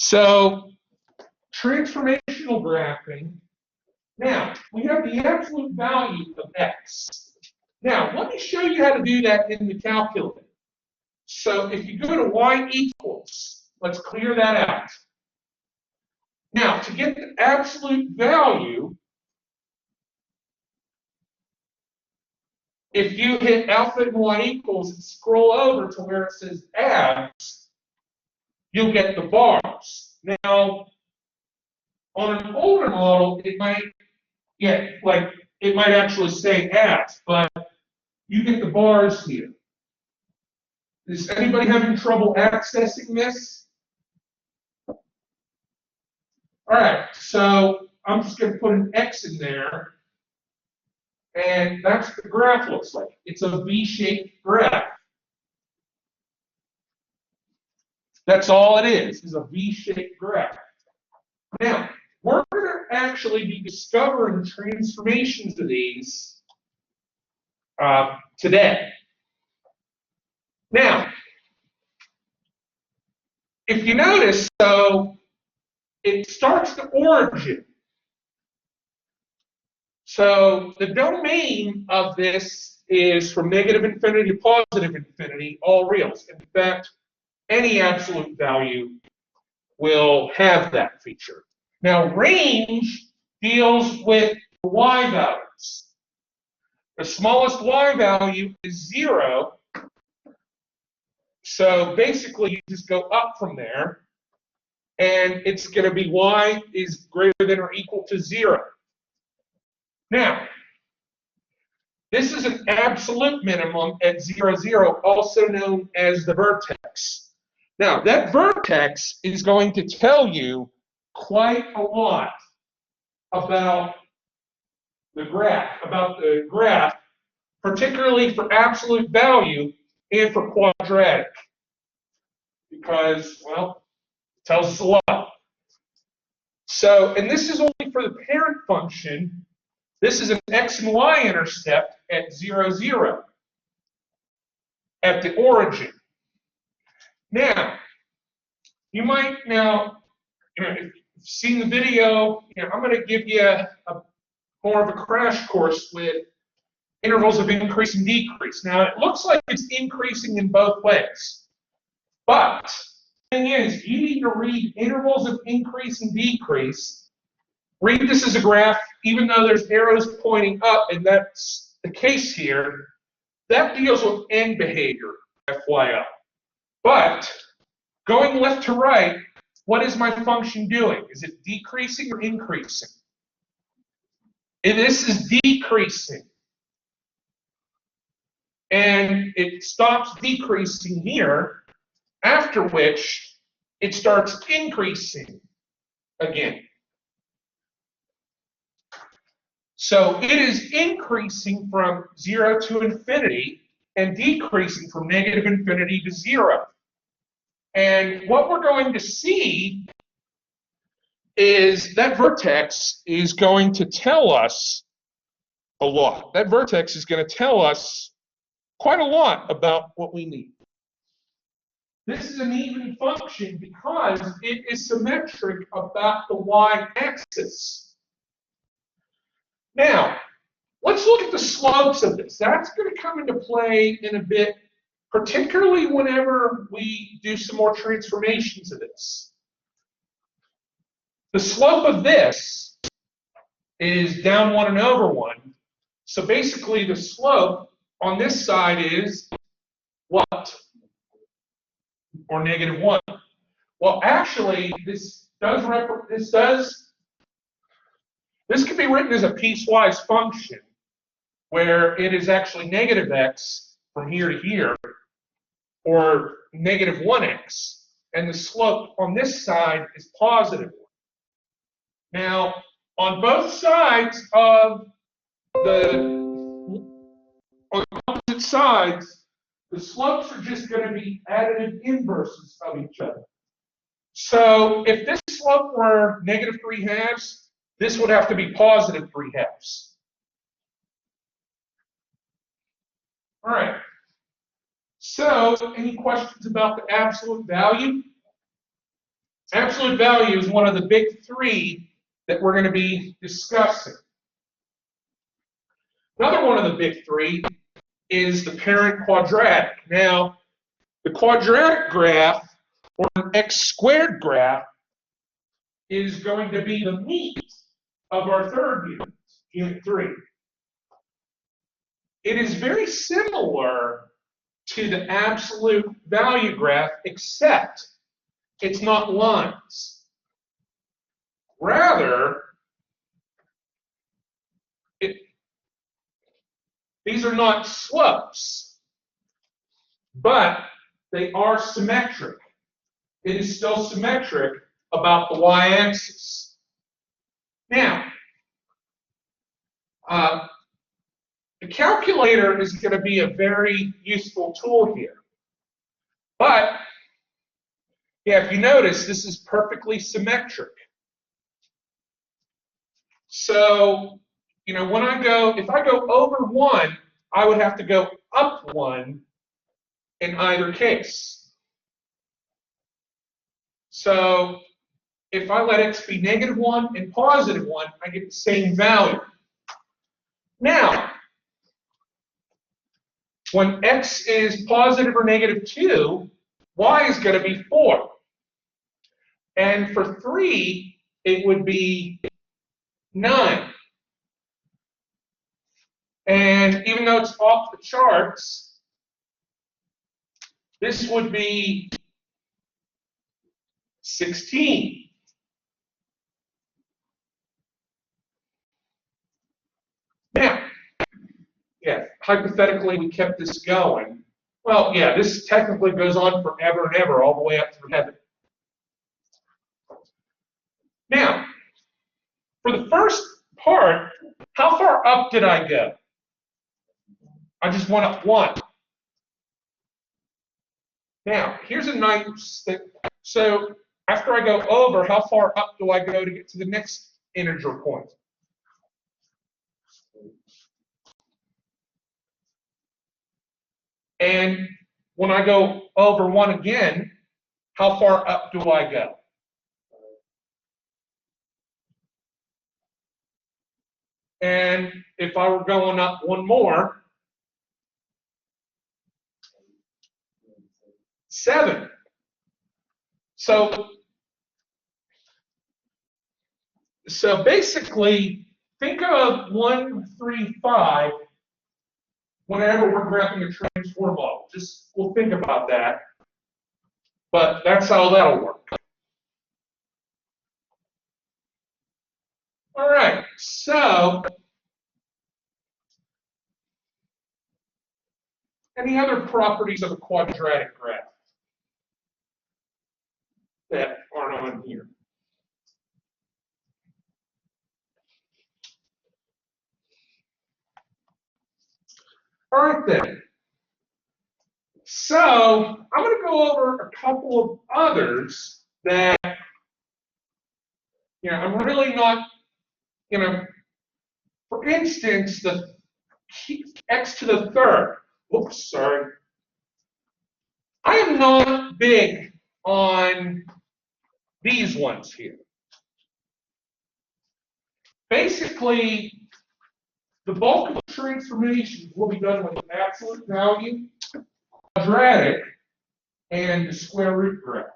So transformational graphing. Now, we have the absolute value of x. Now, let me show you how to do that in the calculator. So if you go to y equals, let's clear that out. Now, to get the absolute value, if you hit alpha and y equals and scroll over to where it says abs, you'll get the bars. Now, on an older model, it might, it might actually say abs, but you get the bars here. Is anybody having trouble accessing this? All right, so I'm just going to put an X in there, and that's what the graph looks like. It's a V-shaped graph. That's all it is a V-shaped graph. Now, we're going to actually be discovering transformations of these today. Now, if you notice, so it starts the origin. So the domain of this is from negative infinity to positive infinity, all reals. In fact, any absolute value will have that feature. Now, range deals with y values. The smallest y value is 0. So basically, you just go up from there, and it's going to be y is greater than or equal to 0. Now, this is an absolute minimum at 0, 0, also known as the vertex. Now, that vertex is going to tell you quite a lot about the graph, particularly for absolute value and for quadratic, because, well, it tells us a lot. So, and this is only for the parent function. This is an x and y intercept at 0, 0 at the origin. Now, you might if you've seen the video, I'm going to give you more of a crash course with intervals of increase and decrease. Now, it looks like it's increasing in both ways, but the thing is, you need to read intervals of increase and decrease. Read this as a graph, even though there's arrows pointing up, and that's the case here. That deals with end behavior, FYI. But going left to right, what is my function doing? Is it decreasing or increasing? And this is decreasing. And it stops decreasing here, after which it starts increasing again. So it is increasing from 0 to infinity and decreasing from negative infinity to 0. And what we're going to see is that vertex is going to tell us a lot. That vertex is going to tell us quite a lot about what we need. This is an even function because it is symmetric about the y-axis. Now, let's look at the slopes of this. That's going to come into play in a bit, particularly whenever we do some more transformations of this. The slope of this is down 1 and over 1. So basically, the slope on this side is what? Or negative 1. Well, actually, this can be written as a piecewise function, where it is actually negative x from here to here, or negative 1x, and the slope on this side is positive 1. Now, on both sides of on opposite sides, the slopes are just going to be additive inverses of each other. So if this slope were negative 3/2, this would have to be positive 3/2. All right. So any questions about the absolute value? Absolute value is one of the big three that we're going to be discussing. Another one of the big three is the parent quadratic. Now, the quadratic graph, or an x squared graph, is going to be the meat of our third unit, unit 3. It is very similar to the absolute value graph, except it's not lines. Rather, these are not slopes, but they are symmetric. It is still symmetric about the y-axis. Now, the calculator is going to be a very useful tool here. But, yeah, if you notice, this is perfectly symmetric. So, you know, if I go over 1, I would have to go up 1 in either case. So, if I let x be -1 and +1, I get the same value. Now, when x is positive or -2, y is going to be 4. And for 3, it would be 9. And even though it's off the charts, this would be 16. Now, yeah, hypothetically, we kept this going. Well, yeah, this technically goes on forever and ever, all the way up through heaven. Now, for the first part, how far up did I go? I just went up 1. Now, here's a nice thing. So, after I go over, how far up do I go to get to the next integer point? And when I go over 1 again, how far up do I go? And if I were going up 1 more, 7. So basically, think of 1, 3, 5 whenever we're graphing a transform model. We'll think about that. But that's how that'll work. All right, so any other properties of a quadratic graph that aren't on here? All right, then. So I'm going to go over a couple of others that, you know, I'm really not, you know, for instance, the x to the third. Oops, sorry. I am not big on these ones here. Basically, the bulk of the transformations will be done with absolute value, quadratic, and the square root graph.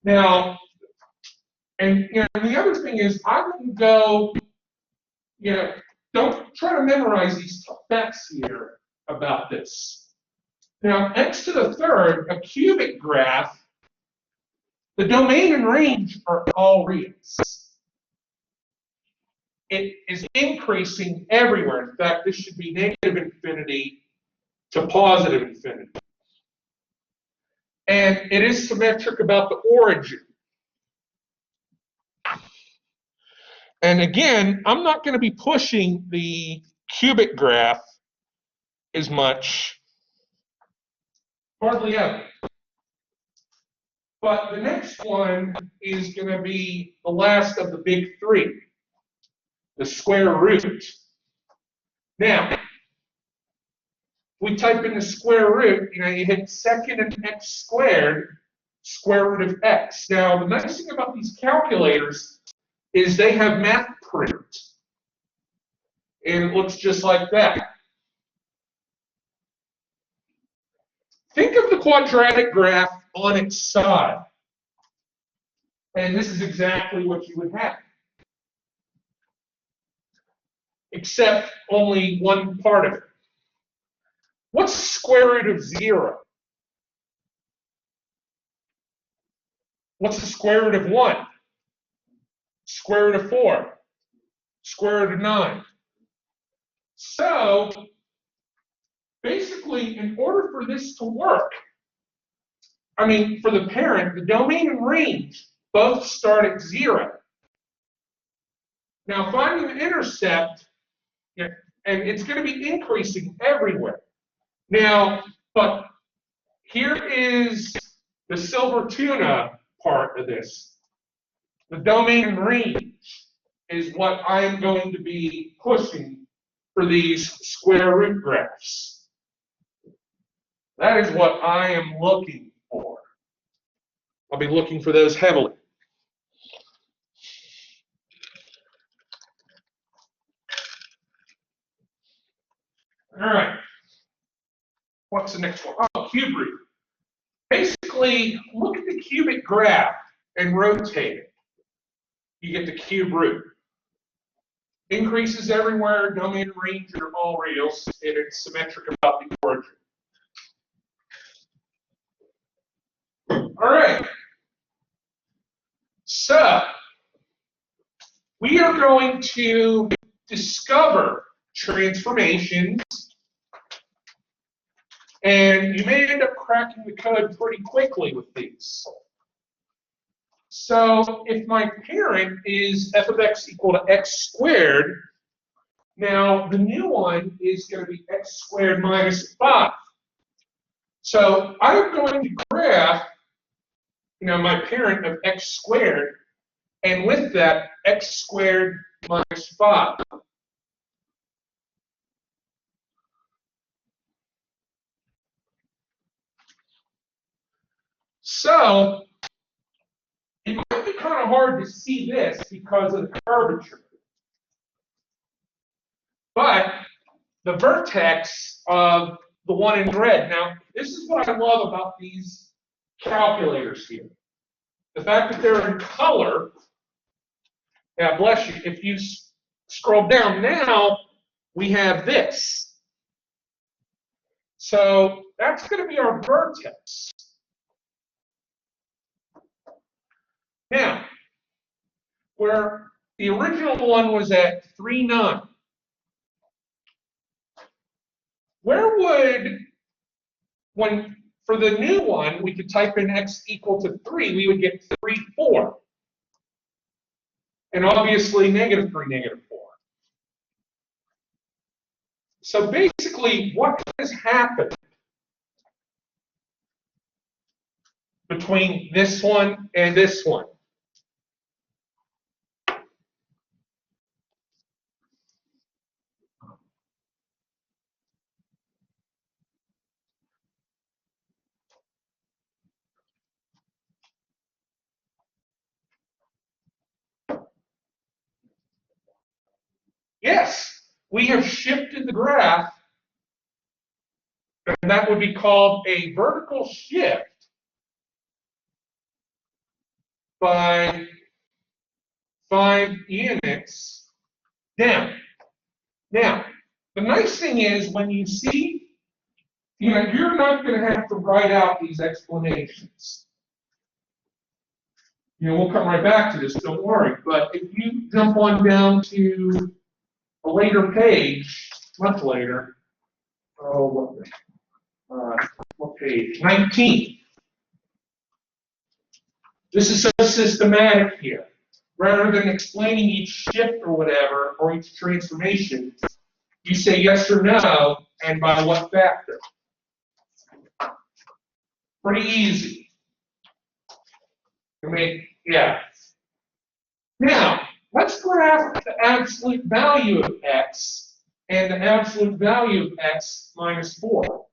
Now, and you know, the other thing is, I wouldn't go, you know, don't try to memorize these facts here about this. Now, x to the third, a cubic graph, the domain and range are all reals. It is increasing everywhere. In fact, this should be negative infinity to positive infinity. And it is symmetric about the origin. And again, I'm not going to be pushing the cubic graph as much, hardly ever. But the next one is going to be the last of the big three, the square root. Now, we type in the square root, you know, you hit second and x squared, square root of x. Now, the nice thing about these calculators is they have math print. And it looks just like that. Think of the quadratic graph on its side. And this is exactly what you would have. Except only one part of it. What's the square root of 0? What's the square root of 1? Square root of 4? Square root of 9? So, basically, in order for this to work, I mean, for the parent, the domain and range both start at 0. Now, finding the intercept, and it's going to be increasing everywhere. Now, but here is the silver tuna part of this. The domain and range is what I am going to be pushing for these square root graphs. That is what I am looking for. I'll be looking for those heavily. All right. What's the next one? Oh, cube root. Basically, look at the cubic graph and rotate it. You get the cube root. Increases everywhere, domain and range are all reals, and it's symmetric about the origin. All right. So, we are going to discover transformations, and you may end up cracking the code pretty quickly with these. So if my parent is f of x equal to x squared, now the new one is going to be x squared minus 5. So I'm going to graph, my parent of x squared, and with that, x squared minus 5. So it might be kind of hard to see this because of the curvature. But the vertex of the one in red. Now, this is what I love about these calculators here. The fact that they're in color. Yeah, bless you. If you scroll down now, we have this. So that's going to be our vertex. Now, where the original one was at 3, 9. Where would, for the new one, we could type in x equal to 3, we would get 3, 4. And obviously negative 3, negative 4. So basically, what has happened between this one and this one? Yes, we have shifted the graph, and that would be called a vertical shift by 5 units down. Now, the nice thing is when you see, you're not going to have to write out these explanations. We'll come right back to this, don't worry. But if you jump on down to a later page, much later, what page? 19. This is so systematic here. Rather than explaining each shift or whatever, or each transformation, you say yes or no, and by what factor. Pretty easy. Yeah. Now, let's graph the absolute value of x and the absolute value of x minus 4.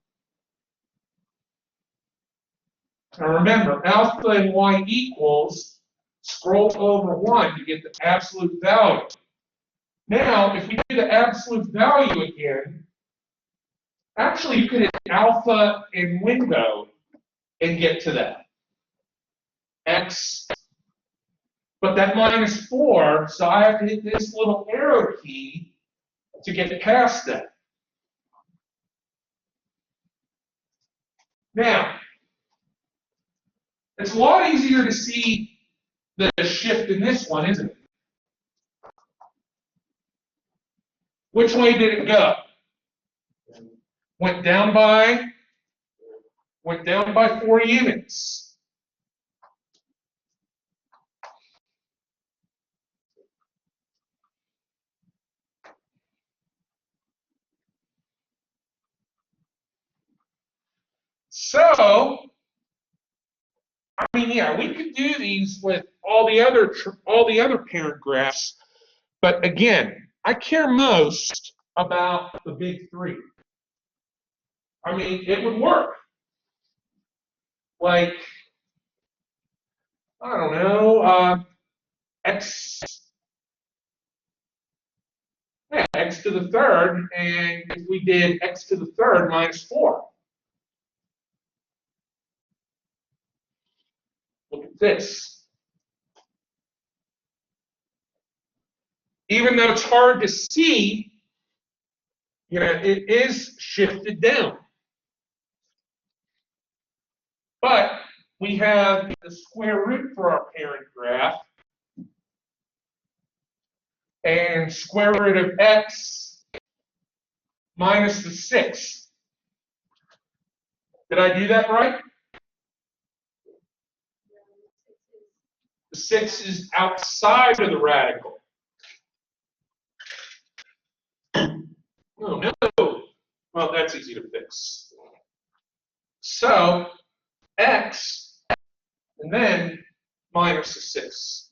Now remember, alpha and y equals, scroll over 1 to get the absolute value. Now, if we do the absolute value again, actually you could hit alpha and window and get to that. X, but that minus 4, so I have to hit this little arrow key to get past that. Now, it's a lot easier to see the shift in this one, isn't it? Which way did it go? Went down by 4 units. So, I mean, yeah, we could do these with all the other parent graphs, but again, I care most about the big 3. I mean, it would work. Like, I don't know, x to the third, and if we did x to the third minus 4. Look at this. Even though it's hard to see, it is shifted down. But we have the square root for our parent graph, and square root of x minus the 6. Did I do that right? The 6 is outside of the radical. Oh, no. Well, that's easy to fix. So, x, and then minus the 6.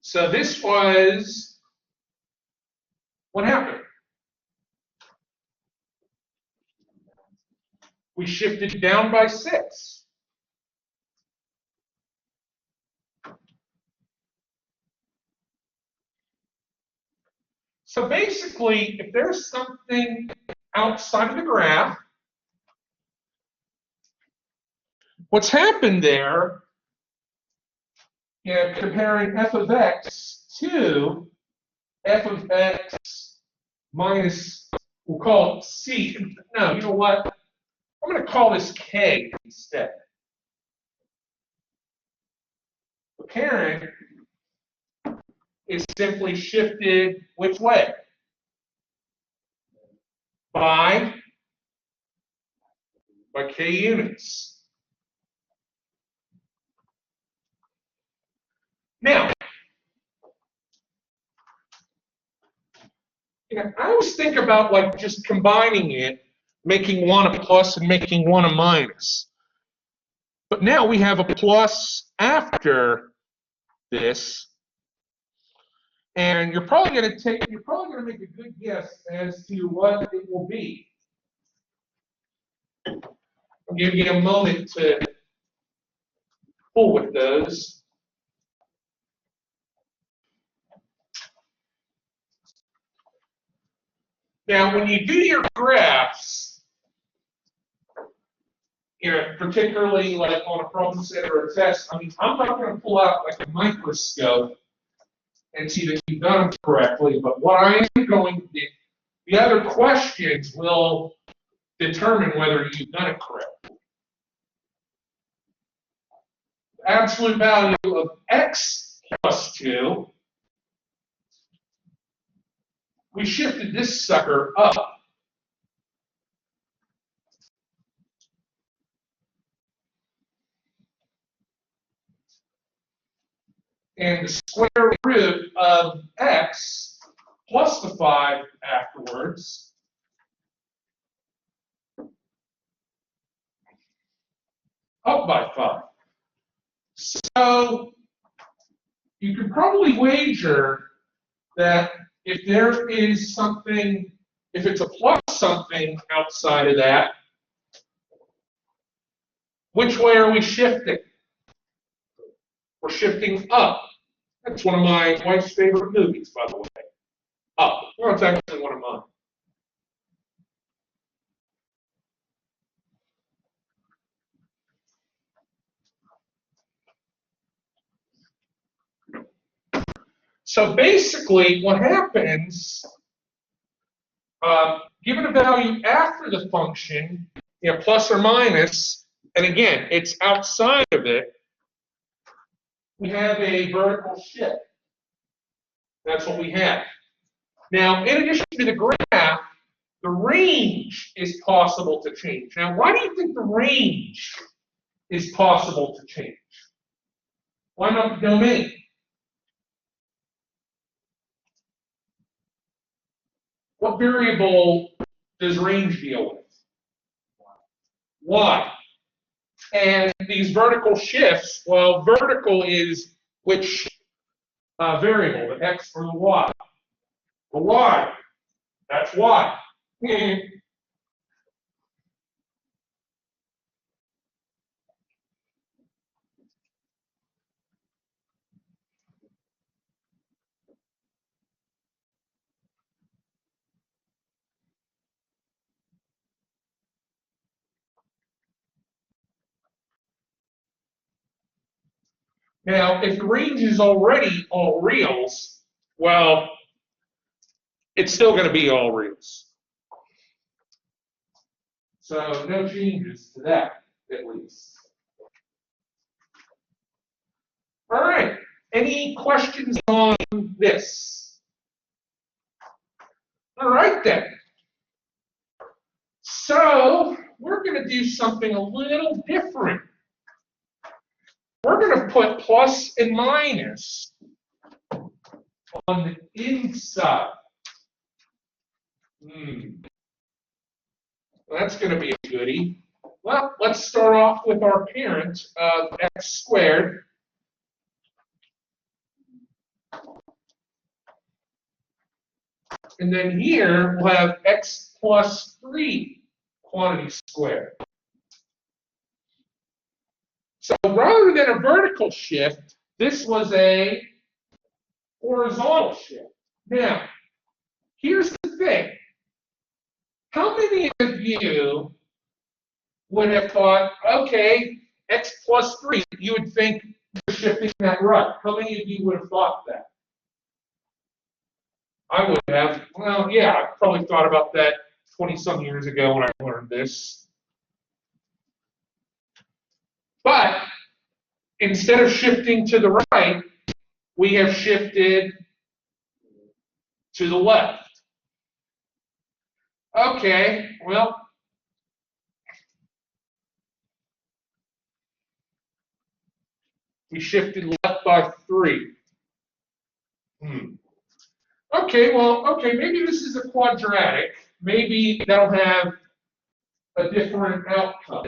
So this was, what happened? We shifted down by 6. So basically, if there's something outside of the graph, what's happened there, comparing f of x to f of x minus, we'll call it c. No, you know what? I'm going to call this k instead. The parent is simply shifted which way? By k units. Now, I always think about like just combining it, making one a plus and making one a minus. But now we have a plus after this, and you're probably going to make a good guess as to what it will be. I'll give you a moment to pull with those. Now, when you do your graphs, particularly like on a problem set or a test, I mean, I'm not going to pull out like a microscope and see that you've done them correctly, but what I am going to do, the other questions will determine whether you've done it correctly. The absolute value of x plus 2, we shifted this sucker up. And the square root of x plus the 5 afterwards up by 5. So you could probably wager that if there is something, if it's a plus something outside of that, which way are we shifting? We're shifting up. That's one of my wife's favorite movies, by the way. Up. Well, it's actually one of mine. So basically, what happens, given a value after the function, plus or minus, and again, it's outside of it, we have a vertical shift. That's what we have. Now, in addition to the graph, the range is possible to change. Now, why do you think the range is possible to change? Why not the domain? What variable does range deal with? Y. And these vertical shifts, well, vertical is which variable, the x or the y? The y. That's y. Now, if the range is already all reals, well, it's still going to be all reals. So no changes to that, at least. All right. Any questions on this? All right, then. So we're going to do something a little different. We're going to put plus and minus on the inside. That's going to be a goodie. Well, let's start off with our parent of x squared. And then here we'll have x plus 3 quantity squared. So rather than a vertical shift, this was a horizontal shift. Now, here's the thing. How many of you would have thought, okay, x plus 3, you would think you're shifting that right? How many of you would have thought that? I would have. Well, yeah, I probably thought about that 20-some years ago when I learned this. But instead of shifting to the right, we have shifted to the left. Okay, well, we shifted left by 3. Okay, well, okay, maybe this is a quadratic. Maybe that'll have a different outcome.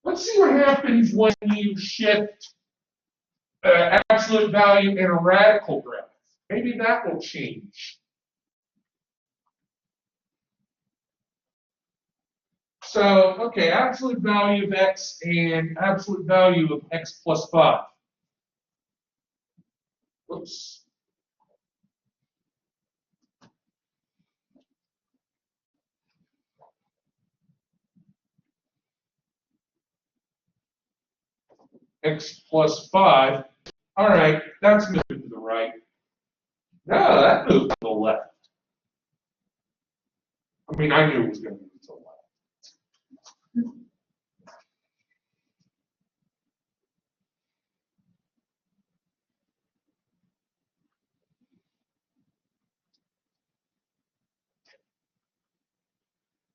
Let's see what happens when you shift absolute value in a radical graph. Maybe that will change. So, okay, absolute value of x and absolute value of x plus 5. Whoops. X plus 5. All right, that's moving to the right. No, that moved to the left. I mean, I knew it was going to move to the left.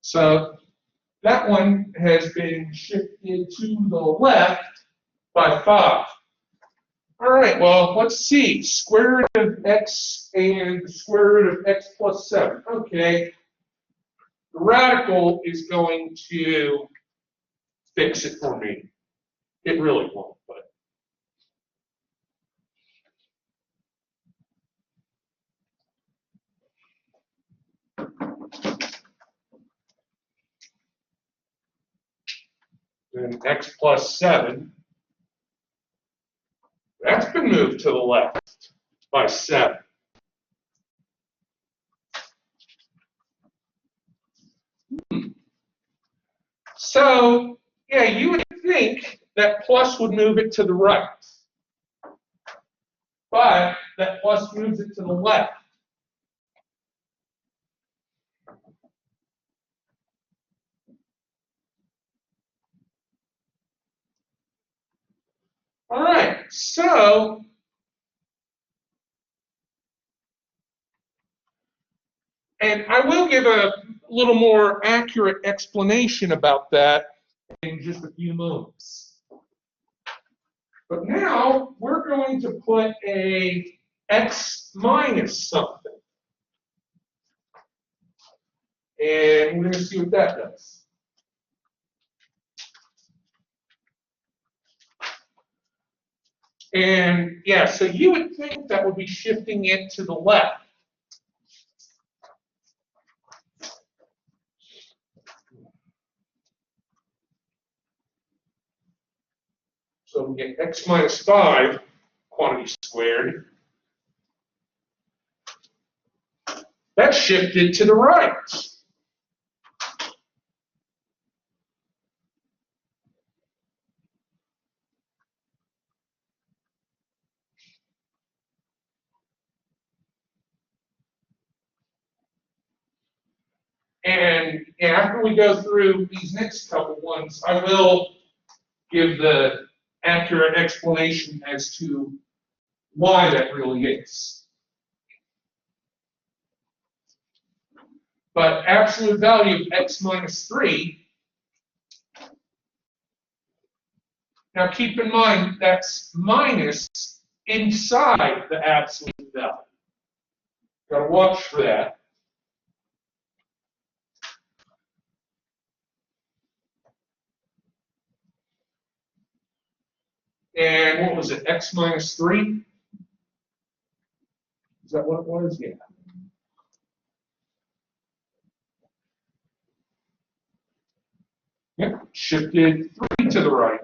So that one has been shifted to the left by 5. All right, well, let's see. Square root of x and square root of x plus 7. Okay. The radical is going to fix it for me. It really won't, but. And x plus 7, that's been moved to the left by 7. So, yeah, you would think that plus would move it to the right. But that plus moves it to the left. All right, so and I will give a little more accurate explanation about that in just a few moments. But now we're going to put a x minus something. And we're going to see what that does. And yeah, so you would think that would be shifting it to the left. So we get x minus 5 quantity squared. That's shifted to the right. And after we go through these next couple ones, I will give the accurate explanation as to why that really is. But absolute value of x minus 3, now keep in mind that's minus inside the absolute value. Got to watch for that. And what was it, x minus 3? Is that what it was? Yeah. Yep, shifted 3 to the right.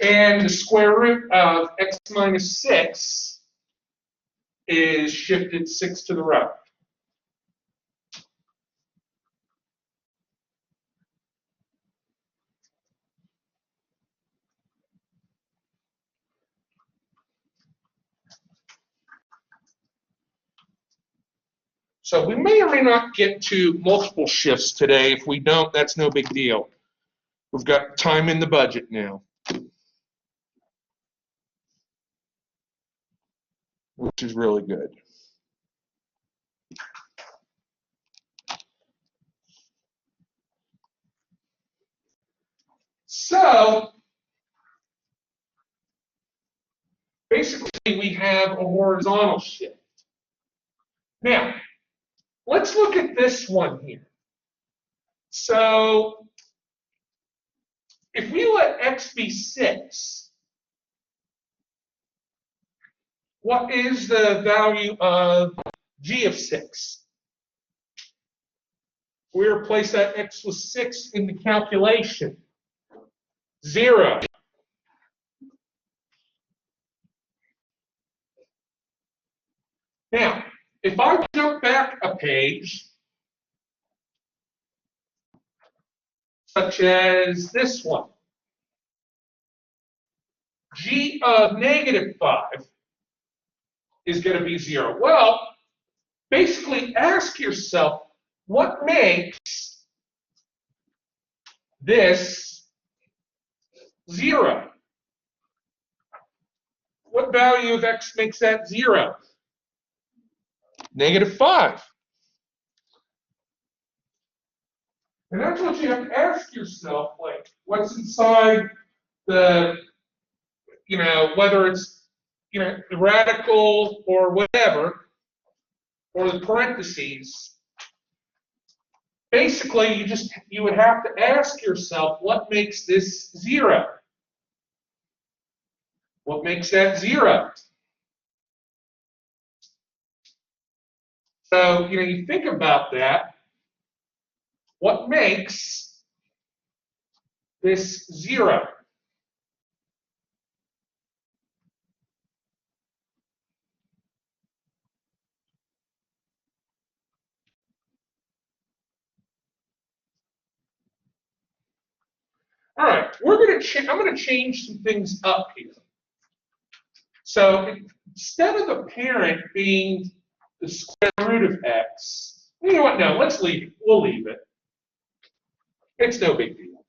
And the square root of x minus 6 is shifted 6 to the right. So we may or may not get to multiple shifts today. If we don't, that's no big deal. We've got time in the budget now, which is really good. So basically we have a horizontal shift. Now, let's look at this one here. So if we let x be 6, what is the value of g of 6? We replace that x with 6 in the calculation. 0. Now, if I jump back a page, such as this one, g of negative 5 is going to be 0. Well, basically ask yourself, what makes this 0? What value of x makes that 0? Negative 5. And that's what you have to ask yourself, like, what's inside the, whether it's, the radical or whatever, or the parentheses. Basically, you would have to ask yourself, what makes this 0? What makes that 0? So, you think about that. What makes this 0? All right, I'm going to change some things up here. So instead of the parent being the square root of x, you know what? No, let's leave it. We'll leave it. It's no big deal.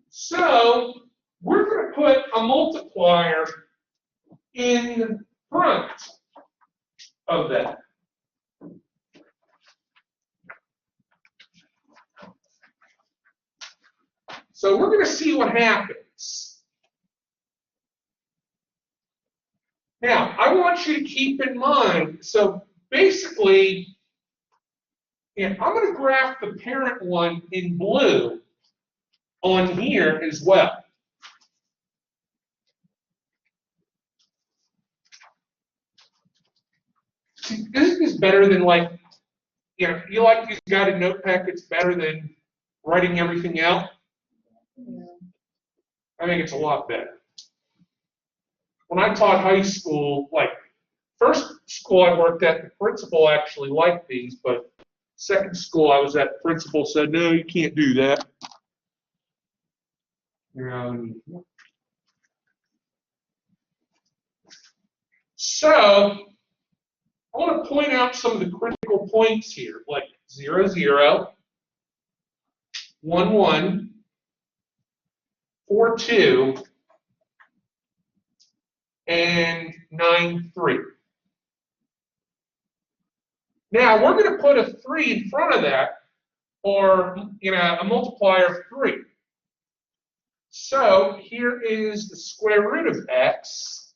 So we're going to put a multiplier in front of that. So we're going to see what happens. Now, I want you to keep in mind, so basically, I'm going to graph the parent one in blue on here as well. See, isn't this better than you like these guided note packets better than writing everything out? Yeah. I think it's a lot better. When I taught high school, first school I worked at, the principal actually liked these, but second school I was at, the principal said, no, you can't do that. So I want to point out some of the critical points here, like 0, 0, 1, 1, 4, 2, and 9, 3. Now, we're going to put a 3 in front of that, or a multiplier of 3. So here is the square root of x,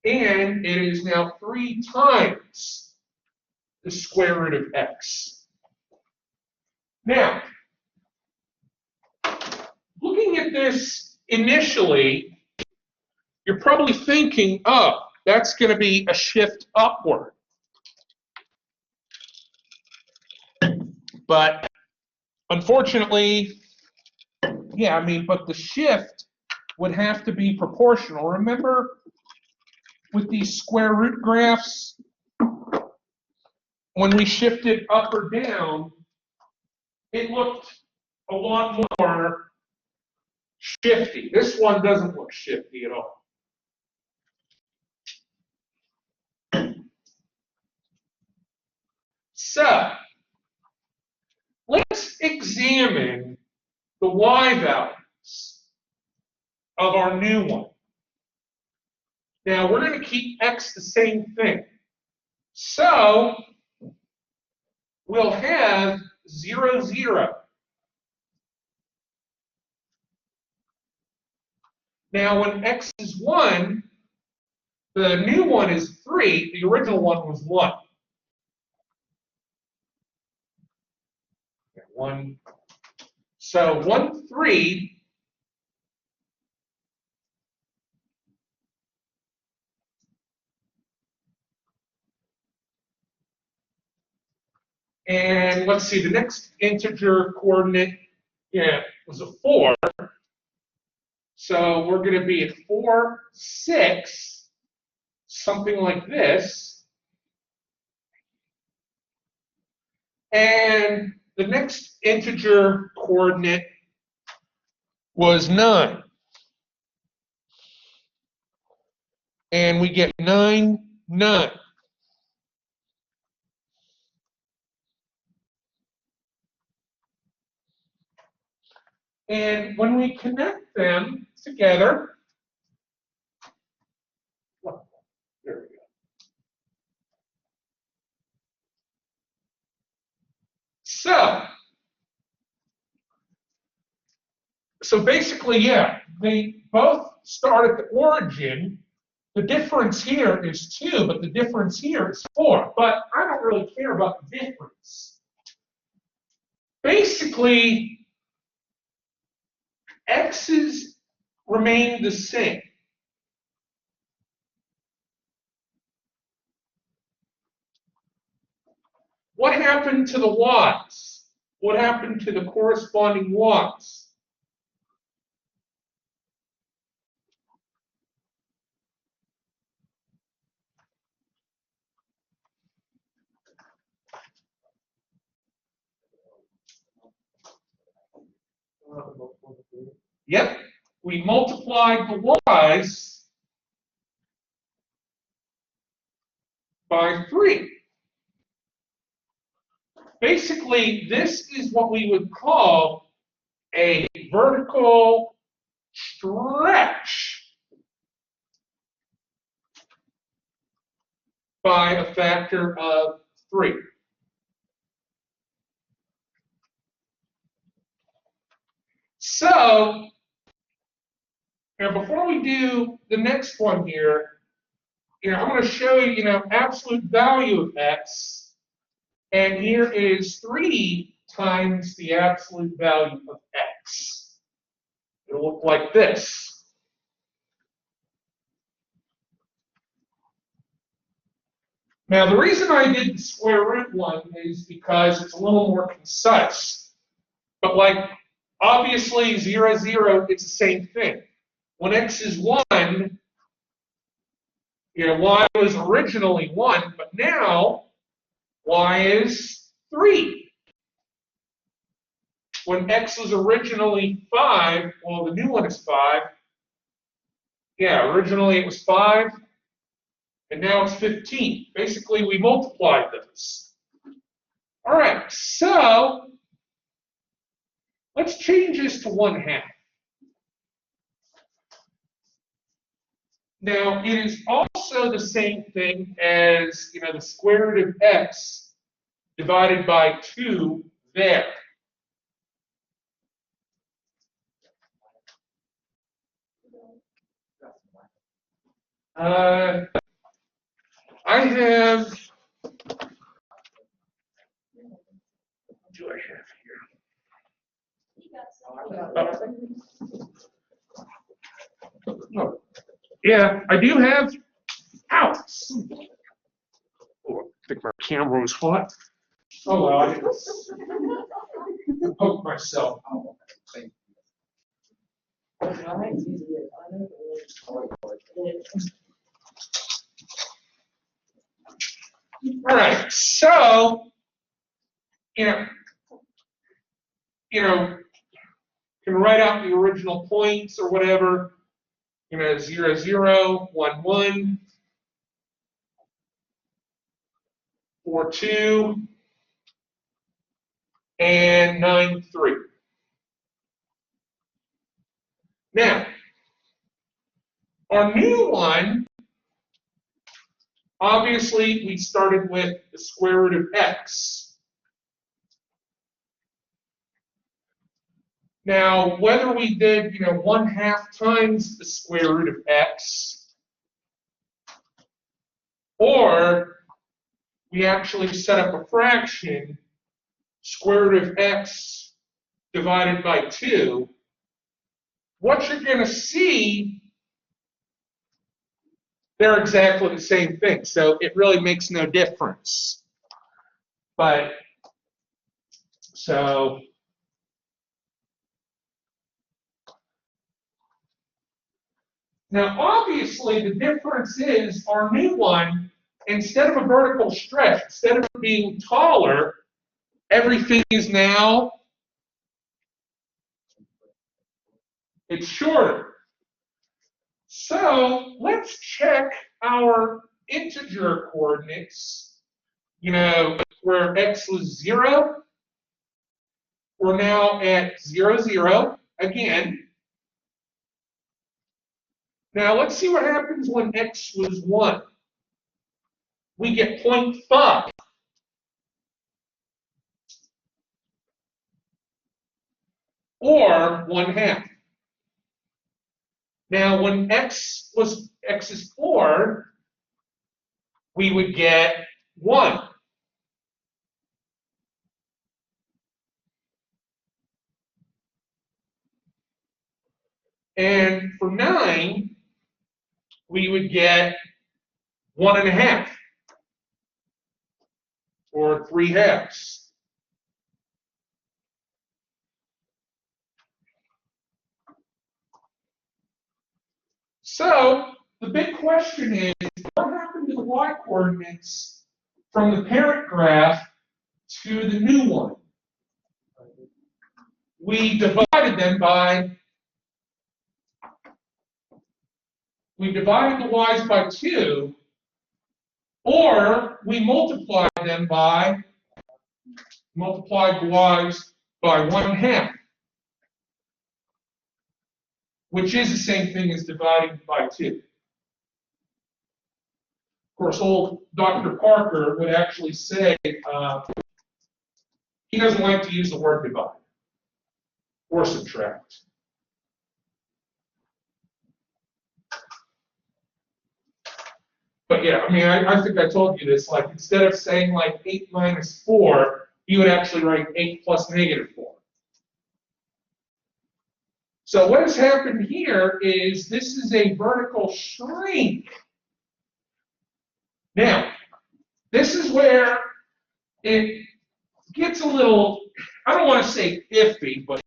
and it is now 3 times the square root of x. Now, looking at this initially, you're probably thinking, oh, that's going to be a shift upward. But unfortunately, but the shift would have to be proportional. Remember, with these square root graphs, when we shifted up or down, it looked a lot more shifty. This one doesn't look shifty at all. So, let's examine the y values of our new one. Now, we're going to keep x the same thing. So, we'll have 0, 0. Now, when x is 1, the new one is 3. The original one was 1. 1. So 1, 3. And let's see, the next integer coordinate was a 4. So we're going to be at 4, 6, something like this. And the next integer coordinate was 9. And we get 9, 9. And when we connect them together, well, there we go. So basically, yeah, they both start at the origin. The difference here is 2, but the difference here is 4. But I don't really care about the difference. Basically, x's remain the same. What happened to the y's? What happened to the corresponding y's? Yep, we multiplied the y's by 3. Basically, this is what we would call a vertical stretch by a factor of 3. So, now before we do the next one here, I'm going to show you, absolute value of x, and here is 3 times the absolute value of x. It'll look like this. Now, the reason I did the square root one is because it's a little more concise. But obviously, 0, 0, it's the same thing. When x is 1, y was originally 1, but now y is 3. When x was originally 5, well, the new one is 5. Yeah, originally it was 5, and now it's 15. Basically, we multiplied those. All right, so let's change this to 1/2. Now, it is also the same thing as, the square root of x divided by 2 there. I have, what do I have here? Oh. Yeah, I do have, ouch. Oh, I think my camera was hot. Oh, well, I didn't poke myself. All right, so, can write out the original points or whatever, 0, 0, 1, 1, 4, 2, and 9, 3. Now, our new one, obviously, we started with the square root of x. Now, whether we did, 1/2 times the square root of x, or we actually set up a fraction, square root of x divided by 2, what you're going to see, they're exactly the same thing. So it really makes no difference. But, so, now obviously the difference is our new one, instead of a vertical stretch, instead of being taller, everything is now, it's shorter. So let's check our integer coordinates, where x was 0. We're now at 0, 0, again. Now let's see what happens when x was 1. We get 0.5. Or 1/2. Now when x is 4, we would get 1. And for 9, we would get 1.5, or 3/2. So the big question is, what happened to the y-coordinates from the parent graph to the new one? We divided the y's by 2, or we multiplied the y's by 1/2, which is the same thing as dividing by 2. Of course, old Dr. Parker would actually say he doesn't like to use the word divide or subtract. But yeah, I mean, I think I told you this. Like, instead of saying like 8 minus 4, you would actually write 8 plus -4. So what has happened here is this is a vertical shrink. Now, this is where it gets a little, I don't want to say iffy, but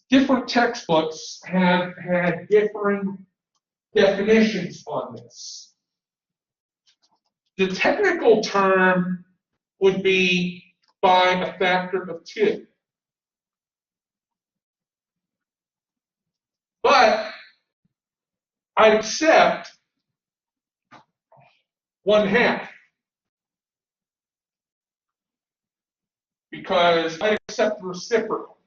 different textbooks have had differing definitions on this. The technical term would be by a factor of 2. But I accept 1/2 because I accept the reciprocal.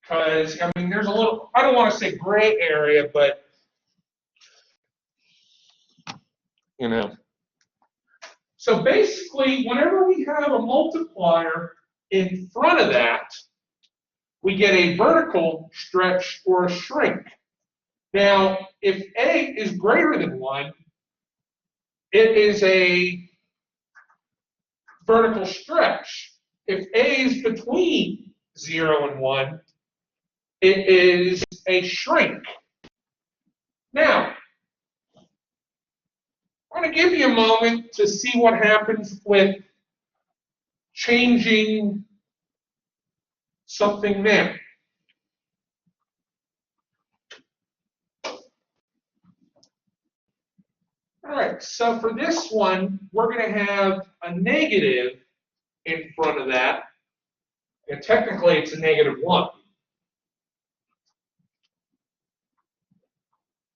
Because, I mean, there's a little, I don't want to say gray area, but, you know. So basically, whenever we have a multiplier in front of that, we get a vertical stretch or a shrink. Now, if a is greater than 1, it is a vertical stretch. If a is between 0 and 1, it is a shrink. Now, I'm going to give you a moment to see what happens with changing something there. All right, so for this one, we're going to have a negative in front of that. And technically, it's a -1.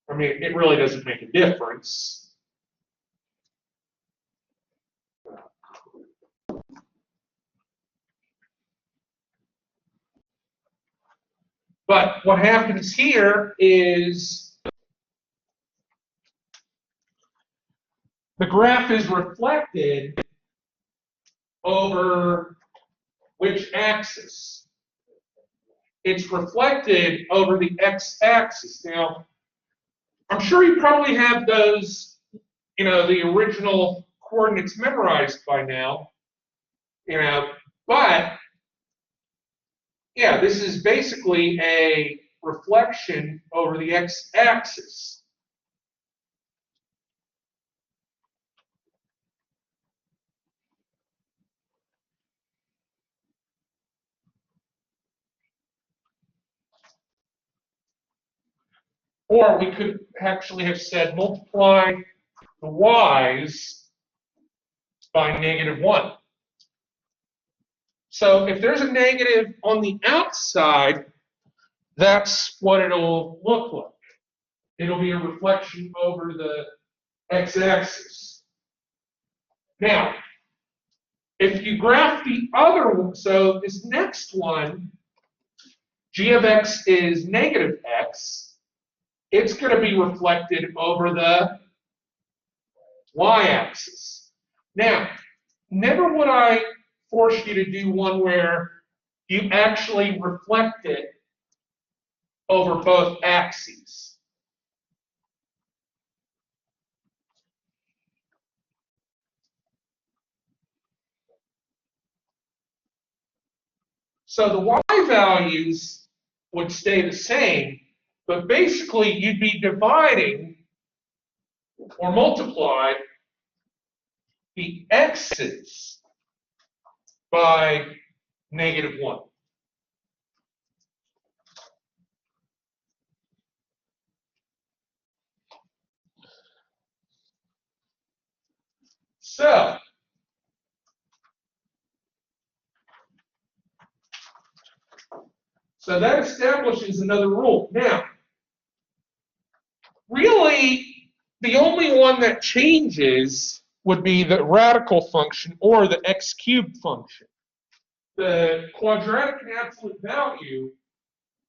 I mean, it really doesn't make a difference. But what happens here is the graph is reflected over which axis? It's reflected over the x-axis. Now, I'm sure you probably have those, you know, the original coordinates memorized by now, you know, but yeah, this is basically a reflection over the x-axis. Or we could actually have said multiply the y's by -1. So if there's a negative on the outside, that's what it'll look like. It'll be a reflection over the x-axis. Now, if you graph the other one, so this next one, g of x is negative x, it's going to be reflected over the y-axis. Now, never would I force you to do one where you actually reflect it over both axes. So the y values would stay the same, but basically you'd be dividing or multiply the x's by -1. So that establishes another rule. Now, really, the only one that changes would be the radical function or the x cubed function. The quadratic and absolute value,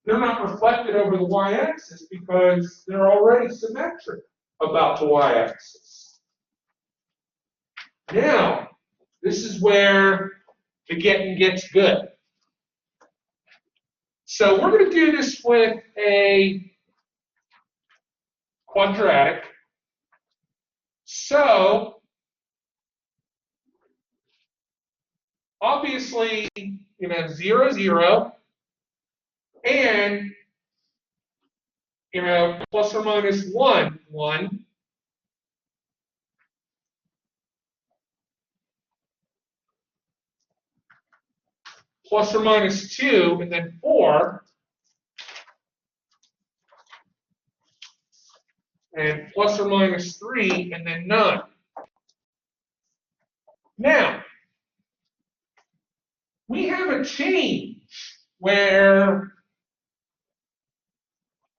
they're not reflected over the y-axis because they're already symmetric about the y-axis. Now, this is where the getting gets good. So we're going to do this with a quadratic. So, obviously, 0, 0, and, plus or minus 1, 1. Plus or minus 2, and then 4. And plus or minus 3, and then 9. Now, we have a change where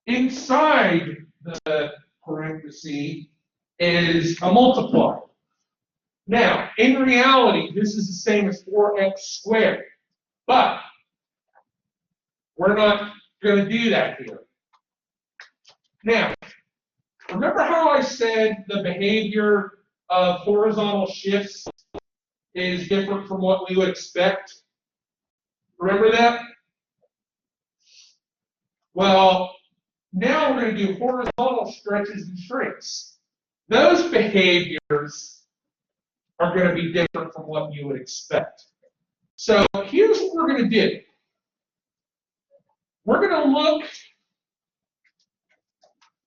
inside the parenthesis is a multiplier. Now, in reality, this is the same as 4x squared, but we're not going to do that here. Now, remember how I said the behavior of horizontal shifts is different from what we would expect? Remember that? Well, now we're going to do horizontal stretches and shrinks. Those behaviors are going to be different from what you would expect. So here's what we're going to do. We're going to look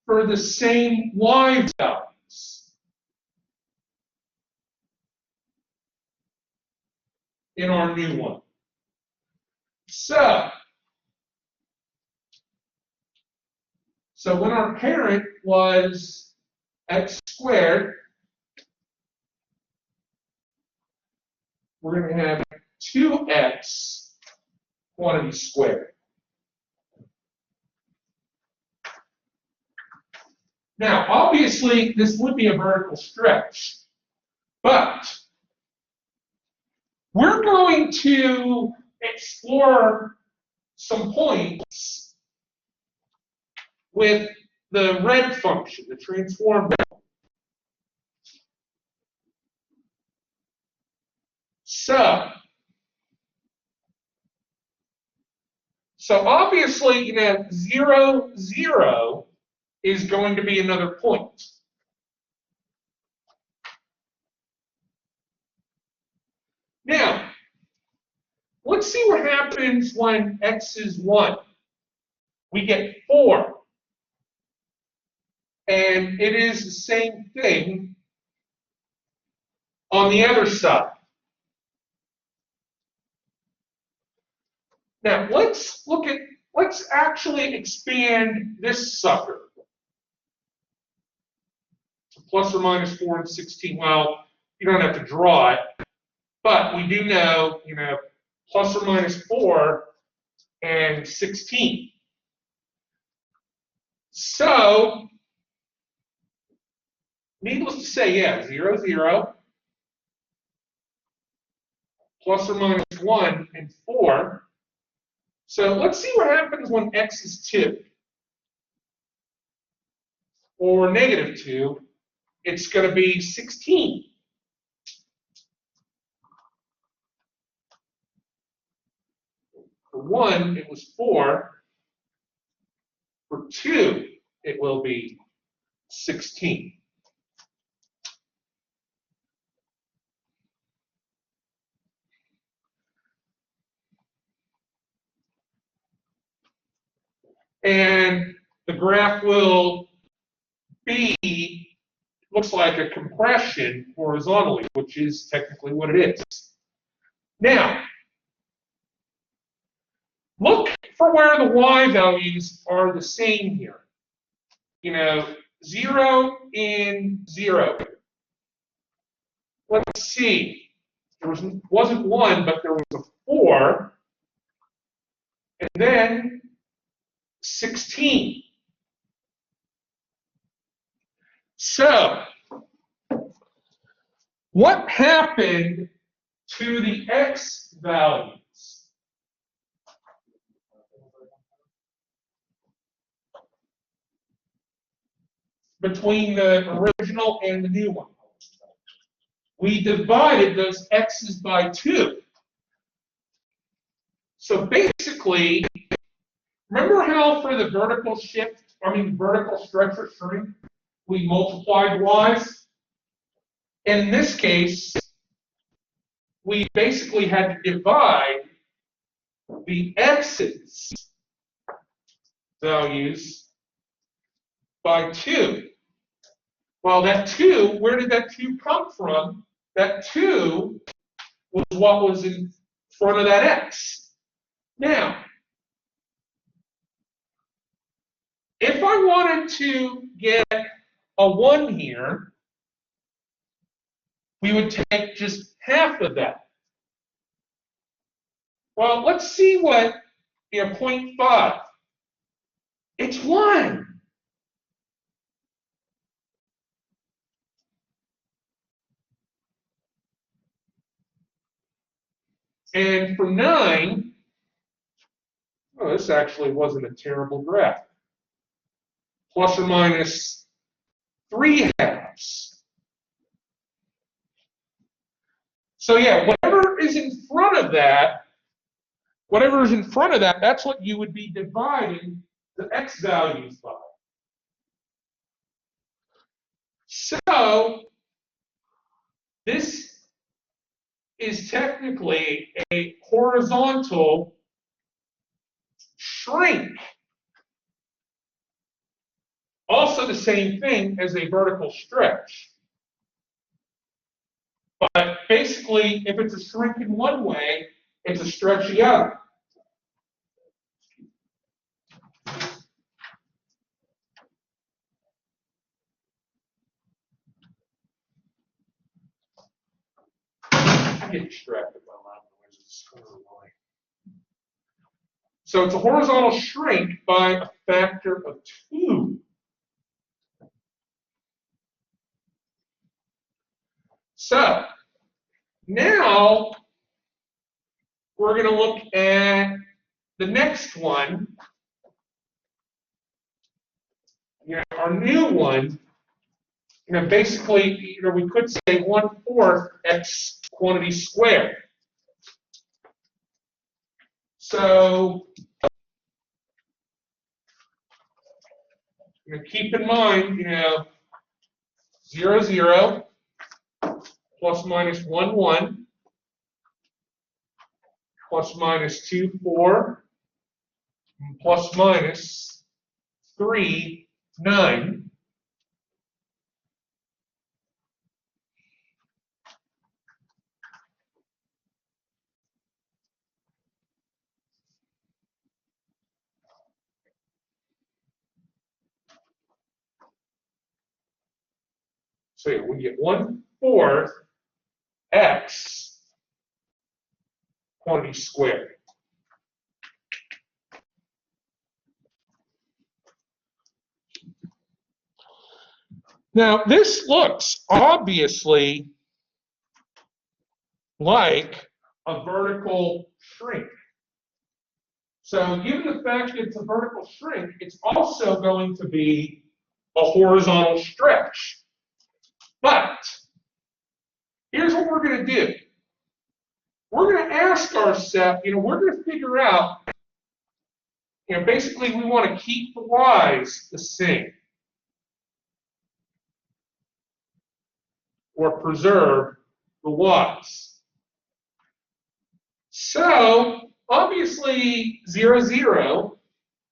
for the same y values in our new one. So when our parent was x squared, we're going to have 2x quantity squared. Now, obviously, this would be a vertical stretch, but we're going to explore some points with the red function, the transform. So obviously, 0, 0 is going to be another point. Now, let's see what happens when x is 1. We get 4. And it is the same thing on the other side. Now, let's actually expand this sucker. Plus or minus 4 and 16. Well, you don't have to draw it, but we do know, plus or minus 4 and 16. So, needless to say, 0, 0. plus or minus 1, and 4. So let's see what happens when x is 2 or negative 2. It's going to be 16. For 1, it was 4. For 2, it will be 16. And the graph will be, looks like a compression horizontally, which is technically what it is. Now, look for where the y values are the same here. 0 and 0. Let's see. There wasn't 1, but there was a 4. And then 16. So, what happened to the x values? Between the original and the new one? We divided those x's by 2. So basically, remember how for the vertical vertical stretch or shrink, we multiplied y's? In this case, we basically had to divide the x's values by 2. Well, that 2, where did that 2 come from? That 2 was what was in front of that x. Now, if I wanted to get a 1 here, we would take just half of that. Well, let's see what 0.5. It's 1. And for 9, oh, this actually wasn't a terrible graph. Plus or minus 3/2. So yeah, whatever is in front of that, that's what you would be dividing the x values by. So this is technically a horizontal shrink. Also the same thing as a vertical stretch. But basically, if it's a shrink in one way, it's a stretch the other. I get distracted by loud noises. So it's a horizontal shrink by a factor of 2. So now we're going to look at the next one. Our new one. Basically, we could say 1/4 x quantity squared. So keep in mind, 0, 0, plus minus 1, 1, plus minus 2, 4, and plus minus 3, 9. So yeah, we get 1/4 x quantity squared. Now, this looks obviously like a vertical shrink. So given the fact that it's a vertical shrink, it's also going to be a horizontal stretch. But here's what we're going to do. We're going to ask ourselves, we're going to figure out, basically we want to keep the y's the same or preserve the y's. So obviously 0, 0,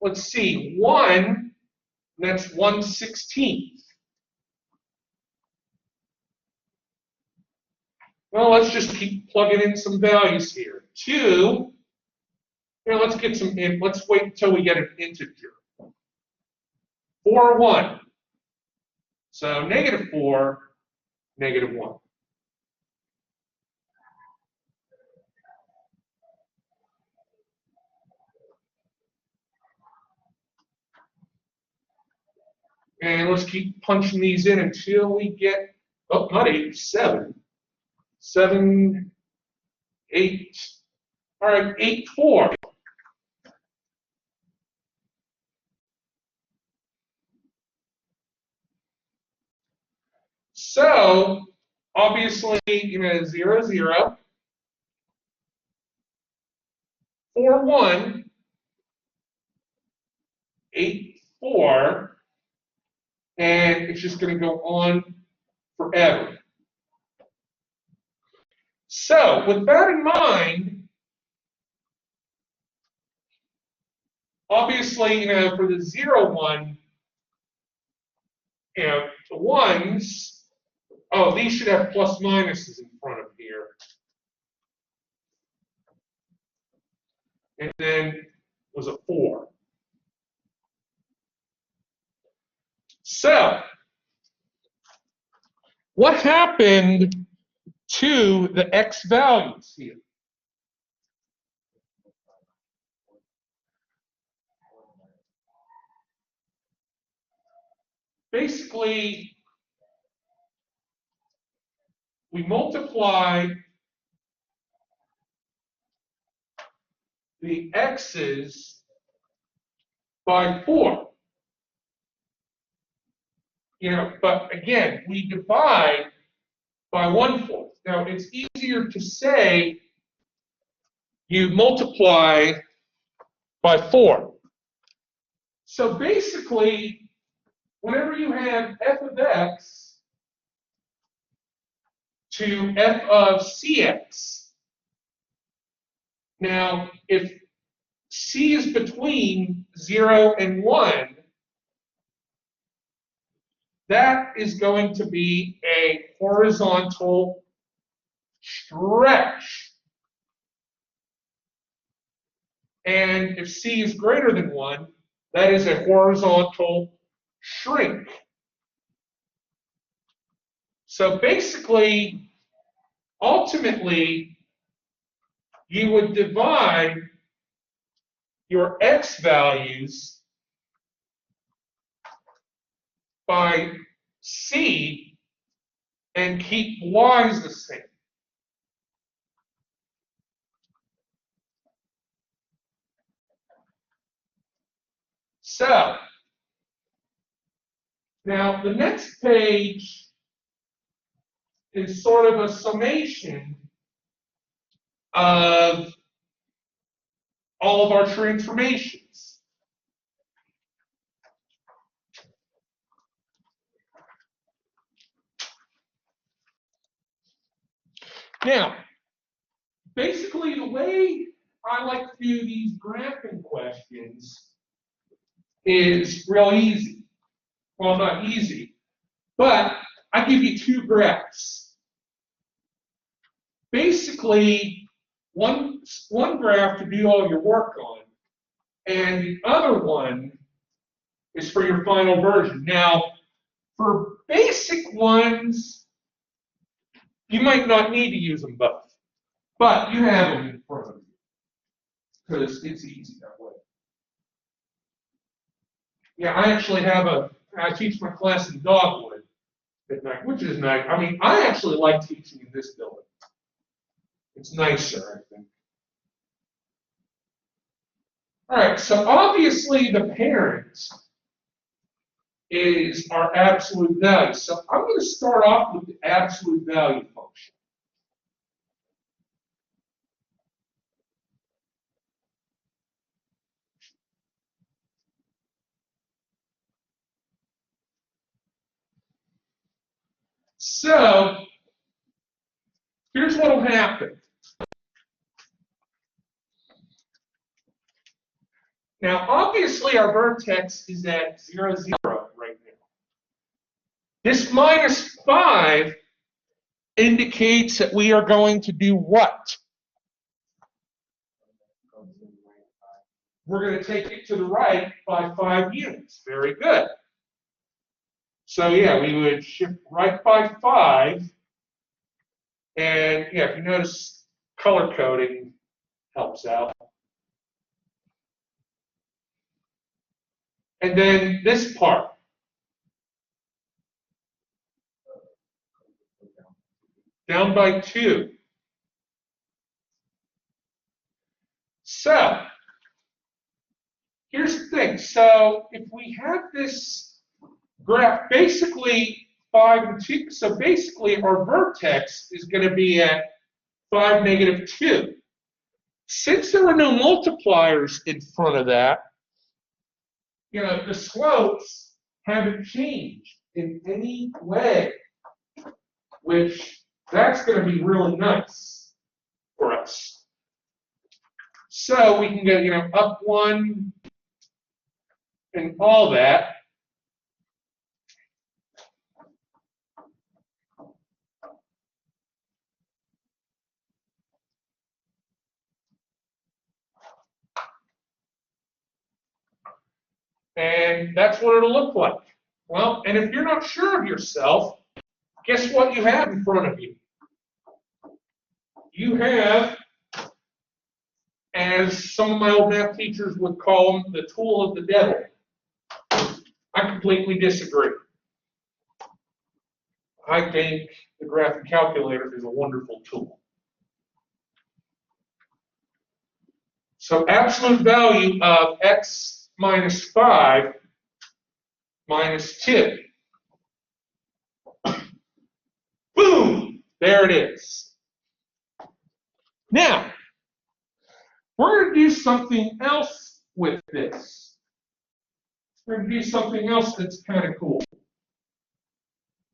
let's see, 1, that's 1/16. Well, let's just keep plugging in some values here. 2, let's get some in. Let's wait until we get an integer. 4, 1. So -4, -1. And let's keep punching these in until we get, oh, not 8, 7. 7, 8. All right, 8, 4. So obviously, 0, 0. 4, 1. 8, 4. And it's just going to go on forever. So with that in mind, obviously, for the 0, 1, the ones, oh, these should have plus minuses in front of here. And then was a 4. So what happened to the x values here? Basically, we multiply the x's by 4. But again, we divide by 1/4. Now, it's easier to say you multiply by 4. So basically, whenever you have f of x to f of cx, now if c is between 0 and 1, that is going to be a horizontal stretch. And if c is greater than 1, that is a horizontal shrink. So basically, ultimately, you would divide your x values by c and keep y's the same. So now the next page is sort of a summation of all of our transformations. Now, basically the way I like to do these graphing questions is real easy. Well, not easy, but I give you 2 graphs. Basically, one graph to do all your work on, and the other one is for your final version. Now, for basic ones, you might not need to use them both, but you have them in front of you because it's easy that way. Yeah, I actually have I teach my class in Dogwood at night, which is nice. I mean, I actually like teaching in this building. It's nicer, I think. All right, so obviously the parent is our absolute value. So I'm going to start off with the absolute value function. So here's what will happen. Now, obviously, our vertex is at 0, 0 right now. This minus 5 indicates that we are going to do what? We're going to take it to the right by 5 units. Very good. So, yeah, we would shift right by 5. And, yeah, if you notice, color coding helps out. And then this part. Down by 2. So, here's the thing. So, if we have this graph, basically 5 and 2, so basically our vertex is going to be at 5, negative 2. Since there were no multipliers in front of that, you know, the slopes haven't changed in any way, which that's going to be really nice for us. So we can go, you know, up 1 and all that. And that's what it'll look like. Well, and if you're not sure of yourself, guess what you have in front of you? You have, as some of my old math teachers would call them, the tool of the devil. I completely disagree. I think the graphic calculator is a wonderful tool. So absolute value of x minus 5 minus 2. Boom! There it is. Now, we're going to do something else with this. We're going to do something else that's kind of cool.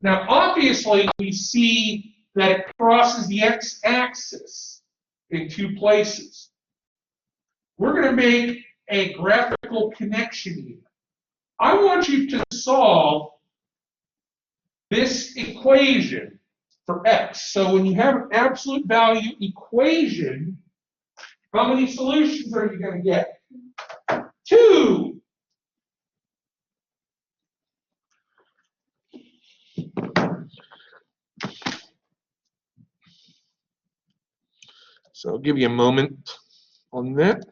Now, obviously, we see that it crosses the x-axis in 2 places. We're going to make a graphical connection here. I want you to solve this equation for x. So when you have an absolute value equation, how many solutions are you going to get? 2. So I'll give you a moment on that.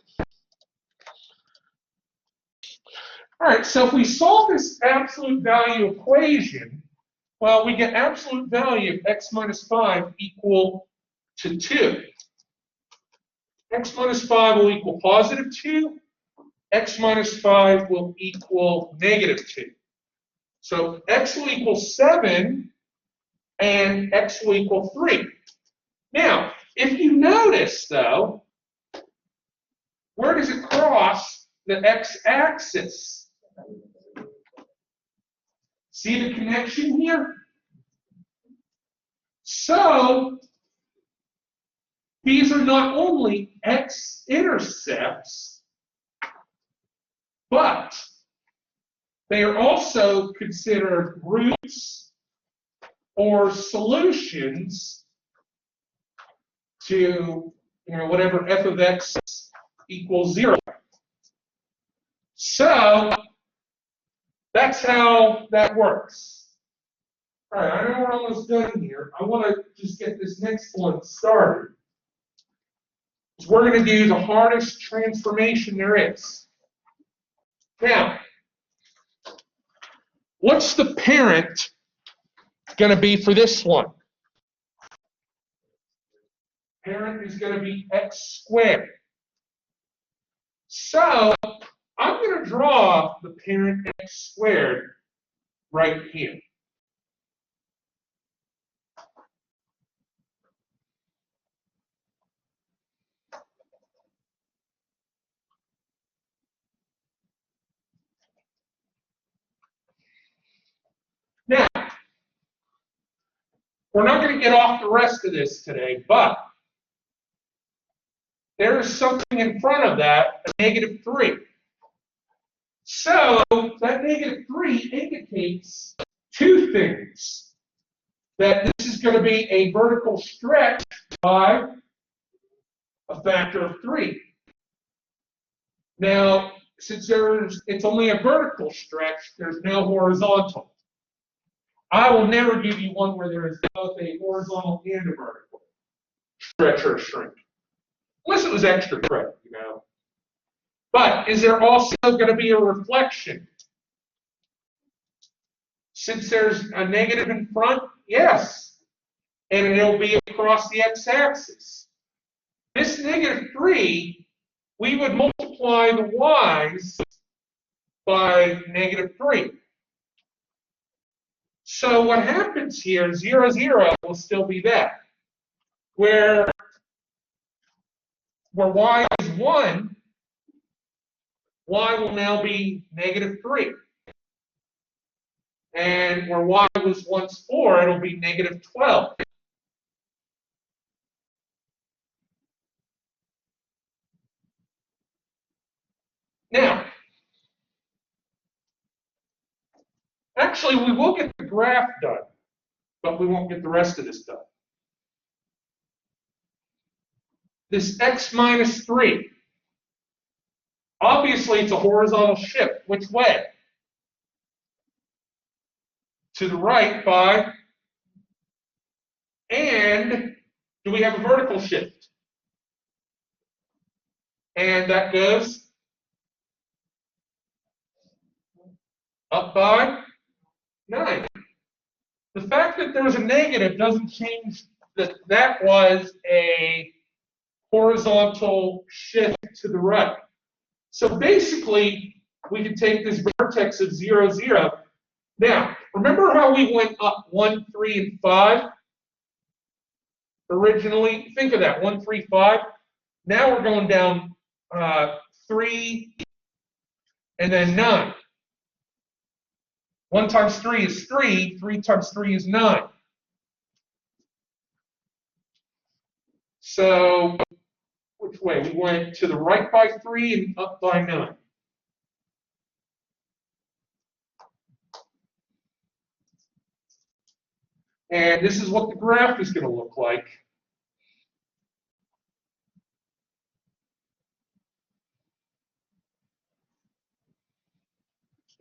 All right, so if we solve this absolute value equation, well, we get absolute value of x minus 5 equal to 2. X minus 5 will equal positive 2. X minus 5 will equal negative 2. So x will equal 7, and x will equal 3. Now, if you notice, though, where does it cross the x-axis? See the connection here? So, these are not only x-intercepts, but they are also considered roots or solutions to, you know, whatever f of x equals 0. So that's how that works. All right, I know we're almost done here. I want to just get this next one started. So we're going to do the hardest transformation there is. Now, what's the parent going to be for this one? Parent is going to be x squared. So I'm going to draw the parent x squared right here. Now, we're not going to get off the rest of this today, but there is something in front of that, a -3. So that -3 indicates two things. That this is going to be a vertical stretch by a factor of 3. Now, since it's only a vertical stretch, there's no horizontal. I will never give you one where there is both a horizontal and a vertical stretch or shrink. Unless it was extra credit, you know. But is there also going to be a reflection? Since there's a negative in front, yes. And it'll be across the x-axis. This -3, we would multiply the y's by -3. So what happens here, 0, 0 will still be that. Where y is 1, y will now be -3. And where y was once 4, it'll be -12. Now, actually, we will get the graph done, but we won't get the rest of this done. This x minus 3, obviously it's a horizontal shift. Which way? To the right by, and do we have a vertical shift? And that goes up by 9. The fact that there was a negative doesn't change that that was a horizontal shift to the right. So basically, we can take this vertex of 0, 0. Now, remember how we went up 1, 3, and 5? Originally, think of that, 1, 3, 5. Now we're going down 3 and then 9. 1 times 3 is 3. 3 times 3 is 9. So, which way? We went to the right by 3 and up by 9. And this is what the graph is going to look like.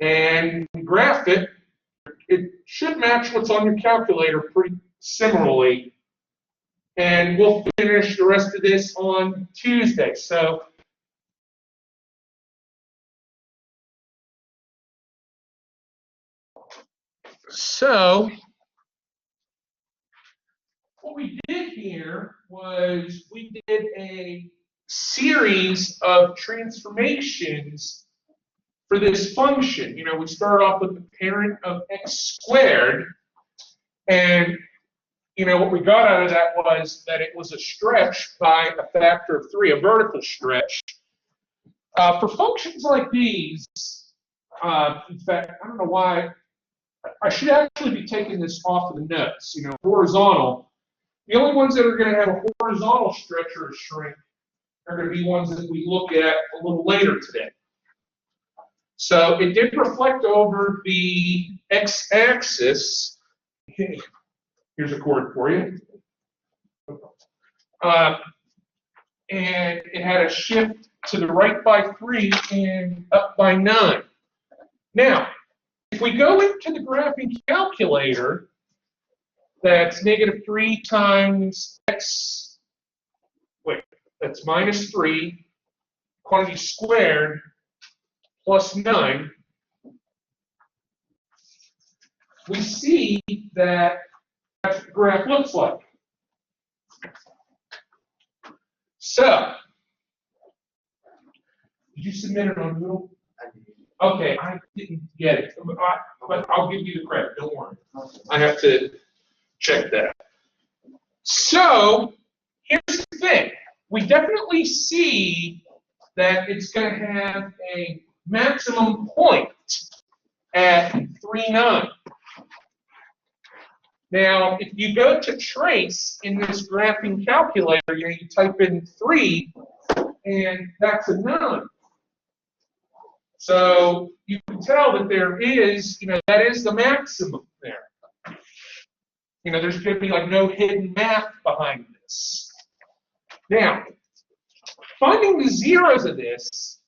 And we graph it. It should match what's on your calculator pretty similarly. And we'll finish the rest of this on Tuesday. So what we did here was we did a series of transformations for this function. You know, we started off with the parent of x squared, and you know what we got out of that was that it was a stretch by a factor of 3, a vertical stretch. For functions like these, in fact, I don't know why, I should actually be taking this off of the notes. You know, horizontal. The only ones that are going to have a horizontal stretch or a shrink are going to be ones that we look at a little later today. So it did reflect over the x-axis. Okay, here's a chord for you. And it had a shift to the right by 3 and up by 9. Now, if we go into the graphing calculator, that's -3 times x, wait, that's minus 3, quantity squared, plus 9, we see that that's what the graph looks like. So, did you submit it on Moodle? Okay, I didn't get it, but I'll give you the credit. Don't worry. I have to check that. So, here's the thing. We definitely see that it's going to have a maximum point at 3,9. Now, if you go to trace in this graphing calculator, you type in 3, and that's a 9. So you can tell that there is, that is the maximum there. There's going to be like no hidden math behind this. Now, finding the zeros of this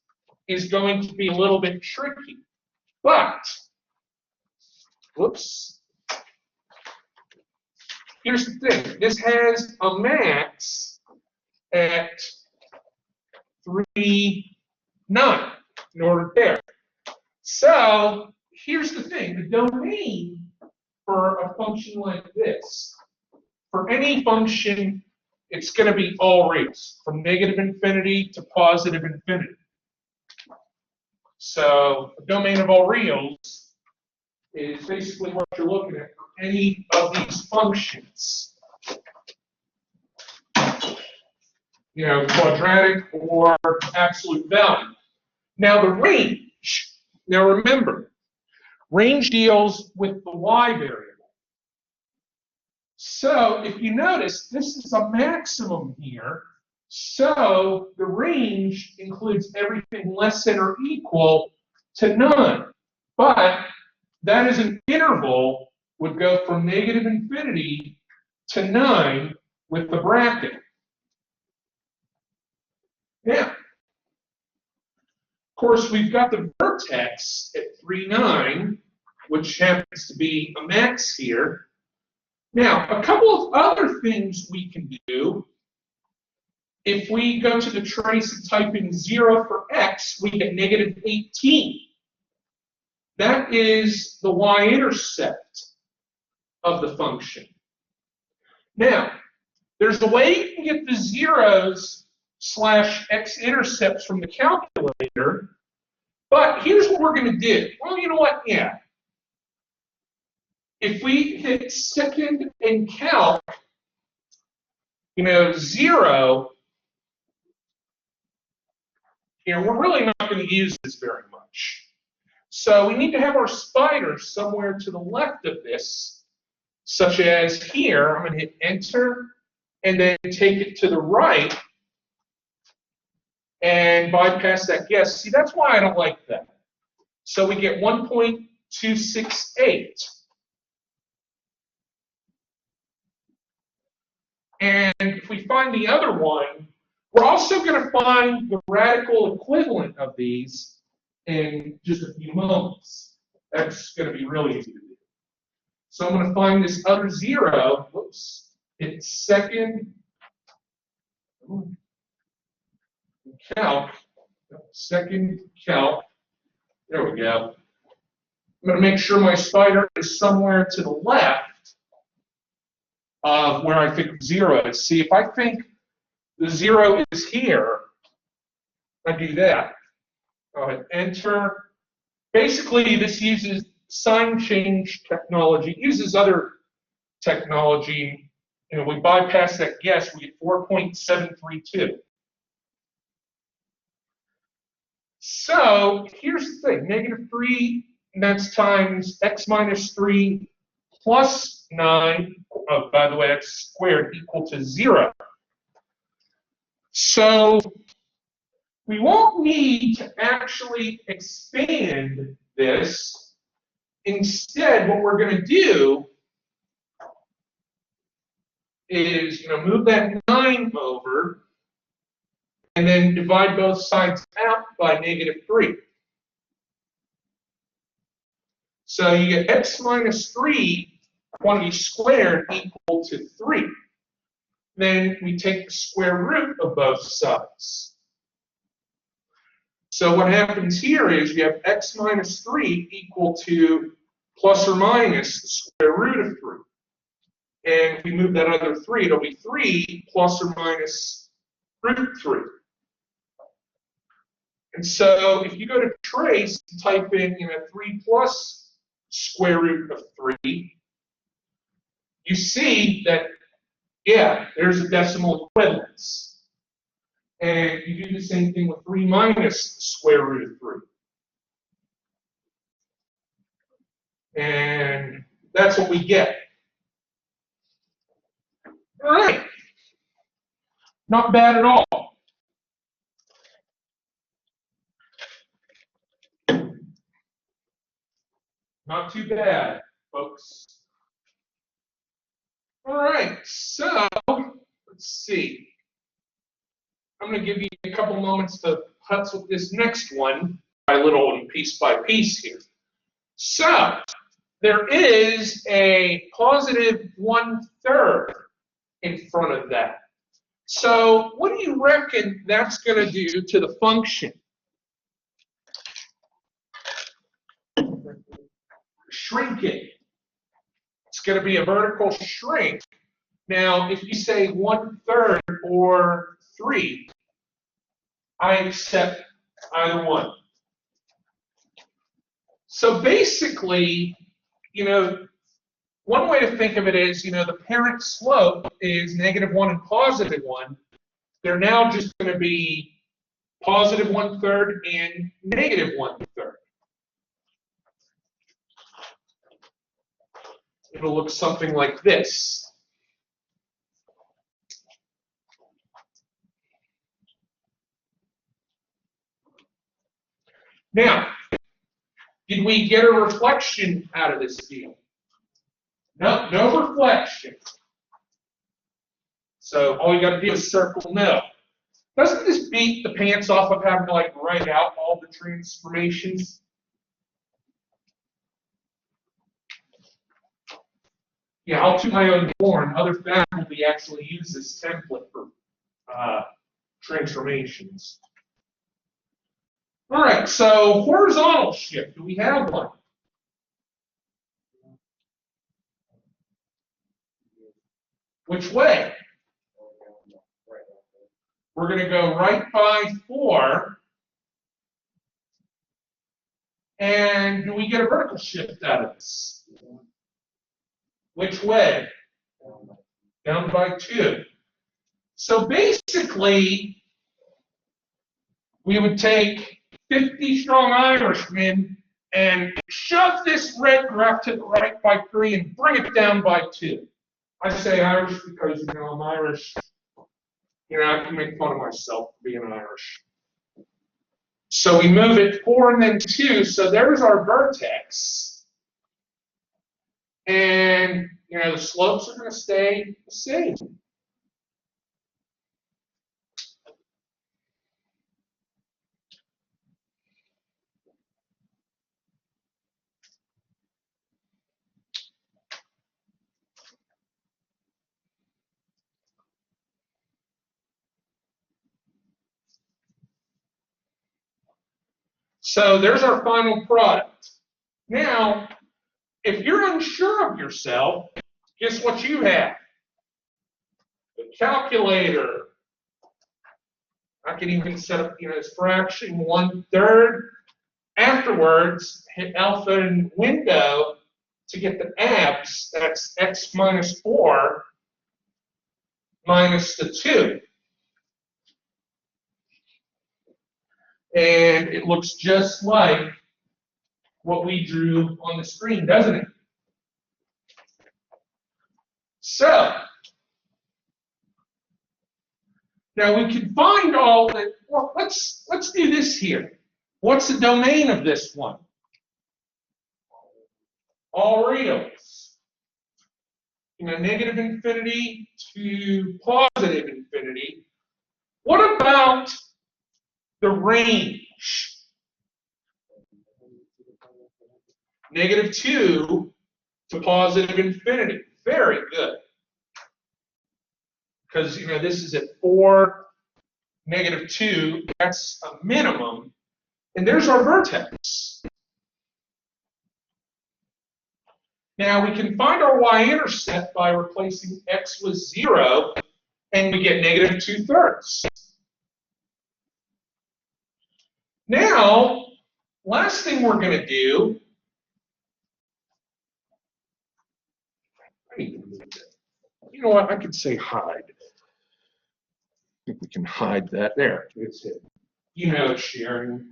is going to be a little bit tricky. But, whoops. Here's the thing. This has a max at 3,9 in order there. So here's the thing. The domain for a function like this, for any function, it's going to be all reals, from negative infinity to positive infinity. So the domain of all reals is basically what you're looking at for any of these functions. Quadratic or absolute value. Now the range, now remember, range deals with the y variable. So if you notice, this is a maximum here. So the range includes everything less than or equal to none. But that is an interval would go from negative infinity to 9 with the bracket. Now, of course, we've got the vertex at 3,9, which happens to be a max here. Now, a couple of other things we can do. If we go to the trace and type in 0 for x, we get negative 18. That is the y-intercept of the function. Now, there's a way you can get the zeros / x-intercepts from the calculator, but here's what we're going to do. Well, you know what? Yeah. If we hit second and calc, 0, we're really not going to use this very much. So we need to have our spider somewhere to the left of this, such as here. I'm going to hit enter and then take it to the right and bypass that guess. See, that's why I don't like that. So we get 1.268. And if we find the other one, we're also going to find the radical equivalent of these in just a few moments. That's going to be really easy to do. So I'm going to find this other 0. Whoops. It's second calc. Second calc. There we go. I'm going to make sure my spider is somewhere to the left of where I think 0 is. See, if I think the 0 is here, I do that. I'll hit enter. Basically, this uses sign change technology. It uses other technology. We bypass that guess. We get 4.732. So here's the thing. Negative 3, and that's times x minus 3 plus 9. Oh, by the way, x squared equal to 0. So we won't need to actually expand this. Instead, what we're going to do is move that 9 over and then divide both sides out by negative 3. So you get x minus 3 quantity squared equal to 3. Then we take the square root of both sides. So what happens here is you have x minus 3 equal to plus or minus the square root of 3. And if we move that other 3, it'll be 3 plus or minus root 3. And so if you go to trace and type in 3 plus square root of 3, you see that, yeah, there's a decimal equivalence. And you do the same thing with 3 minus the square root of 3. And that's what we get. All right. Not bad at all. Not too bad, folks. All right, so let's see. I'm going to give you a couple moments to putz with this next one by little and piece by piece here. So there is a positive 1/3 in front of that. So what do you reckon that's going to do to the function? Shrink it. It's going to be a vertical shrink. Now, if you say 1/3 or 3, I accept either one. So basically, one way to think of it is, the parent slope is -1 and +1. They're now just going to be positive 1/3 and negative 1/3. It'll look something like this. Now, did we get a reflection out of this deal? No, no reflection. So all you got to do is circle no. Doesn't this beat the pants off of having to write out all the transformations? Yeah, I'll toot my own horn. Other faculty actually use this template for transformations. All right, so horizontal shift, do we have one? Which way? We're going to go right by 4. And do we get a vertical shift out of this? Which way? Down by 2. So basically, we would take 50 strong Irishmen and shove this red graph to the right by 3 and bring it down by 2. I say Irish because, I'm Irish. I can make fun of myself for being Irish. So we move it 4 and then 2. So there's our vertex. And, the slopes are going to stay the same. So there's our final product. Now, if you're unsure of yourself, guess what you have? The calculator. I can even set up, as fraction 1/3. Afterwards, hit alpha in window to get the abs. That's x minus 4 minus the 2. And it looks just like what we drew on the screen, doesn't it? So, now we can find all that. Well, let's do this here. What's the domain of this one? All reals. Negative infinity to positive infinity. What about the range? -2 to positive infinity. Very good. Because, this is at 4, -2. That's a minimum. And there's our vertex. Now, we can find our y-intercept by replacing x with 0, and we get -2/3. Now, last thing we're going to do, you know what, I could say hide. I think we can hide that. There, it's it. You know, sharing.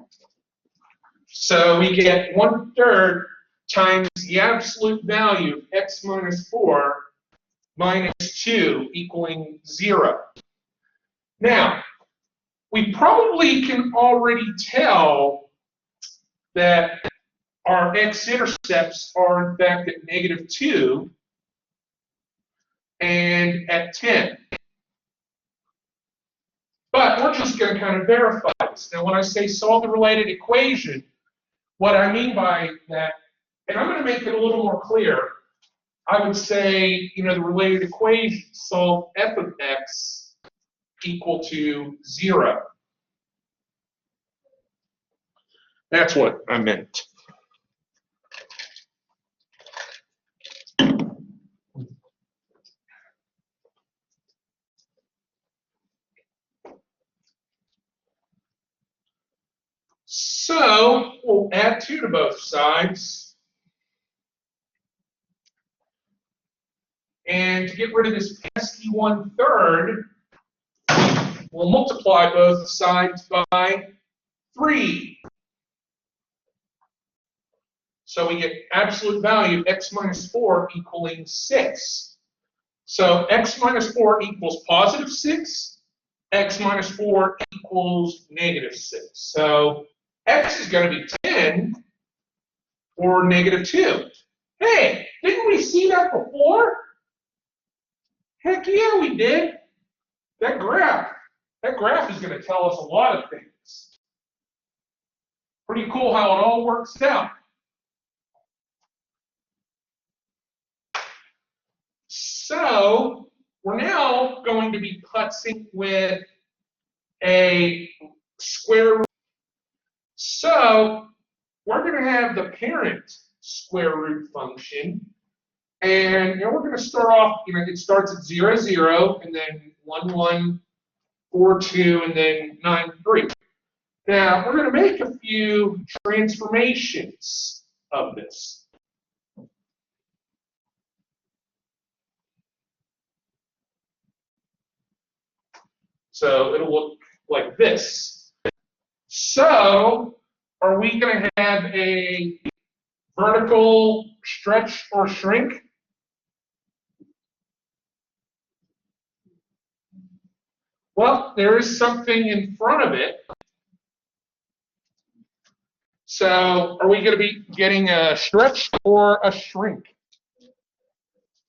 So we get 1/3 times the absolute value of x minus 4 minus 2 equaling 0. Now, we probably can already tell that our x-intercepts are in fact at -2 and at 10. But we're just going to kind of verify this. Now, when I say solve the related equation, what I mean by that, and I'm going to make it a little more clear, I would say, you know, the related equation, solve f of x equal to 0. That's what I meant. So we'll add 2 to both sides. And to get rid of this pesky 1/3, we'll multiply both sides by 3. So we get absolute value of x minus 4 equaling 6. So x minus 4 equals positive 6. X minus 4 equals -6. So x is going to be 10 or -2. Hey, didn't we see that before? Heck yeah, we did. That graph is going to tell us a lot of things. Pretty cool how it all works out. So we're now going to be putzing with a square root. So we're going to have the parent square root function. And you know, we're going to start off, you know, it starts at 0, 0, and then 1, 1, 4, 2, and then 9, 3. Now, we're going to make a few transformations of this. So it'll look like this. So are we going to have a vertical stretch or shrink? Well, there is something in front of it. So are we going to be getting a stretch or a shrink?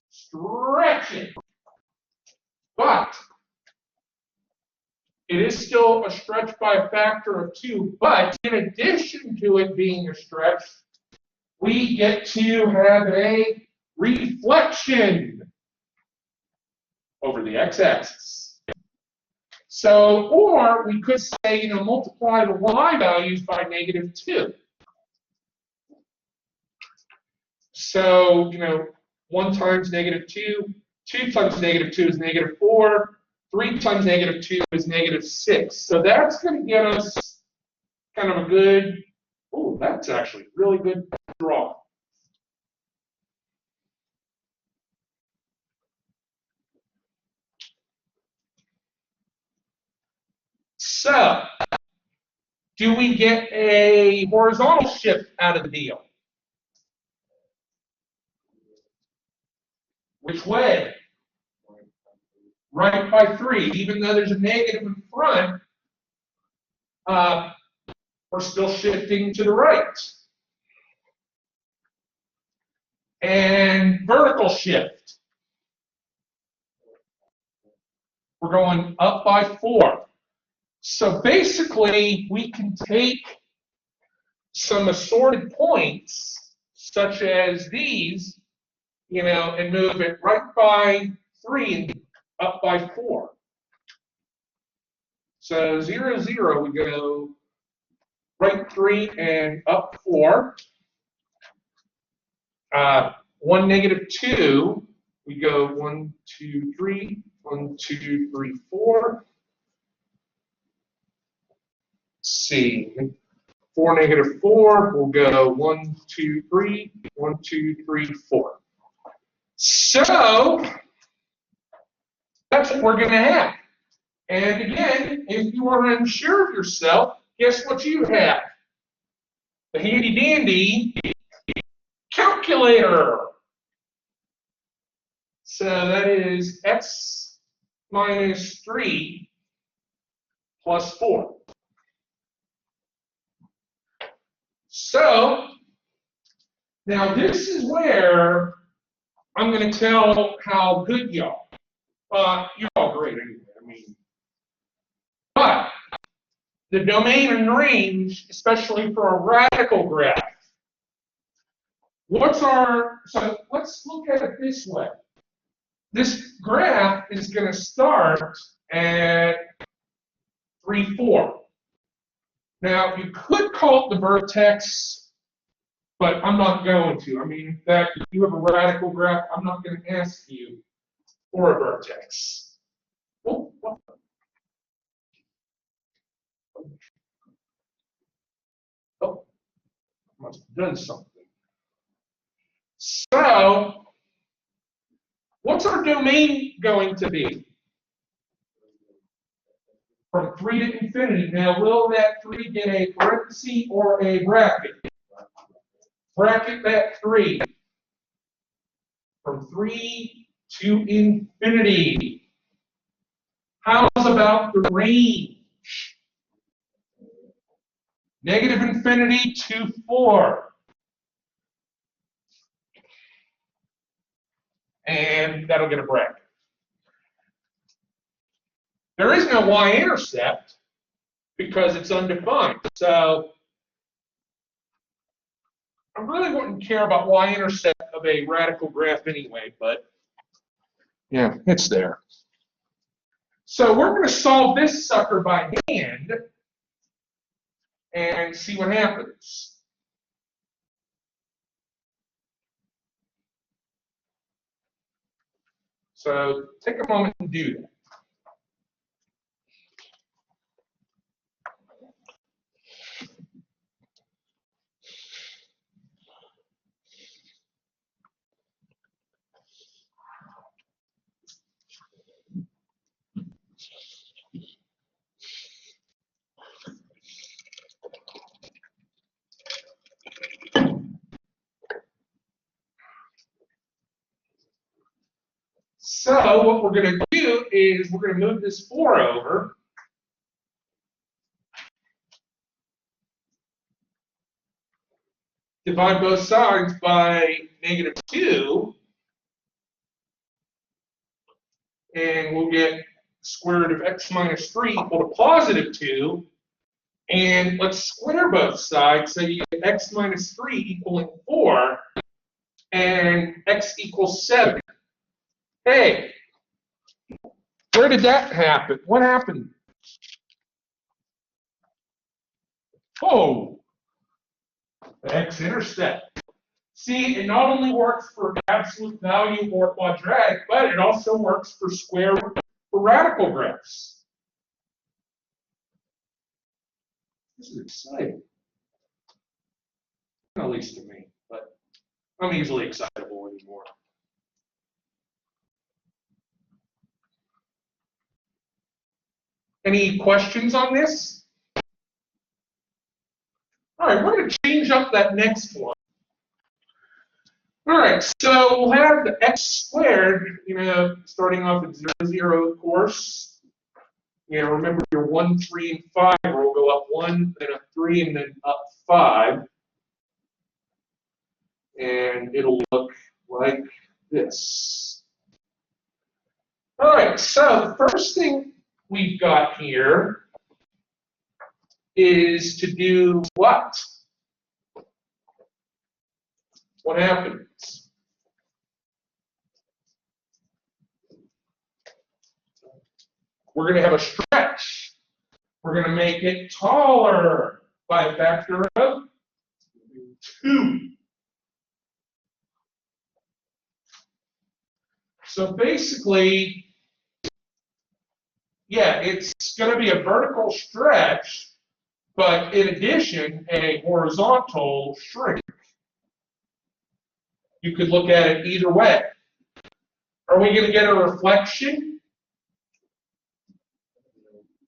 Stretching. But it is still a stretch by a factor of 2. But in addition to it being a stretch, we get to have a reflection over the x-axis. So, or we could say, you know, multiply the y values by -2. So, you know, 1 times -2, 2 times -2 is -4, 3 times -2 is -6. So that's going to get us kind of a good, oh, that's actually a really good draw. So, do we get a horizontal shift out of the deal? Which way? Right by 3. Even though there's a negative in front, we're still shifting to the right. And vertical shift. We're going up by 4. So basically, we can take some assorted points, such as these, you know, and move it right by 3 and up by 4. So 0, 0, we go right 3 and up 4. 1, -2, we go 1, 2, 3, 1, 2, 3, 4. Let's see. 4, -4, we'll go 1, 2, 3, 1, 2, 3, 4. So that's what we're going to have. And again, if you are unsure of yourself, guess what you have? The handy dandy calculator. So that is x minus 3 plus 4. So now this is where I'm going to tell how good y'all. You're all great anyway. I mean, but the domain and range, especially for a radical graph. So let's look at it this way. This graph is going to start at 3, 4. Now, you could call it the vertex, but I'm not going to. I mean, if you have a radical graph, I'm not going to ask you for a vertex. Oh, what? Oh, must have done something. So, what's our domain going to be? From 3 to infinity. Now, will that 3 get a parenthesis or a bracket? Bracket that 3. From 3 to infinity. How's about the range? Negative infinity to 4. And that'll get a bracket. There is no y-intercept because it's undefined. So I really wouldn't care about y-intercept of a radical graph anyway, but yeah, it's there. So we're going to solve this sucker by hand and see what happens. So take a moment and do that. So what we're going to do is we're going to move this 4 over. Divide both sides by -2. And we'll get square root of x minus 3 equal to +2. And let's square both sides so you get x minus 3 equaling 4 and x equals 7. Hey, where did that happen? What happened? Oh, the x-intercept. See, it not only works for absolute value or quadratic, but it also works for radical graphs. This is exciting. At least to me, but I'm easily excitable anymore. Any questions on this? All right, we're going to change up that next one. All right, so we'll have the x squared, starting off at 0, 0, of course. Remember your 1, 3, and 5, where we'll go up 1, then up 3, and then up 5. And it'll look like this. All right, so the first thing we've got here is to do what? What happens? We're going to have a stretch. We're going to make it taller by a factor of 2. So basically, yeah, it's going to be a vertical stretch but in addition, a horizontal shrink. You could look at it either way. Are we going to get a reflection?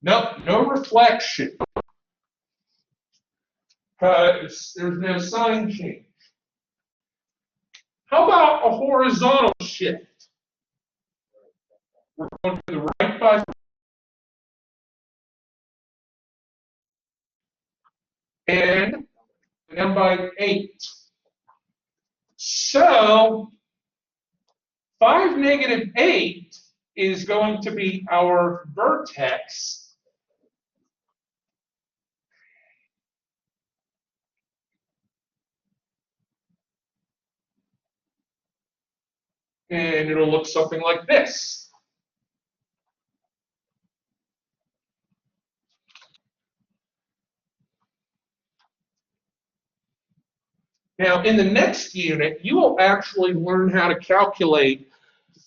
Nope, no reflection. Because there's no sign change. How about a horizontal shift? We're going to the right by and down by 8. So 5, -8 is going to be our vertex. And it'll look something like this. Now, in the next unit, you will actually learn how to calculate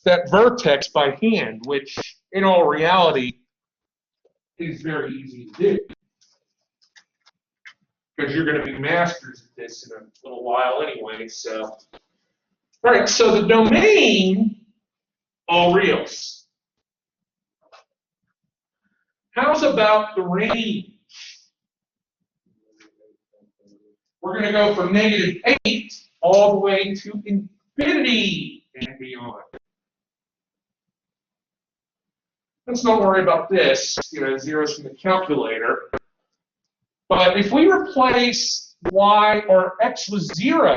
that vertex by hand, which in all reality is very easy to do because you're going to be masters at this in a little while anyway. So, all right, so the domain, all reals. How's about the range? We're going to go from -8 all the way to infinity and beyond. Let's not worry about this, zeros from the calculator. But if we replace y or x with 0,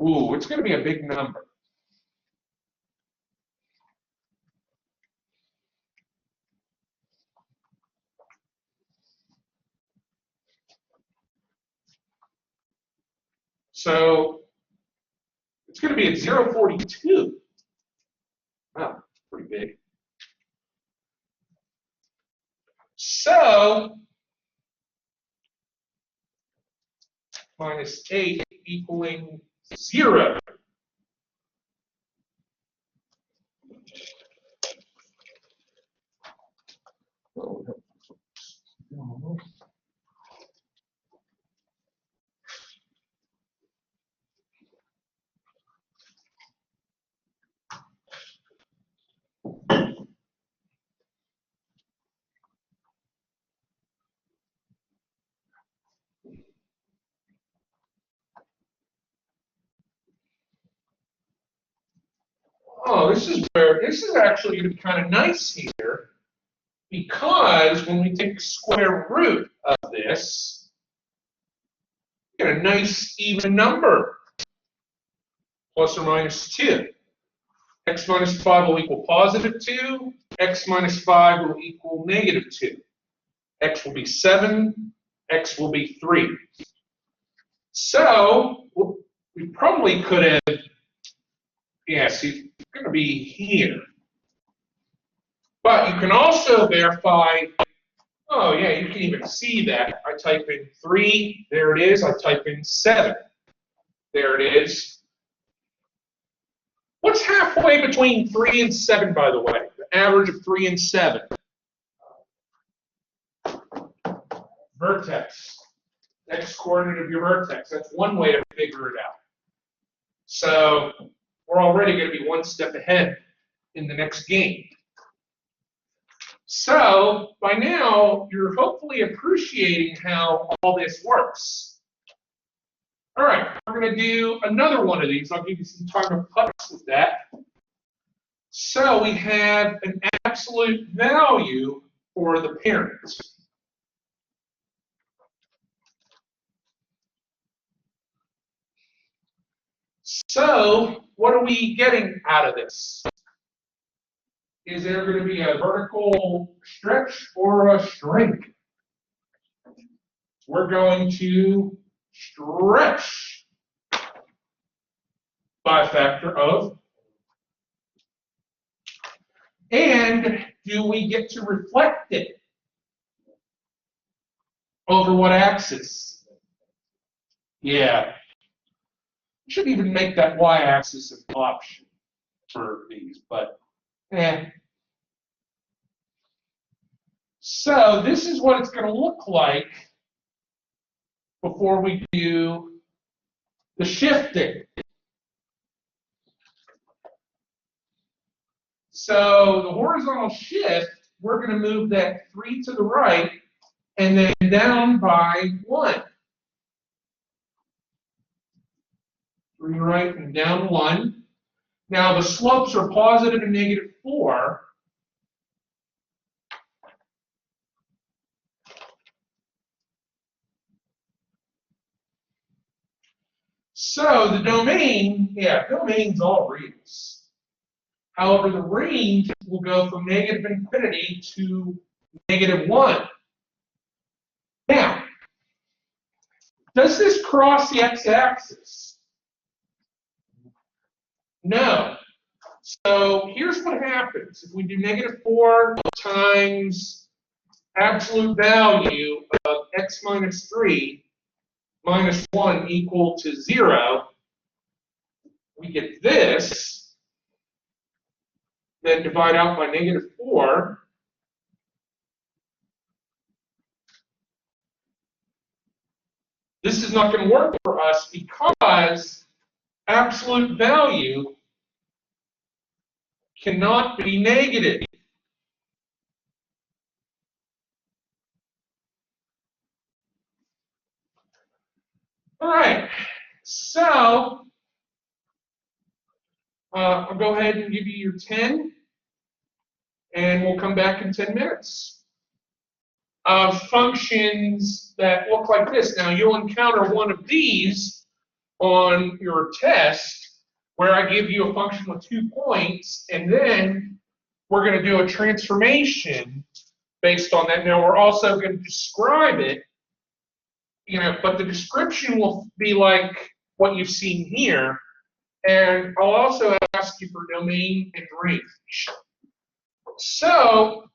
ooh, it's going to be a big number. So it's going to be at 0.42. Wow, pretty big. So -8 equaling 0. Oh, this is actually going to be kind of nice here, because when we take the square root of this, we get a nice even number, plus or minus 2. X minus 5 will equal +2. X minus 5 will equal -2. X will be 7. X will be 3. So we probably could have, yes, it's going to be here. But you can also verify, oh yeah, you can even see that. I type in 3, there it is. I type in 7, there it is. What's halfway between 3 and 7, by the way? The average of 3 and 7. Vertex. X coordinate of your vertex. That's one way to figure it out. So we're already going to be one step ahead in the next game. So by now, you're hopefully appreciating how all this works. All right, we're going to do another one of these. I'll give you some time to putz with that. So we have an absolute value for the parent. So what are we getting out of this? Is there going to be a vertical stretch or a shrink? We're going to stretch by a factor of. And do we get to reflect it over what axis? Yeah. We should even make that y-axis an option for these, but So this is what it's going to look like before we do the shifting. So the horizontal shift, we're going to move that 3 to the right and then down by 1. 3 right and down 1. Now the slopes are positive and negative 4. So the domain, domain's all reals. However, the range will go from negative infinity to negative 1. Now, does this cross the x-axis? No. So here's what happens. If we do negative 4 times absolute value of x minus 3 minus 1 equal to 0, we get this, then divide out by negative 4. This is not going to work for us because absolute value cannot be negative. All right, so I'll go ahead and give you your 10, and we'll come back in 10 minutes. Functions that look like this. Now, you'll encounter one of these on your test where I give you a function with 2 points, and then we're going to do a transformation based on that. Now, we're also going to describe it, but the description will be like what you've seen here, and I'll also ask you for domain and range. So,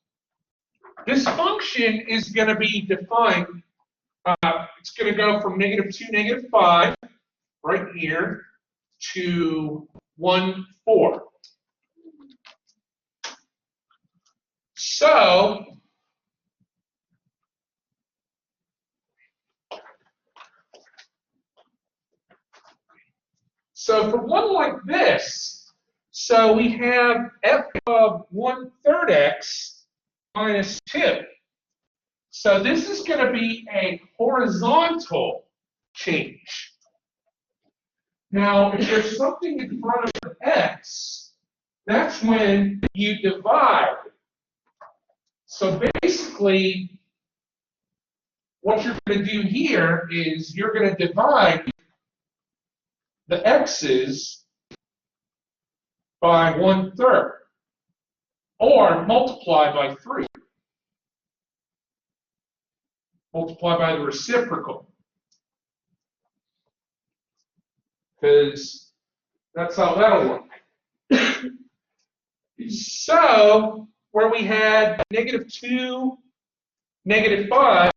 this function is going to be defined. It's going to go from negative 2, negative 5, right here, to 1, 4. So for one like this, so we have f of 1/3 x minus 2. So this is going to be a horizontal change. Now, if there's something in front of x, that's when you divide. So basically, what you're going to do here is you're going to divide the x's by 1/3, or multiply by 3. Multiply by the reciprocal, because that's how that'll work. So, where we had negative 2, negative 5,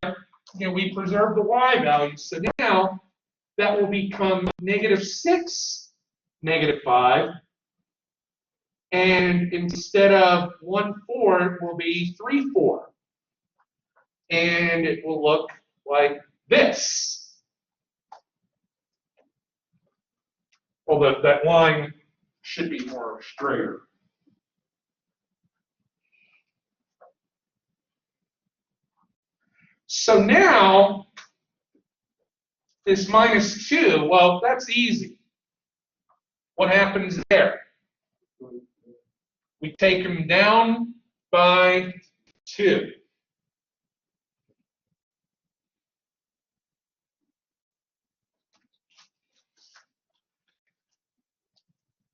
we preserve the y value. So now that will become negative 6, negative 5. And instead of 1/4, it will be 3/4. And it will look like this. Well, that line should be more straighter. So now, this minus 2, well, that's easy. What happens there? We take them down by 2.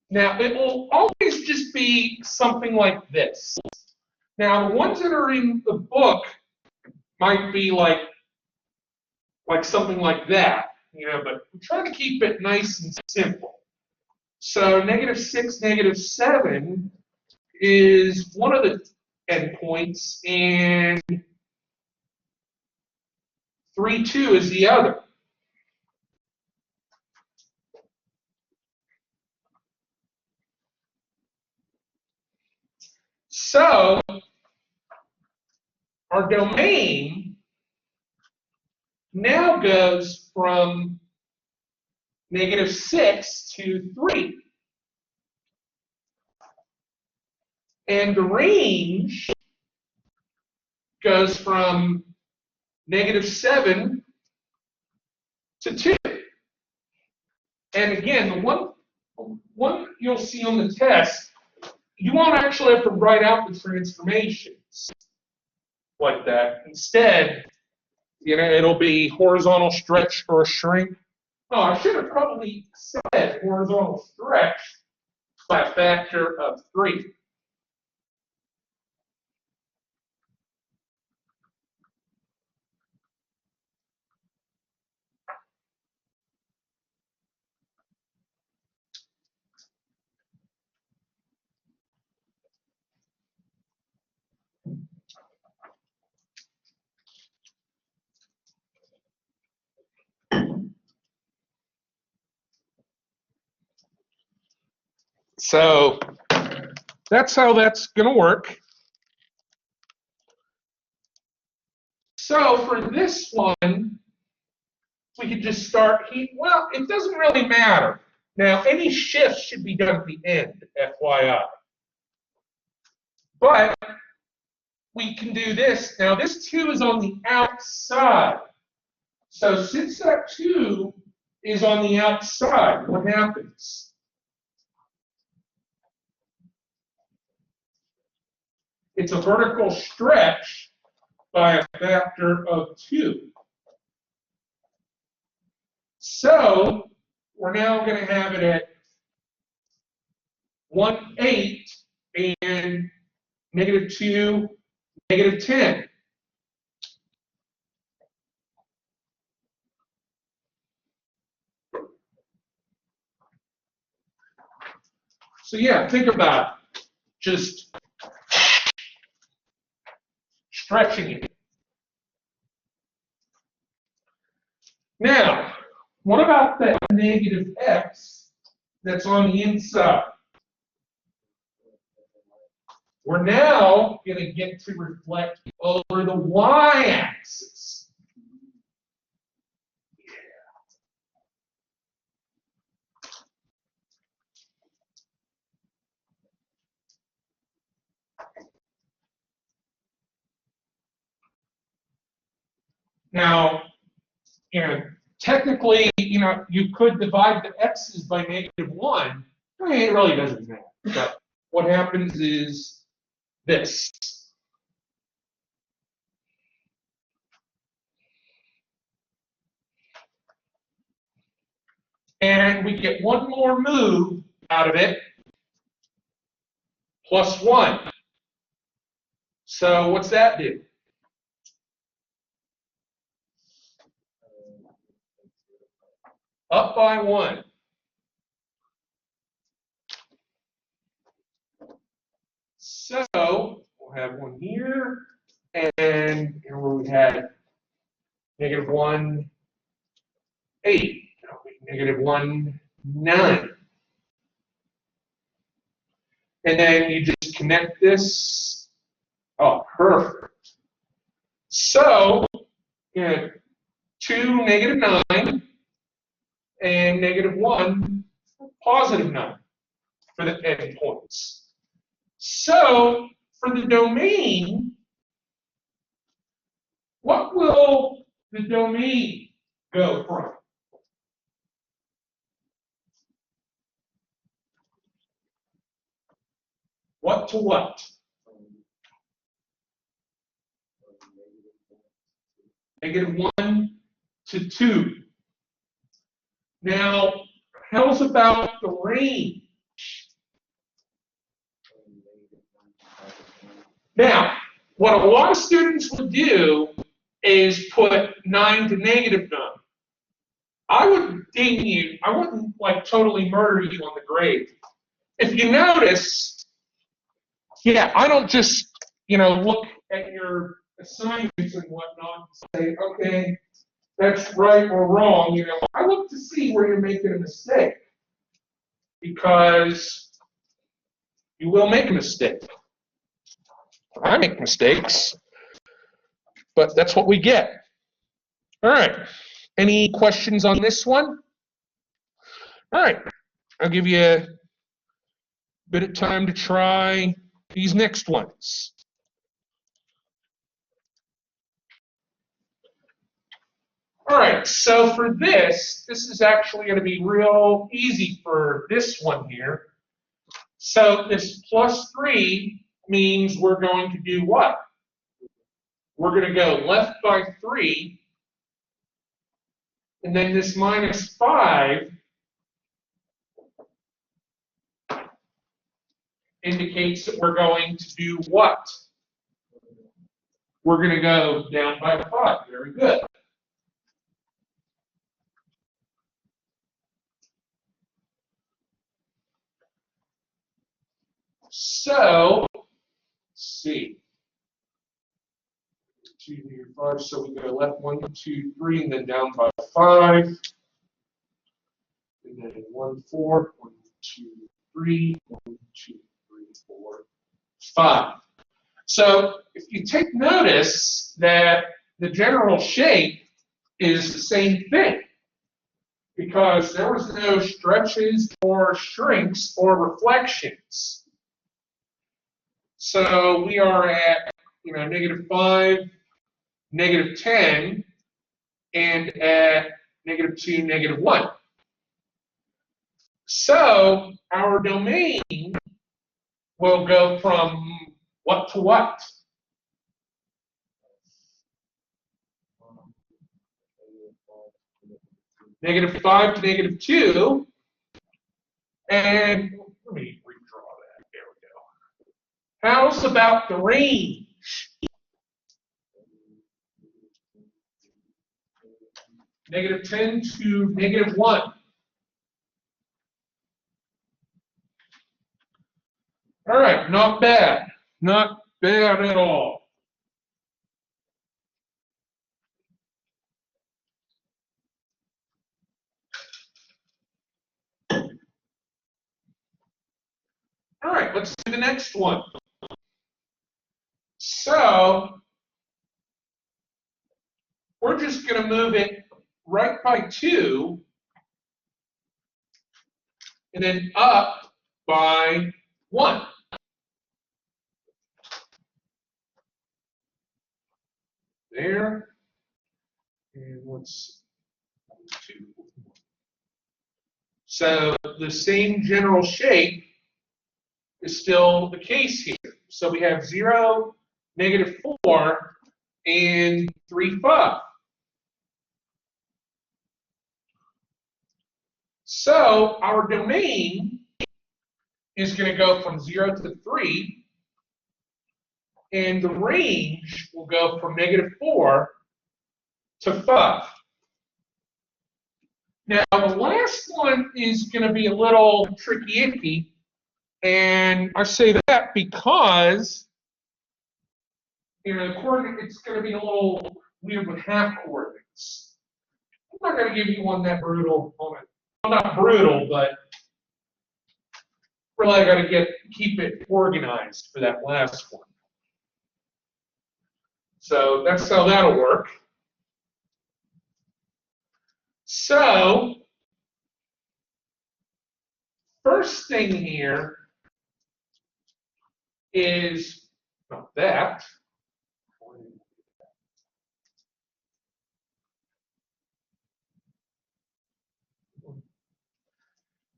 Now, it will always just be something like this. Now, the ones that are in the book might be like something like that, but we try to keep it nice and simple. So negative 6, negative 7 is one of the endpoints, and 3, 2 is the other. So our domain now goes from -6 to 3. And the range goes from -7 to 2. And again, the one you'll see on the test, you won't actually have to write out the transformations like that. Instead, it'll be horizontal stretch or shrink. Oh, I should have probably said horizontal stretch by a factor of 3. So that's how that's going to work. So for this one, we could just start here. Well, it doesn't really matter. Now, any shifts should be done at the end, FYI. But we can do this. Now, this 2 is on the outside. So since that 2 is on the outside, what happens? It's a vertical stretch by a factor of 2. So we're now going to have it at 1/8 and -2, -10. So yeah, think about it. Just stretching it. Now, what about that -x that's on the inside? We're now going to get to reflect over the y-axis. Now, technically, you could divide the x's by -1. I mean, it really doesn't matter. But what happens is this. And we get one more move out of it, +1. So what's that do? Up by 1. So we'll have 1 here, and here where we had -1, 8, -1, 9. And then you just connect this. Oh, perfect. So, 2, -9, and -1, +9 for the endpoints. So, for the domain, what will the domain go from? What to what? -1 to 2. Now, how's about the range? Now, what a lot of students would do is put 9 to -9. I would ding you. I wouldn't totally murder you on the grade. If you notice, yeah, I don't just look at your assignments and whatnot and say, okay, that's right or wrong. I look to see where you're making a mistake, because you will make a mistake. I make mistakes. but that's what we get. All right. Any questions on this one? All right. I'll give you a bit of time to try these next ones. All right, so for this is actually going to be real easy for this one here. So this plus 3 means we're going to do what? We're going to go left by 3, and then this minus 5 indicates that we're going to do what? We're going to go down by 5. Very good. So, let's see. 2, 5, so we go left 1, 2, 3, and then down by 5. And then 1, 4, 1, 2, 3, 1, 2, 3, 4, 5. So if you take notice that the general shape is the same thing, because there was no stretches or shrinks or reflections. So we are at -5, -10, and at -2, -1. So our domain will go from what to what? -5 to -2. And let me redraw that. There we go. How's about the range? -10 to -1. All right, not bad. Not bad at all. All right, let's do the next one. So we're just going to move it right by 2 and then up by 1. There. And let's see. 2. So the same general shape is still the case here. So we have 0, -4, and 3, 5. So our domain is going to go from 0 to 3, and the range will go from -4 to 5. Now, the last one is going to be a little tricky-icky, and I say that because the coordinate, it's going to be a little weird with half coordinates. I'm not going to give you one that brutal on it. Well, not brutal, but really I got to keep it organized for that last one. So that's how that'll work. So first thing here is not that.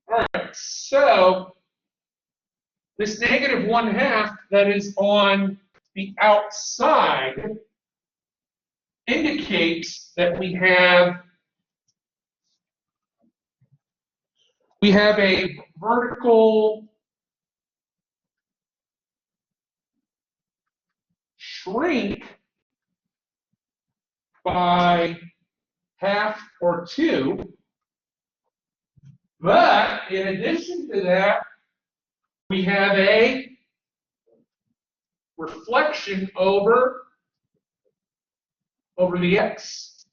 All right, so this -1/2 that is on the outside indicates that we have a vertical shrink by 1/2 or 2. But in addition to that, we have a reflection over the x.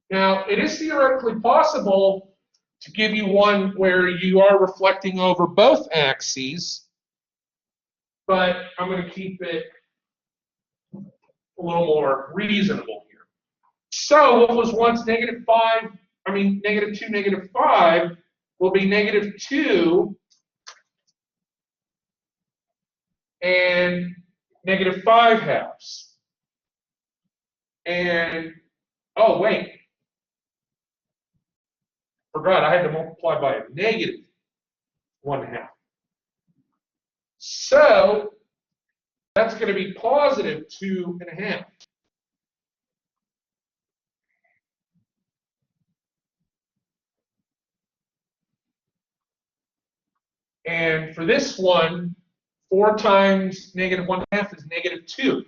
Now, it is theoretically possible to give you one where you are reflecting over both axes, but I'm going to keep it a little more reasonable here. So what was once negative 2, negative 5 will be negative 2 and negative 5 halves. And, oh, wait. Forgot, I had to multiply by a negative 1/2. So that's going to be positive 2.5. And for this one, 4 times negative 1/2 is negative 2.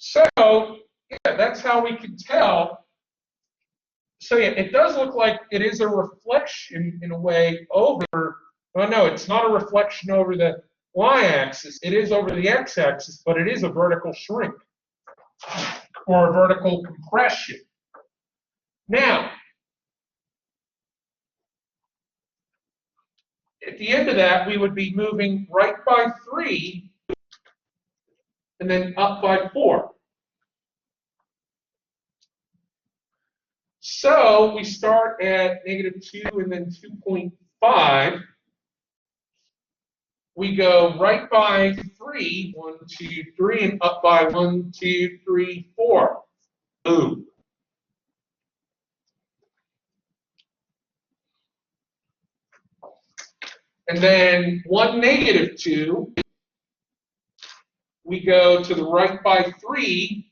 So, yeah, that's how we can tell. So, yeah, it does look like it is a reflection in a way over, well, no, it's not a reflection over the y-axis. It is over the x-axis, but it is a vertical shrink or a vertical compression. Now, at the end of that, we would be moving right by 3 and then up by 4. So we start at negative 2 and then 2.5. We go right by 3, 1, 2, 3, and up by 1, 2, 3, 4. Boom. And then 1, negative 2, we go to the right by 3,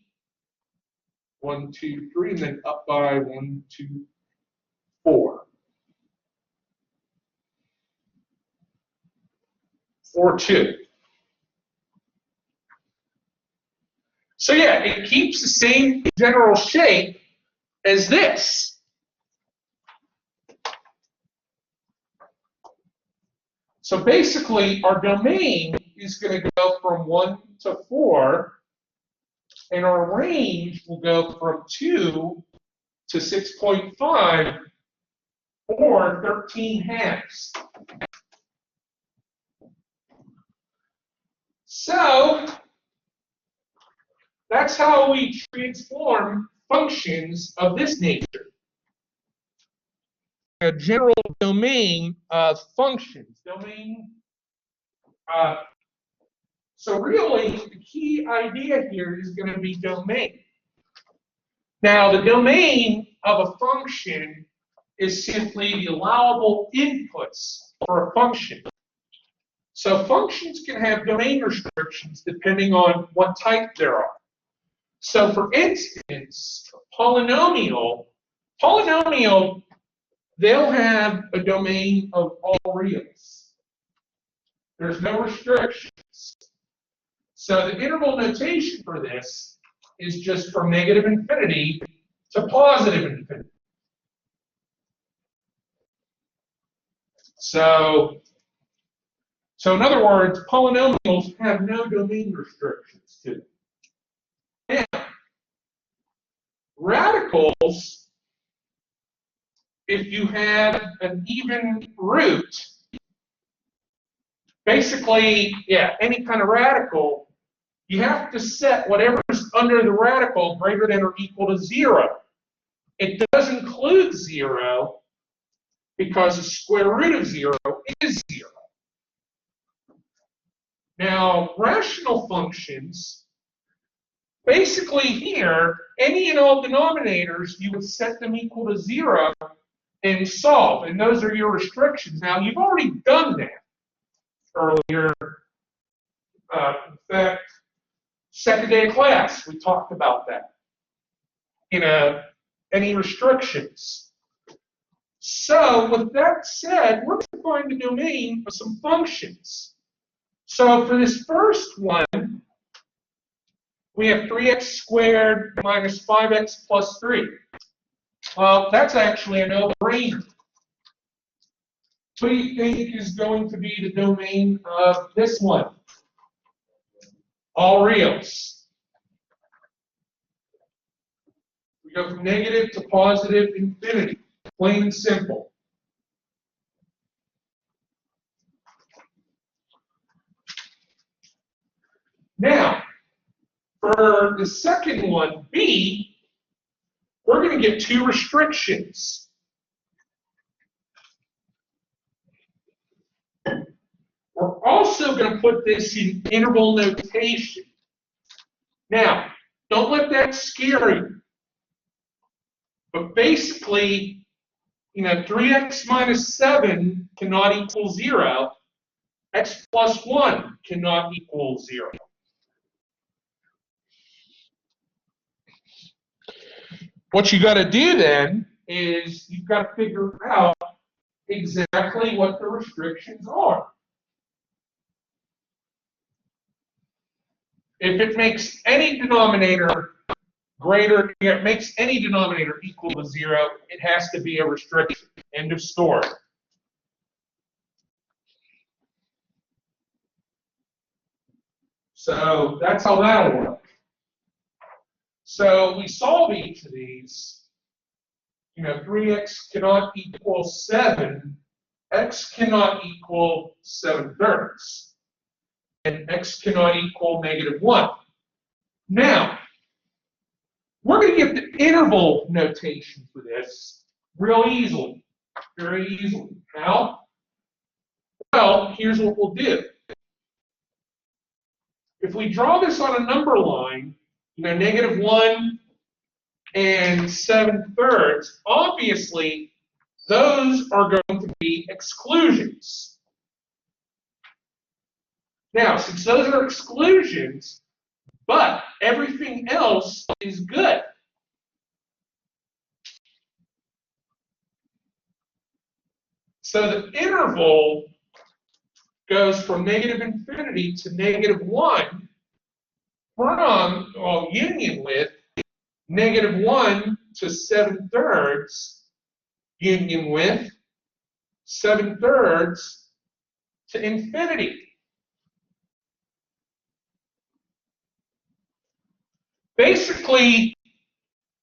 1, 2, 3, and then up by 1, 2, 4. 4, 2. So yeah, it keeps the same general shape as this. So basically, our domain is going to go from 1 to 4, and our range will go from 2 to 6.5, or 13 halves. So that's how we transform functions of this nature. A general domain of functions. So really, the key idea here is going to be domain. Now, the domain of a function is simply the allowable inputs for a function. So functions can have domain restrictions depending on what type there are. So for instance, polynomial, they'll have a domain of all reals. There's no restrictions. So the interval notation for this is just from negative infinity to positive infinity. So in other words, polynomials have no domain restrictions to them. Now, radicals, if you have an even root, basically, yeah, any kind of radical, you have to set whatever's under the radical greater than or equal to 0. It does include 0 because the square root of 0 is 0. Now, rational functions, basically here, any and all denominators, you would set them equal to 0 and solve, and those are your restrictions. Now, you've already done that earlier. In fact, second day of class, we talked about that. Any restrictions. So, with that said, we're going to find the domain of some functions. So, for this first one, we have 3x squared minus 5x plus 3. Well, that's actually a no-brainer. What do you think is going to be the domain of this one? All reals. We go from negative to positive infinity. Plain and simple. Now, for the second one, B, we're going to get two restrictions. We're also going to put this in interval notation. Now, don't let that scare you. But basically, 3x minus 7 cannot equal 0. X plus 1 cannot equal 0. What you got to do then is you've got to figure out exactly what the restrictions are. If it makes any denominator it makes any denominator equal to 0, it has to be a restriction. End of story. So that's how that'll work. So we solve each of these. 3x cannot equal 7. X cannot equal 7/3. And x cannot equal -1. Now, we're going to get the interval notation for this real easily. Very easily. How? Well, here's what we'll do. If we draw this on a number line, -1 and 7/3, obviously, those are going to be exclusions. Now, since those are exclusions, but everything else is good. So the interval goes from -∞ to -1 from, union with -1 to 7/3, union with 7/3 to infinity. Basically,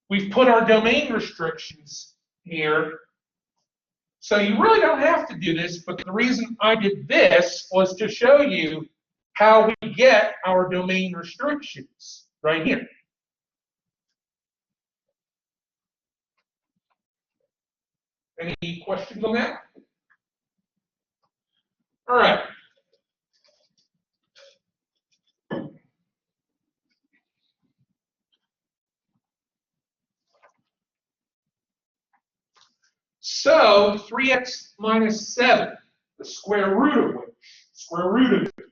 we've put our domain restrictions here. So you really don't have to do this, but the reason I did this was to show you how we get our domain restrictions right here. Any questions on that? All right. So 3x minus 7, the square root of which, square root of it.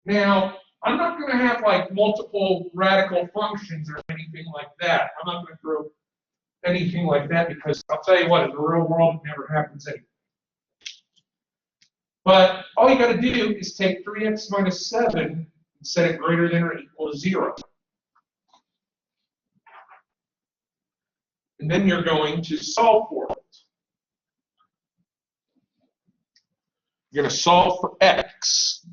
Now, I'm not going to have like multiple radical functions or anything like that. I'm not going to throw anything like that because I'll tell you what, in the real world, it never happens anyway. But all you got to do is take 3x minus 7 and set it greater than or equal to 0. And then you're going to solve for it. You're going to solve for x.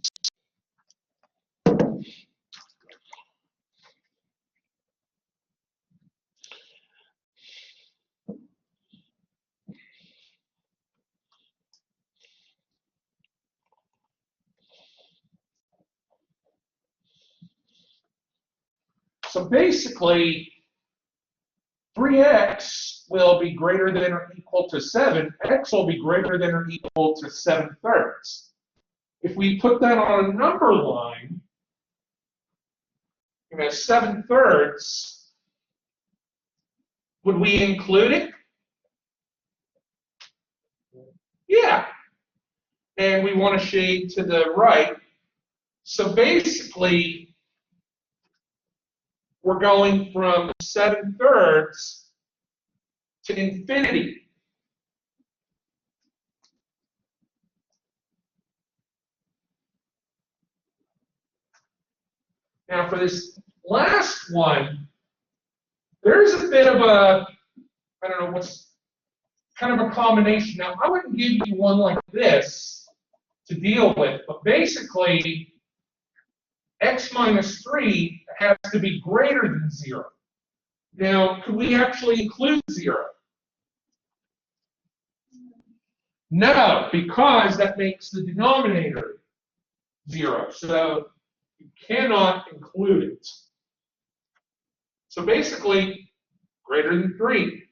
So basically, 3x will be greater than or equal to 7. X will be greater than or equal to 7/3. If we put that on a number line, 7/3, would we include it? Yeah. And we want to shade to the right. So basically, we're going from 7/3 to infinity. Now for this last one, there's a bit of a, I don't know, what's kind of a combination. Now I wouldn't give you one like this to deal with, but basically x minus 3 has to be greater than 0. Now, could we actually include 0? No, because that makes the denominator 0. So You cannot include it. So basically, greater than 3.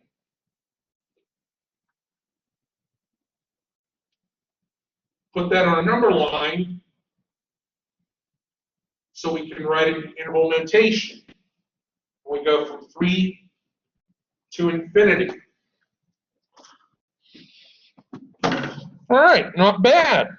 Put that on a number line so we can write it in interval notation. We go from 3 to infinity. All right, not bad.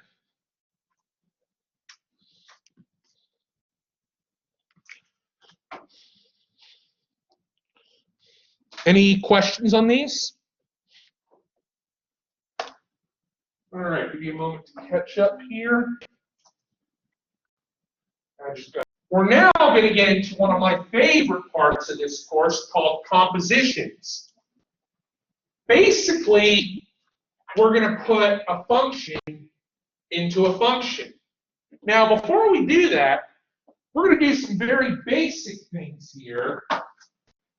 Any questions on these? All right, give you a moment to catch up here. We're now going to get into one of my favorite parts of this course called compositions. Basically, we're going to put a function into a function. Now, before we do that, we're going to do some very basic things here.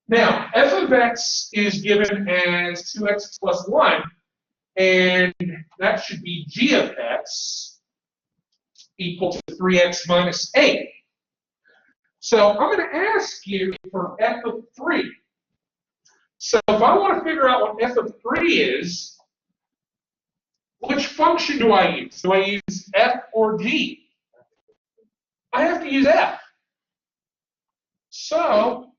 Now, f of x is given as 2x plus 1, and that should be g of x equal to 3x minus 8. So I'm going to ask you for f of 3. So if I want to figure out what f of 3 is, which function do I use? Do I use f or g? I have to use f. So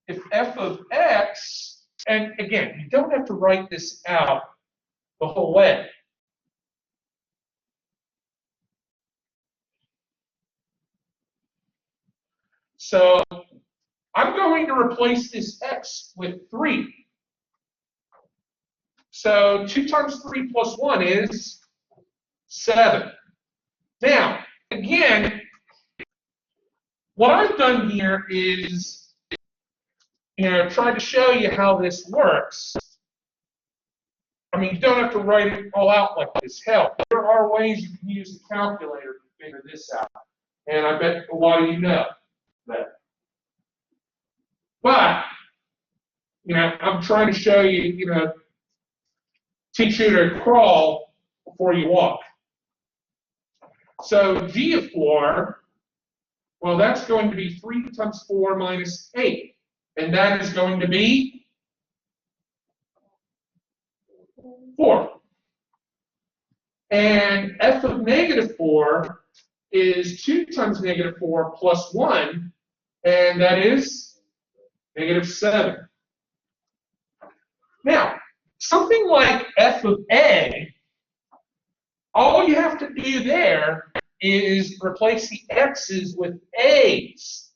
if f of x, and again, you don't have to write this out the whole way. So I'm going to replace this x with 3. So 2 times 3 plus 1 is 7. Now, again, what I've done here is, tried to show you how this works. I mean, you don't have to write it all out like this. Hell, there are ways you can use a calculator to figure this out. And I bet a lot of you know that. But, I'm trying to show you, teach you to crawl before you walk. So g of 4, well, that's going to be 3 times 4 minus 8. And that is going to be 4. And f of negative 4 is 2 times negative 4 plus 1, and that is negative 7. Now, something like f of a, all you have to do there is replace the x's with a's,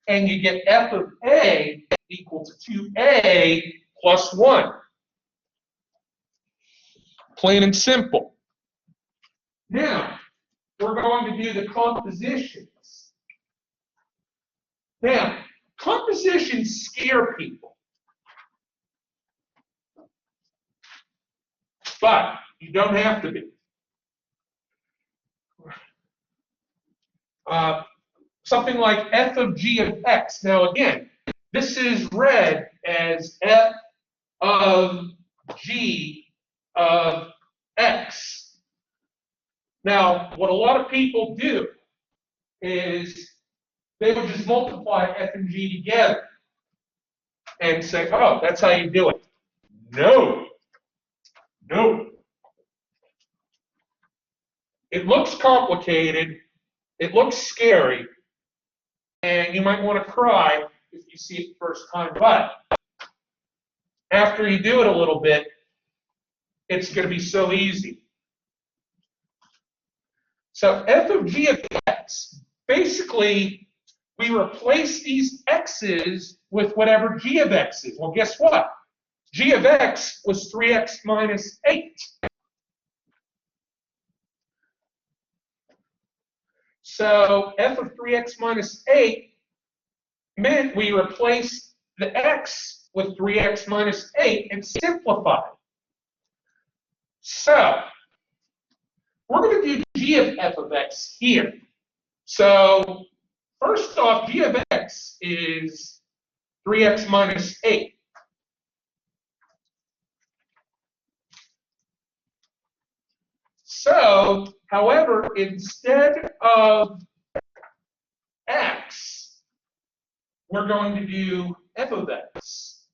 and you get f of a equal to 2a plus 1. Plain and simple. Now, we're going to do the compositions. Now, compositions scare people. But you don't have to be. Something like f of g of x. Now, again, this is read as f of g of x. Now, what a lot of people do is they would just multiply f and g together and say, oh, that's how you do it. No. No. It looks complicated. It looks scary. And you might want to cry if you see it the first time. But after you do it a little bit, it's going to be so easy. So f of g of x, basically, we replace these x's with whatever g of x is. Well, guess what? G of x was 3x minus 8. So f of 3x minus 8 meant we replaced the x with 3x minus 8 and simplified. So we're going to do g of f of x here. So first off, g of x is 3x minus 8. So, however, instead of we're going to do f of x.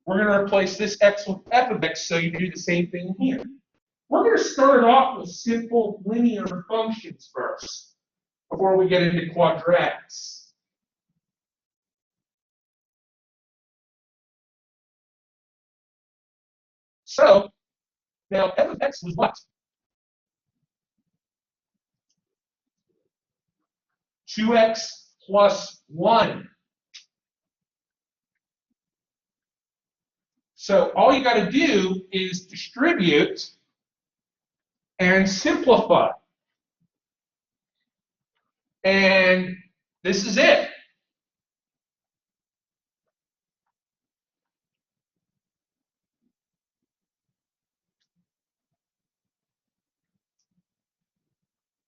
We're going to replace this x with f of x, so you do the same thing here. We're going to start off with simple linear functions first, before we get into quadratics. So, now f of x was what? 2x plus 1. So all you got to do is distribute and simplify. And this is it.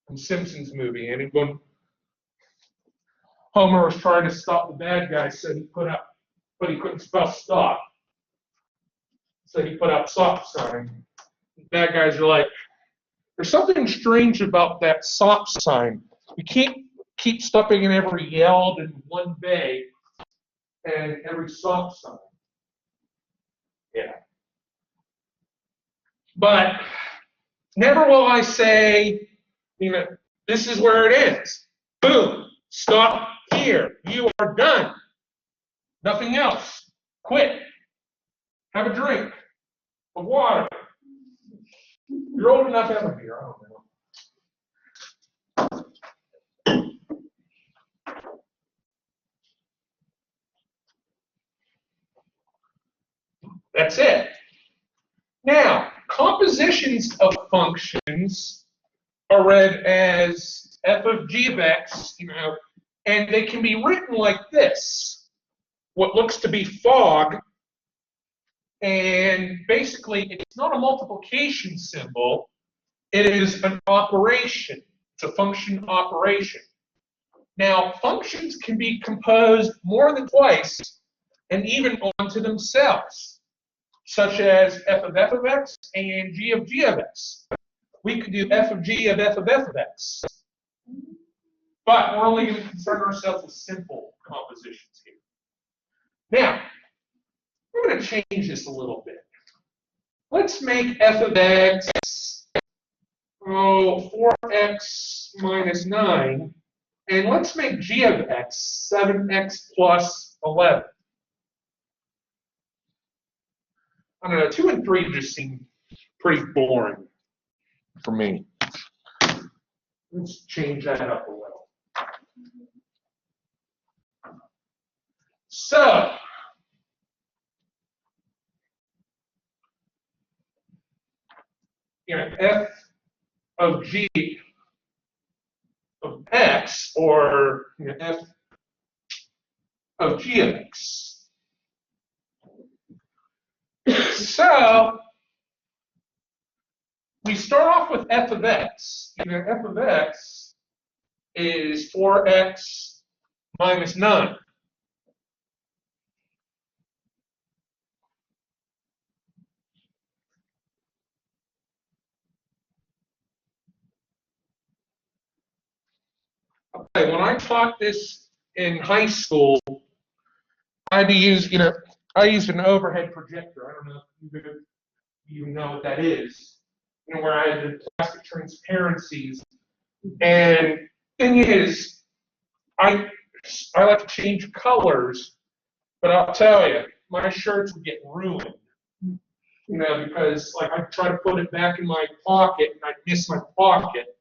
From Simpsons movie, and when Homer was trying to stop the bad guy, so he put up, but he couldn't spell stop. So he put up stop sign. The bad guys are like, there's something strange about that stop sign. You can't keep stopping in every yelled in one bay and every stop sign. Yeah. But never will I say, this is where it is. Boom. Stop here. You are done. Nothing else. Quit. Have a drink of water. You're old enough to have a beer. I don't know. That's it. Now, compositions of functions are read as f of g of x, and they can be written like this. What looks to be fog, and basically it's not a multiplication symbol, it is an operation. It's a function operation. Now, functions can be composed more than twice and even onto themselves, such as f of x and g of x. We could do f of g of f of x. But we're only going to concern ourselves with simple compositions here. Now, we're going to change this a little bit. Let's make f of x 4x minus 9, and let's make g of x 7x plus 11. I don't know, 2 and 3 just seem pretty boring for me. Let's change that up a little. So, f of g of x, or f of g of x. So, we start off with f of x. F of x is 4x minus 9. Okay, when I taught this in high school, I had to use, I used an overhead projector. I don't know if you even know what that is. Where I had the plastic transparencies. And thing is, I like to change colors, but I'll tell you, my shirts would get ruined. Because like I try to put it back in my pocket and I miss my pocket.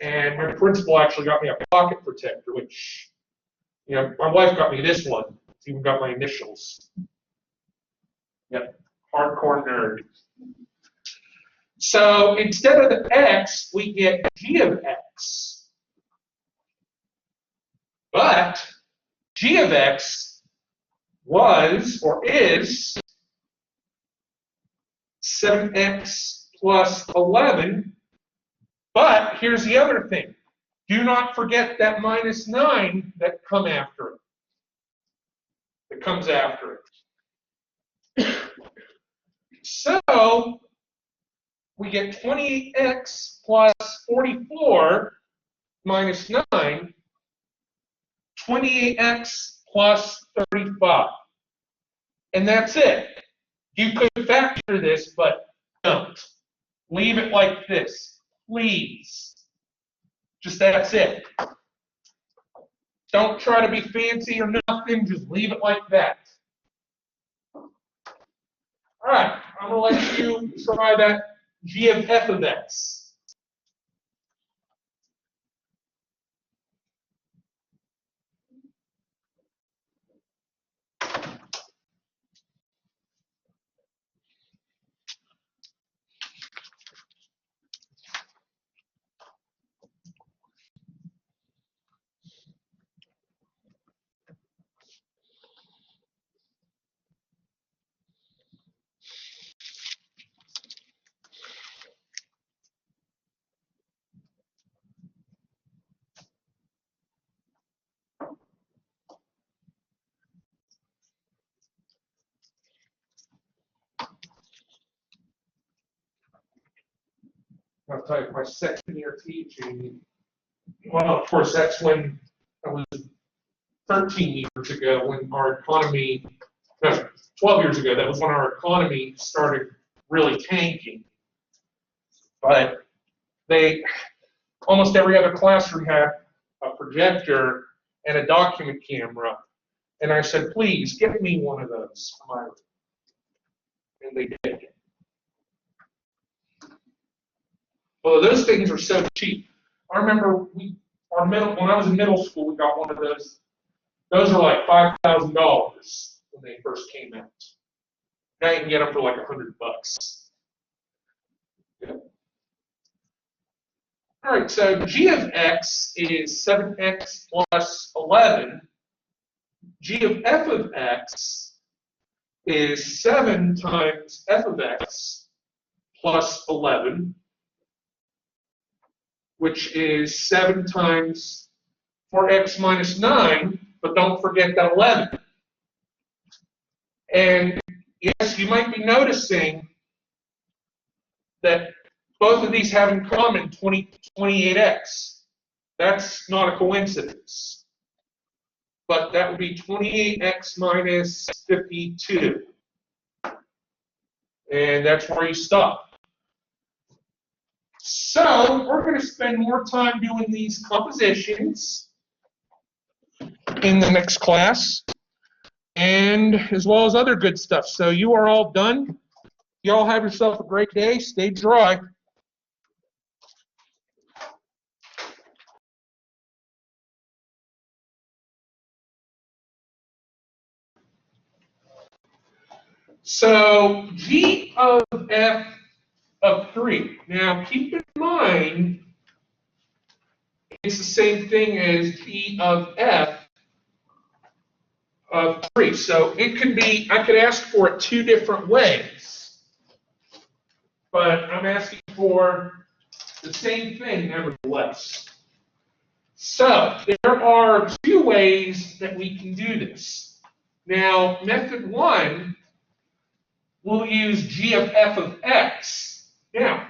And my principal actually got me a pocket protector, which, my wife got me this one. It's even got my initials. Yep, hardcore nerd. So instead of the x, we get g of x. But g of x was, or is, 7x plus 11. But here's the other thing. Do not forget that minus 9 that comes after it. So we get 28x plus 44, minus 9, 28x plus 35. And that's it. You could factor this, but don't. Leave it like this, please. Just that's it. Don't try to be fancy or nothing. Just leave it like that. All right, I'm going to let you try that g of f of x. I'll tell you, my second year teaching, well, of course, that's when I was 13 years ago when our economy, no, 12 years ago, that was when our economy started really tanking. But almost every other classroom had a projector and a document camera. And I said, please, get me one of those for my room. And they did. Well, those things are so cheap. I remember when I was in middle school, we got one of those. Those are like $5,000 when they first came out. Now you can get them for like $100. Yeah. All right, so g of x is 7x plus 11. G of f of x is 7 times f of x plus 11, which is 7 times 4x minus 9, but don't forget that 11. And yes, you might be noticing that both of these have in common 28x. That's not a coincidence. But that would be 28x minus 52. And that's where you stop. So we're going to spend more time doing these compositions in the next class, and as well as other good stuff. So you are all done. You all have yourself a great day. Stay dry. So g of f of 3. Now keep in mind, it's the same thing as g of f of 3. So it could be, I could ask for it two different ways, but I'm asking for the same thing nevertheless. So there are two ways that we can do this. Now, method 1, we'll use g of f of x. Now,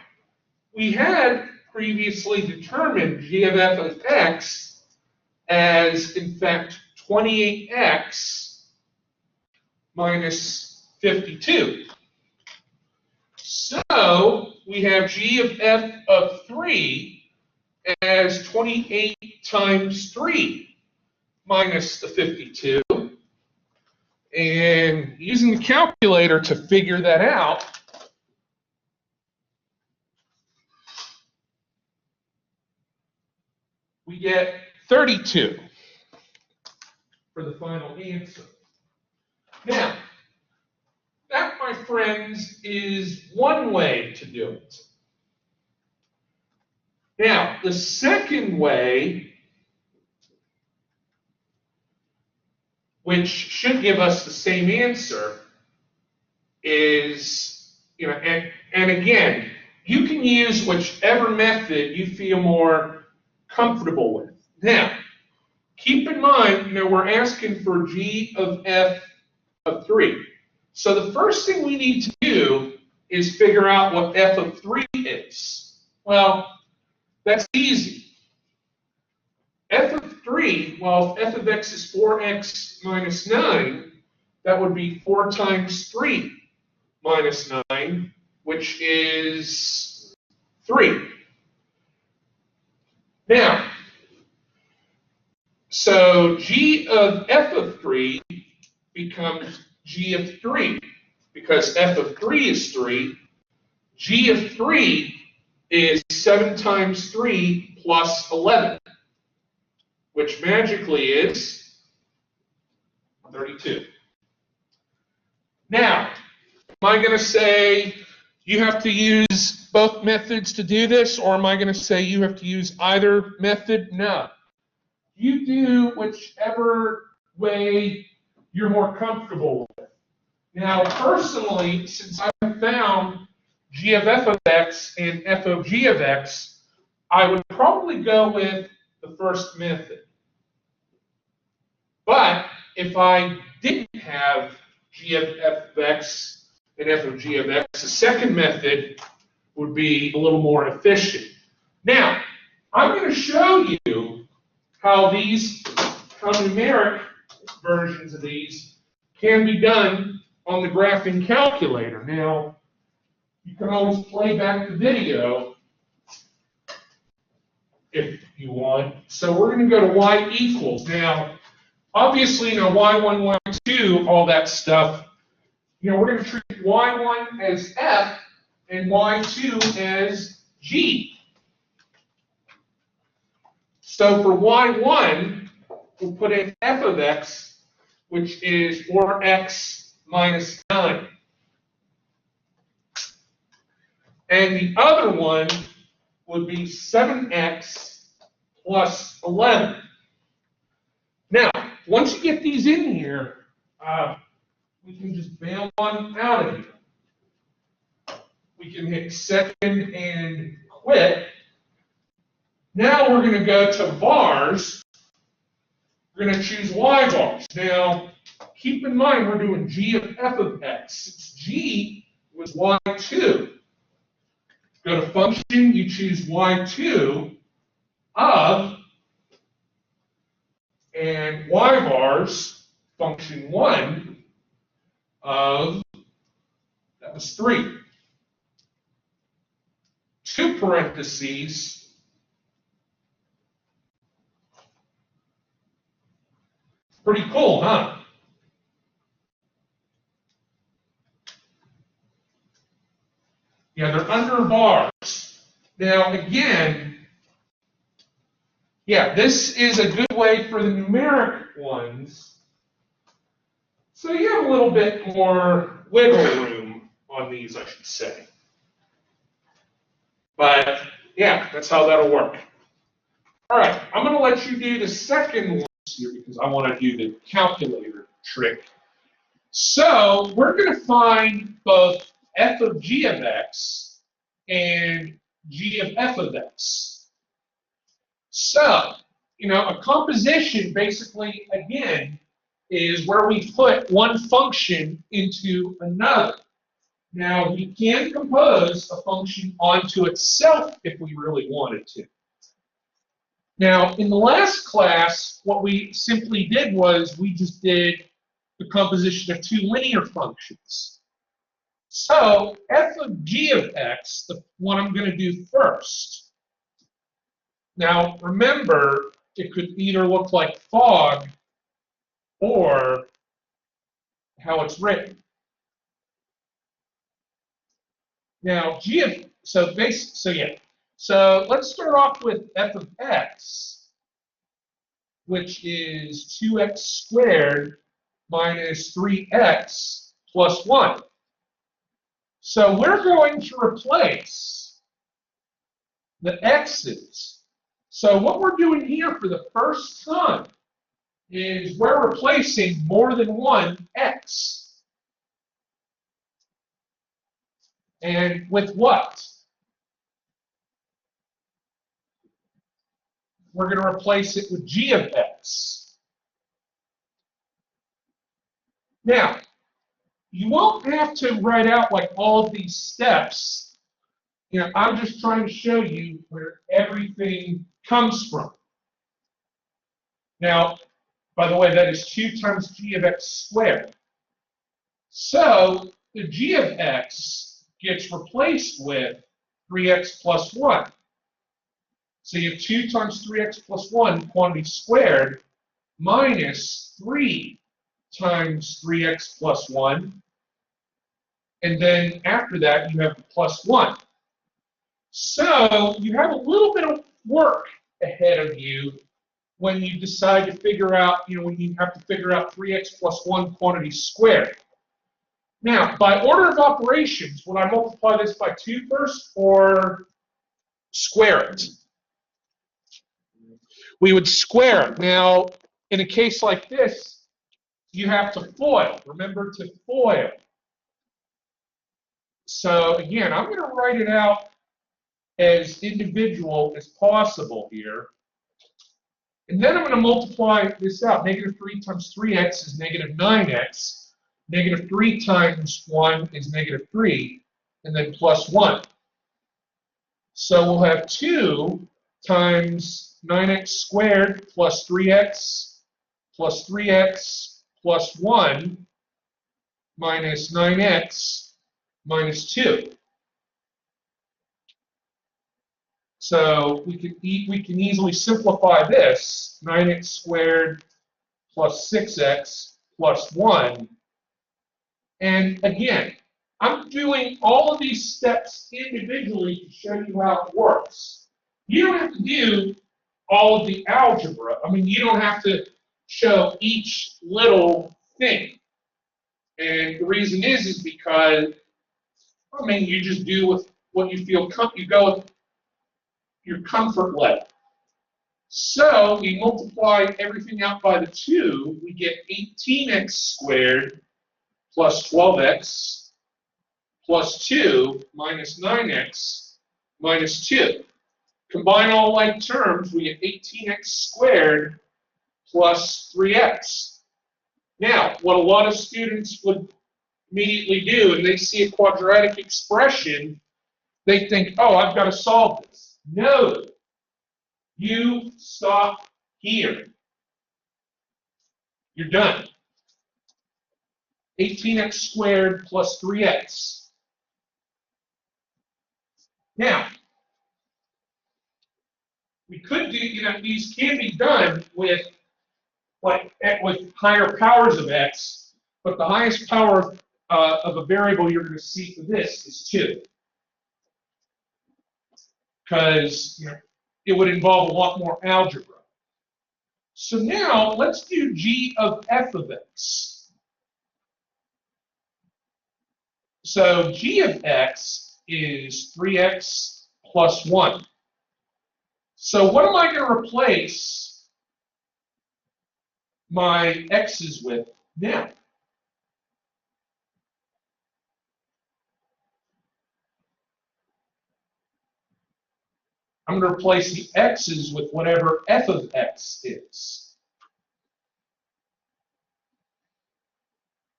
we had previously determined g of f of x as, in fact, 28x minus 52. So we have g of f of 3 as 28 times 3 minus the 52. And using the calculator to figure that out, we get 32 for the final answer. Now, that, my friends, is one way to do it. Now, the second way, which should give us the same answer, is, and again, you can use whichever method you feel more comfortable with. Now, keep in mind, we're asking for g of f of 3. So the first thing we need to do is figure out what f of 3 is. Well, that's easy. f of 3, well, if f of x is 4x minus 9, that would be 4 times 3 minus 9, which is 3. Now, so g of f of 3 becomes g of 3. Because f of 3 is 3, g of 3 is 7 times 3 plus 11, which magically is 32. Now, am I going to say you have to use both methods to do this, or am I going to say you have to use either method? No. You do whichever way you're more comfortable with. Now, personally, since I've found g of f of x and f of g of x, I would probably go with the first method. But if I didn't have g of f of x and f of g of x, the second method would be a little more efficient. Now, I'm going to show you how numeric versions of these can be done on the graphing calculator. Now, you can always play back the video if you want. So we're going to go to y equals. Now, obviously, y1, y2, all that stuff, we're going to treat y1 as f and y2 as g. So for y1, we'll put in f of x, which is 4x minus 9. And the other one would be 7x plus 11. Now, once you get these in here, we can just bail one out of here. We can hit second and quit. Now we're going to go to vars. We're going to choose y bars. Now, keep in mind we're doing g of f of x. Since g was y2. Go to function, you choose y2 of, and y bars, function 1 of, that was 3. 2 parentheses, pretty cool, huh? Yeah, they're under vars. Now, again, yeah, this is a good way for the numeric ones. So you have a little bit more wiggle room on these, I should say. But, yeah, that's how that'll work. All right, I'm going to let you do the second one here because I want to do the calculator trick. So we're going to find both f of g of x and g of f of x. So, a composition basically, again, is where we put one function into another. Now, we can compose a function onto itself if we really wanted to. Now, in the last class, what we simply did was we just did the composition of 2 linear functions. So, f of g of x, the one I'm going to do first. Now, remember, it could either look like fog or how it's written. Now, so let's start off with f of x, which is 2x squared minus 3x plus 1. So we're going to replace the x's. So what we're doing here for the first time is we're replacing more than one x. And with what? We're going to replace it with g of x. Now, you won't have to write out like all of these steps. I'm just trying to show you where everything comes from. Now, by the way, that is 2 times g of x squared. So the g of x gets replaced with 3x plus 1. So you have 2 times 3x plus 1 quantity squared minus 3 times 3x plus 1. And then after that, you have the plus 1. So you have a little bit of work ahead of you when you decide to figure out, when you have to figure out 3x plus 1 quantity squared. Now, by order of operations, would I multiply this by 2 first or square it? We would square it. Now, in a case like this, you have to FOIL. Remember to FOIL. So again, I'm going to write it out as individual as possible here. And then I'm going to multiply this out. Negative 3 times 3x is negative 9x. Negative 3 times 1 is negative 3. And then plus 1. So we'll have 2 times 9x squared plus 3x plus 3x plus 1 minus 9x minus 2. So we can easily simplify this. 9x squared plus 6x plus 1. And again, I'm doing all of these steps individually to show you how it works. You don't have to do all of the algebra. I mean, you don't have to show each little thing. And the reason is because, I mean, you just do with what you feel comfortable. You go with your comfort level. So we multiply everything out by the 2. We get 18x squared plus 12x plus 2 minus 9x minus 2. Combine all like terms, we get 18x squared plus 3x. Now, what a lot of students would immediately do, and they see a quadratic expression, they think, oh, I've got to solve this. No. You stop here. You're done. 18x squared plus 3x. Now, we could do, these can be done with higher powers of x, but the highest power of a variable you're going to see for this is 2. Because it would involve a lot more algebra. So now let's do g of f of x. So g of x is 3x plus 1. So what am I going to replace my x's with now? I'm going to replace the x's with whatever f of x is.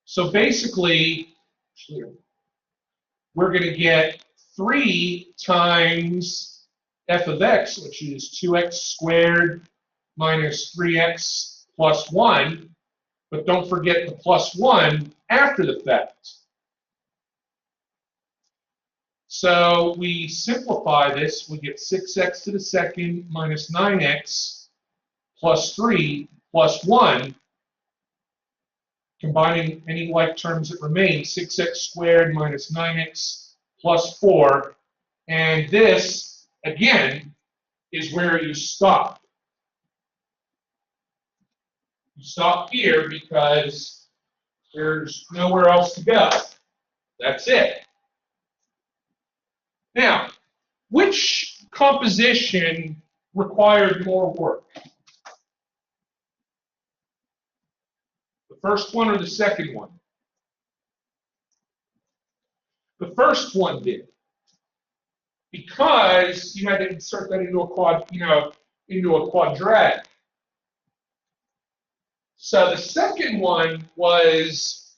So basically, we're going to get 3 times f of x, which is 2x squared minus 3x plus 1. But don't forget the plus 1 after the fact. So we simplify this. We get 6x to the second minus 9x plus 3 plus 1. Combining any like terms that remain, 6x squared minus 9x plus 4. And this, again, is where you stop. You stop here because there's nowhere else to go. That's it. Now, which composition required more work? The first one or the second one? The first one did. Because you had to insert that into a quadratic. So the second one was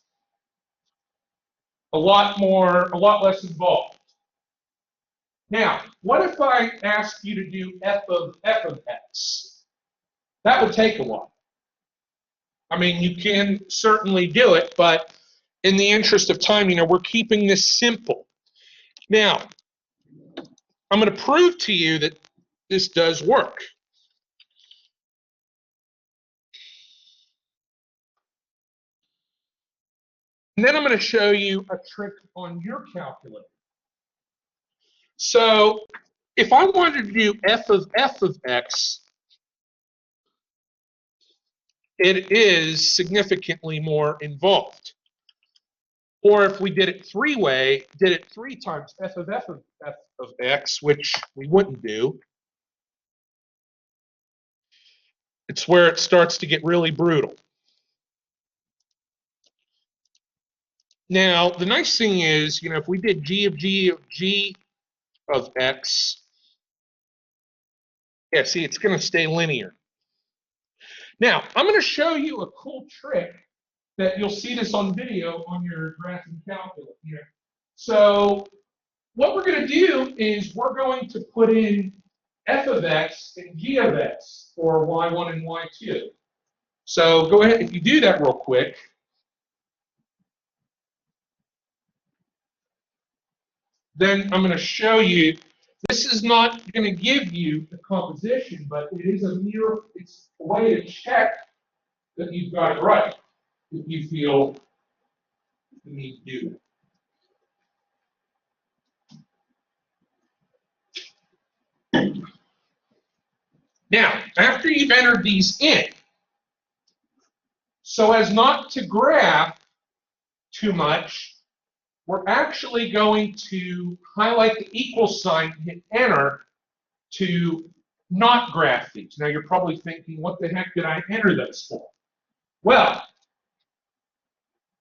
a lot less involved. Now, what if I asked you to do f of x? That would take a while. I mean, you can certainly do it, but in the interest of time, we're keeping this simple. Now, I'm going to prove to you that this does work. And then I'm going to show you a trick on your calculator. So if I wanted to do f of x, it is significantly more involved. Or if we did it three-way, did it 3 times f of x, which we wouldn't do, it's where it starts to get really brutal. Now, the nice thing is, if we did g of x, yeah, see, it's going to stay linear. Now, I'm going to show you a cool trick that you'll see this on video on your graphing calculator. So what we're going to do is we're going to put in f of x and g of x for y1 and y2. So go ahead, if you do that real quick. Then I'm going to show you, this is not going to give you the composition, but it is it's a way to check that you've got it right, if you feel the need to do that. Now, after you've entered these in, so as not to graph too much, we're actually going to highlight the equal sign and hit enter to not graph these. Now you're probably thinking, what the heck did I enter those for? Well,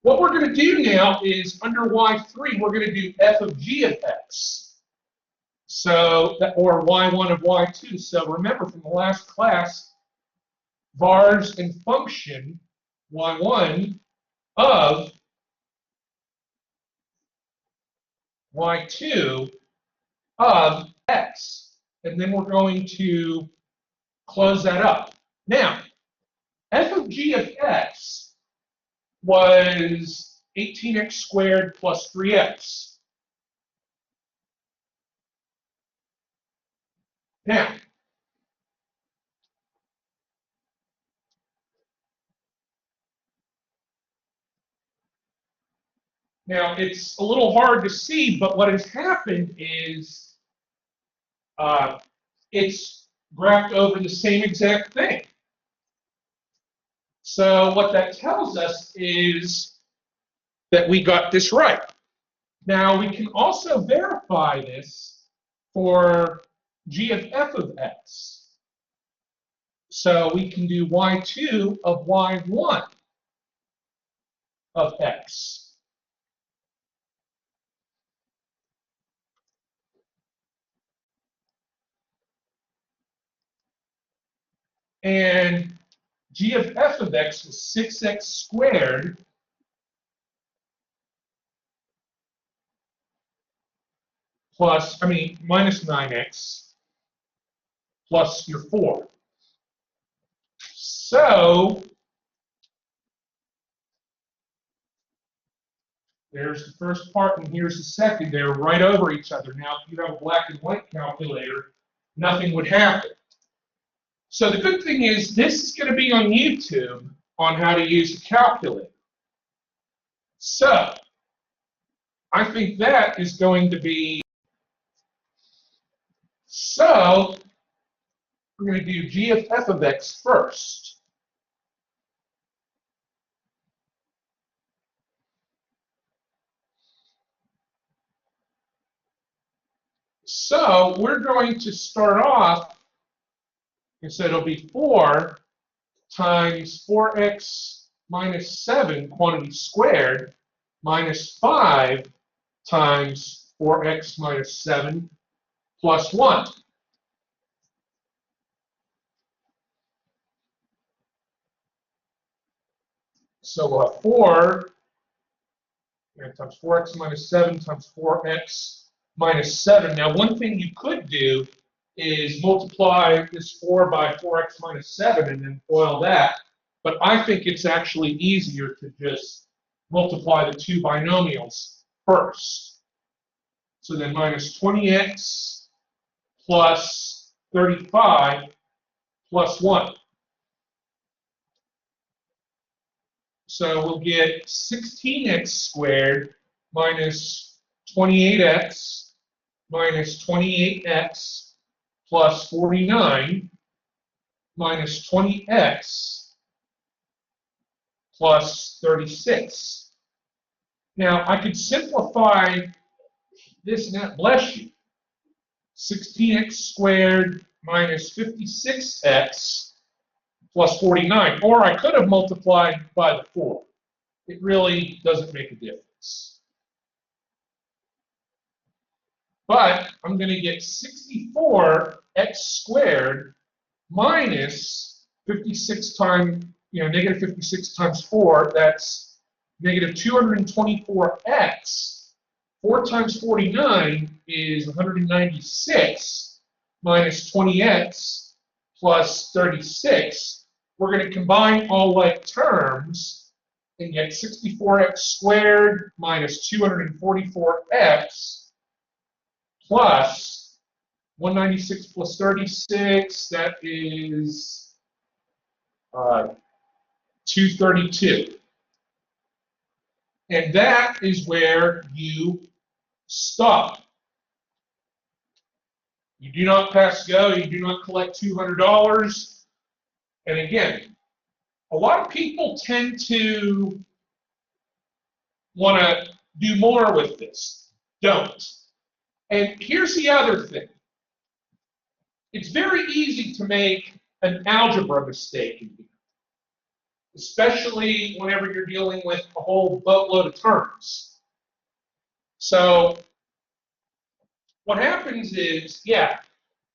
what we're going to do now is under y3, we're going to do f of g of x. So, or y1 of y2. So remember from the last class, vars and function y1 of y2 of x. And then we're going to close that up. Now, f of g of x was 18x squared plus 3x. Now, it's a little hard to see, but what has happened is it's graphed over the same exact thing. So what that tells us is that we got this right. Now, we can also verify this for g of f of x. So we can do y2 of y1 of x. And g of f of x was 6x squared minus 9x plus your 4. So there's the first part and here's the second. They're right over each other. Now, if you have a black and white calculator, nothing would happen. So the good thing is this is going to be on YouTube on how to use a calculator. So I think that is going to be, so we're going to do g of f of x first. So we're going to start off, so it'll be 4 times 4x minus 7 quantity squared minus 5 times 4x minus 7 plus 1. So we'll have 4 times 4x minus 7 times 4x minus 7. Now, one thing you could do is multiply this 4 by 4x minus 7 and then FOIL that. But I think it's actually easier to just multiply the two binomials first. So then minus 20x plus 35 plus 1. So we'll get 16x squared minus 28x minus 28x plus 49 minus 20x plus 36. Now, I could simplify this and that, bless you. 16x squared minus 56x plus 49. Or I could have multiplied by the 4. It really doesn't make a difference. But I'm going to get 64x squared minus 56 times, negative 56 times 4, that's negative 224x. 4 times 49 is 196 minus 20x plus 36. We're going to combine all like terms and get 64x squared minus 244x plus 196 plus 36, that is 232. And that is where you stop. You do not pass go. You do not collect $200. And again, a lot of people tend to want to do more with this. Don't. And here's the other thing. It's very easy to make an algebra mistake in here, especially whenever you're dealing with a whole boatload of terms. So what happens is,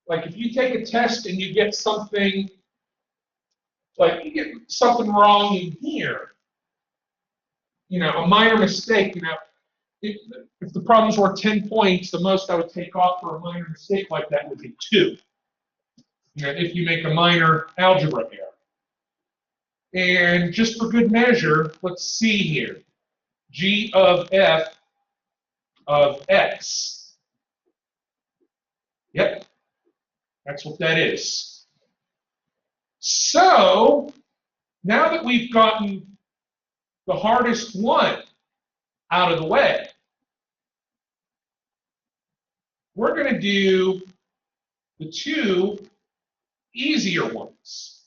like if you take a test and you get something, like you get something wrong in here, a minor mistake, if the problem's worth 10 points, the most I would take off for a minor mistake like that would be 2. If you make a minor algebra error. And just for good measure, let's see here. G of f of x. Yep, that's what that is. So, now that we've gotten the hardest one out of the way, we're going to do the 2 easier ones.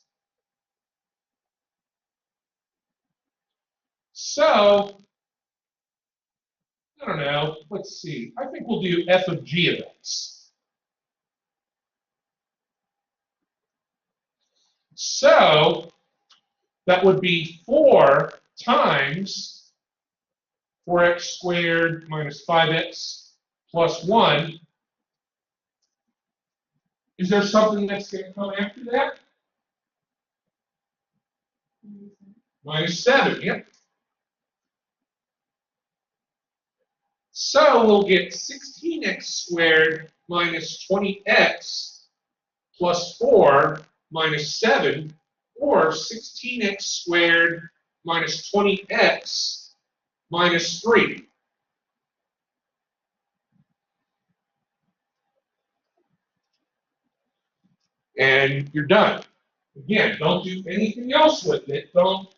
So, I don't know, let's see. I think we'll do f of g of x. So, that would be 4 times 4x squared minus 5x plus 1. Is there something that's going to come after that? Minus 7, yep. So we'll get 16x squared minus 20x plus 4 minus 7, or 16x squared minus 20x minus 3. And you're done. Again, don't do anything else with it. Don't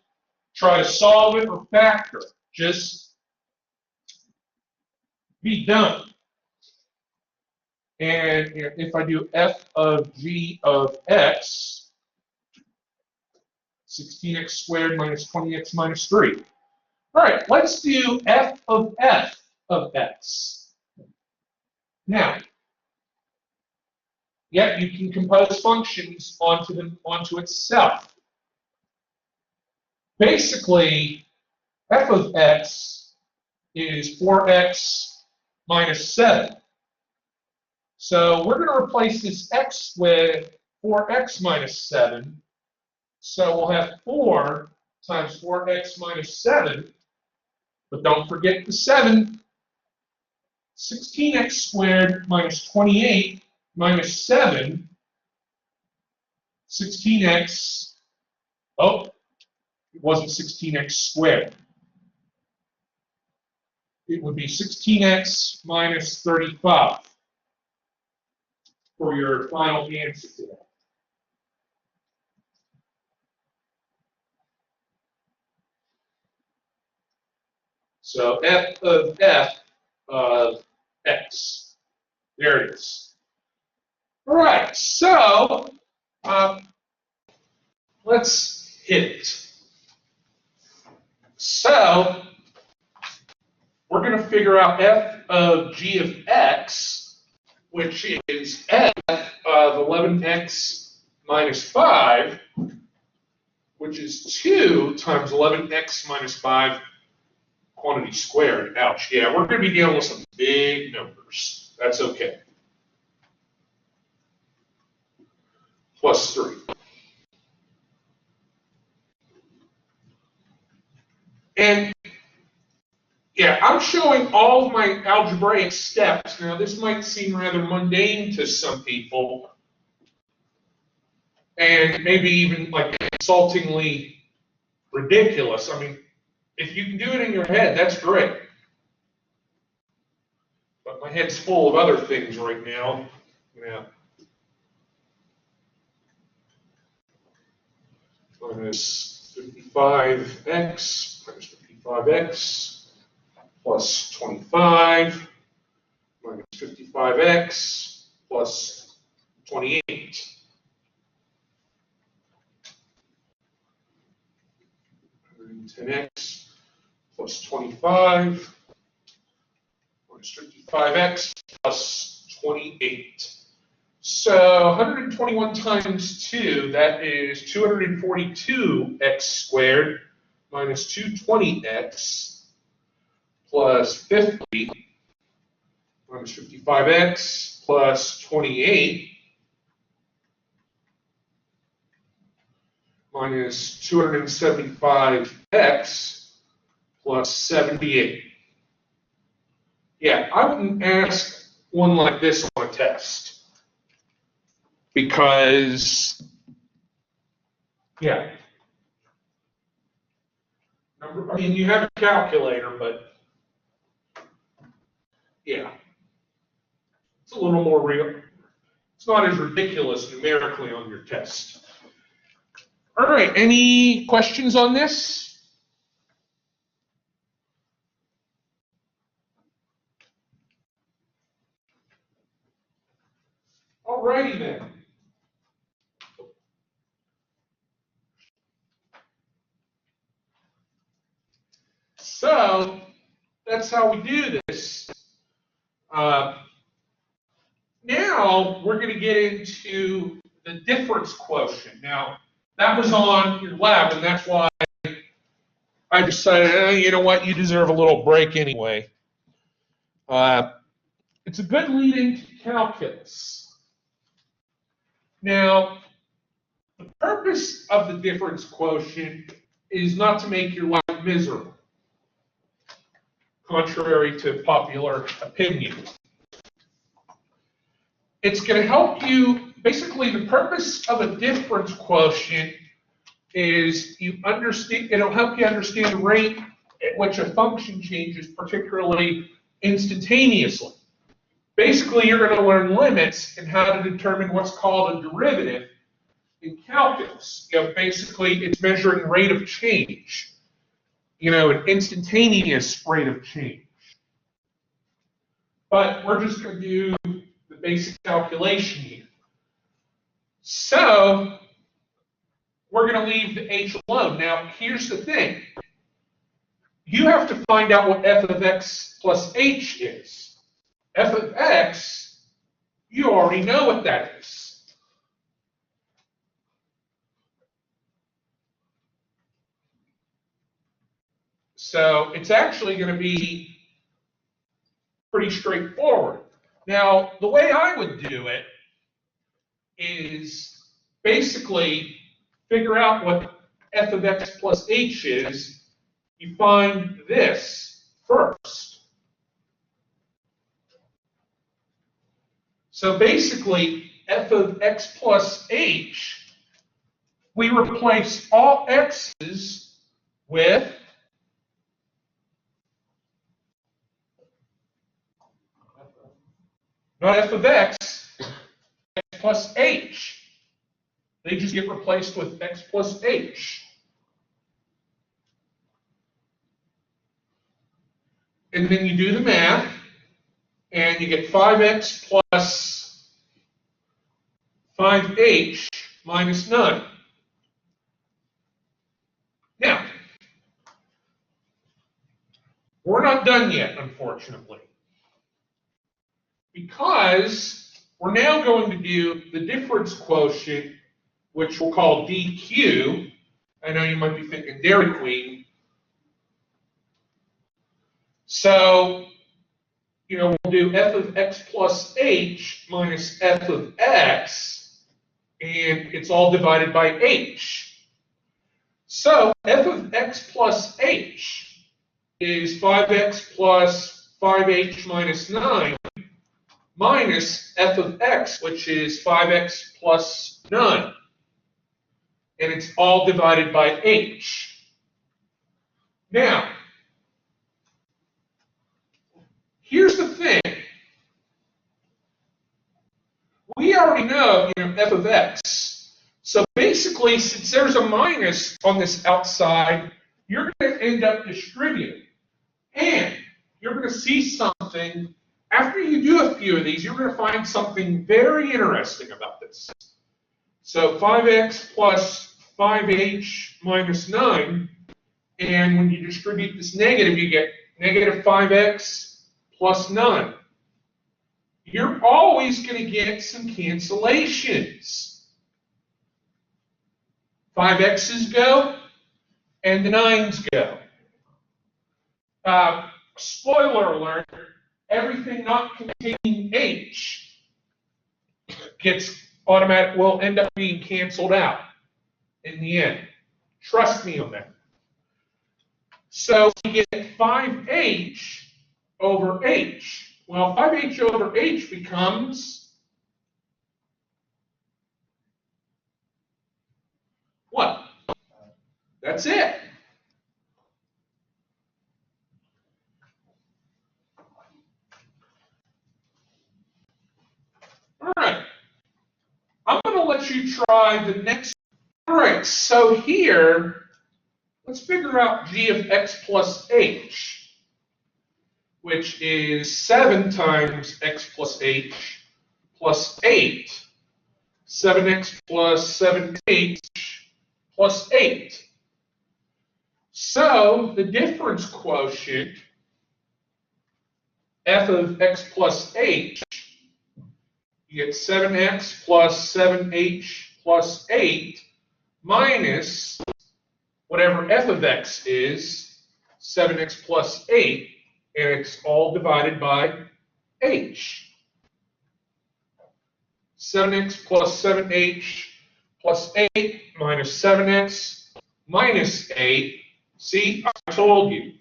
try to solve it or factor. Just be done. And if I do f of g of x, 16x squared minus 20x minus 3. All right, let's do f of x. Now, you can compose functions onto itself. Basically, f of x is 4x minus 7. So we're going to replace this x with 4x minus 7. So we'll have 4 times 4x minus 7. But don't forget the 7. 16x squared minus 28 minus 7. 16x, It wasn't 16x squared. It would be 16x minus 35 for your final answer to that. So f of x. There it is. All right, so let's hit it. So we're going to figure out f of g of x, which is f of 11x minus 5, which is 2 times 11x minus 5 quantity squared. Ouch. Yeah, we're going to be dealing with some big numbers. That's okay. Plus 3. And yeah, I'm showing all of my algebraic steps. Now, this might seem rather mundane to some people, and maybe even like insultingly ridiculous. I mean, if you can do it in your head, that's great. But my head's full of other things right now. Yeah. Minus 55x minus 55x plus 25 minus 55x plus 28. And 10x plus 25 minus 55x plus 28. So 121 times 2, that is 242x squared minus 220x plus 50 minus 55x plus 28 minus 275x plus 78. Yeah, I wouldn't ask one like this on a test. Because, yeah. I mean, you have a calculator, but yeah. It's a little more real. It's not as ridiculous numerically on your test. All right, any questions on this? All righty then. So that's how we do this. Now we're going to get into the difference quotient. Now that was on your lab, and that's why I decided, you know what, you deserve a little break anyway. It's a good lead into calculus. Now, the purpose of the difference quotient is not to make your life miserable, contrary to popular opinion. It's going to help you, basically the purpose of a difference quotient is it'll help you understand the rate at which a function changes, particularly instantaneously. Basically, you're going to learn limits and how to determine what's called a derivative in calculus. Basically, it's measuring rate of change. An instantaneous rate of change. But we're just going to do the basic calculation here. So we're going to leave the h alone. Now, here's the thing. You have to find out what f of x plus h is. F of x, you already know what that is. So it's actually going to be pretty straightforward. Now, the way I would do it is basically figure out what f of x plus h is. You find this first. So basically, f of x plus h, we replace all x's with not f of x, x plus h. They just get replaced with x plus h. And then you do the math, and you get 5x plus 5h minus 9. Now, we're not done yet, unfortunately, because we're now going to do the difference quotient, which we'll call dq. I know you might be thinking Dairy Queen. So, we'll do f of x plus h minus f of x, and it's all divided by h. So, f of x plus h is 5x plus 5h minus 9 minus f of x, which is 5x plus 9. And it's all divided by h. Now, here's the thing. We already know, f of x. So basically, since there's a minus on this outside, you're going to end up distributing. And you're going to see something, after you do a few of these, you're going to find something very interesting about this. So 5x plus 5h minus 9, and when you distribute this negative, you get negative 5x plus 9. You're always going to get some cancellations. 5x's go, and the 9's go. Spoiler alert, everything not containing h will end up being canceled out in the end. Trust me on that. So we get 5h over h. Well, 5h over h becomes what? That's it. All right. I'm going to let you try the next. All right, so here, let's figure out g of x plus h, which is 7 times x plus h plus 8. 7x plus 7h plus 8. So the difference quotient, f of x plus h, you get 7x plus 7h plus 8 minus whatever f of x is, 7x plus 8, and it's all divided by h. 7x plus 7h plus 8 minus 7x minus 8. See, I told you.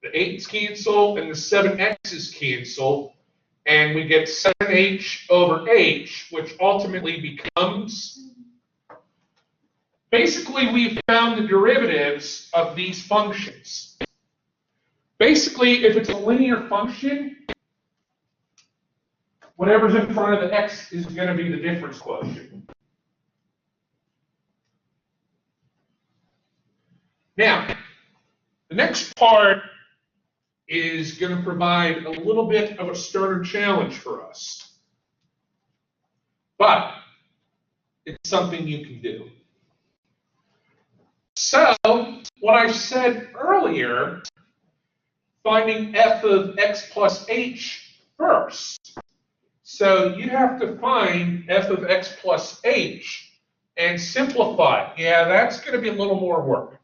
The 8's cancel and the 7x's cancel, and we get 7h over h, which ultimately becomes, basically we've found the derivatives of these functions. Basically, if it's a linear function, whatever's in front of the x is going to be the difference quotient. Now, the next part is going to provide a little bit of a sterner challenge for us. But it's something you can do. So, what I said earlier, finding f of x plus h first. So you have to find f of x plus h and simplify. Yeah, that's going to be a little more work.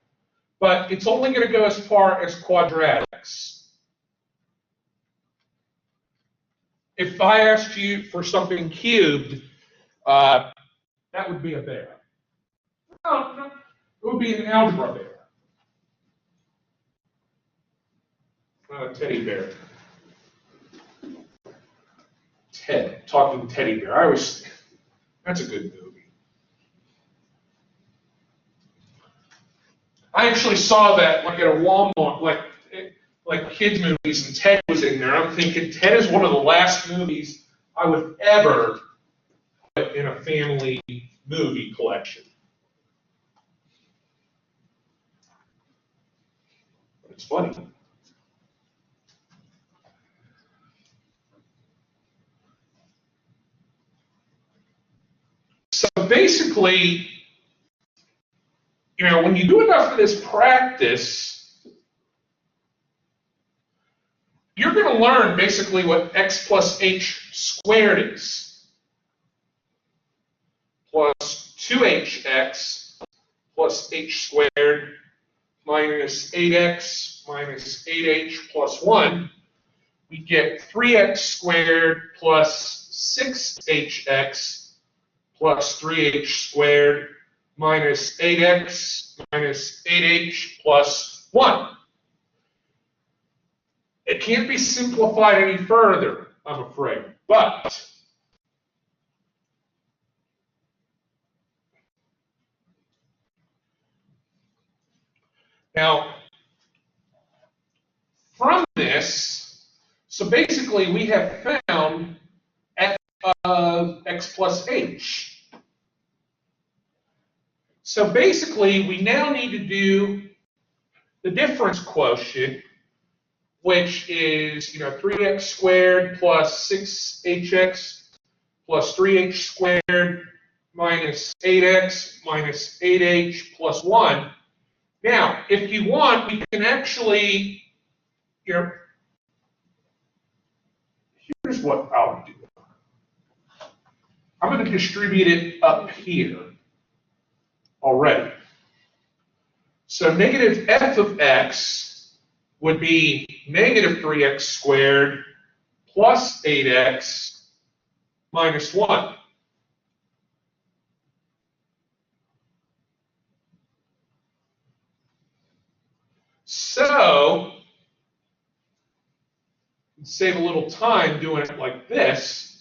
But it's only going to go as far as quadratics. If I asked you for something cubed, that would be a bear. No, it would be an algebra bear. Not a teddy bear. Talking teddy bear. That's a good movie. I actually saw that like at a Walmart, like kids movies, and Ted was in there. I'm thinking Ted is one of the last movies I would ever put in a family movie collection. But it's funny. So basically, when you do enough of this practice, you're going to learn basically what x plus h squared is. Plus 2hx plus h squared minus 8x minus 8h plus 1. We get 3x squared plus 6hx plus 3h squared minus 8x minus 8h plus 1. It can't be simplified any further, I'm afraid. But now, from this, so basically we have found f of x plus h. So basically, we now need to do the difference quotient, which is 3x squared plus 6hx plus 3h squared minus 8x minus 8h plus 1. Now, if you want, we can actually, here's what I'll do. I'm going to distribute it up here already. So negative f of x would be negative 3x squared plus 8x minus 1. So, save a little time doing it like this.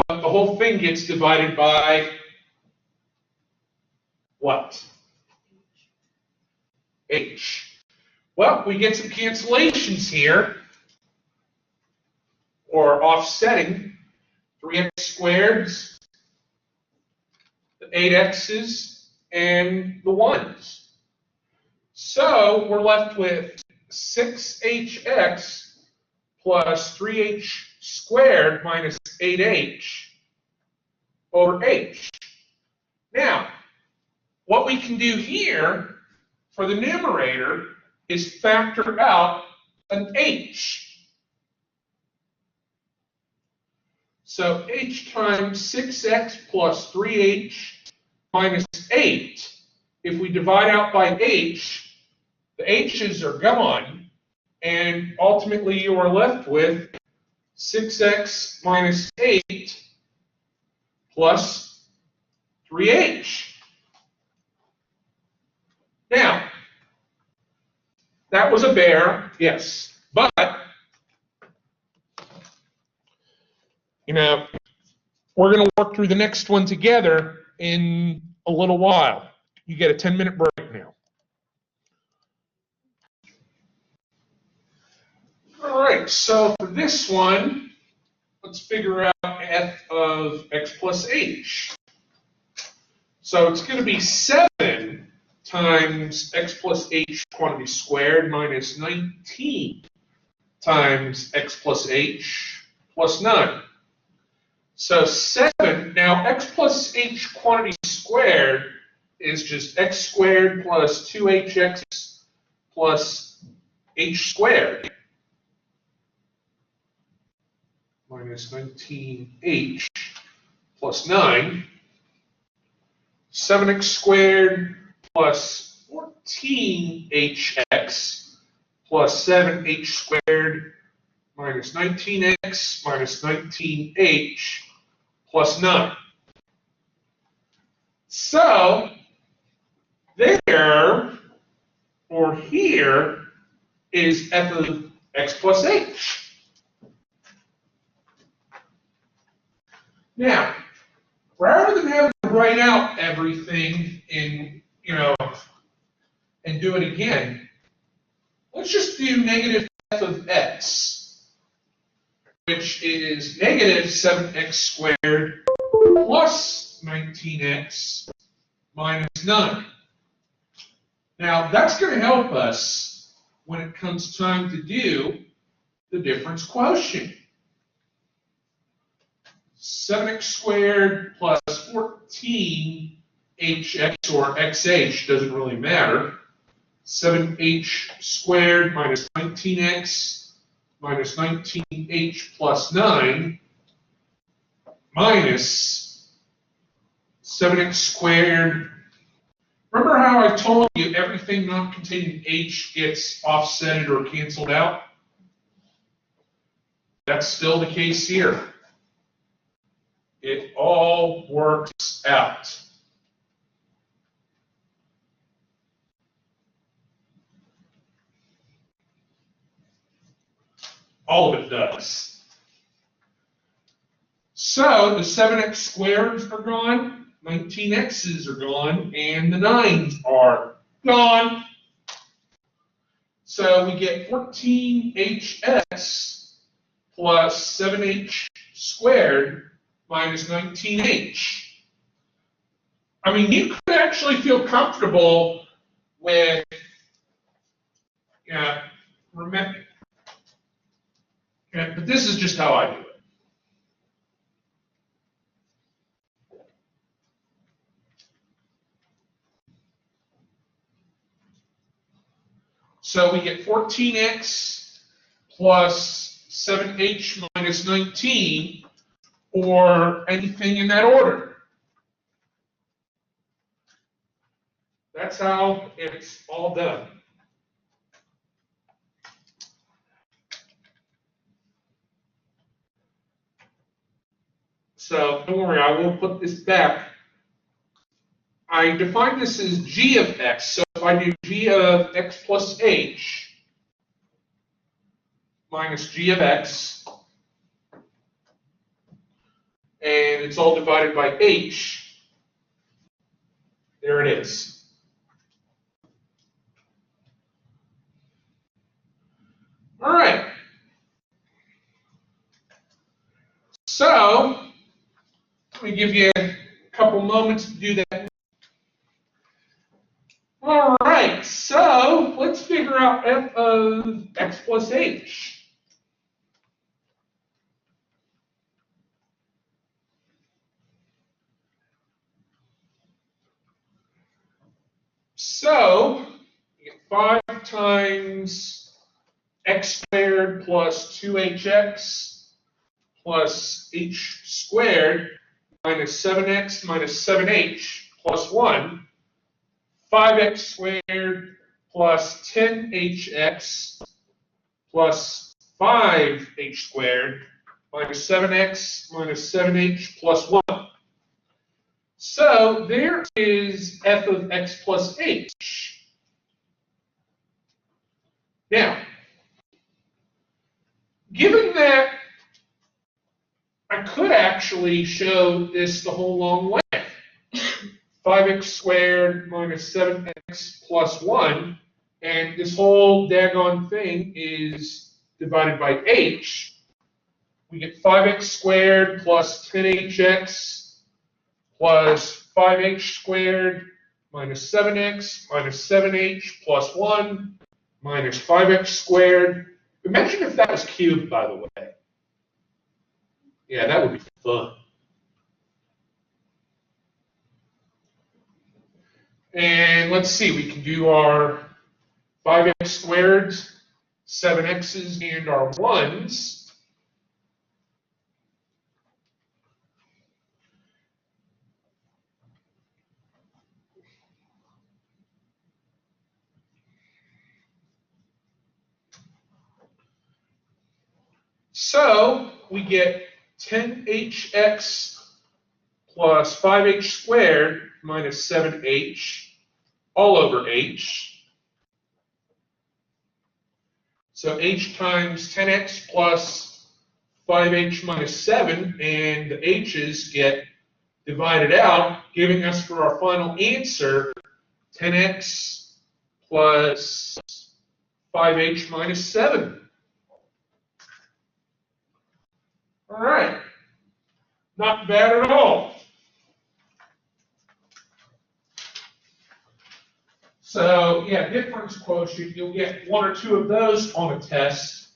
The whole thing gets divided by what? H. Well, we get some cancellations here, or offsetting. 3x squareds, the 8x's, and the 1's. So we're left with 6hx plus 3h squared minus 8h over h. Now, what we can do here for the numerator is factor out an h. So h times 6x plus 3h minus 8. If we divide out by h, the h's are gone, and ultimately you are left with 6x minus 8 plus 3h. Now, that was a bear, yes, but, we're going to work through the next one together in a little while. You get a 10-minute break now. All right, so for this one, let's figure out f of x plus h. So it's going to be 7 times x plus h quantity squared minus 19 times x plus h plus 9. So 7, now x plus h quantity squared is just x squared plus 2hx plus h squared minus 19h plus 9. 7x squared plus 14hx plus 7h squared minus 19x minus 19h plus 9. So, there, or here, is f of x plus h. Now, rather than having to write out everything in, and do it again, let's just do negative f of x, which is negative 7x squared plus 19x minus 9. Now, that's going to help us when it comes time to do the difference quotient. 7x squared plus 14hx, or xh, doesn't really matter. 7h squared minus 19x minus 19h plus 9 minus 7x squared. Remember how I told you everything not containing h gets offsetted or canceled out? That's still the case here. It all works out. All of it does. So the 7x squareds are gone, 19x's are gone, and the 9s are gone. So we get 14hx plus 7h squared minus 19h. I mean, you could actually feel comfortable with, remember, but this is just how I do it. So we get 14x plus 7h minus 19, or anything in that order. That's how it's all done. So don't worry, I will put this back. I define this as g of x. So if I do g of x plus h minus g of x, and it's all divided by h, there it is. All right. So let me give you a couple moments to do that. All right, so let's figure out f of x plus h. So you get 5 times x squared plus 2hx plus h squared minus 7x minus 7h plus 1. 5x squared plus 10hx plus 5h squared minus 7x minus 7h plus 1. So there is f of x plus h. Now, given that I could actually show this the whole long way, 5x squared minus 7x plus 1, and this whole daggone thing is divided by h. We get 5x squared plus 10hx plus 5h squared minus 7x minus 7h plus 1 minus 5x squared. Imagine if that was cubed, by the way. Yeah, that would be fun. And let's see, we can do our 5x squareds, 7x's, and our 1's. So we get 10hx plus 5h squared minus 7h all over h. So h times 10x plus 5h minus 7, and the h's get divided out, giving us for our final answer 10x plus 5h minus 7. All right, not bad at all. So yeah, difference quotient, you'll get one or two of those on a test,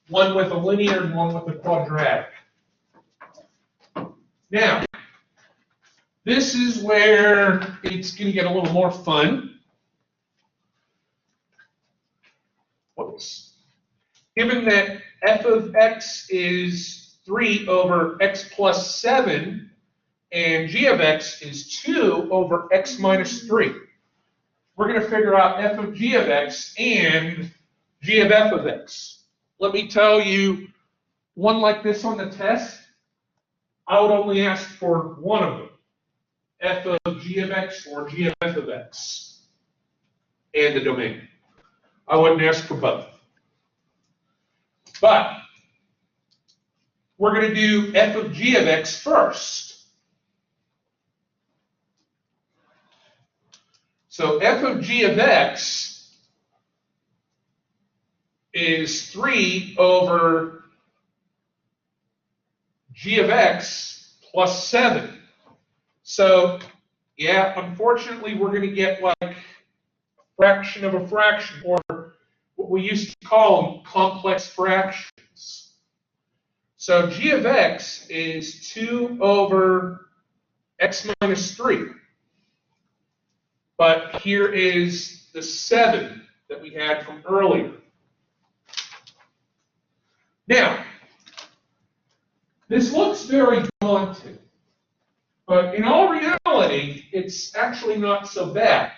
one with a linear and one with a quadratic. Now, this is where it's going to get a little more fun. Whoops. Given that f of x is 3 over x plus 7, and g of x is 2 over x minus 3, we're going to figure out f of g of x and g of f of x. Let me tell you, one like this on the test, I would only ask for one of them, f of g of x or g of f of x, and the domain. I wouldn't ask for both. But we're going to do f of g of x first. So f of g of x is 3 over g of x plus 7. So, yeah, unfortunately, we're going to get like a fraction of a fraction, or what we used to call them, complex fractions. So g of x is 2 over x minus 3. But here is the 7 that we had from earlier. Now, this looks very daunting, but in all reality, it's actually not so bad.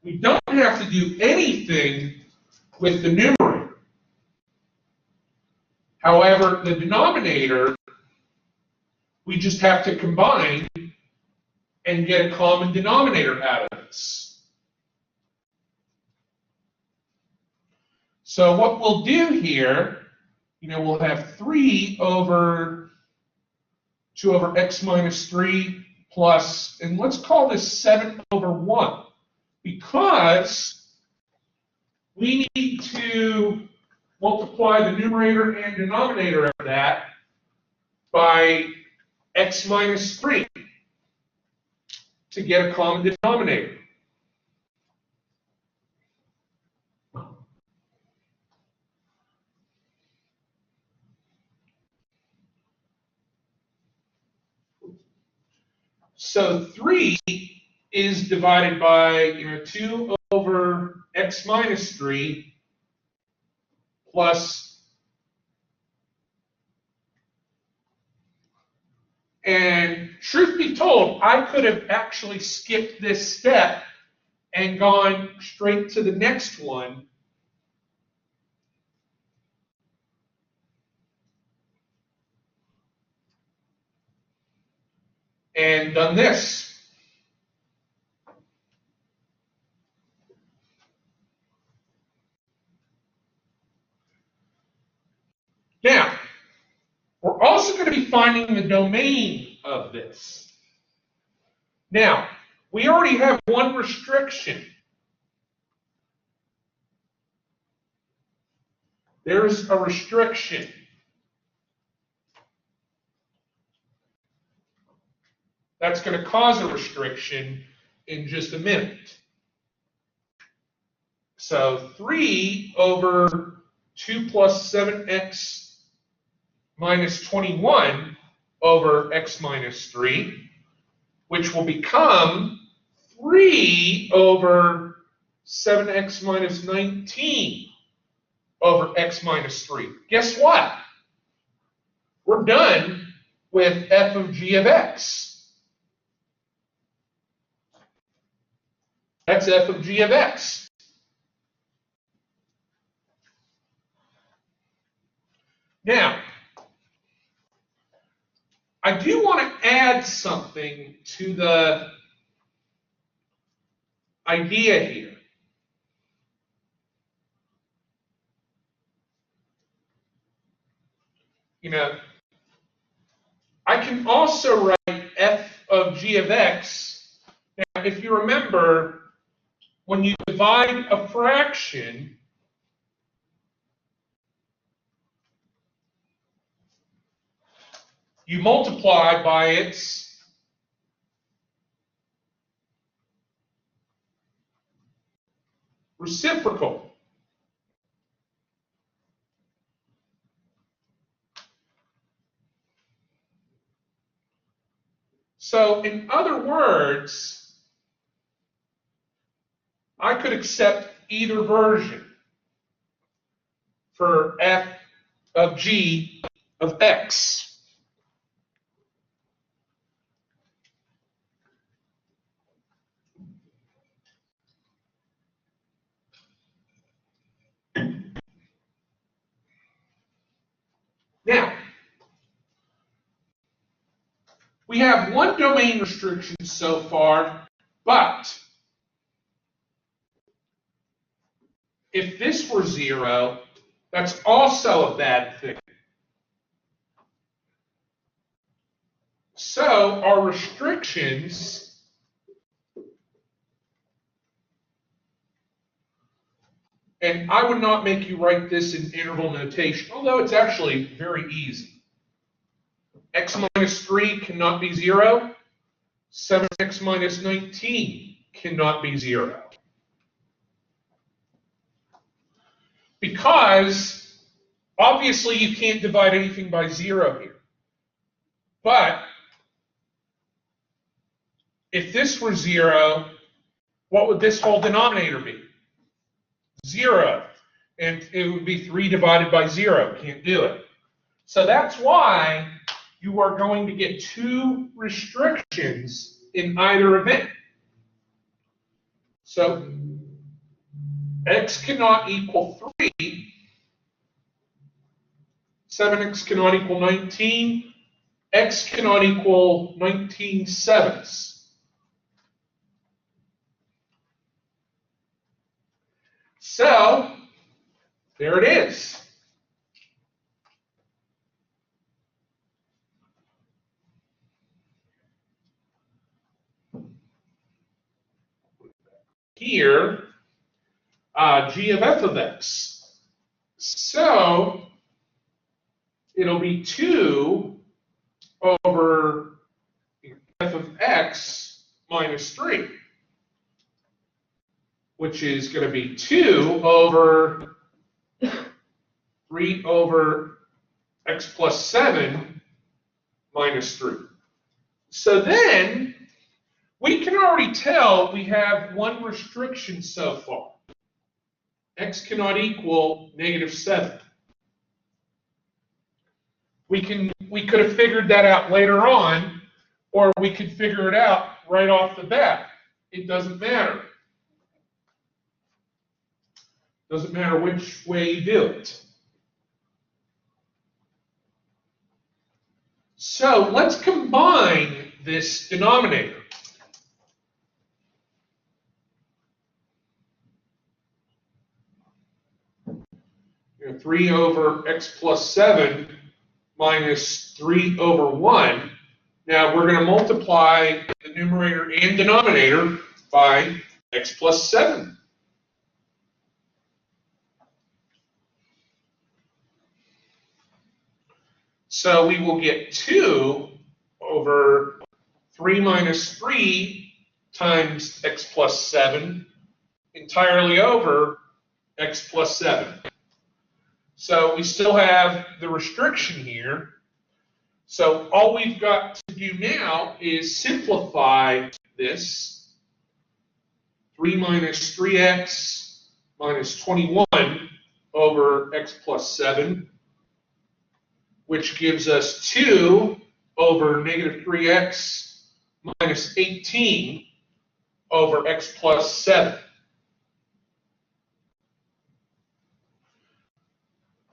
We don't have to do anything with the numerator. However, the denominator, we just have to combine and get a common denominator out of this. So what we'll do here, we'll have 3 over 2 over x minus 3 plus, and let's call this 7 over 1, because we need to multiply the numerator and denominator of that by x minus 3 to get a common denominator. So 3 is divided by 2 over x minus 3 plus, and truth be told, I could have actually skipped this step and gone straight to the next one. And done this. Now, we're also going to be finding the domain of this. Now, we already have one restriction. There's a restriction. That's going to cause a restriction in just a minute. So 3 over 2 plus 7x minus 21 over x minus 3, which will become 3 over 7x minus 19 over x minus 3. Guess what? We're done with f of g of x. That's f of g of x. Now, I do want to add something to the idea here. I can also write f of g of x. Now, if you remember, when you divide a fraction, you multiply by its reciprocal. So, in other words, I could accept either version for f of g of x. Now, we have one domain restriction so far, but if this were 0, that's also a bad thing. So our restrictions and I would not make you write this in interval notation, although it's actually very easy. X minus 3 cannot be 0. 7x minus 19 cannot be 0. Because, obviously, you can't divide anything by 0 here. But, if this were 0, what would this whole denominator be? 0. And it would be 3 divided by 0. Can't do it. So that's why you are going to get two restrictions in either event. So x cannot equal 3, 7x cannot equal 19, x cannot equal 19 sevenths. So there it is. Here, g of f of x. So it'll be 2 over f of x minus 3, which is going to be 2 over 3 over x plus 7 minus 3. So then, we can already tell we have one restriction so far. X cannot equal negative 7. We could have figured that out later on, or we could figure it out right off the bat. It doesn't matter. Doesn't matter which way you do it. So let's combine this denominator. 3 over x plus 7 minus 3 over 1. Now we're going to multiply the numerator and denominator by x plus 7. So we will get 2 over 3 minus 3 times x plus 7 entirely over x plus 7. So we still have the restriction here. So all we've got to do now is simplify this. 3 minus 3x minus 21 over x plus 7, which gives us 2 over negative 3x minus 18 over x plus 7.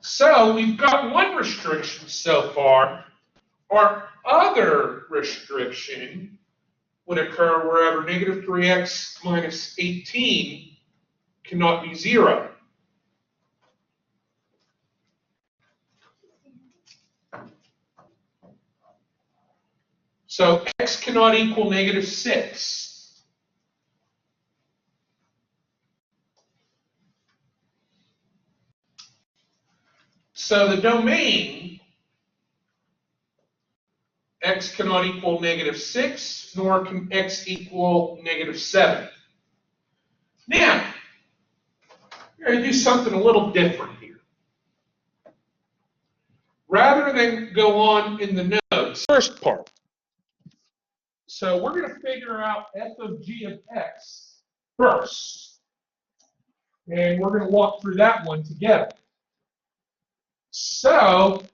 So we've got one restriction so far. Our other restriction would occur wherever negative 3x minus 18 cannot be 0. So x cannot equal -6. So the domain, x cannot equal -6, nor can x equal -7. Now, we're going to do something a little different here. Rather than go on in the notes, first part. So we're going to figure out f of g of x first. And we're going to walk through that one together. So,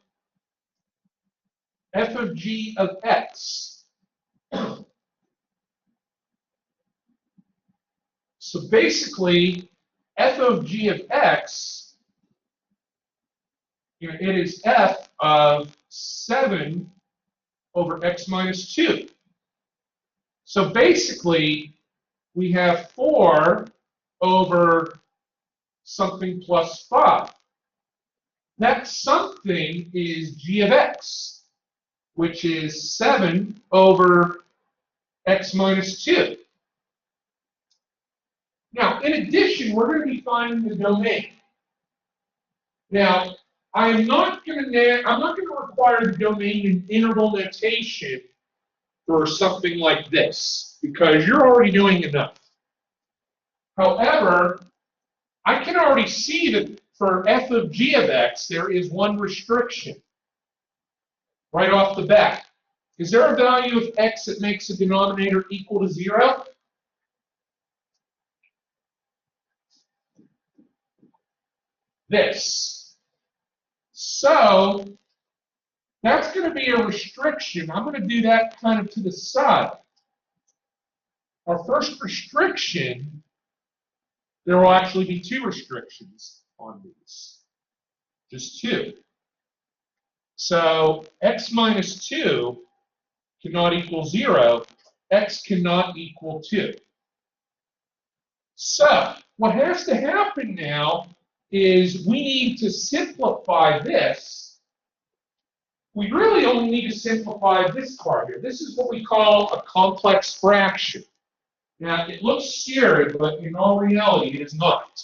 f of g of x. So basically, f of g of x, it is f of 7 over x minus 2. So basically, we have 4 over something plus 5. That something is g of x, which is 7 over x minus 2. Now, in addition, we're going to be finding the domain. Now, I'm not going to require the domain in interval notation for something like this, because you're already doing enough. However, I can already see that for f of g of x, there is one restriction right off the bat. Is there a value of x that makes the denominator equal to 0? This. So that's going to be a restriction. I'm going to do that kind of to the side. Our first restriction, there will actually be 2 restrictions on these. Just 2. So x minus 2 cannot equal 0. X cannot equal 2. So what has to happen now is we need to simplify this. We really only need to simplify this part here. This is what we call a complex fraction. Now, it looks scary, but in all reality, it is not.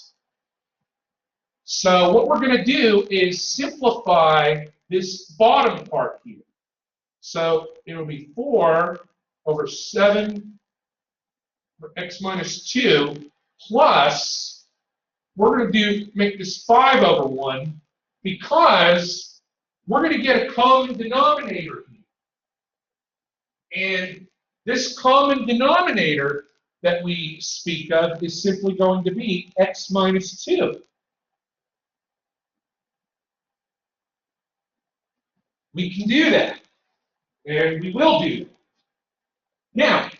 So what we're going to do is simplify this bottom part here. So it'll be 4 over 7 for x minus 2 plus, we're going to make this 5 over 1 because we're going to get a common denominator here. And this common denominator that we speak of is simply going to be x minus 2. We can do that, and we will do that. Now,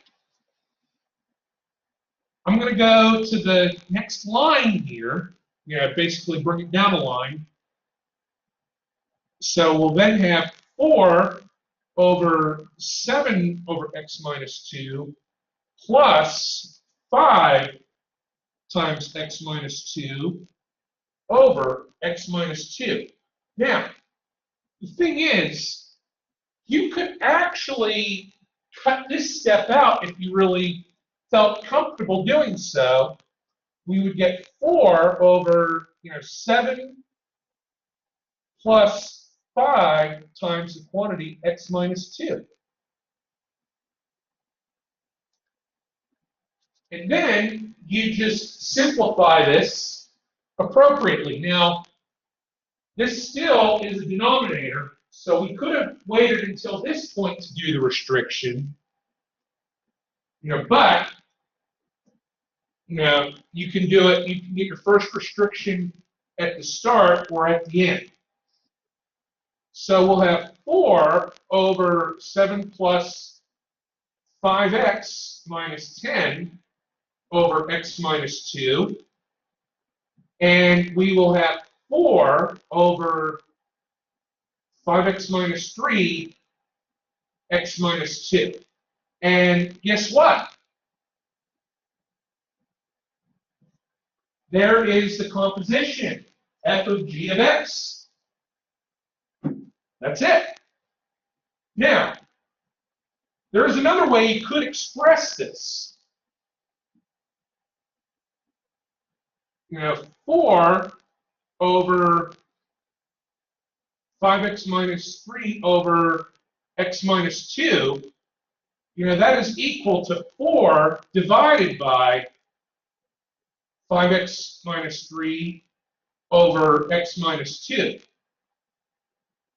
I'm going to go to the next line here. Basically bring it down a line. So we'll then have 4 over 7 over x minus 2 plus 5 times x minus 2 over x minus 2. Now, the thing is, you could actually cut this step out if you really felt comfortable doing so. We would get 4 over 7 plus 5 times the quantity x minus 2. And then you just simplify this appropriately. Now, this still is a denominator, so we could have waited until this point to do the restriction. But you can do it. You can get your first restriction at the start or at the end. So we'll have 4 over 7 plus 5x minus 10 over x minus 2. And we will have 4 over 5x minus 3, x minus 2. And guess what? There is the composition, f of g of x. That's it. Now, There is another way you could express this. 4 over 5x minus 3 over x minus 2, that is equal to 4 divided by 5x minus 3 over x minus 2.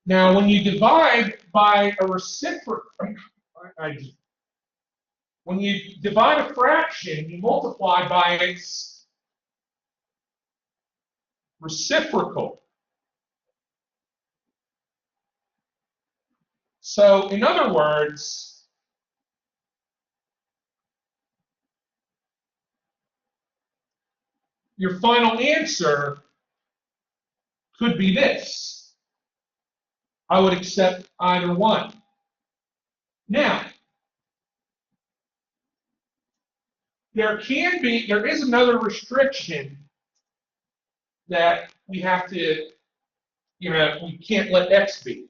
Now, when you divide by a reciprocal, when you divide a fraction, you multiply by its reciprocal. So, in other words, your final answer could be this. I would accept either one. Now, there is another restriction that we have to, we can't let x be.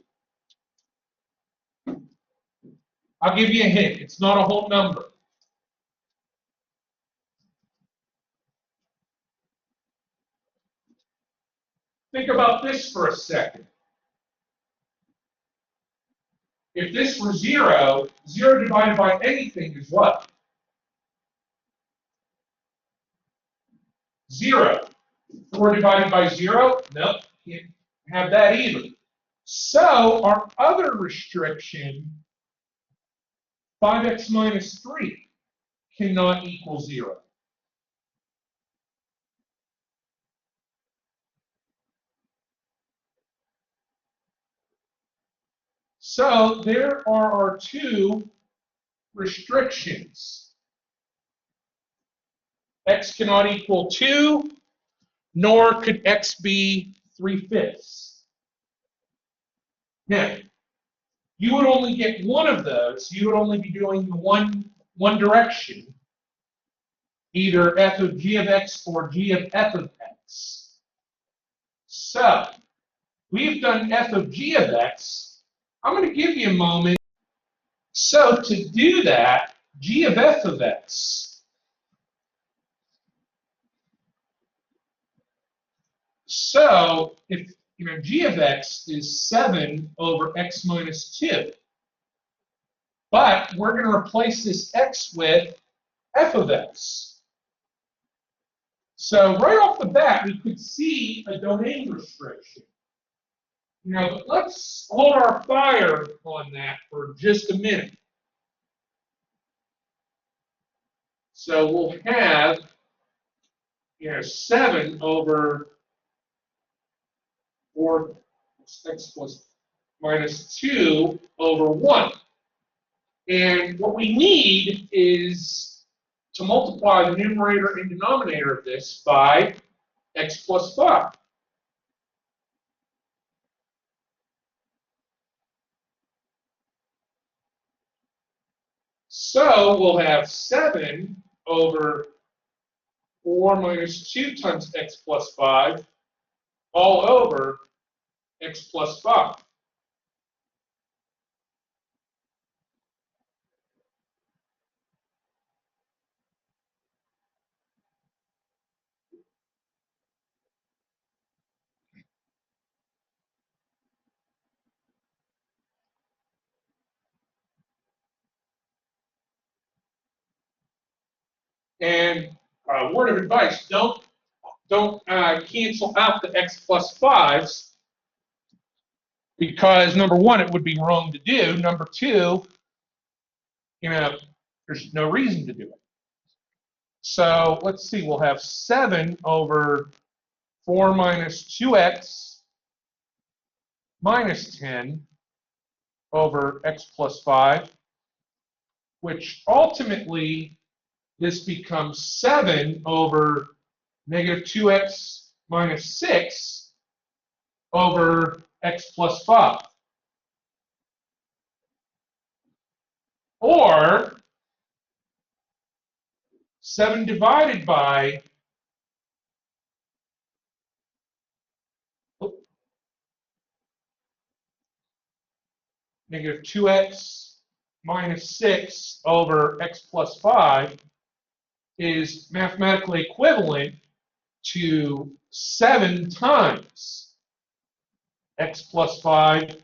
I'll give you a hint. It's not a whole number. Think about this for a second. If this were 0, 0 divided by anything is what? 0. 4 divided by 0? Nope, can't have that either. So our other restriction, 5x minus 3, cannot equal 0. So there are our two restrictions. X cannot equal 2, nor could x be 3/5. Now, you would only get one of those. You would only be doing the one direction, either f of g of x or g of f of x. So, we've done f of g of x. I'm going to give you a moment. So, to do that, g of f of x. So, if g of x is 7 over x minus 2. But we're going to replace this x with f of x. So right off the bat, we could see a domain restriction. But let's hold our fire on that for just a minute. So we'll have 7 over 4 x plus minus 2 over 1. And what we need is to multiply the numerator and denominator of this by x plus 5. So we'll have 7 over 4 minus 2 times x plus 5 all over x plus 5. And word of advice, don't cancel out the x plus 5s, because number one, it would be wrong to do. Number two, there's no reason to do it. So let's see, we'll have 7 over 4 minus 2x minus 10 over x plus 5, which ultimately this becomes 7 over negative 2x minus 6 over x plus 5. Or 7 divided by negative 2x minus 6 over x plus 5 is mathematically equivalent to 7 times x plus 5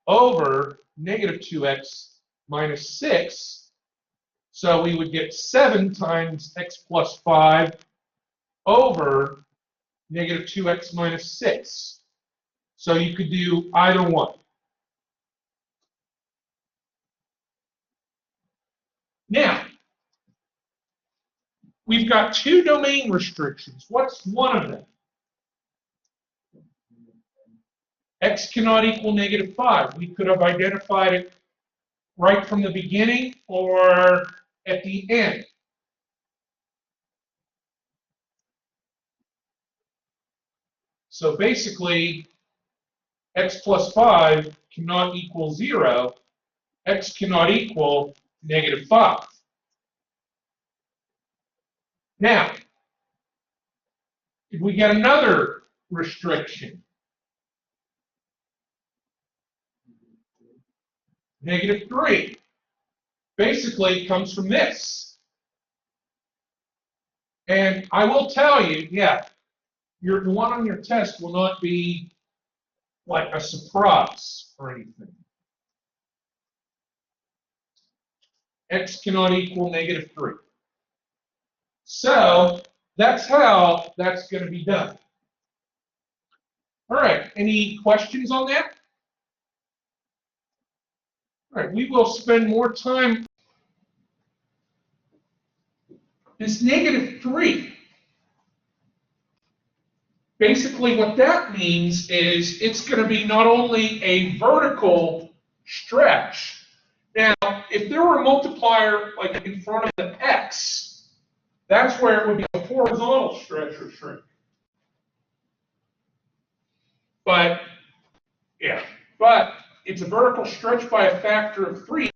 over negative 2x minus 6. So we would get 7 times x plus 5 over negative 2x minus 6. So you could do either one. Now, we've got two domain restrictions. What's one of them? X cannot equal negative 5. We could have identified it right from the beginning or at the end. So basically, x plus 5 cannot equal 0. X cannot equal negative 5. Now, if we get another restriction, negative 3, basically it comes from this. And I will tell you, yeah, the one on your test will not be like a surprise or anything. X cannot equal negative 3. So that's how that's going to be done. All right, any questions on that? All right, we will spend more time. This negative 3. Basically what that means is it's going to be not only a vertical stretch. Now, if there were a multiplier like in front of the x, that's where it would be a horizontal stretch or shrink. But, yeah, but it's a vertical stretch by a factor of 3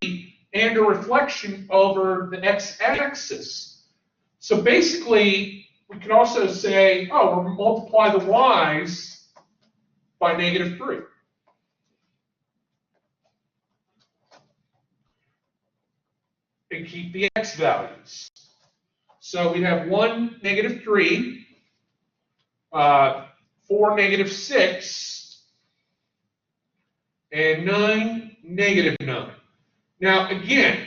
and a reflection over the x-axis. So basically, we can also say, oh, we'll multiply the y's by negative 3. And keep the x values. So we have 1, negative 3, 4, negative 6, and 9, negative 9. Now, again,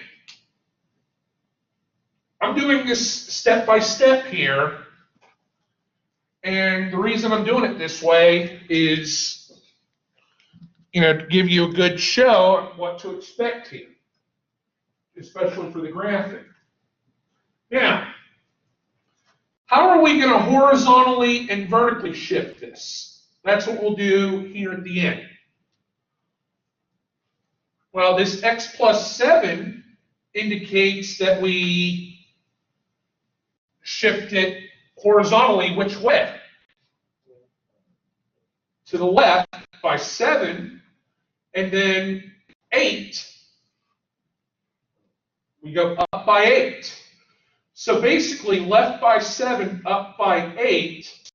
I'm doing this step by step here. And the reason I'm doing it this way is, to give you a good show of what to expect here, especially for the graphic. Now, how are we going to horizontally and vertically shift this? That's what we'll do here at the end. Well, this x plus 7 indicates that we shift it horizontally which way? To the left by 7, and then 8. We go up by 8. So basically, left by 7, up by 8.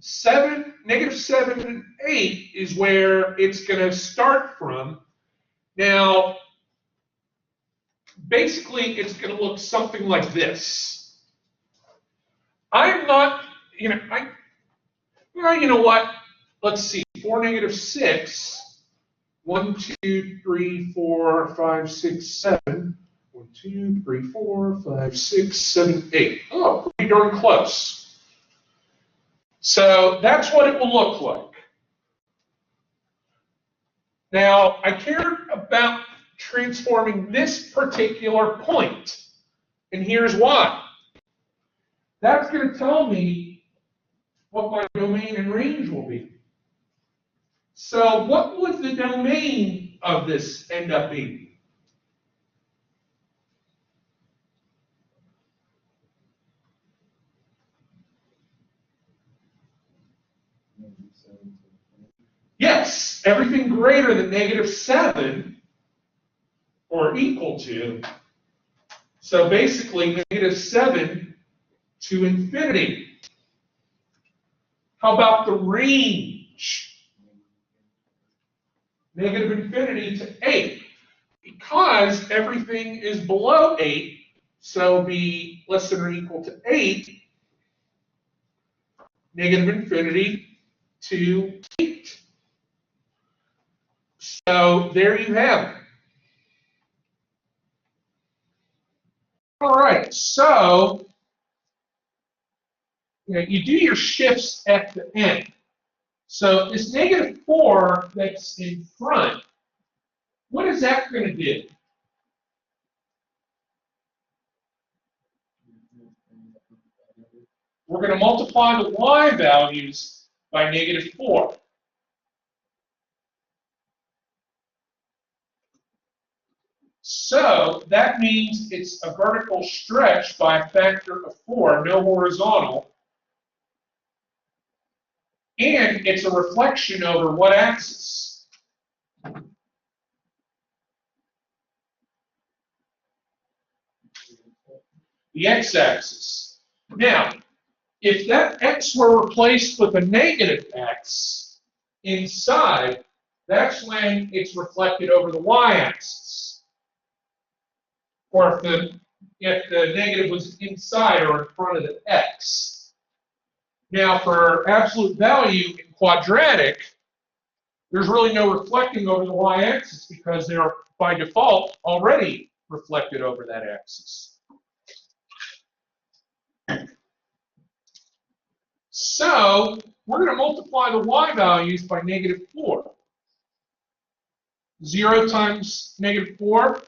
7, negative 7, and 8 is where it's going to start from. Now, basically, it's going to look something like this. I'm not, you know what? Let's see. 4, negative 6. 1, 2, 3, 4, 5, 6, 7. 1, 2, 3, 4, 5, 6, 7, 8. Oh, pretty darn close. So that's what it will look like. Now, I care about transforming this particular point, and here's why. That's going to tell me what my domain and range will be. So what would the domain of this end up being? Yes, everything greater than negative 7 or equal to. So basically, negative 7 to infinity. How about the range? Negative infinity to 8. Because everything is below 8, so be less than or equal to 8, negative infinity to 8. So there you have it. All right, so you do your shifts at the end. So this negative 4 that's in front, what is that going to do? We're going to multiply the y values by negative 4. So that means it's a vertical stretch by a factor of 4, no horizontal. And it's a reflection over what axis? The x-axis. Now, if that x were replaced with a negative x inside, that's when it's reflected over the y-axis. Or if the negative was inside or in front of the x. Now, for absolute value in quadratic, there's really no reflecting over the y-axis because they're, by default, already reflected over that axis. So we're going to multiply the y values by negative 4. 0 times negative 4.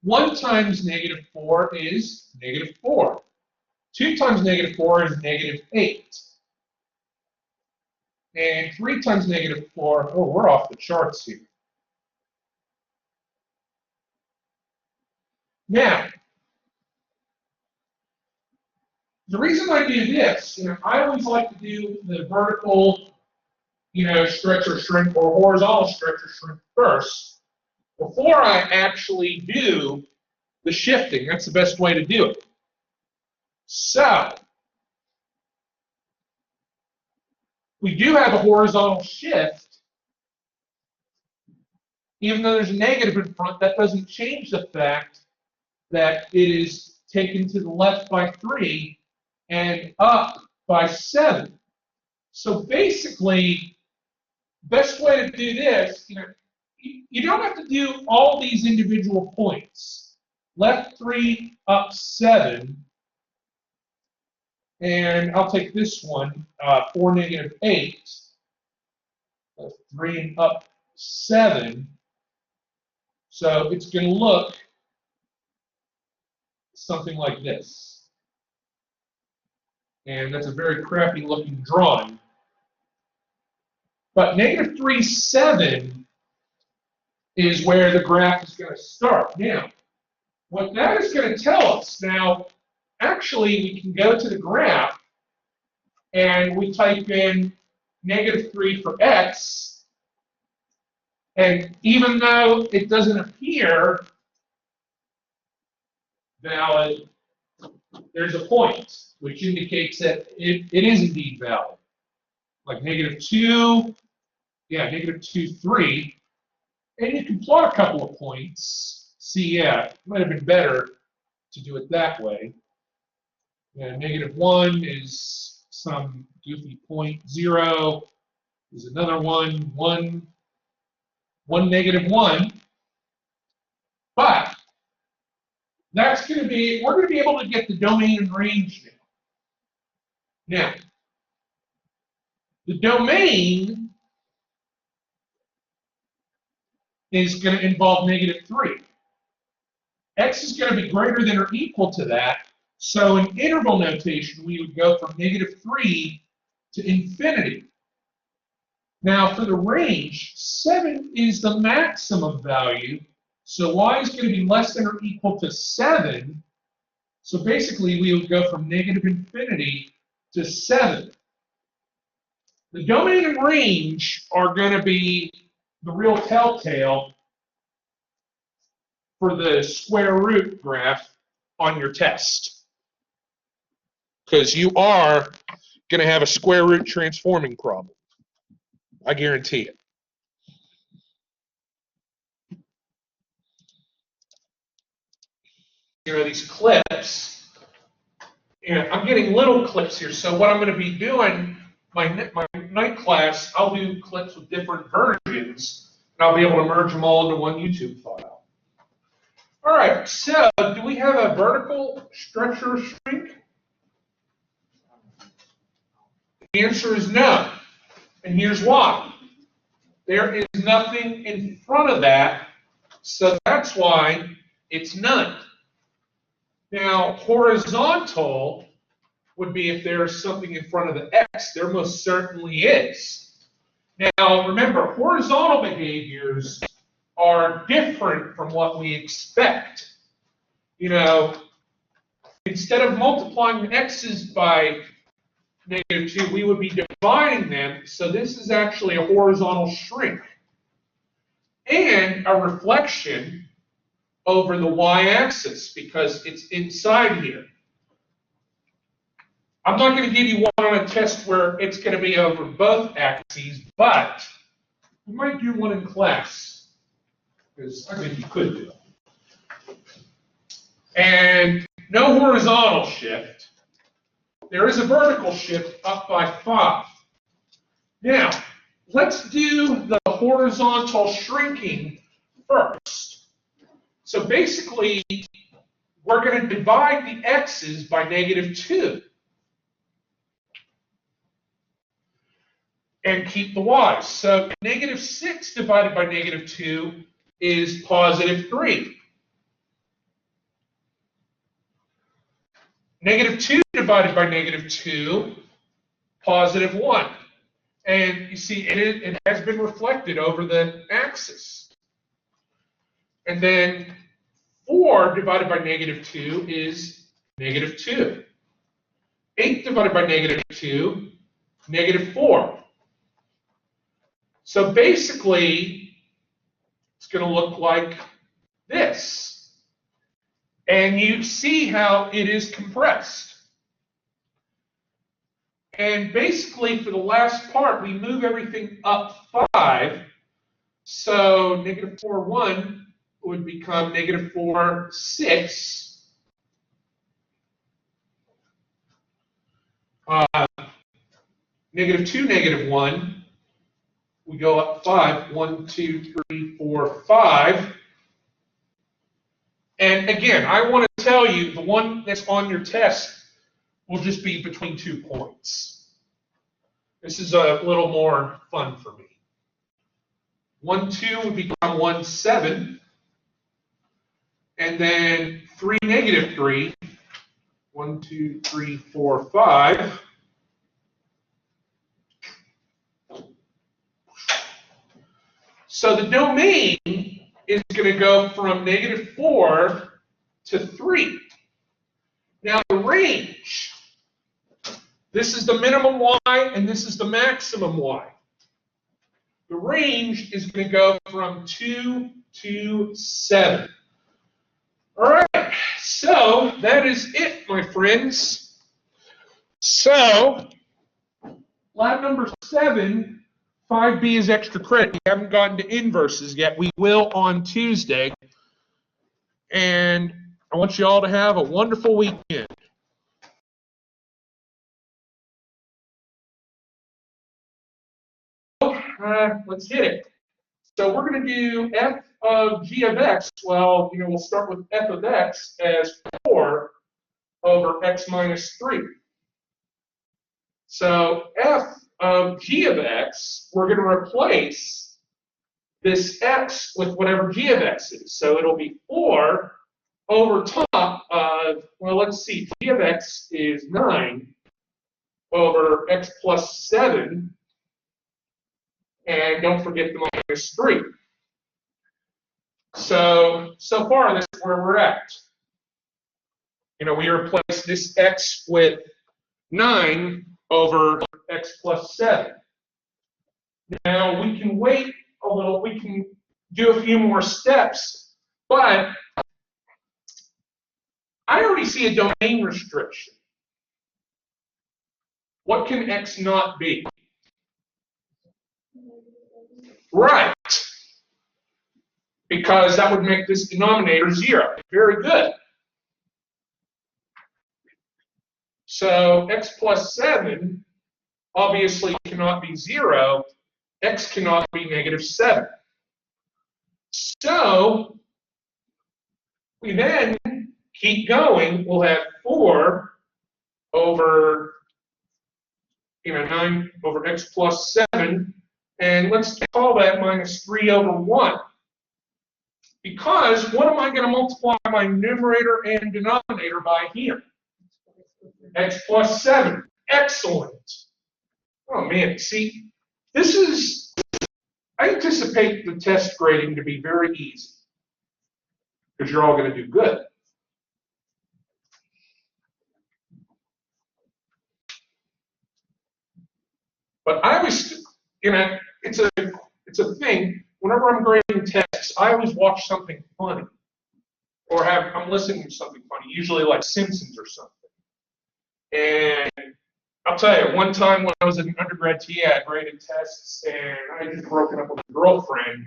1 times negative 4 is negative 4. 2 times negative 4 is negative 8. And 3 times negative 4, oh, we're off the charts here. Now, the reason I do this, I always like to do the vertical, stretch or shrink, or horizontal stretch or shrink first before I actually do the shifting. That's the best way to do it. So, we do have a horizontal shift. Even though there's a negative in front, that doesn't change the fact that it is taken to the left by 3 and up by 7. So basically, best way to do this, you don't have to do all these individual points. Left 3, up 7. And I'll take this one, 4, negative 8. Left 3 and up 7. So it's going to look something like this. And that's a very crappy looking drawing. But negative 3, 7 is where the graph is going to start. Now, what that is going to tell us, now, actually, we can go to the graph and we type in negative 3 for x. And even though it doesn't appear valid, there's a point, which indicates that it is indeed valid. Like negative 2, yeah, negative 2, 3. And you can plot a couple of points. See, yeah, it might have been better to do it that way. Yeah, negative 1 is some goofy point. 0 is another one. 1, negative 1. But that's going to be, we're going to be able to get the domain and range now. Now, the domain is going to involve negative 3. X is going to be greater than or equal to that. So in interval notation, we would go from negative 3 to infinity. Now for the range, 7 is the maximum value. So y is going to be less than or equal to 7. So basically, we would go from negative infinity to 7. The domain and range are going to be the real telltale for the square root graph on your test. Because you are going to have a square root transforming problem. I guarantee it. these clips. I'm getting little clips here. So what I'm going to be doing, my night class, I'll do clips with different versions, and I'll be able to merge them all into one YouTube file. All right, so do we have a vertical stretch or shrink? The answer is no, and here's why. There is nothing in front of that, so that's why it's none. Now, horizontal would be if there's something in front of the x. There most certainly is. Now, remember, horizontal behaviors are different from what we expect. Instead of multiplying the x's by -2, we would be dividing them. So this is actually a horizontal shrink and a reflection over the y-axis because it's inside here. I'm not going to give you one on a test where it's going to be over both axes, but we might do one in class because I think you could do it. And no horizontal shift. There is a vertical shift up by 5. Now, let's do the horizontal shrinking first. So basically, we're going to divide the x's by -2 and keep the y's. So -6 divided by -2 is +3. -2 divided by -2, +1. And you see, it has been reflected over the axis. And then 4 divided by -2 is -2. 8 divided by -2, -4. So basically, it's going to look like this. And you see how it is compressed. And basically, for the last part, we move everything up 5. So -4, 1 would become -4, 6. -2, -1. We go up 5. 1, 2, 3, 4, 5. And again, I want to tell you, the one that's on your test will just be between 2 points. This is a little more fun for me. 1, 2 would become 1, 7. And then 3, -3. 1, 2, 3, 4, 5. So the domain is going to go from -4 to 3. Now the range, this is the minimum y and this is the maximum y. The range is going to go from 2 to 7. All right, so that is it, my friends. So, lab number 7, 5B is extra credit. We haven't gotten to inverses yet. We will on Tuesday. And I want you all to have a wonderful weekend. Let's hit it. So we're going to do f of g of x. Well, we'll start with f of x as 4 over x minus 3. So f of g of x, we're going to replace this x with whatever g of x is. So it'll be 4 over top of, well, let's see, g of x is 9 over x plus 7. And don't forget the minus 3. So far, this is where we're at. We replace this x with 9 over x plus 7. Now, we can wait a little. We can do a few more steps, but I already see a domain restriction. What can x not be? Right. Because that would make this denominator 0. Very good. So x plus 7 obviously cannot be 0. X cannot be negative 7. So we then keep going. We'll have 4 over 9 over x plus 7. And let's call that minus 3 over 1. Because what am I going to multiply my numerator and denominator by here? X plus 7. Excellent. Oh, man. See, this is, I anticipate the test grading to be very easy. Because you're all going to do good. But I always, it's a thing. Whenever I'm grading tests, I always watch something funny, or I'm listening to something funny, usually like Simpsons or something. And I'll tell you, one time when I was in undergrad TA, I graded tests, and I had just broken up with a girlfriend,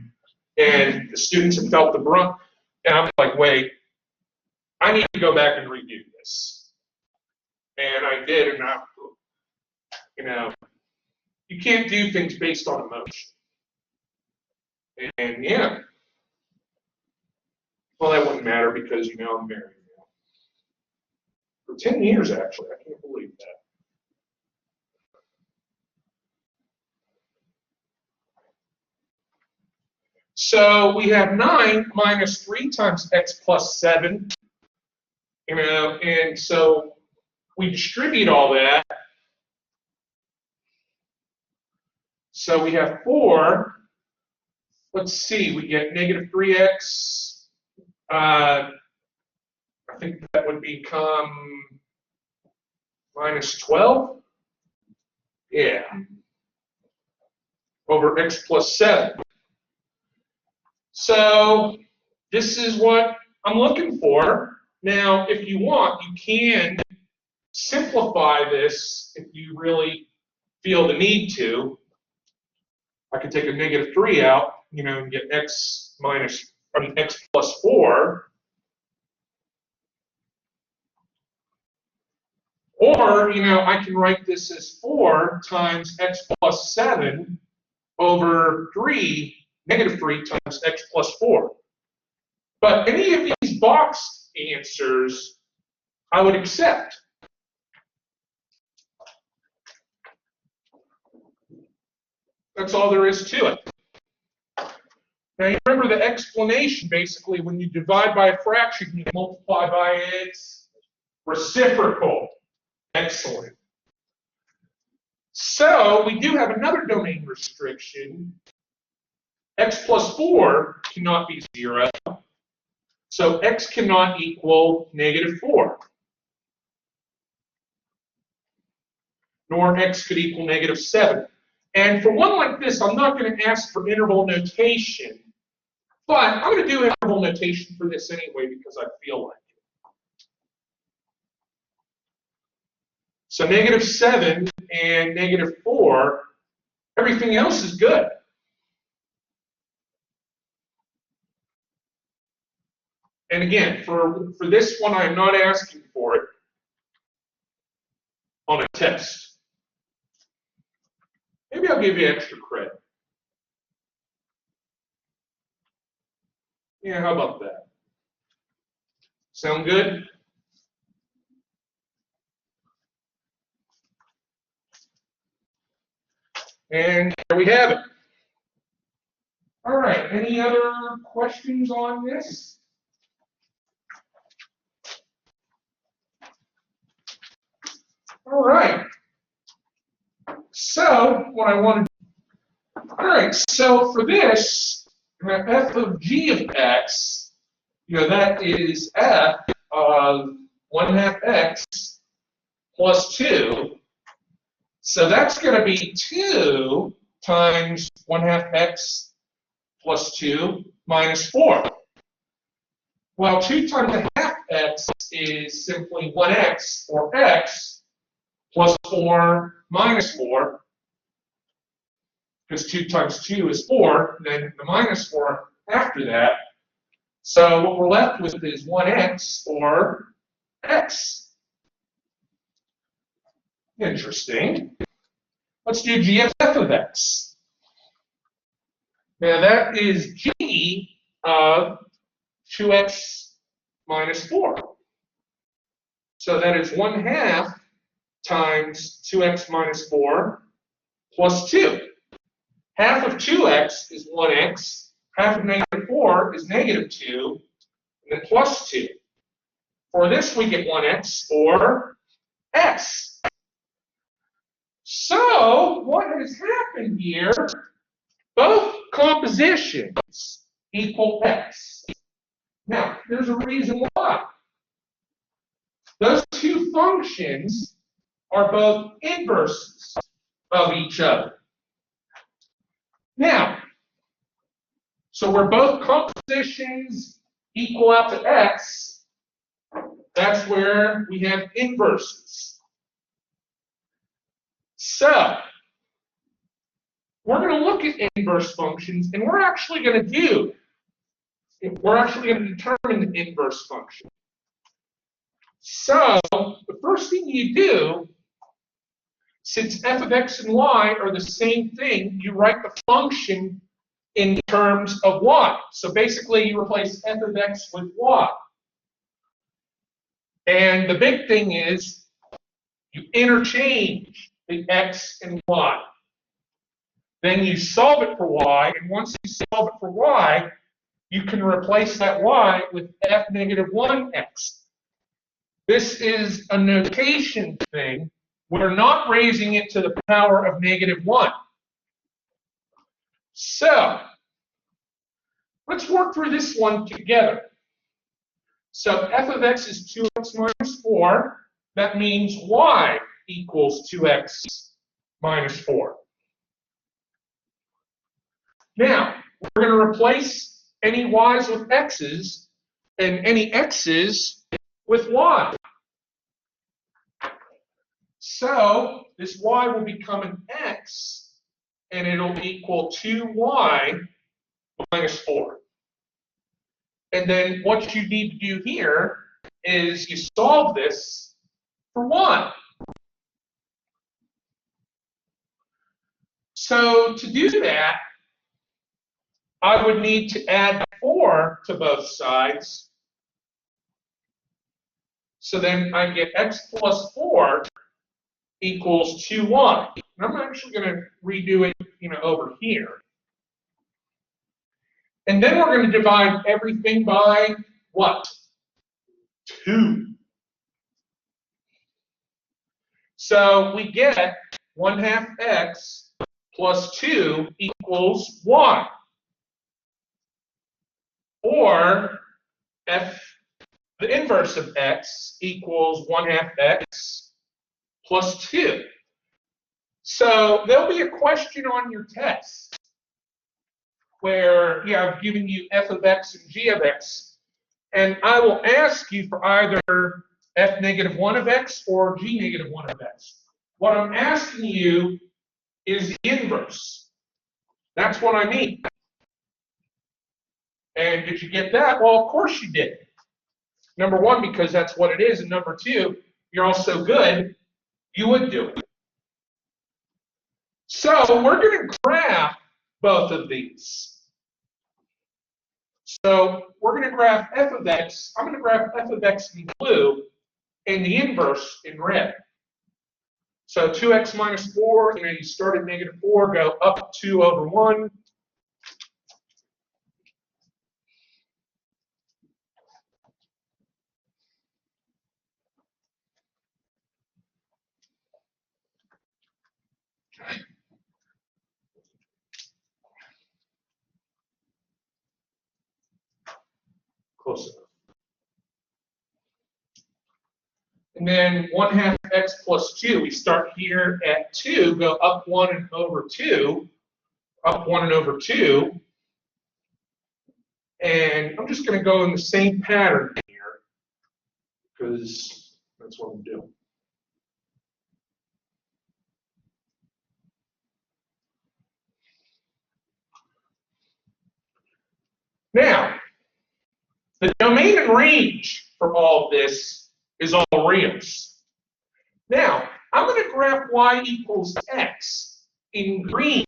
and the students had felt the brunt, and I'm like, wait, I need to go back and redo this. And I did, and you can't do things based on emotion. And yeah. Well, that wouldn't matter because, I'm married now. For 10 years, actually. I can't believe that. So we have 9 minus 3 times x plus 7. And so we distribute all that. So we have 4. Let's see, we get negative 3x. I think that would become minus 12. Yeah. Over x plus 7. So this is what I'm looking for. Now, if you want, you can simplify this if you really feel the need to. I could take a negative 3 out, and get x plus 4. Or, I can write this as 4 times x plus 7 over 3, negative 3 times x plus 4. But any of these box answers, I would accept. That's all there is to it. Now, you remember the explanation, basically, when you divide by a fraction, you multiply by its reciprocal. Excellent. So, we do have another domain restriction. X plus 4 cannot be 0. So, x cannot equal negative 4. Nor x could equal negative 7. And for one like this, I'm not going to ask for interval notation, but I'm going to do interval notation for this anyway because I feel like it. So negative 7 and negative 4, everything else is good. And again, for this one, I'm not asking for it on a test. Maybe I'll give you extra credit. Yeah, how about that? Sound good? And there we have it. All right, any other questions on this? All right. So, what I want to do, all right, so for this, f of g of x, that is f of 1/2 x plus 2. So that's going to be 2 times 1/2 x plus 2 minus 4. Well, 2 times 1/2 x is simply 1x, or x, plus 4 minus 4, because 2 times 2 is 4, then the minus 4 after that. So what we're left with is 1x, or x. Interesting. Let's do g of f of x. Now that is g of 2x minus 4. So that is 1/2 times 2x minus 4 plus 2. Half of 2x is 1x. Half of negative 4 is negative 2. And then plus 2. For this, we get 1x or x. So what has happened here? Both compositions equal x. Now, there's a reason why. Those two functions are both inverses of each other. Now, so where both compositions equal out to x, that's where we have inverses. So, we're going to look at inverse functions, and we're actually going to determine the inverse function. So, the first thing you do, since f of x and y are the same thing, you write the function in terms of y. So basically, you replace f of x with y. And the big thing is, you interchange the x and y. Then you solve it for y, and once you solve it for y, you can replace that y with f negative 1x. This is a notation thing. We're not raising it to the power of negative 1. So, let's work through this one together. So, f of x is 2x minus 4. That means y equals 2x minus 4. Now, we're going to replace any y's with x's and any x's with y. So, this y will become an x, and it'll equal 2y minus 4. And then what you need to do here is you solve this for y. So, to do that, I would need to add 4 to both sides. So then I get x plus 4 equals 2y. And I'm actually going to redo it, over here. And then we're going to divide everything by what? 2. So we get 1/2 x plus 2 equals y. Or the inverse of x equals 1/2 x plus 2. So there'll be a question on your test where I've given you f of x and g of x, and I will ask you for either f negative 1 of x or g negative 1 of x. What I'm asking you is the inverse. That's what I mean. And did you get that? Well, of course you did. Number one, because that's what it is, and number two, you're all so good, you would do it. So we're going to graph both of these. So we're going to graph f of x. I'm going to graph f of x in blue and the inverse in red. So 2x minus 4, you start at negative 4, go up 2 over 1. Close enough. And then 1/2 x plus 2. We start here at 2, go up 1 and over 2, up 1 and over 2. And I'm just going to go in the same pattern here because that's what I'm doing. Now, the domain and range for all of this is all reals. Now, I'm going to graph y equals x in green.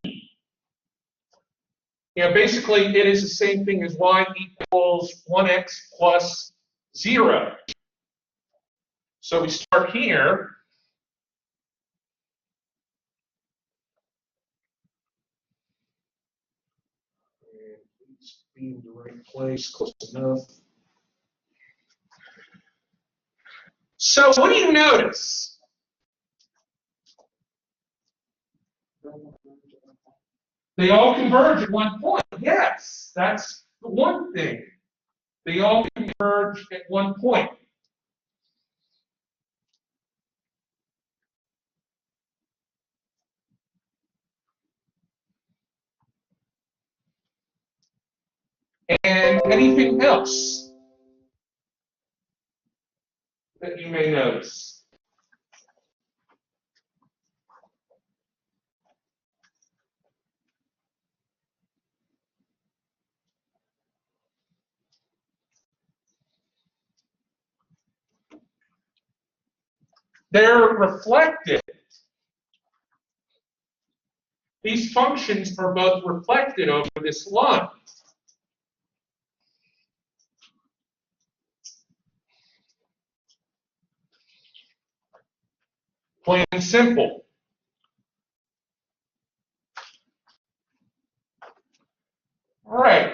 Basically, it is the same thing as y equals 1x plus 0. So we start here. And please be in the right place, close enough. So what do you notice? They all converge at one point. Yes, that's the one thing. They all converge at one point. And anything else that you may notice? They're reflected. These functions are both reflected over this line. Plain and simple. All right.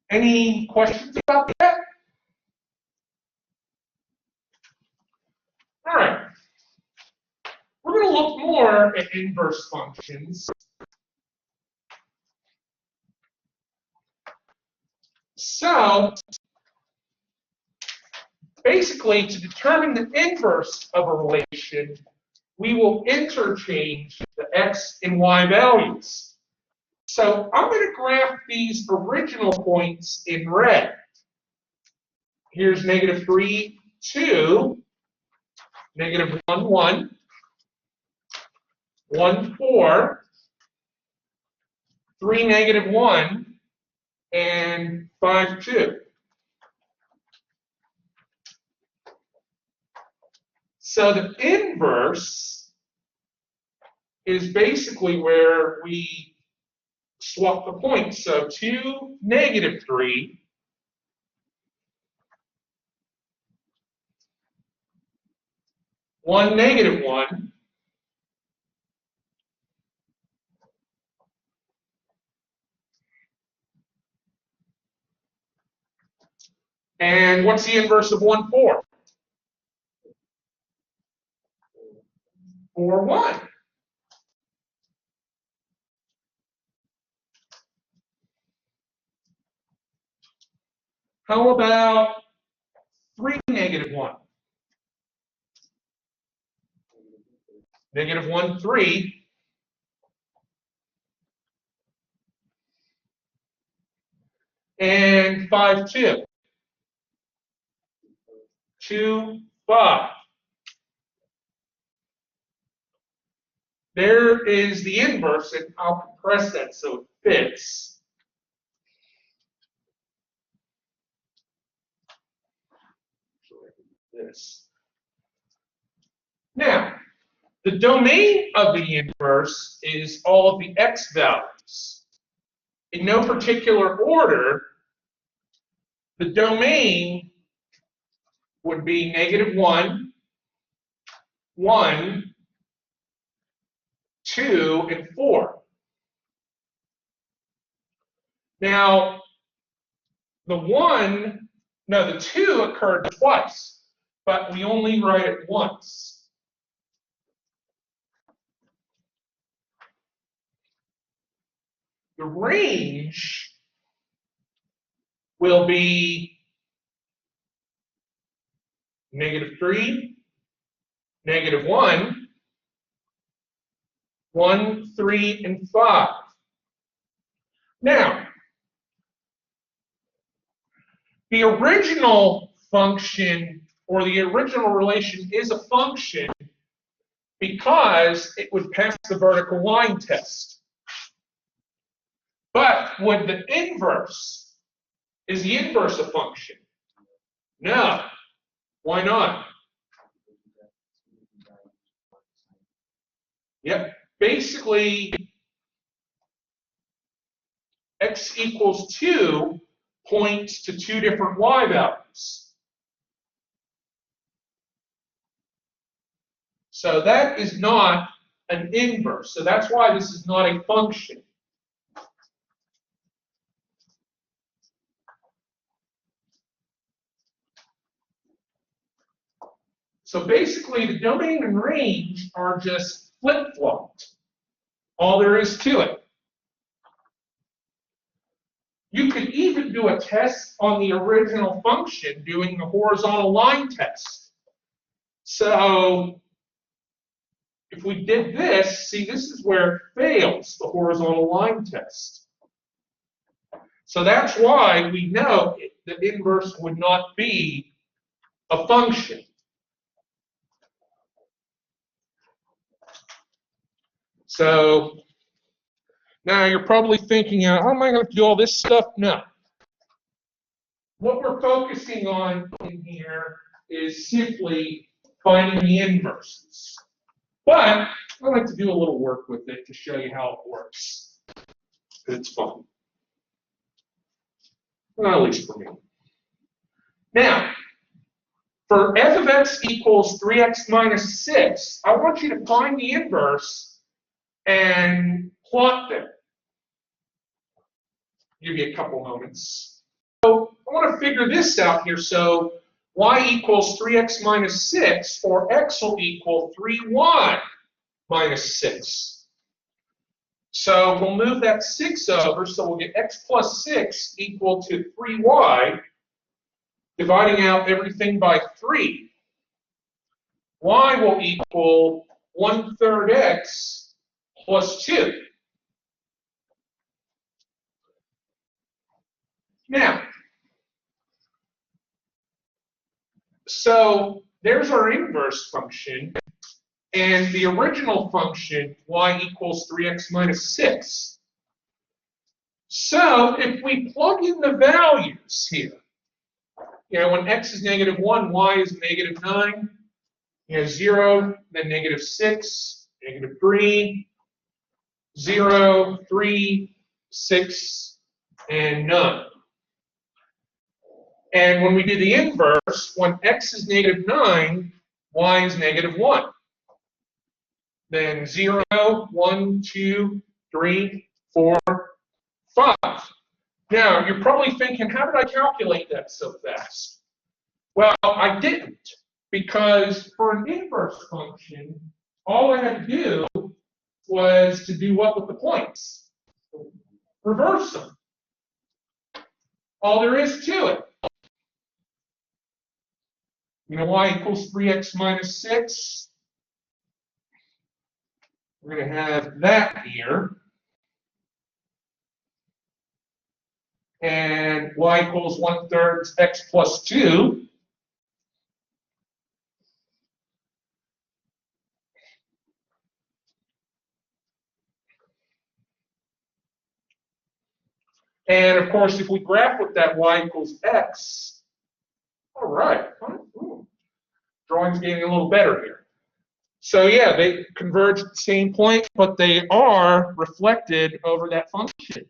Any questions about that? All right. We're going to look more at inverse functions. So, basically, to determine the inverse of a relation, we will interchange the x and y values. So I'm going to graph these original points in red. Here's -3, 2, -1, 1, 1, 4, 3, -1, and 5, 2. So the inverse is basically where we swap the points. So 2, -3, 1, -1, and what's the inverse of 1, 4? 4, 1. How about 3, -1? -1, 3. And 5, 2. 2, 5. There is the inverse, and I'll compress that so it fits. This. Now, the domain of the inverse is all of the x values. In no particular order, the domain would be -1, 1, 2, and 4. Now, the 2 occurred twice, but we only write it once. The range will be -3, -1, 1, 3, and 5. Now, the original function or the original relation is a function because it would pass the vertical line test. But would the inverse, is the inverse a function? No. Why not? Yep. Basically, x equals 2 points to two different y values. So that is not an inverse. So that's why this is not a function. So basically, the domain and range are just flip-flopped. All there is to it. You could even do a test on the original function doing the horizontal line test. So if we did this, see, this is where it fails, the horizontal line test. So that's why we know the inverse would not be a function. So now you're probably thinking, how am I going to do all this stuff? No. What we're focusing on in here is simply finding the inverses. But I like to do a little work with it to show you how it works. It's fun. Well, at least for me. Now, for f of x equals 3x minus 6, I want you to find the inverse and plot them. Give you a couple moments. So I want to figure this out here. So y equals 3x minus 6, or x will equal 3y minus 6. So we'll move that 6 over, so we'll get x plus 6 equal to 3y, dividing out everything by 3. Y will equal 1/3 x plus 2. Now, so there's our inverse function, and the original function, y equals 3x minus 6. So if we plug in the values here, when x is -1, y is -9, 0, then -6, -3, 0, 3, 6, and none. And when we do the inverse, when x is -9, y is -1. Then 0, 1, 2, 3, 4, 5. Now, you're probably thinking, how did I calculate that so fast? Well, I didn't, because for an inverse function, all I had to do was to do what with the points? Reverse them. All there is to it. Y equals 3x minus 6. We're going to have that here. And y equals 1/3 x plus 2. And of course, if we graph with that, y equals x. All right. Drawing's getting a little better here. So yeah, they converge at the same point, but they are reflected over that function.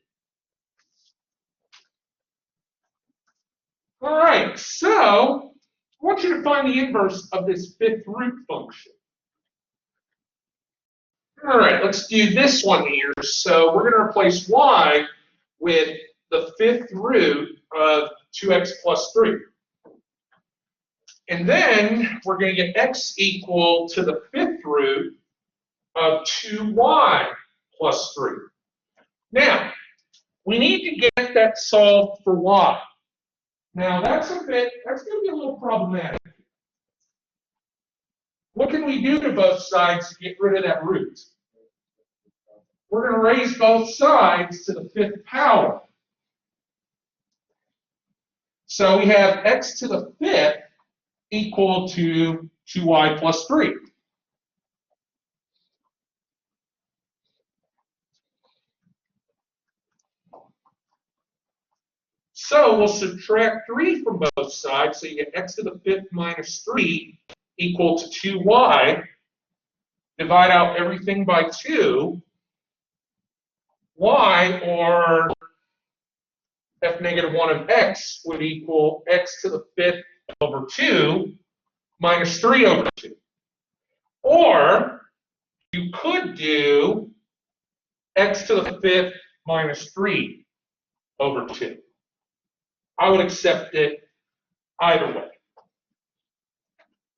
All right, so I want you to find the inverse of this fifth root function. All right, let's do this one here. So we're going to replace y with the fifth root of 2x plus 3. And then we're going to get x equal to the fifth root of 2y plus 3. Now, we need to get that solved for y. Now, that's going to be a little problematic. What can we do to both sides to get rid of that root? We're going to raise both sides to the fifth power. So we have x to the fifth equal to 2y plus 3. So we'll subtract 3 from both sides, so you get x to the fifth minus 3 equal to 2y. divide out everything by 2, y, or f negative 1 of x, would equal x to the 5th over 2 minus 3 over 2. Or you could do x to the 5th minus 3 over 2. I would accept it either way.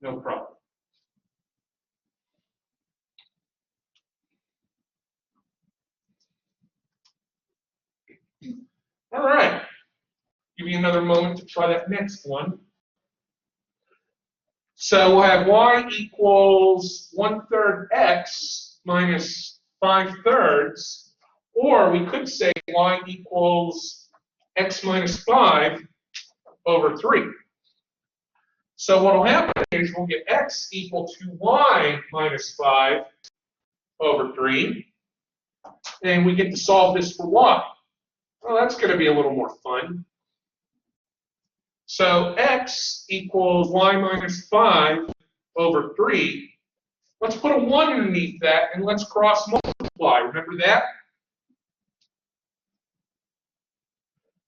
No problem. All right. Give you another moment to try that next one. So we'll have y equals 1/3 x minus 5/3, or we could say y equals x minus 5 over 3. So what will happen is we'll get x equal to y minus 5 over 3, and we get to solve this for y. Well, that's going to be a little more fun. So x equals y minus 5 over 3. Let's put a 1 underneath that, and let's cross multiply. Remember that?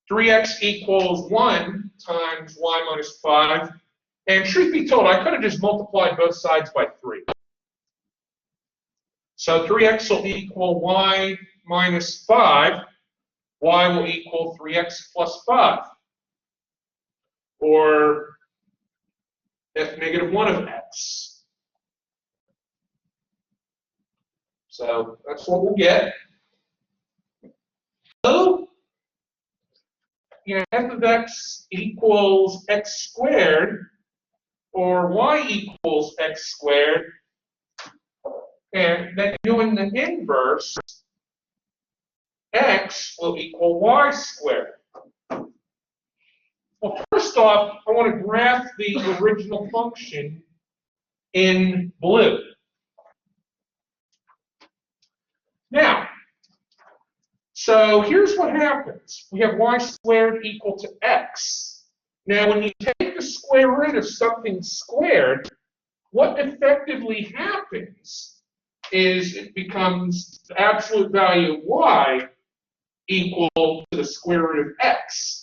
3x equals 1 times y minus 5. And truth be told, I could have just multiplied both sides by 3. So 3x will equal y minus 5. Y will equal 3x plus 5. Or f negative 1 of x. So that's what we'll get. So, f of x equals x squared, or y equals x squared, and then doing the inverse, x will equal y squared. Well, first off, I want to graph the original function in blue. Now, so here's what happens. We have y squared equal to x. Now, when you take the square root of something squared, what effectively happens is it becomes the absolute value of y equal to the square root of x.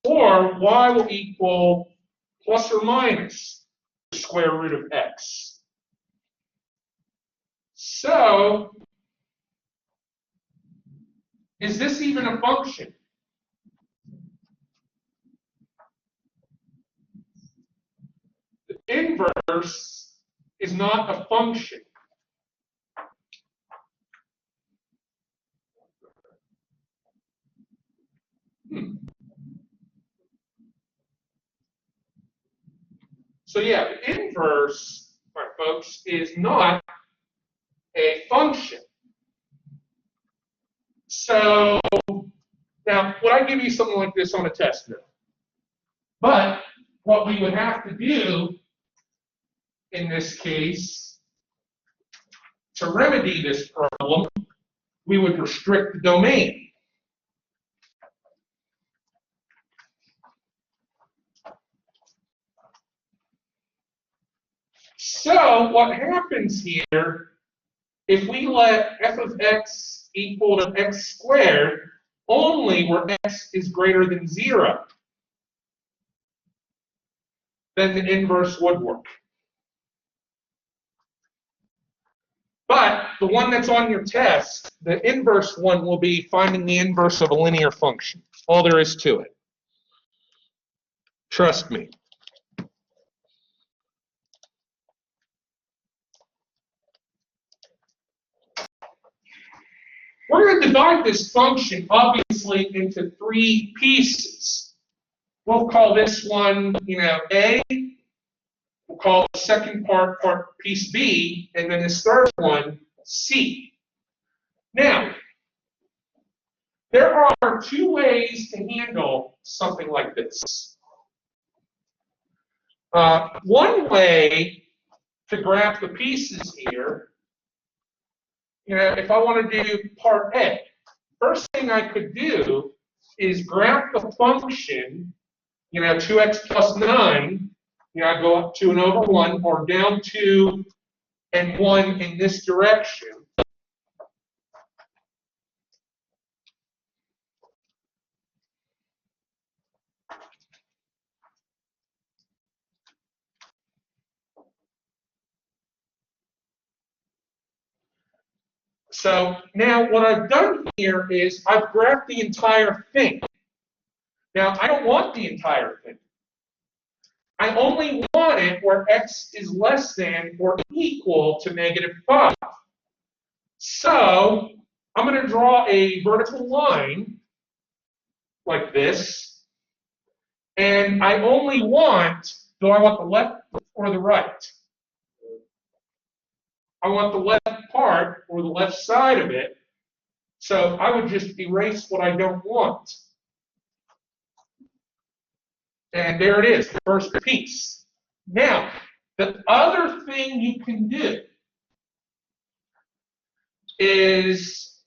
Or y will equal plus or minus the square root of x. So, is this even a function? The inverse is not a function. So yeah, the inverse, my folks, is not a function. So now, would I give you something like this on a test? No. But what we would have to do in this case to remedy this problem, we would restrict the domain. So what happens here, if we let f of x equal to x squared only where x is greater than 0, then the inverse would work. But the one that's on your test, the inverse one will be finding the inverse of a linear function. All there is to it. Trust me. We're going to divide this function, obviously, into 3 pieces. We'll call this one, A. We'll call the second part piece B, and then this third one, C. Now, there are 2 ways to handle something like this. One way to graph the pieces here, if I want to do part A, first thing I could do is graph the function, 2x plus 9, I go up 2 and over 1, or down to and 1 in this direction. So now what I've done here is I've graphed the entire thing. Now I don't want the entire thing. I only want it where x is less than or equal to -5. So I'm going to draw a vertical line like this. And I only want, do I want the left or the right? I want the left part or the left side of it. So I would just erase what I don't want. And there it is, the first piece. Now, the other thing you can do is,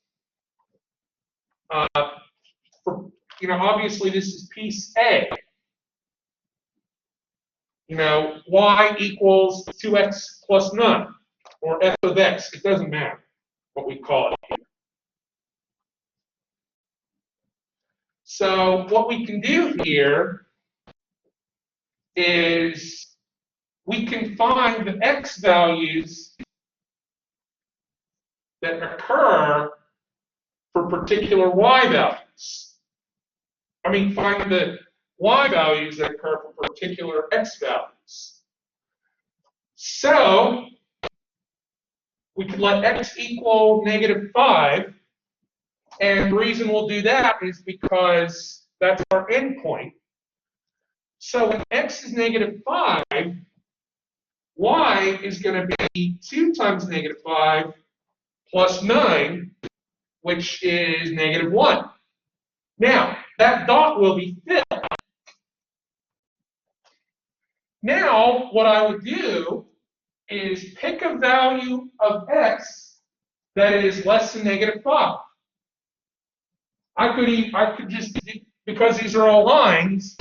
obviously this is piece A. Y equals 2x plus 9, or f of x. It doesn't matter what we call it here. So what we can do here is we can find the x values that occur for particular y values. Find the y values that occur for particular x values. So we could let x equal -5, and the reason we'll do that is because that's our endpoint. So when x is -5, y is going to be 2 times -5 plus 9, which is -1. Now, that dot will be filled. Now, what I would do is pick a value of x that is less than -5. I could just, because these are all lines,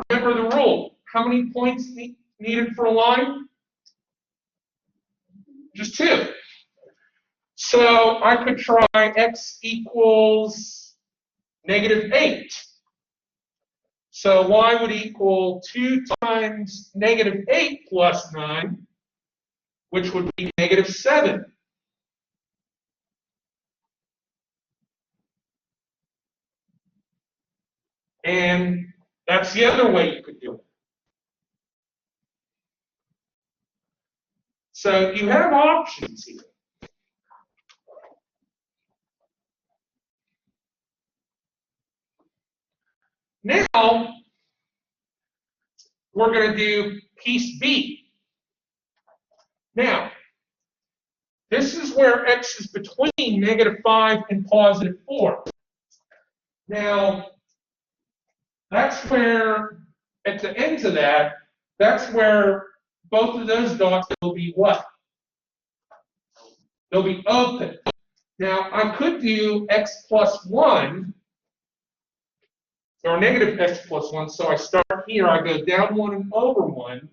remember the rule. How many points needed for a line? Just 2. So I could try x equals -8. So y would equal 2 times -8 plus 9, which would be -7. And that's the other way you could do it. So you have options here. Now, we're going to do piece B. Now, this is where x is between -5 and +4. Now, that's where, at the ends of that, that's where both of those dots will be what? They'll be open. Now, I could do x plus 1, or -x plus 1, so I start here, I go down 1 and over 1.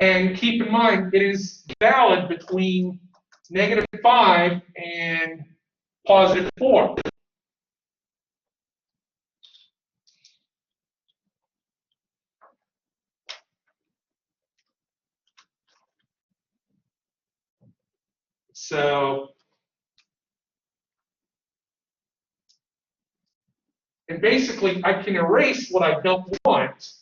And keep in mind, it is valid between -5 and +4. So, and basically, I can erase what I don't want.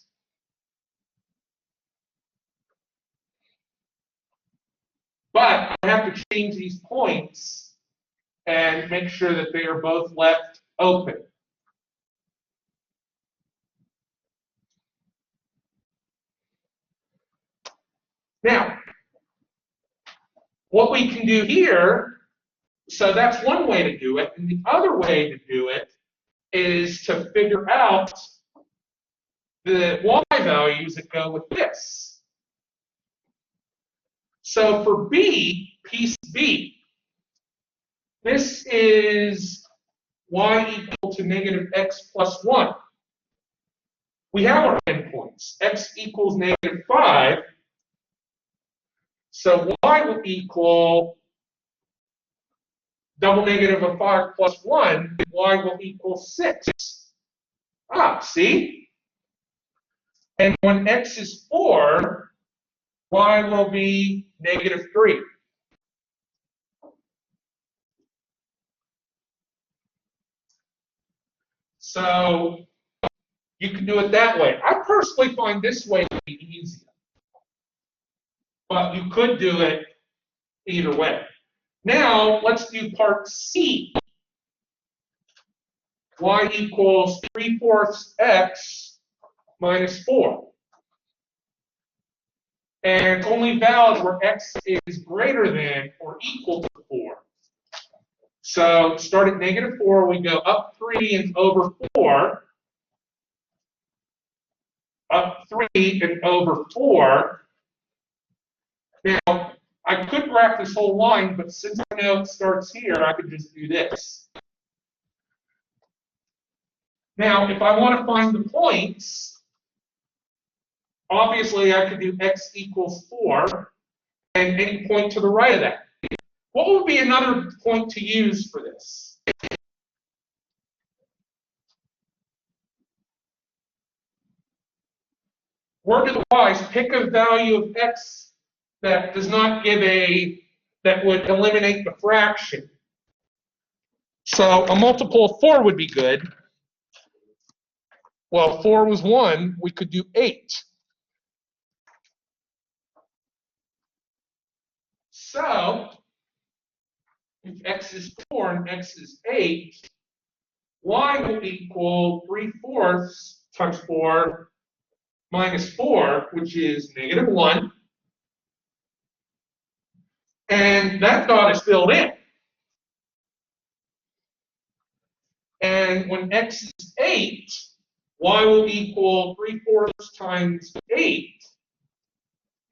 But I have to change these points and make sure that they are both left open. Now, what we can do here, so that's one way to do it, and the other way to do it is to figure out the y values that go with this. So for B, piece B, this is y equal to -x plus 1. We have our endpoints. X equals -5 So y will equal double negative of 5 plus 1, y will equal 6. Ah, see? And when x is 4, y will be negative 3. So you can do it that way. I personally find this way to be easier. But you could do it either way. Now, let's do part C. Y equals 3/4 x minus 4. And it's only valid where x is greater than or equal to 4. So start at negative 4, we go up 3 and over 4. Up 3 and over 4. Now, I could graph this whole line, but since I know it starts here, I could just do this. Now, if I want to find the points, obviously I could do x equals 4 and any point to the right of that. What would be another point to use for this? Word to the wise, pick a value of x that does not give that would eliminate the fraction. So a multiple of 4 would be good. Well, 4 was 1, we could do 8. So, if x is 4 and x is 8, y will equal 3/4 times 4 minus 4, which is negative 1. And that dot is filled in. And when x is 8, y will equal 3/4 times 8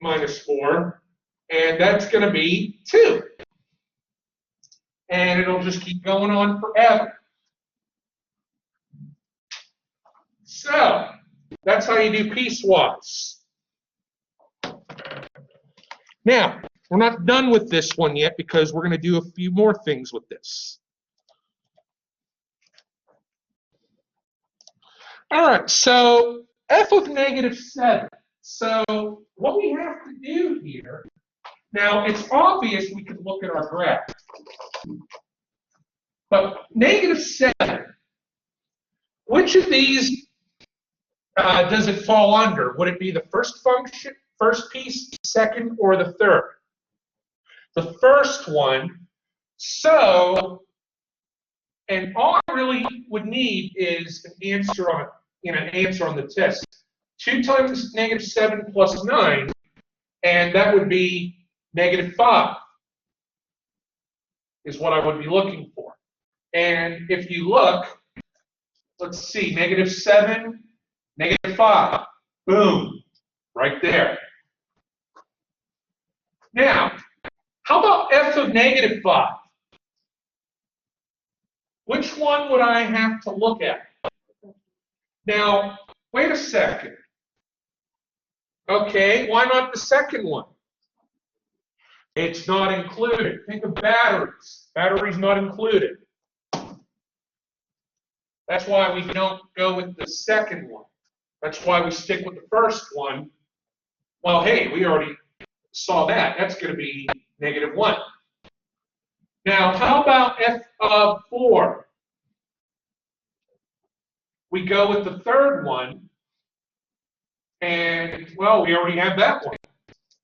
minus 4. And that's going to be 2. And it'll just keep going on forever. So, that's how you do piecewise. Now, we're not done with this one yet because we're going to do a few more things with this. All right, so f of negative 7. So what we have to do here, now it's obvious we could look at our graph. But negative 7, which of these does it fall under? Would it be the first function, first piece, second, or the third? The first one. So, and all I really would need is an answer on the test. 2 times negative 7 plus 9, and that would be negative 5, is what I would be looking for. And if you look, let's see, negative 7, negative 5, boom, right there. Now, how about f of negative 5? Which one would I have to look at? Now, wait a second. Okay, why not the second one? It's not included. Think of batteries. Batteries not included. That's why we don't go with the second one. That's why we stick with the first one. Well, hey, we already saw that. That's going to be negative 1. Now, how about f of 4? We go with the third one. And, well, we already have that one.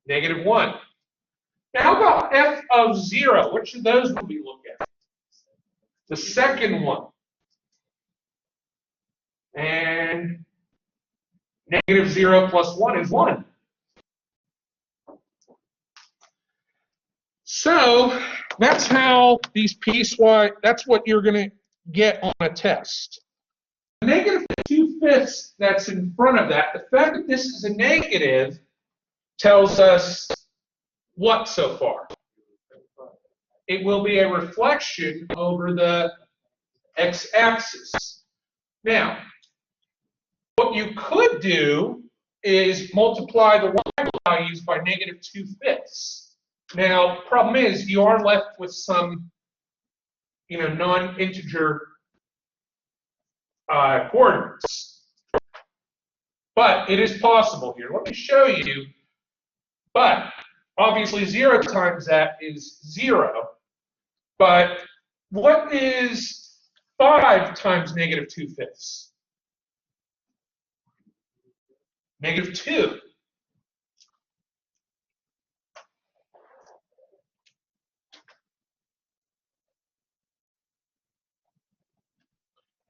Negative 1. Now, how about f of 0? Which of those would we look at? The second one. And negative 0 plus 1 is 1. So that's how these piecewise, that's what you're going to get on a test. The negative 2/5 that's in front of that, the fact that this is a negative tells us what so far? It will be a reflection over the x-axis. Now, what you could do is multiply the y values by negative 2/5. Now, problem is you are left with some, non-integer coordinates. But it is possible here. Let me show you. But obviously 0 times that is 0. But what is 5 times negative 2/5? Negative 2.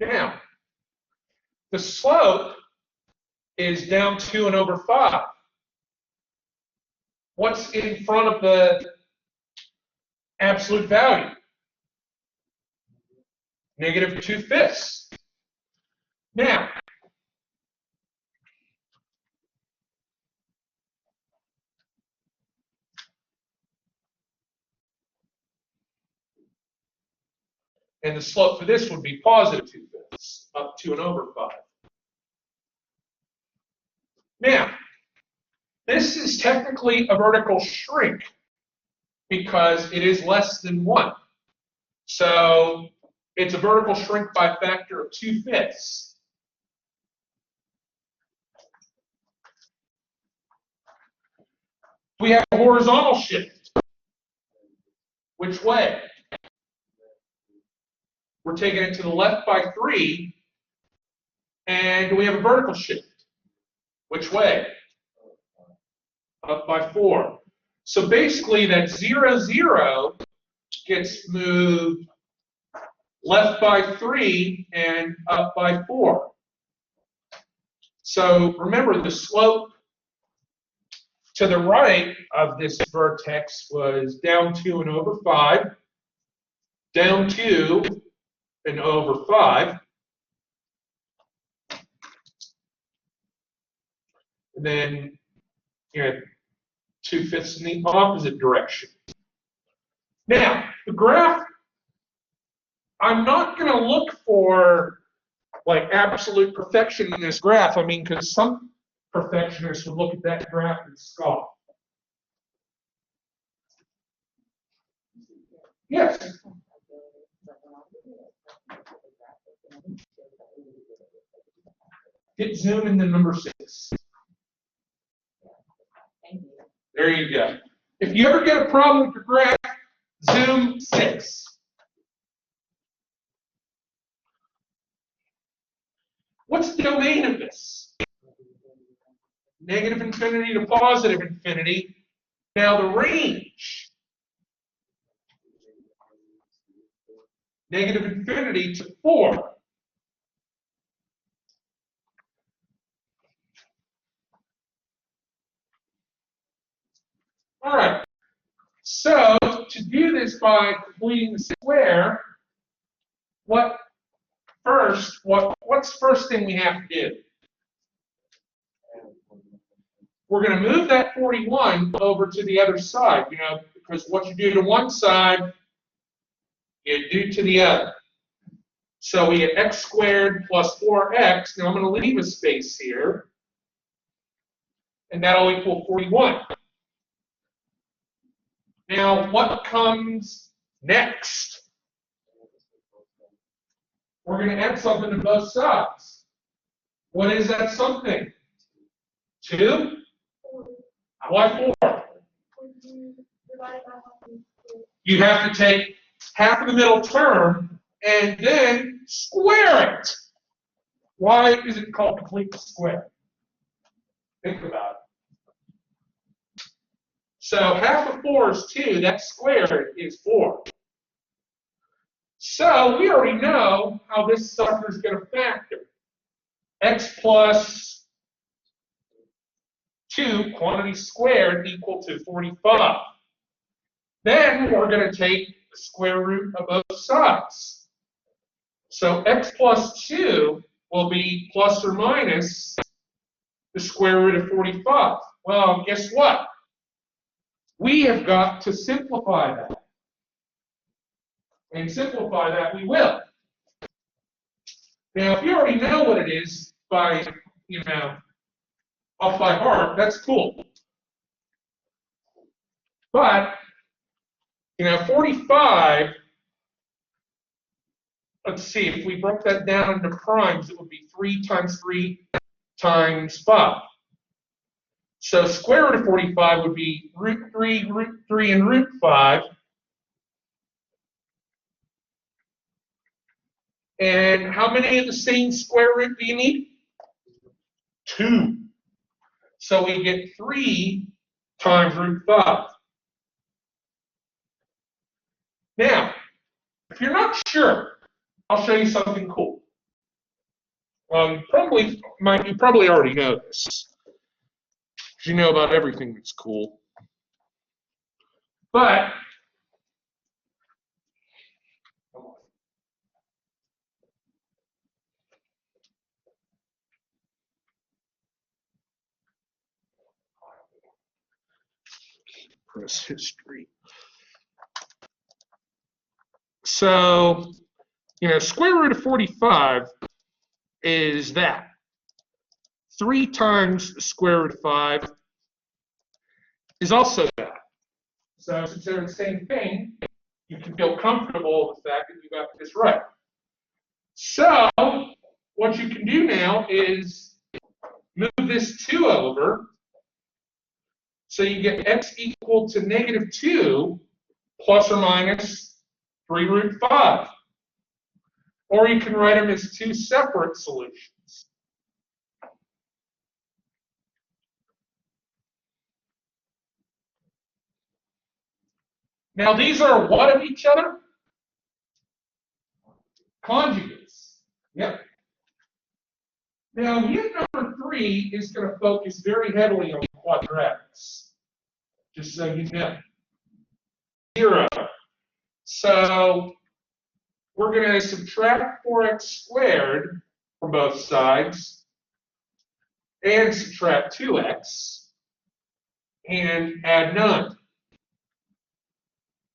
Now, the slope is down 2 and over 5. What's in front of the absolute value? Negative 2/5. Now, and the slope for this would be positive 2/5, up 2 and over 5. Now, this is technically a vertical shrink because it is less than 1. So it's a vertical shrink by a factor of 2/5. We have a horizontal shift. Which way? We're taking it to the left by 3. And we have a vertical shift. Which way? Up by 4. So basically that 0, 0 gets moved left by 3 and up by 4. So remember, the slope to the right of this vertex was down 2 and over 5, down 2 and over 5, and then 2/5 in the opposite direction. Now, the graph, I'm not going to look for like absolute perfection in this graph. I mean, because some perfectionists would look at that graph and scoff. Yes. Hit zoom in the number 6. There you go. If you ever get a problem with your graph, zoom 6. What's the domain of this? Negative infinity to positive infinity. Now the range. Negative infinity to 4. All right. So to do this by completing the square, what's first thing we have to do? We're going to move that 41 over to the other side, because what you do to one side, you do to the other. So we get x squared plus 4x. Now I'm going to leave a space here, and that'll equal 41. Now, what comes next? We're going to add something to both sides. What is that something? 2? Why 4? You have to take half of the middle term and then square it. Why is it called complete the square? Think about it. So half of 4 is 2. That squared is 4. So we already know how this sucker is going to factor. X plus 2, quantity squared, equal to 45. Then we're going to take the square root of both sides. So x plus 2 will be plus or minus the square root of 45. Well, guess what? We have got to simplify that. And simplify that we will. Now, if you already know what it is by, off by heart, that's cool. But 45, let's see, if we broke that down into primes, it would be 3 times 3 times 5. So square root of 45 would be root 3, and root 5. And how many of the same square root do you need? 2. So we get 3 times root 5. Now, if you're not sure, I'll show you something cool. You probably already know this, because you know about everything that's cool. But press history. So, square root of 45 is that. 3 times the square root of 5 is also that. So since they're the same thing, you can feel comfortable with the fact that you got this right. So what you can do now is move this 2 over. So you get x equal to -2 plus or minus 3 root 5. Or you can write them as 2 separate solutions. Now these are what of each other? Conjugates. Yep. Now unit number 3 is going to focus very heavily on quadratics. Just so you know. 0. So we're going to subtract 4x squared from both sides and subtract 2x and add none.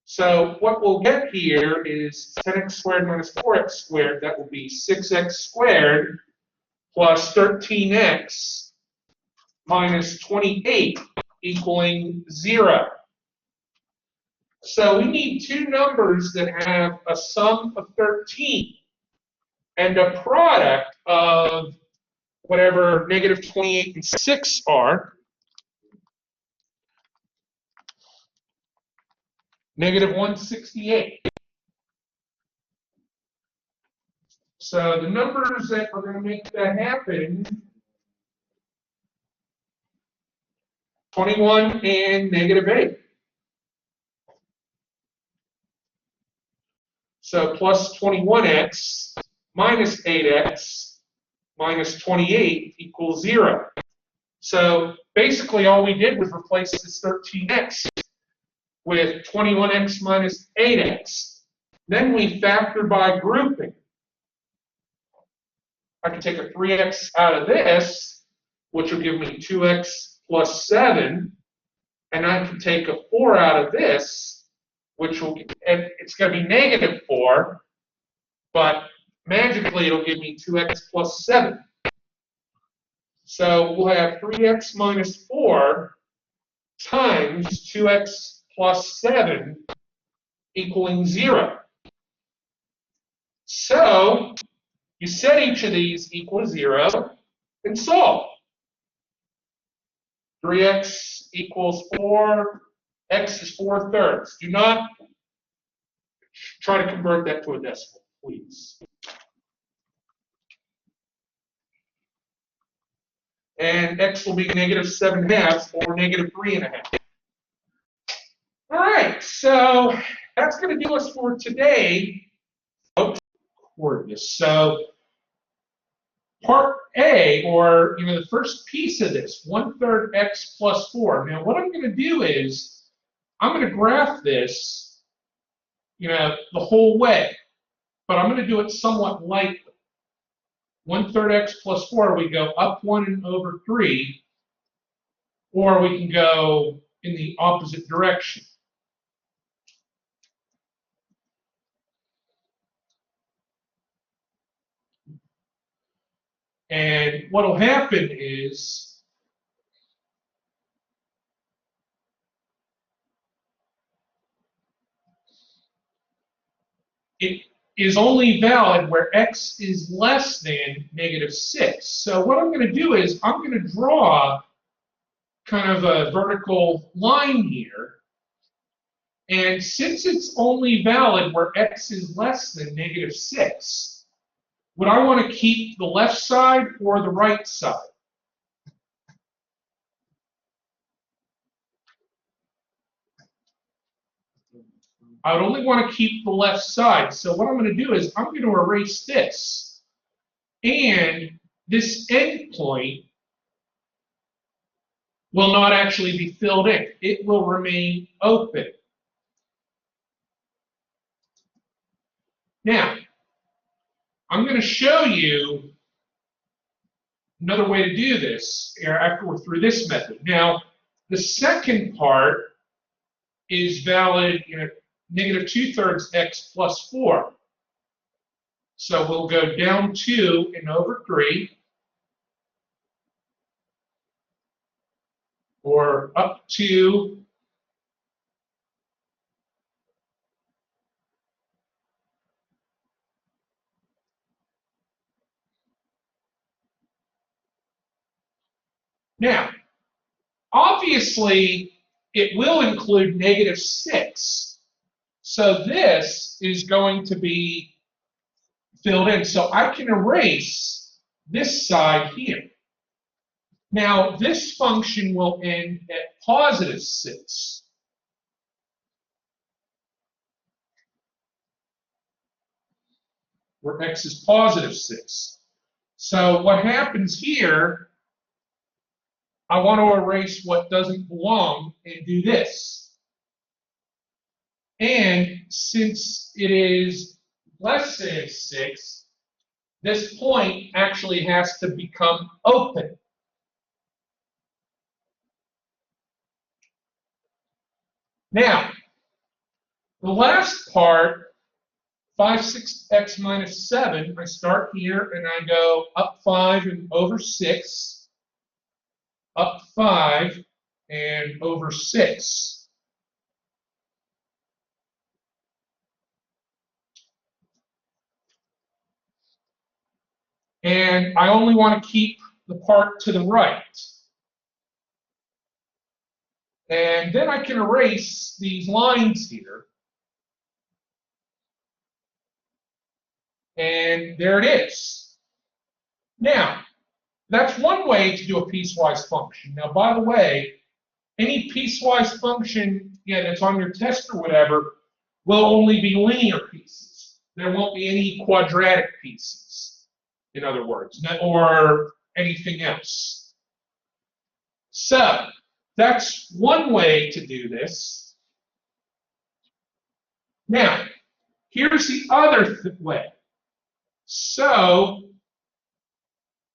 So what we'll get here is 10x squared minus 4x squared. That will be 6x squared plus 13x minus 28 equaling 0. So we need 2 numbers that have a sum of 13 and a product of whatever -28 and 6 are. -168. So the numbers that are going to make that happen, 21 and -8. So plus 21x minus 8x minus 28 equals 0. So basically all we did was replace this 13x with 21x minus 8x. Then we factor by grouping. I can take a 3x out of this, which will give me 2x plus 7. And I can take a 4 out of this, which will, and it's going to be -4, but magically it'll give me 2x plus 7. So we'll have 3x minus 4 times 2x plus 7 equaling 0. So you set each of these equal to 0 and solve. 3x equals 4, x is 4/3. Do not try to convert that to a decimal, please. And x will be -7/2 or -3.5. All right, so that's going to do us for today. So part A, or the first piece of this, 1/3 x plus 4. Now what I'm going to do is I'm going to graph this, the whole way, but I'm going to do it somewhat lightly. 1/3 x plus 4, we go up 1 and over 3, or we can go in the opposite direction. And what will happen is it is only valid where x is less than -6. So what I'm going to do is I'm going to draw kind of a vertical line here. And since it's only valid where x is less than -6, would I want to keep the left side or the right side? I would only want to keep the left side. So what I'm going to do is I'm going to erase this. And this endpoint will not actually be filled in. It will remain open. Now, I'm going to show you another way to do this after we're through this method. Now, the second part is valid -2/3 x plus 4. So we'll go down 2 and over 3, or up 2 Now, obviously, it will include -6. So this is going to be filled in. So I can erase this side here. Now, this function will end at +6. Where x is +6. So what happens here, I want to erase what doesn't belong and do this. And since it is less than 6, this point actually has to become open. Now, the last part, 5, 6x minus 7, I start here and I go up 5 and over 6, up 5 and over 6. And I only want to keep the part to the right. And then I can erase these lines here. And there it is. Now, that's one way to do a piecewise function. Now, by the way, any piecewise function that's on your test or whatever will only be linear pieces. There won't be any quadratic pieces, in other words, or anything else. So, that's one way to do this. Now, here's the other way. So,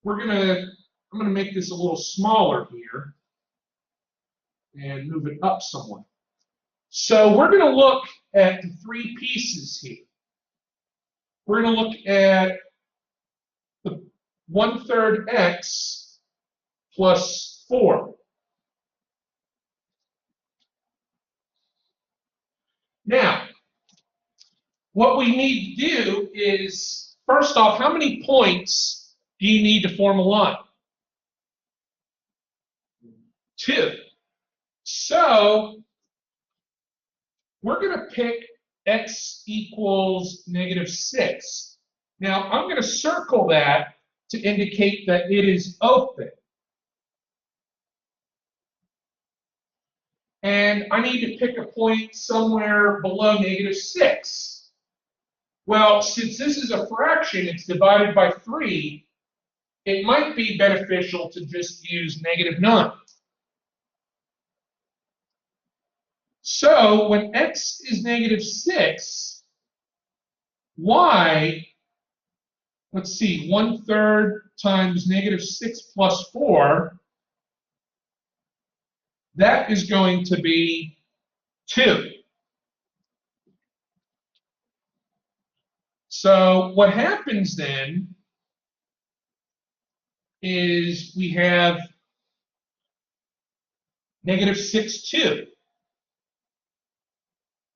I'm gonna make this a little smaller here and move it up somewhat. So we're gonna look at the 3 pieces here. We're gonna look at the 1/3 x plus 4. Now, what we need to do is, first off, how many points do you need to form a line? 2. So we're going to pick x equals -6. Now, I'm going to circle that to indicate that it is open. And I need to pick a point somewhere below -6. Well, since this is a fraction, it's divided by 3, it might be beneficial to just use -9. So when x is -6, y, let's see, 1/3 times -6 plus 4, that is going to be 2. So what happens then is we have -6, 2.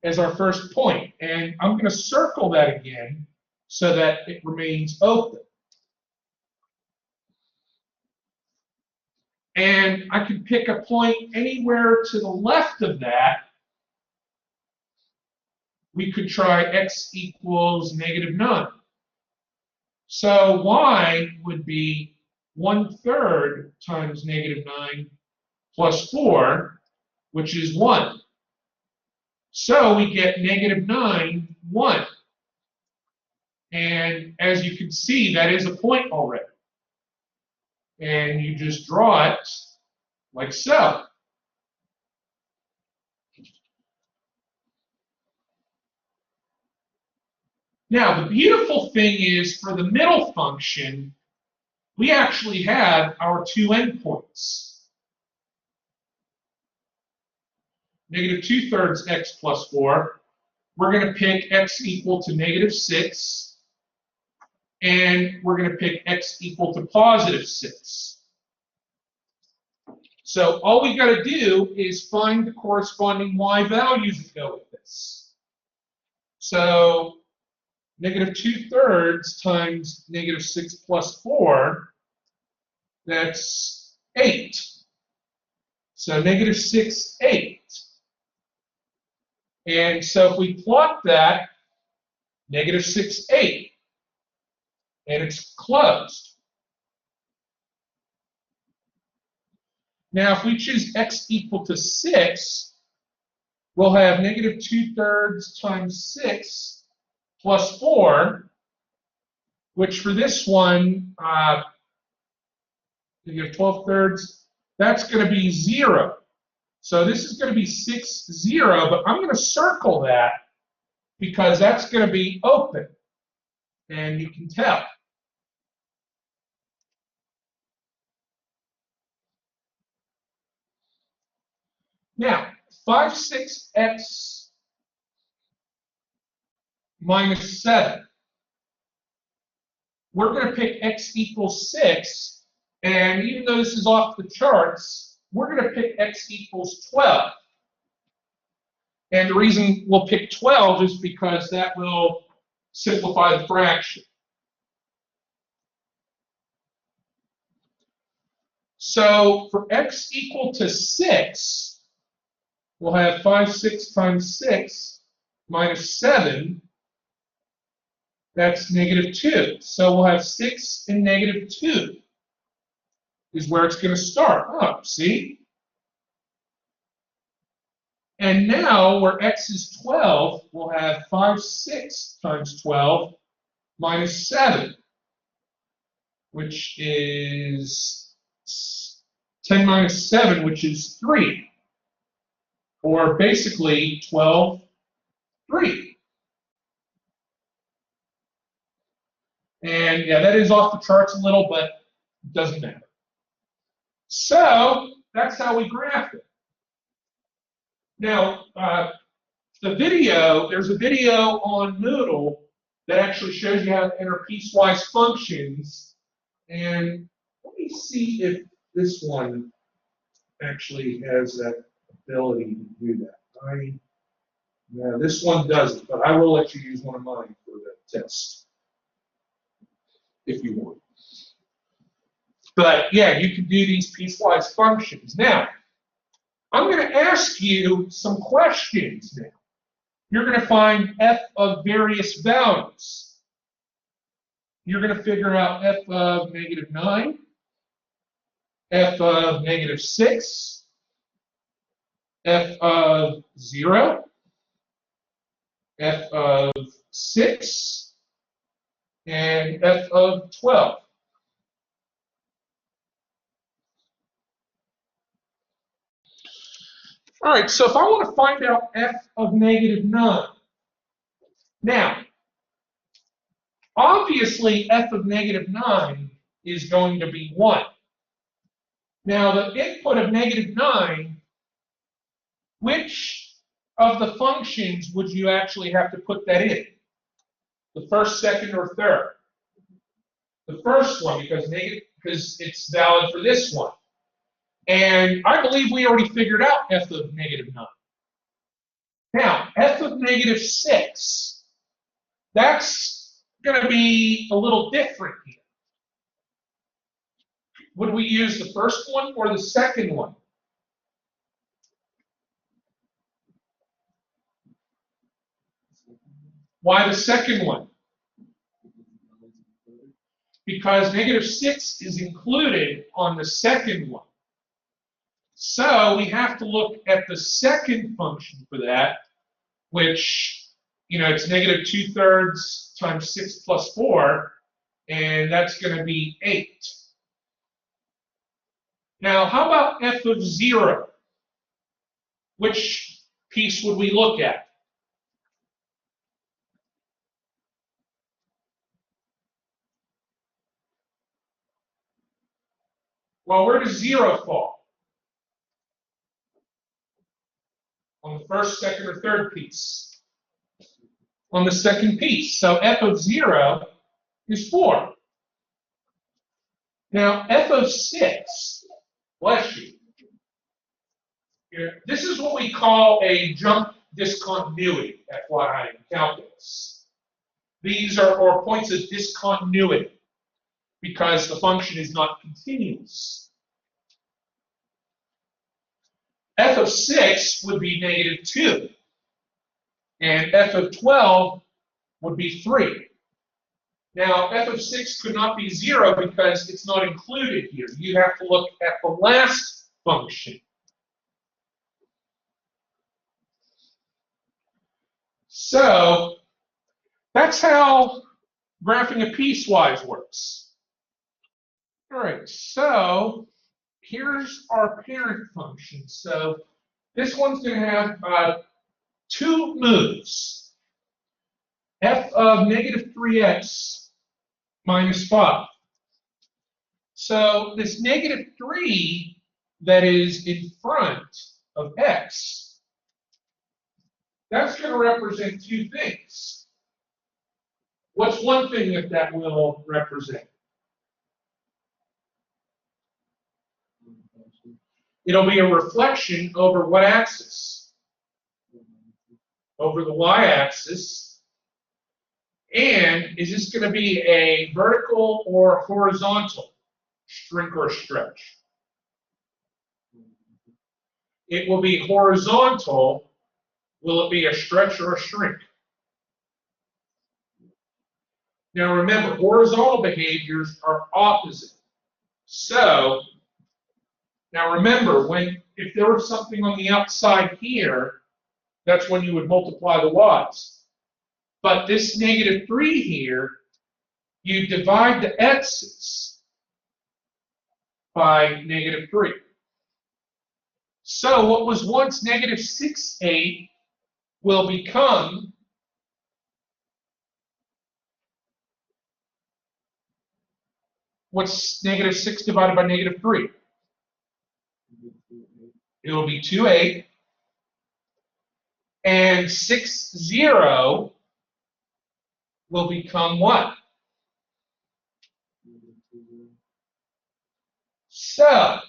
as our first point. And I'm going to circle that again so that it remains open. And I can pick a point anywhere to the left of that. We could try x equals -9. So y would be 1/3 times -9 plus 4, which is 1. So we get -9, 1. And as you can see, that is a point already. And you just draw it like so. Now, the beautiful thing is for the middle function, we actually have our two endpoints. -2/3 x plus 4. We're going to pick x equal to -6. And we're going to pick x equal to +6. So all we got to do is find the corresponding y values that go with this. So -2/3 times -6 plus 4, that's 8. So -6, 8. And so if we plot that, -6, 8. And it's closed. Now, if we choose x equal to 6, we'll have -2/3 times 6 plus 4, which for this one, you have 12/3, that's going to be 0. So this is going to be 6, 0, but I'm going to circle that because that's going to be open. And you can tell. Now, 5, 6x minus 7. We're going to pick x equals 6, and even though this is off the charts, we're going to pick x equals 12. And the reason we'll pick 12 is because that will simplify the fraction. So for x equal to 6, we'll have 5, 6 times 6 minus 7. That's -2. So we'll have 6 and -2 is where it's going to start. Oh, see? And now where x is 12, we'll have 5, 6 times 12 minus 7, which is 10 minus 7, which is 3. Or basically 12, 3. And yeah, that is off the charts a little, but it doesn't matter. So that's how we graph it. Now, there's a video on Moodle that actually shows you how to enter piecewise functions. And let me see if this one actually has that ability to do that. No, this one doesn't, but I will let you use one of mine for the test if you want. But yeah, you can do these piecewise functions. Now, I'm going to ask you some questions now. You're going to find f of various values. You're going to figure out f of -9, f of -6, f of 0, f of 6, and f of 12. All right, so if I want to find out f of -9, now, obviously f of -9 is going to be 1. Now, the input of -9, which of the functions would you actually have to put that in? The first, second, or third? The first one, because it's valid for this one. And I believe we already figured out f of -9. Now, f of negative 6, that's going to be a little different here. Would we use the first one or the second one? Why the second one? Because negative 6 is included on the second one. So we have to look at the second function for that, which, it's negative 2/3 times 6 plus 4, and that's going to be 8. Now, how about f of 0? Which piece would we look at? Well, where does 0 fall? On the first, second, or third piece? On the second piece. So f of 0 is 4. Now, f of 6, bless you. This is what we call a jump discontinuity, FYI, in calculus. These are points of discontinuity because the function is not continuous. F of 6 would be negative 2, and f of 12 would be 3. Now, f of 6 could not be 0 because it's not included here. You have to look at the last function. So that's how graphing a piecewise works. All right, so here's our parent function. So this one's going to have 2 moves. F of negative 3x minus 5. So this negative 3 that is in front of x, that's going to represent 2 things. What's one thing that will represent? It'll be a reflection over what axis? Over the y-axis. And is this going to be a vertical or horizontal shrink or stretch? It will be horizontal. Will it be a stretch or a shrink? Now remember, horizontal behaviors are opposite. So, now remember, if there was something on the outside here, that's when you would multiply the y's. But this negative 3 here, you divide the x's by negative 3. So what was once negative 6/8 will become what's negative 6 divided by negative 3? It'll be 2/8. And 6/0 will become what? So,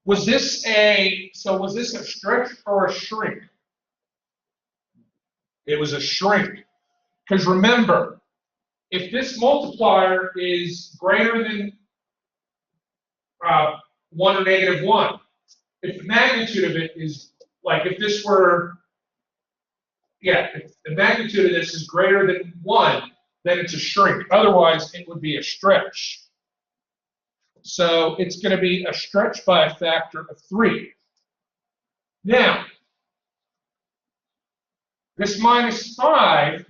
was this a stretch or a shrink? It was a shrink. Because remember, if this multiplier is greater than 1 or negative 1, if the magnitude of it is, like if this were, if the magnitude of this is greater than 1, then it's a shrink. Otherwise, it would be a stretch. So it's going to be a stretch by a factor of 3. Now, this minus 5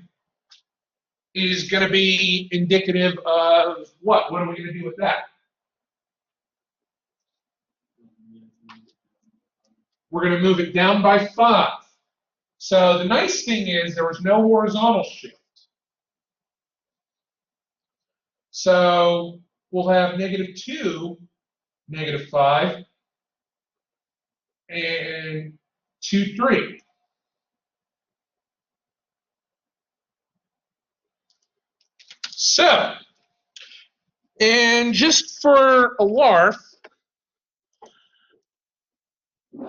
is going to be indicative of what? What are we going to do with that? We're going to move it down by 5. So the nice thing is there was no horizontal shift. So we'll have negative 2, negative 5, and 2, 3. So, and just for a larf,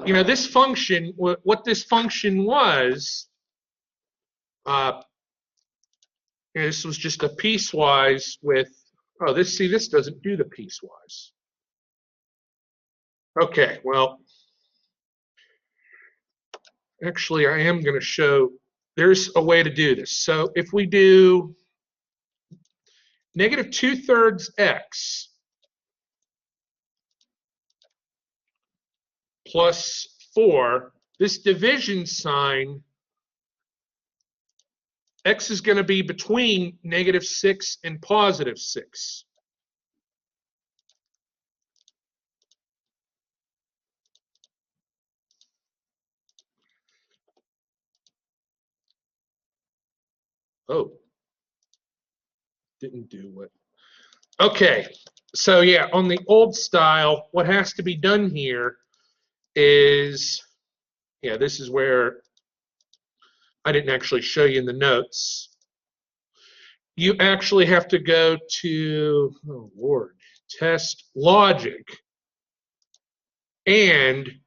this function, what this function was, this was just a piecewise with, oh, this doesn't do the piecewise. Okay, well, actually, I am going to show, there's a way to do this. So if we do negative 2/3 x plus 4, this division sign, x is going to be between -6 and +6. Oh, didn't do what. Okay, so yeah, on the old style, what has to be done here is, yeah, this is where I didn't actually show you in the notes. You actually have to go to, oh Lord, test logic, and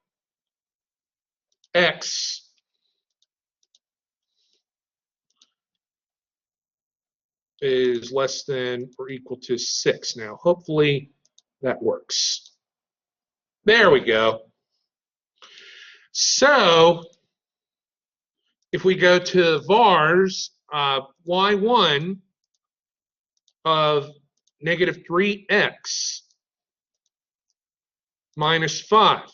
x is less than or equal to 6. Now, hopefully that works. There we go. So, if we go to vars, y1 of negative 3x minus 5.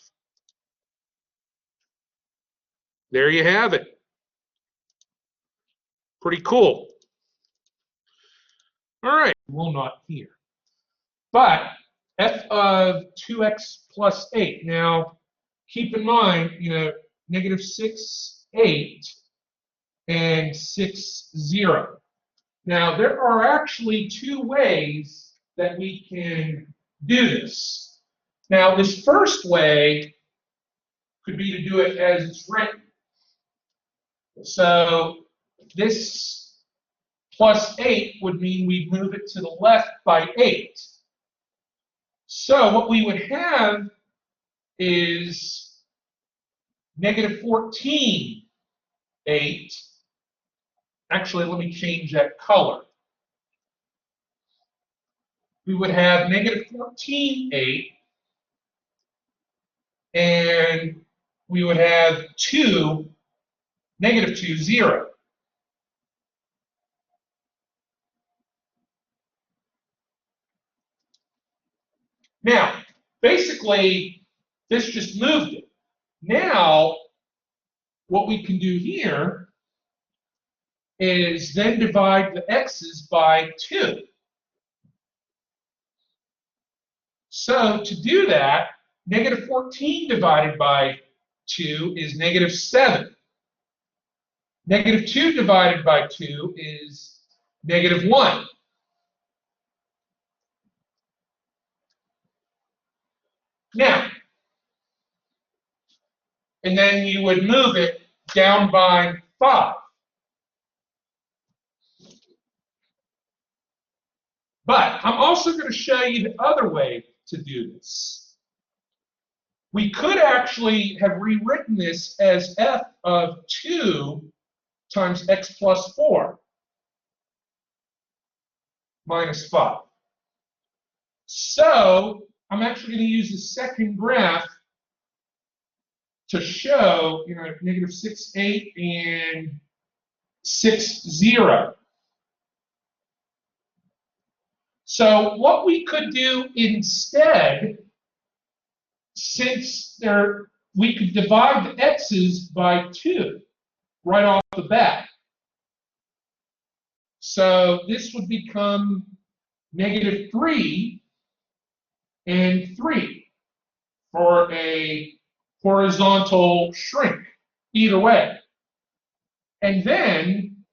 There you have it. Pretty cool. All right, will not here. But f of 2x plus 8. Now, keep in mind, negative 6, 8, and 6, 0. Now, there are actually two ways that we can do this. Now, this first way could be to do it as it's written. So, this plus 8 would mean we'd move it to the left by 8. So, what we would have is negative 14, 8. Actually, let me change that color. We would have negative 14, 8, and we would have 2, negative 2, 0. Now, basically, this just moved it. Now, what we can do here is then divide the x's by 2. So to do that, negative 14 divided by 2 is negative 7. Negative 2 divided by 2 is negative 1. Now, and then you would move it down by 5. But I'm also going to show you the other way to do this. We could actually have rewritten this as f of 2 times x plus 4 minus 5. So I'm actually going to use the second graph to show, negative 6, 8, and 6, 0. So what we could do instead, since we could divide the x's by 2 right off the bat. So this would become negative 3 and 3 for a horizontal shrink, either way. And then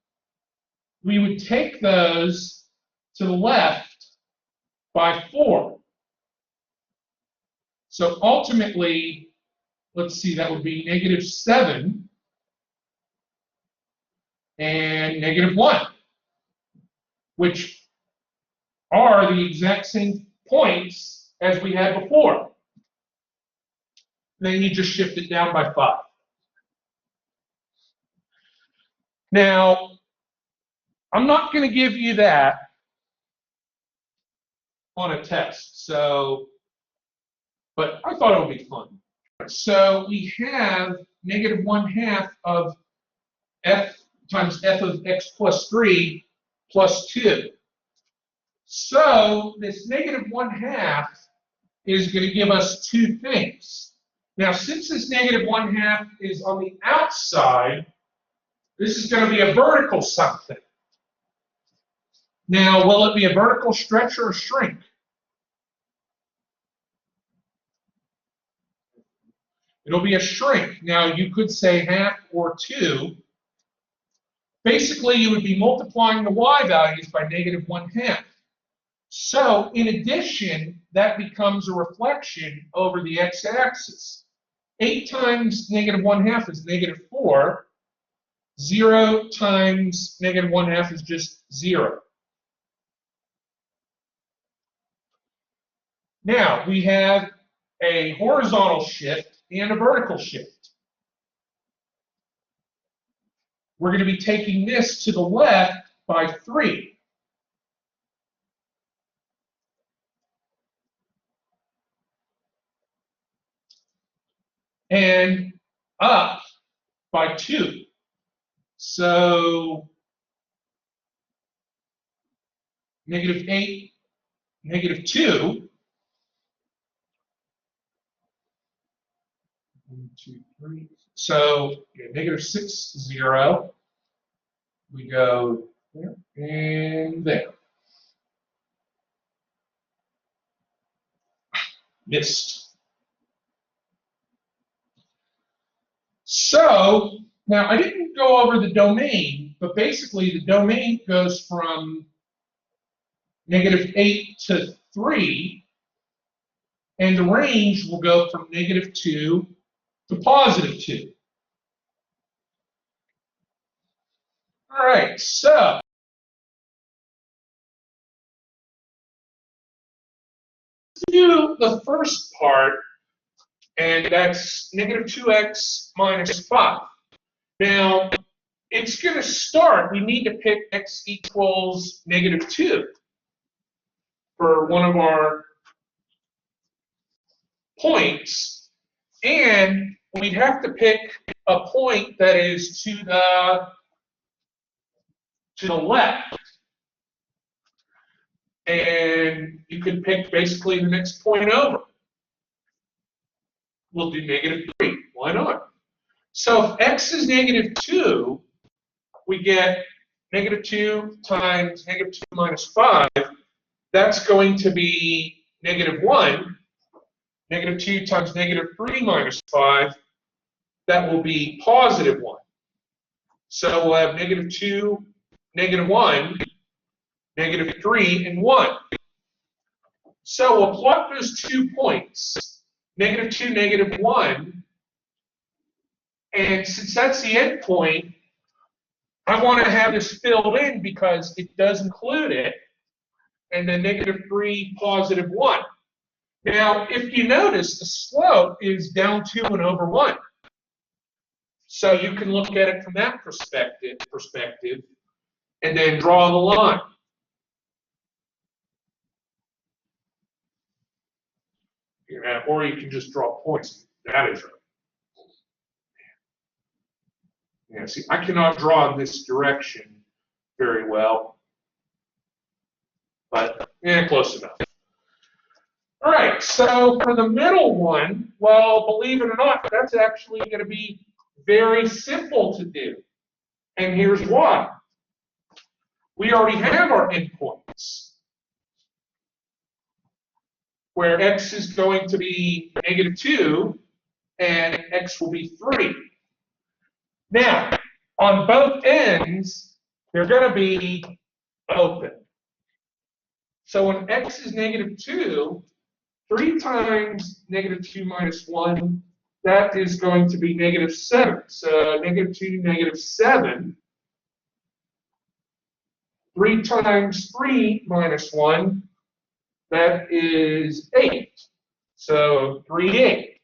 we would take those to the left by 4. So ultimately, let's see, that would be negative 7 and negative 1, which are the exact same points as we had before. then you just shift it down by 5. Now, I'm not going to give you that on a test, but I thought it would be fun. So we have negative 1/2 of f times f of x plus 3 plus 2. So this negative 1/2 is going to give us two things. Now, since this negative 1/2 is on the outside, this is going to be a vertical something. Now, will it be a vertical stretch or a shrink? It'll be a shrink. Now, you could say 1/2 or 2. Basically, you would be multiplying the y values by negative 1/2. So, in addition, that becomes a reflection over the x-axis. 8 times negative 1/2 is negative 4. 0 times negative 1/2 is just 0. Now, we have a horizontal shift and a vertical shift. We're going to be taking this to the left by 3. And up by 2. So, negative 8, negative 2. 1, 2, 3. So, negative 6, 0. We go there and there. Missed. So, now I didn't go over the domain, but basically the domain goes from negative 8 to 3, and the range will go from negative 2 to positive 2. All right, so let's do the first part, and that's negative 2x minus 5. Now, it's going to start, we need to pick x equals negative 2 for one of our points, and we'd have to pick a point that is to the left. And you could pick basically the next point over. We'll do negative 3. Why not? So if x is negative 2, we get negative 2 times negative 2 minus 5. That's going to be negative 1. Negative 2 times negative 3 minus 5. That will be positive 1. So we'll have negative 2, negative 1, negative 3, and 1. So we'll plot those 2 points, negative 2, negative 1, and since that's the end point, I want to have this filled in because it does include it, and then negative 3, positive 1. Now, if you notice, the slope is down 2 and over 1. So you can look at it from that perspective, and then draw the line. Or you can just draw points. That is right. Yeah, see, I cannot draw in this direction very well, but close enough. All right, so for the middle one, well, believe it or not, that's actually going to be very simple to do. And here's why. We already have our endpoints, where x is going to be negative 2 and x will be 3. Now, on both ends, they're going to be open. So when x is negative 2, 3 times negative 2 minus 1, that is going to be negative 7. So negative 2, negative 7. 3 times 3 minus 1, that is 8. So 3, 8.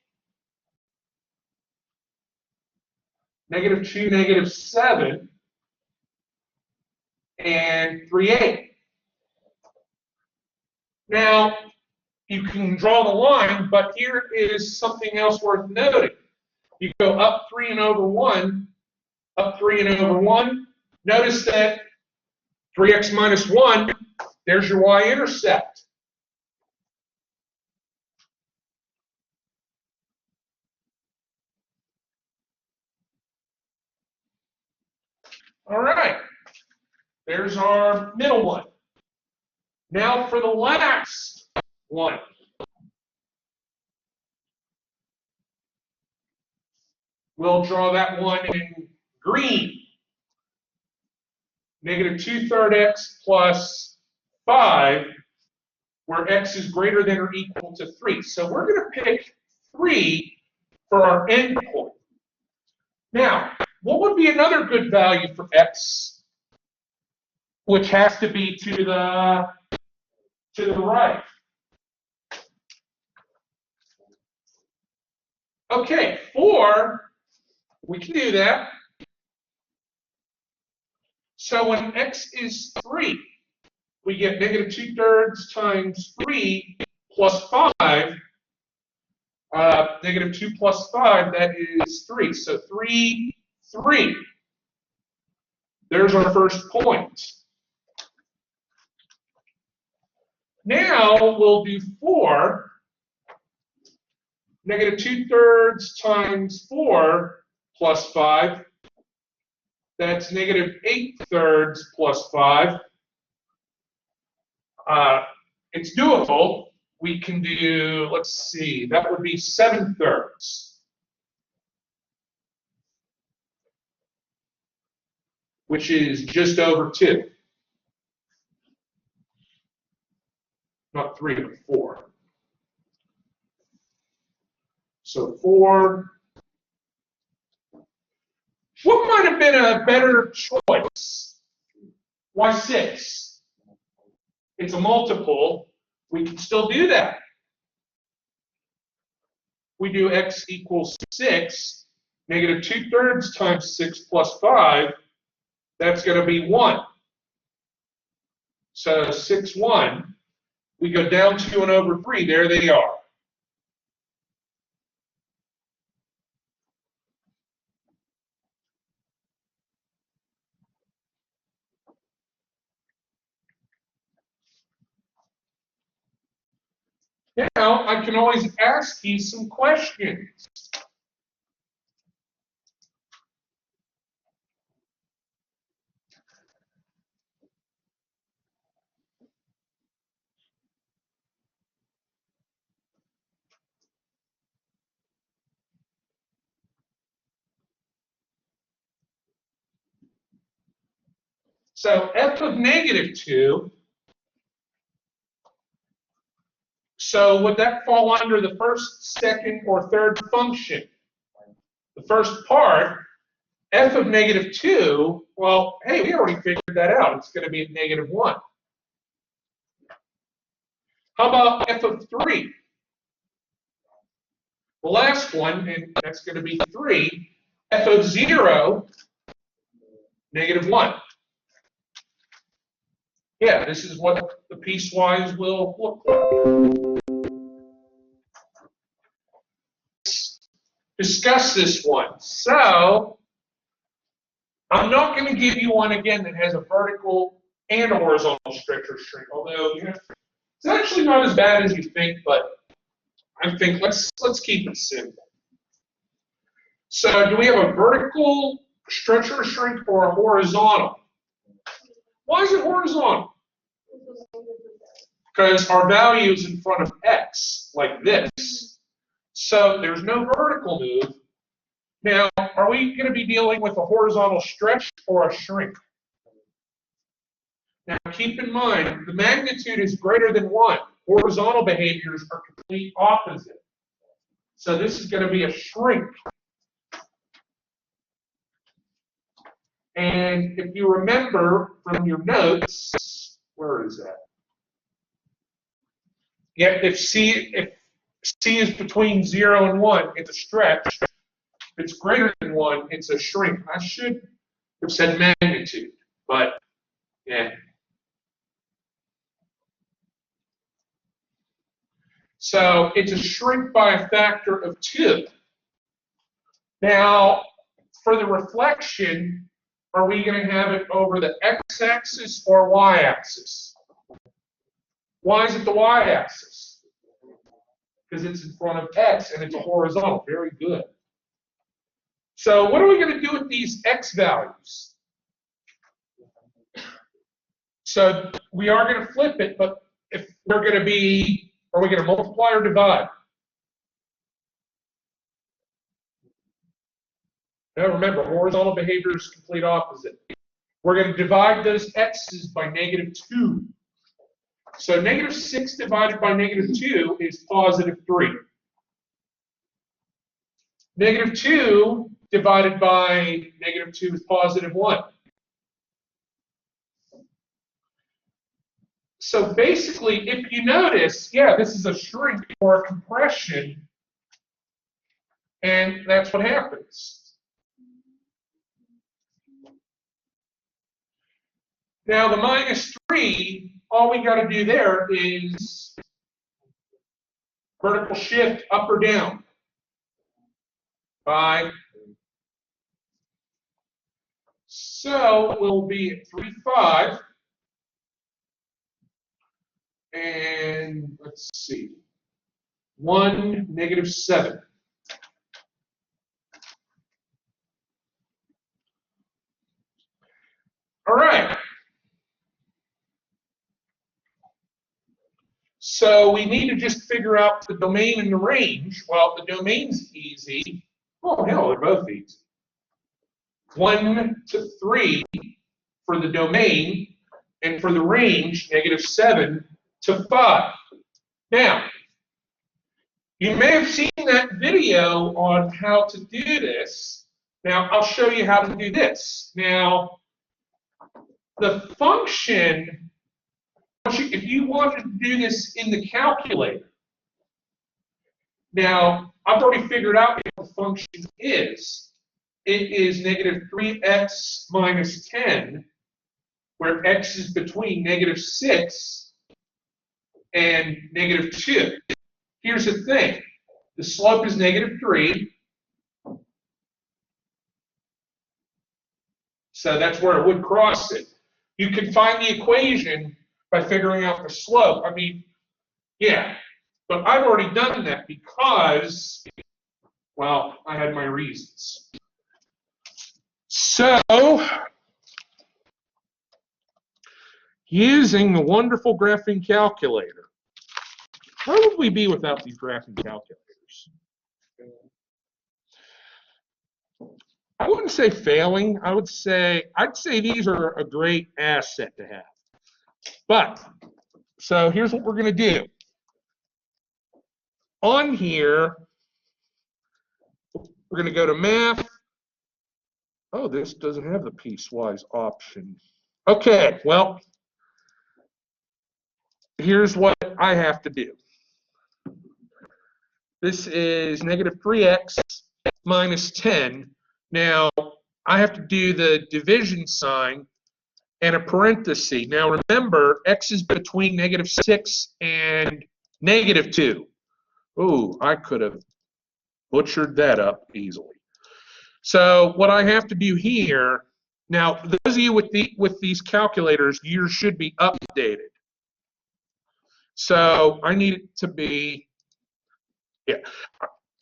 -2, -7, and 3/8. Now, you can draw the line, but here is something else worth noting. You go up 3 and over 1, up 3 and over 1. Notice that 3x minus 1, there's your y-intercept. All right, there's our middle one. Now for the last one. We'll draw that one in green. -2/3 x plus 5, where x is greater than or equal to 3. So we're going to pick 3 for our endpoint. Now, what would be another good value for x, which has to be to the right? Okay, 4, we can do that. So when x is 3, we get -2/3 times 3 plus 5. -2 plus 5, that is 3. So 3, 3. There's our first point. Now we'll do 4. -2/3 times 4 plus 5. That's -8/3 plus 5. It's doable. We can do, let's see, that would be 7/3, which is just over 2. Not 3, but 4. So 4. What might have been a better choice? Why 6? It's a multiple. We can still do that. We do x equals 6. -2/3 times 6 plus 5. That's going to be 1. So 6, 1. We go down 2 and over 3. There they are. Now, I can always ask you some questions. So f of -2, so would that fall under the first, second, or third function? The first part, f of -2, well, hey, we already figured that out. It's going to be -1. How about f of 3? The last one, and that's going to be 3. F of 0, -1. Yeah, this is what the piecewise will look like. Let's discuss this one. So, I'm not going to give you one again that has a vertical and a horizontal stretch or shrink, although it's actually not as bad as you think, but I think let's keep it simple. So, do we have a vertical stretch or shrink or a horizontal? Why is it horizontal? Because our value is in front of x, like this. So there's no vertical move. Now, are we going to be dealing with a horizontal stretch or a shrink? Now, keep in mind, the magnitude is greater than 1. Horizontal behaviors are complete opposite. So this is going to be a shrink. And if you remember from your notes, where is that? Yeah, if C is between 0 and 1, it's a stretch. If it's greater than 1, it's a shrink. I should have said magnitude, but yeah. So it's a shrink by a factor of 2. Now, for the reflection, are we going to have it over the x-axis or y-axis? Why is it the y-axis? Because it's in front of x and it's a horizontal. Very good. So what are we going to do with these x values? So we are going to flip it, but if we're going to be, are we going to multiply or divide? Now remember, horizontal behavior is complete opposite. We're going to divide those x's by -2. So -6 divided by -2 is +3. -2 divided by -2 is +1. So basically, if you notice, yeah, this is a shrink or a compression, and that's what happens. Now, the -3, all we got to do there is vertical shift up or down by, so it will be at 3, 5, and let's see, 1, -7. All right. So we need to just figure out the domain and the range. Well, the domain's easy. Oh, hell, they're both easy. 1 to 3 for the domain, and for the range, -7 to 5. Now, you may have seen that video on how to do this. Now, I'll show you how to do this. Now, the function, if you wanted to do this in the calculator, now, I've already figured out what the function is. It is -3x minus 10, where x is between -6 and -2. Here's the thing. The slope is -3. So that's where it would cross it. You can find the equation by figuring out the slope. I mean, yeah, but I've already done that because, well, I had my reasons. So, using the wonderful graphing calculator, where would we be without these graphing calculators? I wouldn't say failing. I'd say these are a great asset to have. But, so here's what we're going to do. On here, we're going to go to math. Oh, this doesn't have the piecewise option. Okay, well, here's what I have to do. This is -3x minus 10. Now, I have to do the division sign and a parenthesis. Now, remember, x is between -6 and -2. Ooh, I could have butchered that up easily. So what I have to do here, now, those of you with these calculators, yours should be updated. So I need it to be, yeah.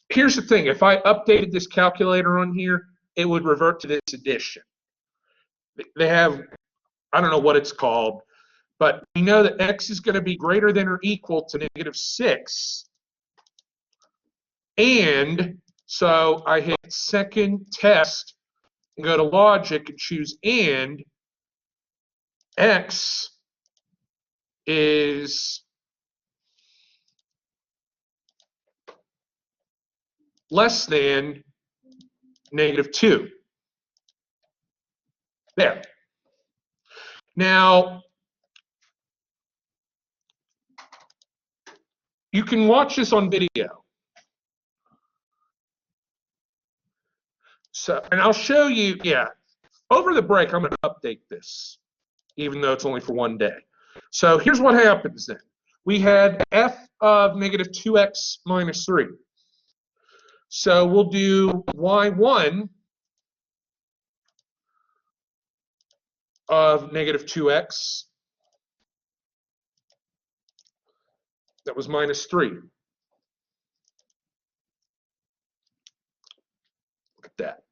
Here's the thing. If I updated this calculator on here, it would revert to this addition. They have, I don't know what it's called, but we know that x is going to be greater than or equal to -6. And so I hit second test and go to logic and choose and. X is less than -2. There. Now, you can watch this on video. So, and I'll show you, yeah, over the break, I'm going to update this, even though it's only for one day. So here's what happens then. We had f of negative 2x minus 3. So we'll do y1 of negative 2x. That was minus 3. Look at that.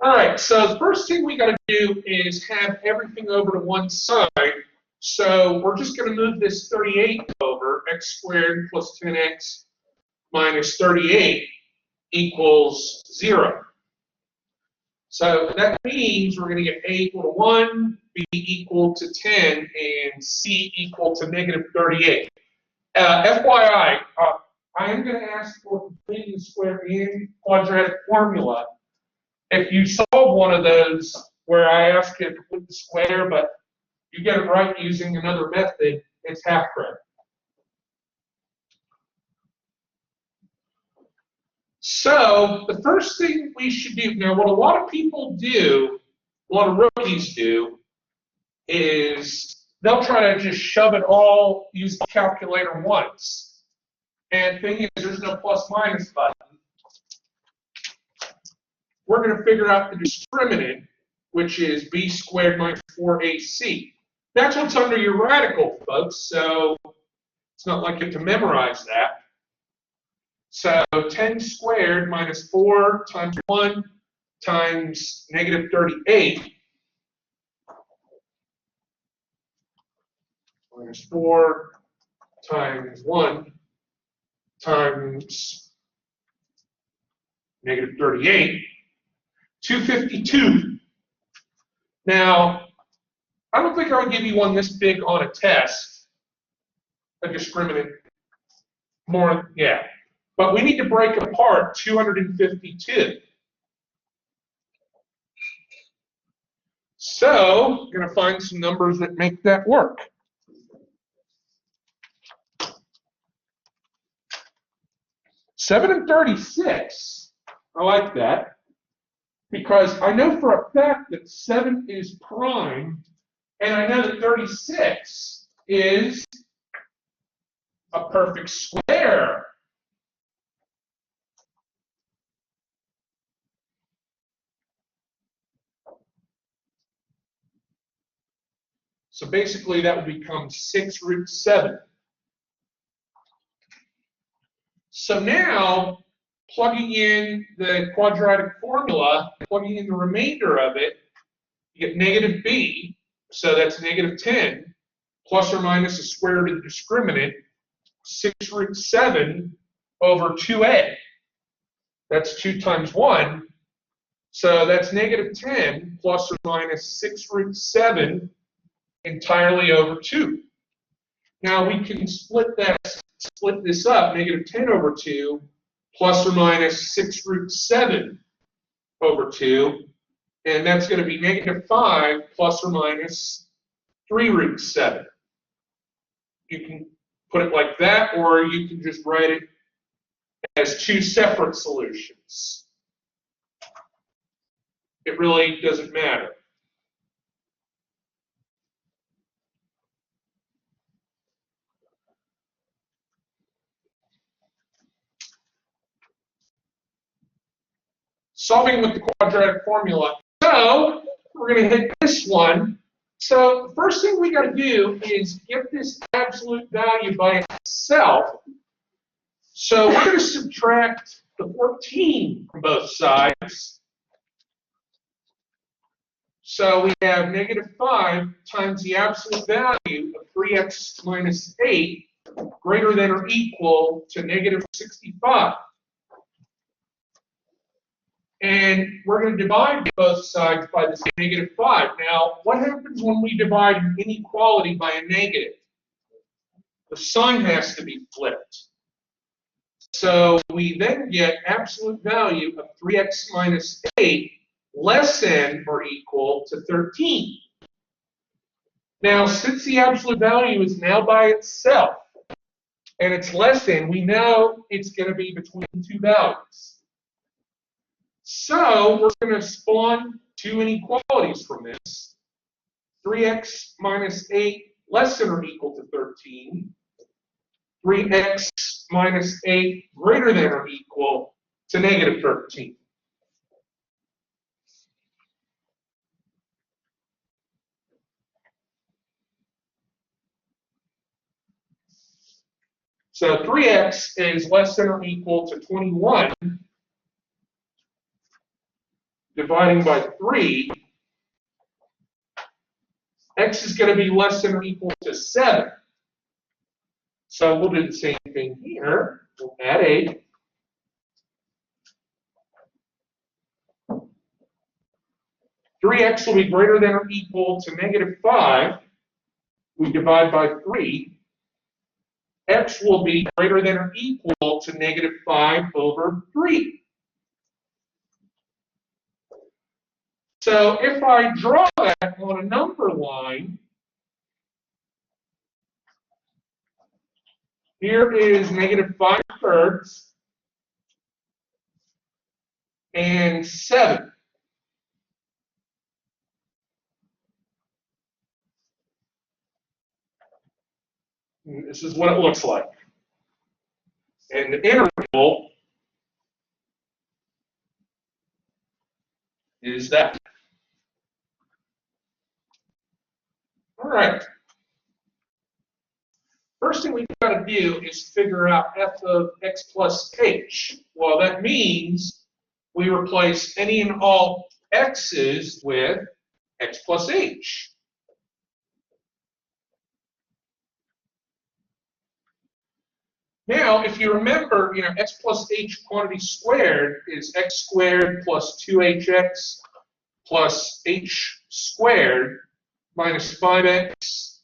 All right, so the first thing we got to do is have everything over to one side. So we're just going to move this 38 over. X squared plus 10x minus 38 equals 0. So that means we're going to get A equal to 1, B equal to 10, and C equal to negative 38. FYI, I am going to ask for completing the square and quadratic formula. If you solve one of those where I ask you to complete the square, but you get it right using another method, it's half credit. So the first thing we should do, now what a lot of people do, a lot of rookies do, is they'll try to just shove it all, use the calculator once. And the thing is, there's no plus minus button. We're going to figure out the discriminant, which is b squared minus 4ac. That's what's under your radical, folks, so it's not like you have to memorize that. So 10 squared minus 4 times 1 times negative 38 minus 4 times 1 times negative 38, 252. Now, I don't think I would give you one this big on a test, a discriminant. More, yeah. But we need to break apart 252. So, we're going to find some numbers that make that work. Seven and 36, I like that, because I know for a fact that 7 is prime, and I know that 36 is a perfect square. So basically that would become 6 root 7. So now, plugging in the quadratic formula, plugging in the remainder of it, you get negative b, so that's negative 10, plus or minus the square root of the discriminant, 6 root 7 over 2a. That's 2 times 1, so that's negative 10 plus or minus 6 root 7 entirely over 2. Now we can split this up, negative 10 over 2 plus or minus 6 root 7 over 2, and that's going to be negative 5 plus or minus 3 root 7. You can put it like that, or you can just write it as two separate solutions. It really doesn't matter. Solving with the quadratic formula. So we're going to hit this one. So the first thing we got to do is get this absolute value by itself. So we're going to subtract the 14 from both sides. So we have negative 5 times the absolute value of 3x minus 8 greater than or equal to negative 65. And we're going to divide both sides by this negative 5. Now, what happens when we divide an inequality by a negative? The sign has to be flipped. So we then get absolute value of 3x minus 8 less than or equal to 13. Now, since the absolute value is now by itself, and it's less than, we know it's going to be between two values. So we're going to spawn two inequalities from this. 3x minus 8 less than or equal to 13. 3x minus 8 greater than or equal to negative 13. So 3x is less than or equal to 21 dividing by 3. X is going to be less than or equal to 7. So we'll do the same thing here. We'll add 8. Three x will be greater than or equal to negative 5. We divide by 3. X will be greater than or equal to negative 5 over 3. So if I draw that on a number line, here is negative 5 thirds and 7. And this is what it looks like. And the interval is that. All right. First thing we've got to do is figure out f of x plus h. Well, that means we replace any and all x's with x plus h. Now, if you remember, x plus h quantity squared is x squared plus 2hx plus h squared minus 5x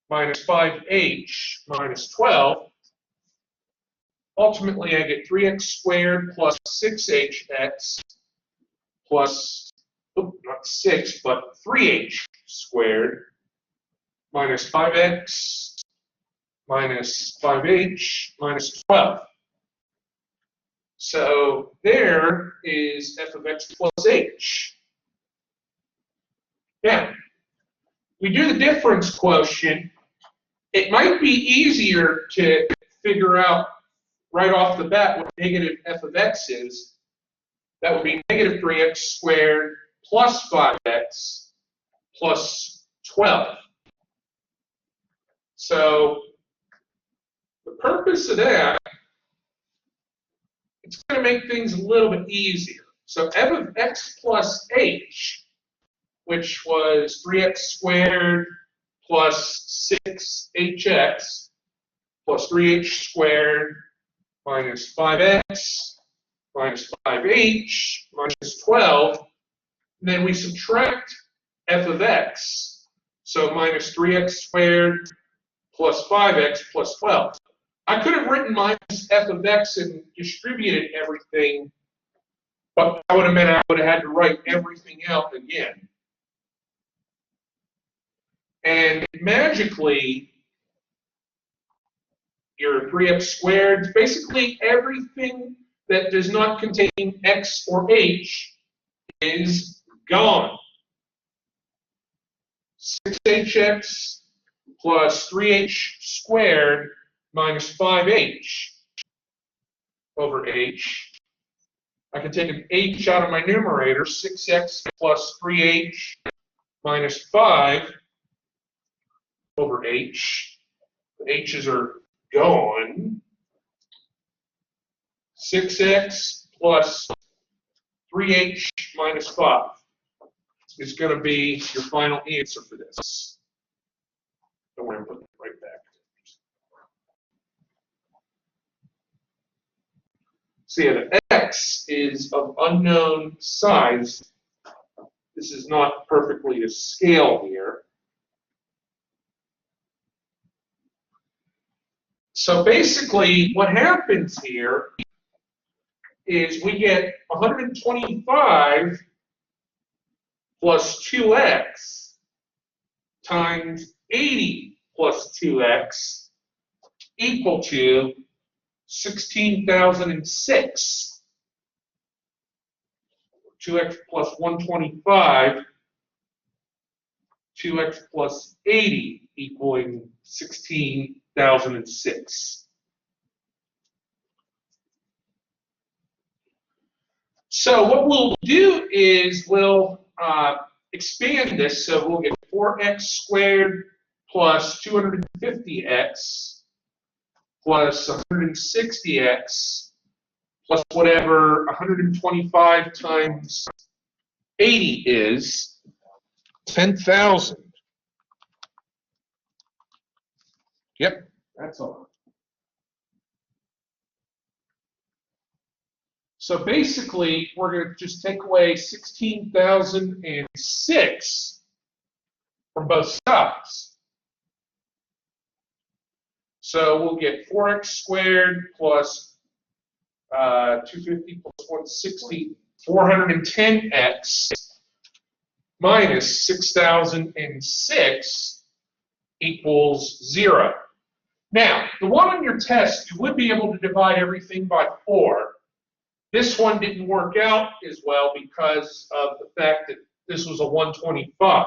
minus 5h minus 12. Ultimately, I get 3x squared plus 6hx plus, not 6, but 3h squared minus 5x minus 5h minus 12. So there is f of x plus h. Now, we do the difference quotient. It might be easier to figure out right off the bat what negative f of x is. That would be negative 3x squared plus 5x plus 12. So the purpose of that, it's going to make things a little bit easier. So f of x plus h, which was 3x squared plus 6hx plus 3h squared minus 5x minus 5h minus 12. And then we subtract f of x. So minus 3x squared plus 5x plus 12. I could have written minus f of x and distributed everything, but that would have meant I would have had to write everything out again. And magically, your 3x squared, basically everything that does not contain x or h is gone. 6hx plus 3h squared minus 5h over h. I can take an h out of my numerator, 6x plus 3h minus 5 over h. The h's are gone. 6x plus 3h minus 5 is going to be your final answer for this. Don't worry, I'm putting it right back. So yeah, the x is of unknown size. This is not perfectly to scale here. So basically, what happens here is we get 125 plus 2x times 80 plus 2x equal to 16,006. 2x plus 125, 2x plus 80 equaling 16,006. So what we'll do is we'll expand this, so we'll get 4x squared plus 250x plus 160x plus whatever 125 times 80 is, 10,000. Yep, that's all. So basically, we're going to just take away 16,006 from both sides. So we'll get 4x squared plus 250 plus 160, 410x minus 6,006 equals 0. Now, the one on your test, you would be able to divide everything by 4. This one didn't work out as well because of the fact that this was a 125.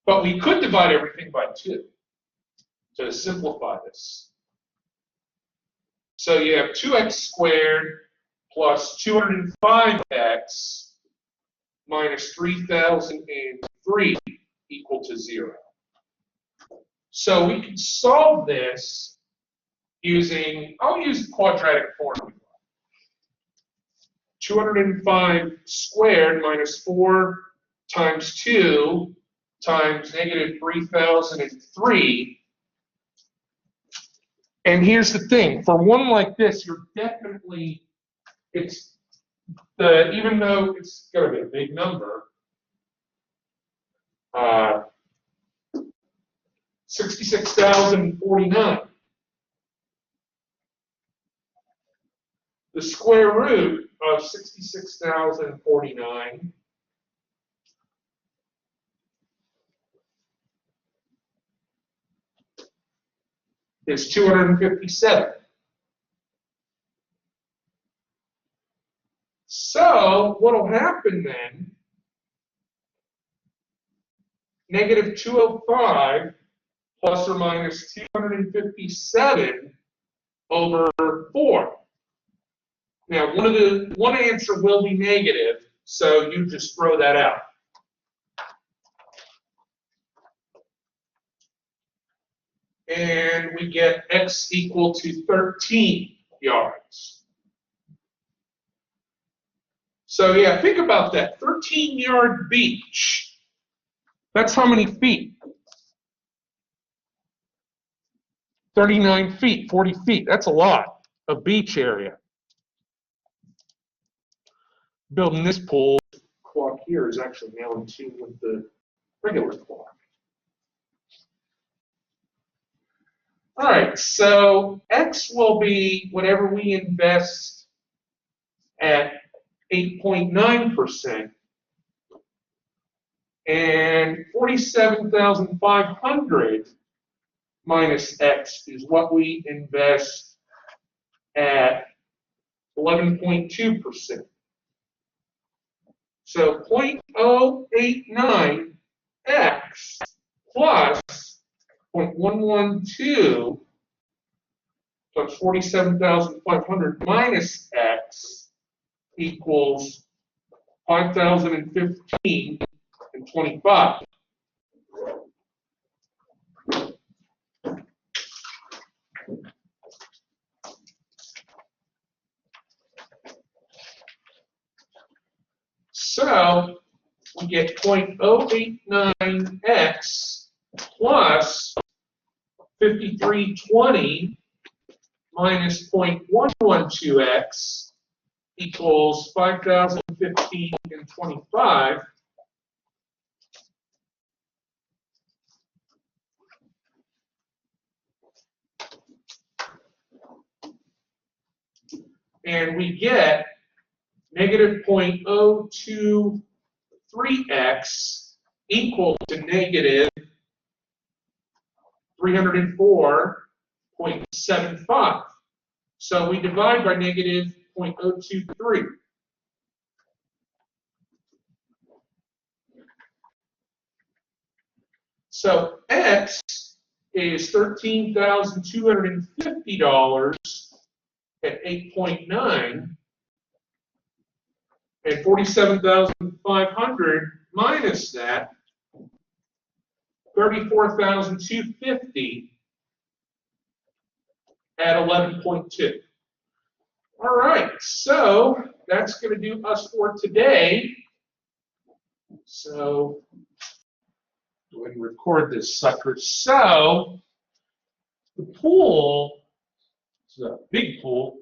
But we could divide everything by 2 to simplify this. So you have 2x squared plus 205x minus 3,003 equal to 0. So we can solve this using, I'll use the quadratic formula. 205 squared minus 4 times 2 times negative 3,003. And here's the thing, for one like this, you're definitely, even though it's going to be a big number, 66,049. The square root of 66,049 is 257. So what will happen then, negative 205 plus or minus 257 over 4. Now, one answer will be negative, so you just throw that out. And we get x equal to 13 yards. So yeah, think about that. 13-yard beach. That's how many feet? 39 feet, 40 feet. That's a lot of beach area. Building this pool, clock here is actually now in tune with the regular clock. All right, so X will be whatever we invest at 8.9%, and 47,500 minus X is what we invest at 11.2%. So 0.089x plus 0.112 plus 47,500 minus x equals 5,015 and 25. So we get 0.089x plus 5320 minus 0.112x equals 5,015 and 25. And we get negative 0.023x equal to negative 304.75. So we divide by negative 0.023. So X is $13,250 at 8.9, and 47,500 minus that, 34,250 at 11.2. All right, so that's going to do us for today. So go ahead and record this sucker. So the pool, it's a big pool,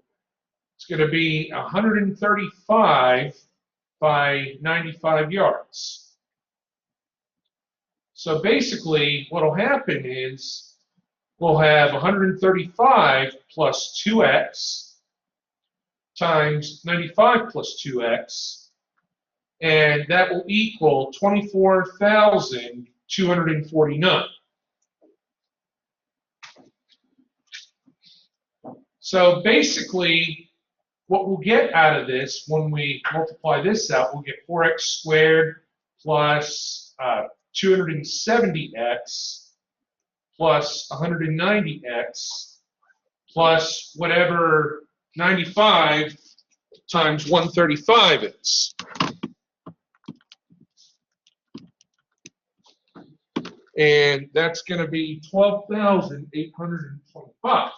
it's going to be 135 by 95 yards. So basically what will happen is we'll have 135 plus 2x times 95 plus 2x, and that will equal 24,249. So basically, what we'll get out of this when we multiply this out, we'll get 4x squared plus 270x plus 190x plus whatever 95 times 135 is. And that's going to be 12,825.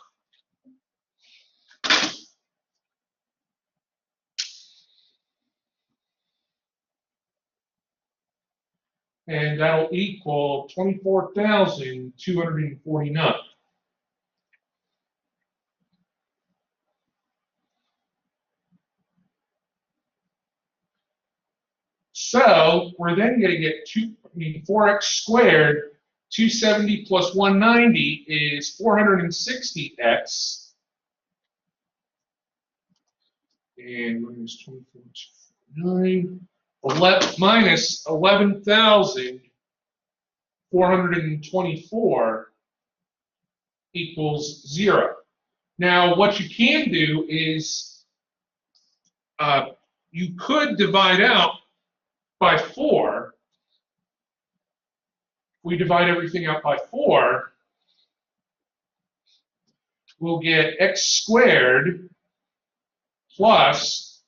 And that'll equal 24,249. So we're then going to get 4x squared. 270 plus 190 is 460x. And minus 24,249. Minus 11,424 equals 0. Now, what you can do is you could divide out by 4. We divide everything out by 4, we'll get x squared plus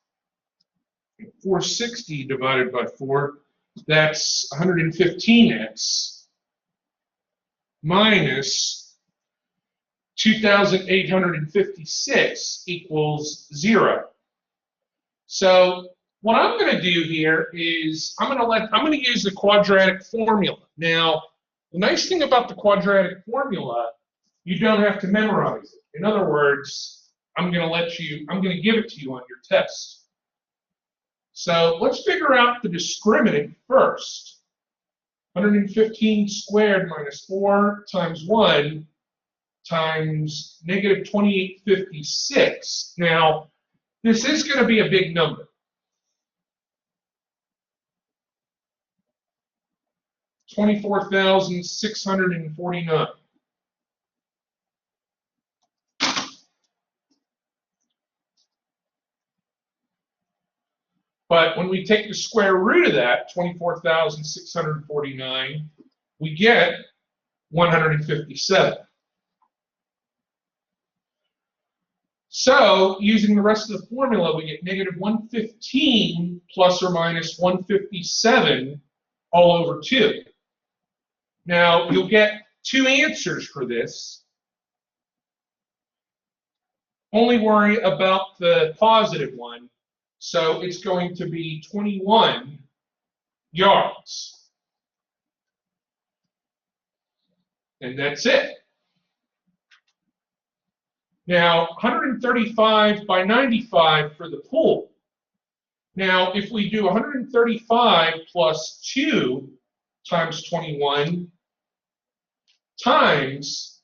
460 divided by 4, that's 115x, minus 2,856 equals 0. So what I'm going to do here is I'm going to use the quadratic formula. Now, the nice thing about the quadratic formula, you don't have to memorize it. In other words, I'm going to give it to you on your test. So let's figure out the discriminant first. 115 squared minus 4 times 1 times negative 2856. Now, this is going to be a big number. 24,649. But when we take the square root of that, 24,649, we get 157. So, using the rest of the formula, we get negative 115 plus or minus 157 all over 2. Now, you'll get 2 answers for this. Only worry about the positive one. So it's going to be 21 yards. And that's it. Now, 135 by 95 for the pool. Now, if we do 135 plus 2 times 21 times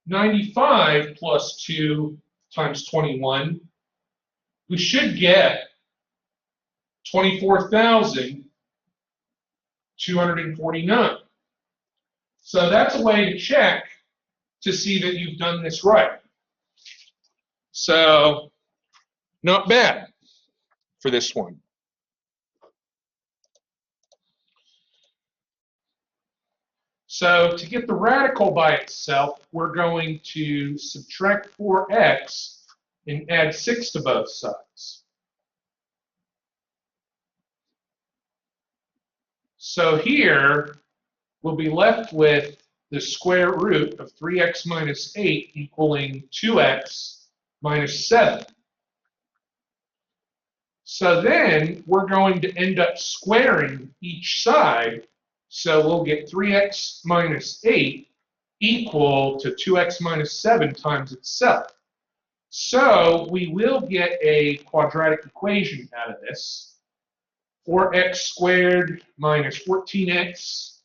95 plus 2 times 21, we should get 24,249. So that's a way to check to see that you've done this right. So, not bad for this one. So to get the radical by itself, we're going to subtract 4x and add 6 to both sides. So here, we'll be left with the square root of 3x minus 8 equaling 2x minus 7. So then we're going to end up squaring each side. So we'll get 3x minus 8 equal to 2x minus 7 times itself. So we will get a quadratic equation out of this. 4x squared minus 14x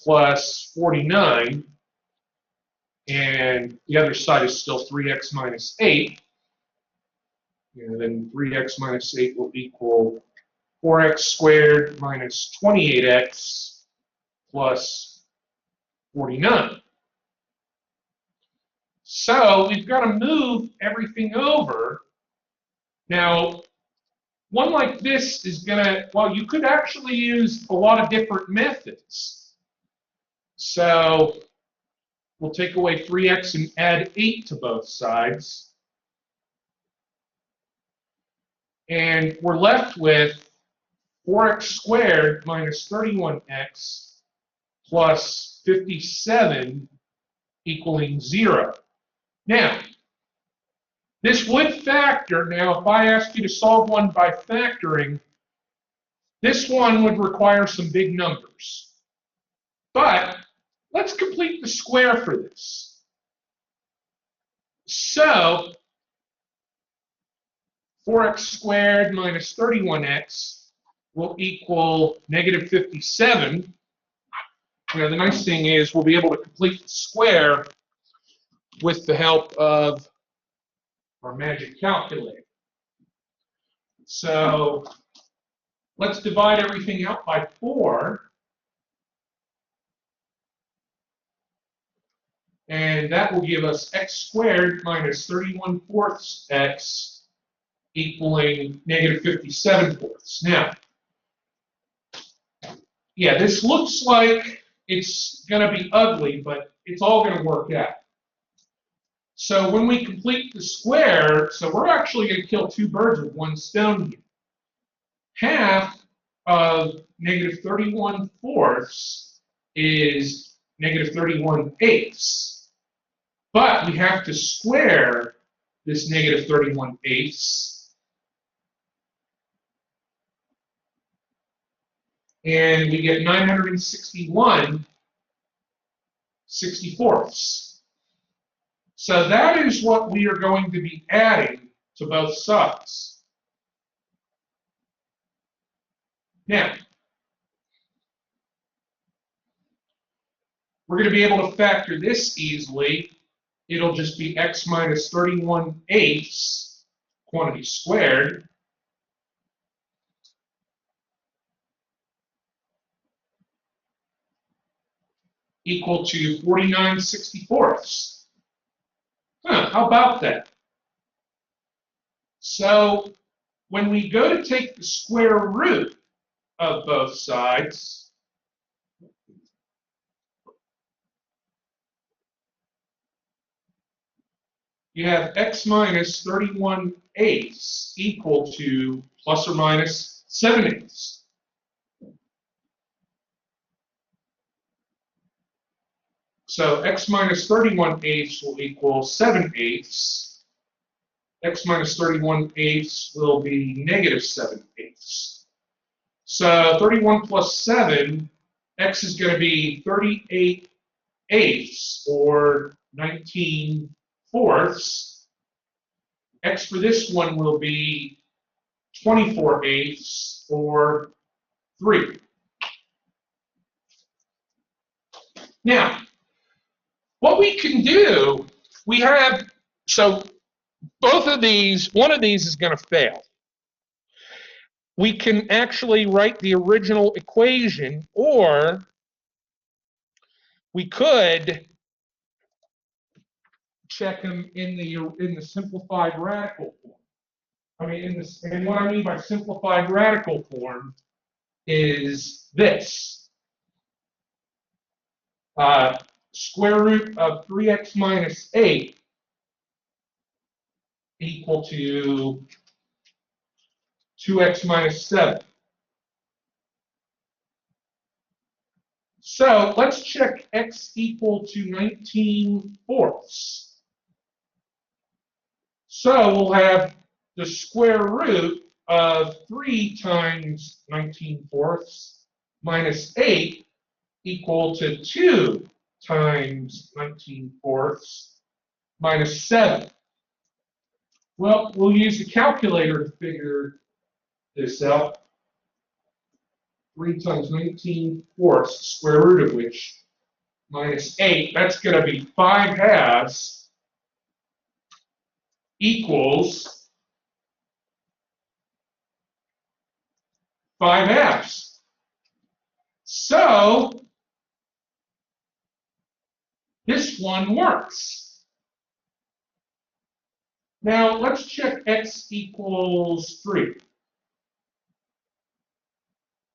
plus 49. And the other side is still 3x minus 8. And then 3x minus 8 will equal 4x squared minus 28x plus 49. So we've got to move everything over. Now, one like this is going to, well, you could actually use a lot of different methods. So we'll take away 3x and add 8 to both sides. And we're left with 4x squared minus 31x plus 57 equaling 0. Now, this would factor. Now, if I asked you to solve one by factoring, this one would require some big numbers. But let's complete the square for this. So, 4x squared minus 31x will equal negative 57. Now, the nice thing is we'll be able to complete the square with the help of our magic calculator. So let's divide everything out by 4. And that will give us x squared minus 31/4 x equaling negative 57/4. Now, yeah, this looks like it's going to be ugly, but it's all going to work out. So when we complete the square, so we're actually going to kill 2 birds with 1 stone here. Half of negative 31/4 is negative 31/8. But we have to square this negative 31/8. And we get 961/64. So that is what we are going to be adding to both sides. Now, we're going to be able to factor this easily. It'll just be x minus 31/8 quantity squared equal to 49/64. How about that? So when we go to take the square root of both sides, you have x minus 31/8 equal to plus or minus 7/8. So x minus 31/8 will equal 7/8. X minus 31/8 will be negative 7/8. So 31 plus 7, x is going to be 38/8 or 19/4. X for this one will be 24/8 or 3. Now, what we can do, we have, so both of these, one of these is going to fail. We can actually write the original equation, or we could check them in the simplified radical form. I mean, and what I mean by simplified radical form is this. Square root of 3x minus 8 equal to 2x minus 7. So let's check x equal to 19/4. So we'll have the square root of 3 times 19/4 minus 8 equal to 2 times 19/4 minus 7. Well, we'll use the calculator to figure this out. 3 times 19/4, square root of which, minus 8, that's going to be 5/2 equals 5/2. So this one works. Now let's check x equals 3.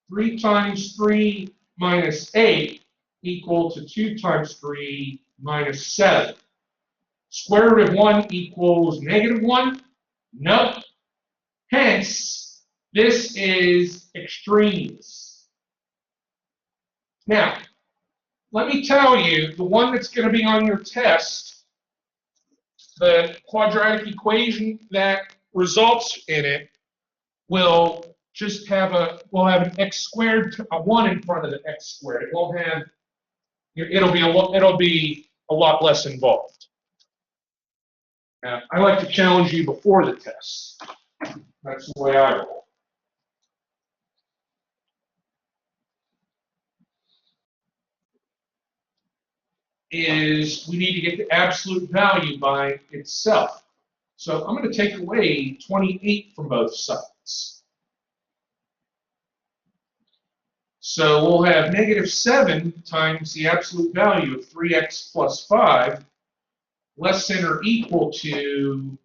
3 times 3 minus 8 equal to 2 times 3 minus 7. Square root of 1 equals -1? Nope. Hence, this is extraneous. Now, let me tell you, the one that's going to be on your test, the quadratic equation that results in it will just have an x squared, a 1 in front of the x squared. It won't have, it'll be a lot less involved. I like to challenge you before the test. That's the way I roll. Is we need to get the absolute value by itself. So I'm going to take away 28 from both sides. So we'll have -7 times the absolute value of 3x plus 5 less than or equal to,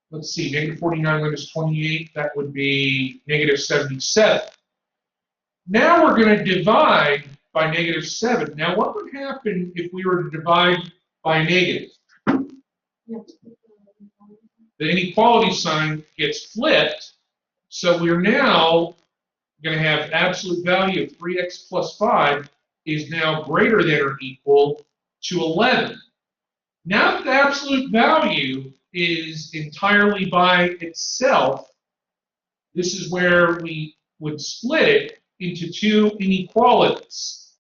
let's see, -49 minus 28, that would be -77. Now we're going to divide by -7. Now what would happen if we were to divide by negative? The inequality sign gets flipped, so we're now going to have absolute value of 3x plus 5 is now greater than or equal to 11. Now that the absolute value is entirely by itself, this is where we would split it into two inequalities.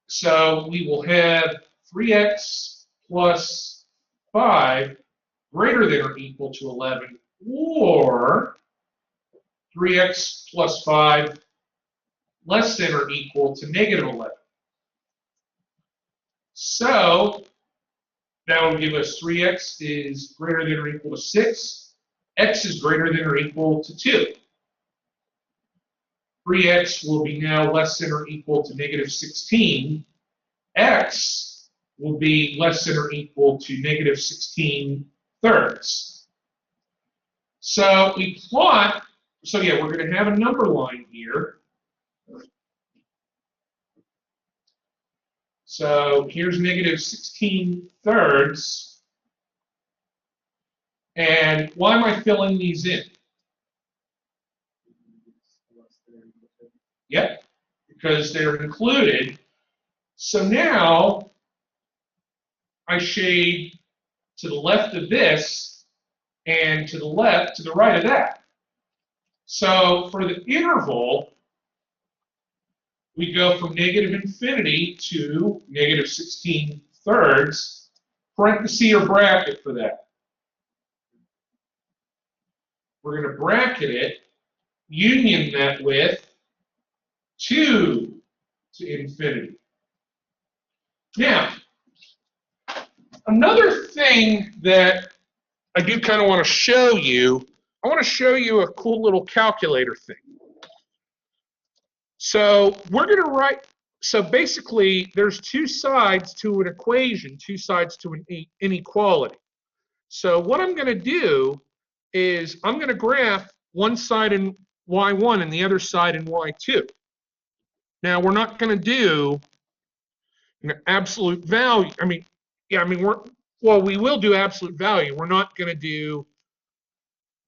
So we will have 3x plus 5 greater than or equal to 11, or 3x plus 5 less than or equal to -11. So that will give us 3x is greater than or equal to 6. X is greater than or equal to 2. 3x will be now less than or equal to -16. X will be less than or equal to -16/3. So we plot, so yeah, we're going to have a number line here. So here's -16/3. And why am I filling these in? Yep, because they're included. So now I shade to the left of this and to the right of that. So for the interval, we go from -infinity to -16/3, parenthesis or bracket for that. We're going to bracket it, union that with 2 to infinity. Now, another thing that I do kind of want to show you, I want to show you a cool little calculator thing. So we're going to write, So basically, there's two sides to an equation, two sides to an inequality. So what I'm going to do is I'm going to graph one side in y1 and the other side in y2. Now, we're not going to do an absolute value. We will do absolute value. We're not going to do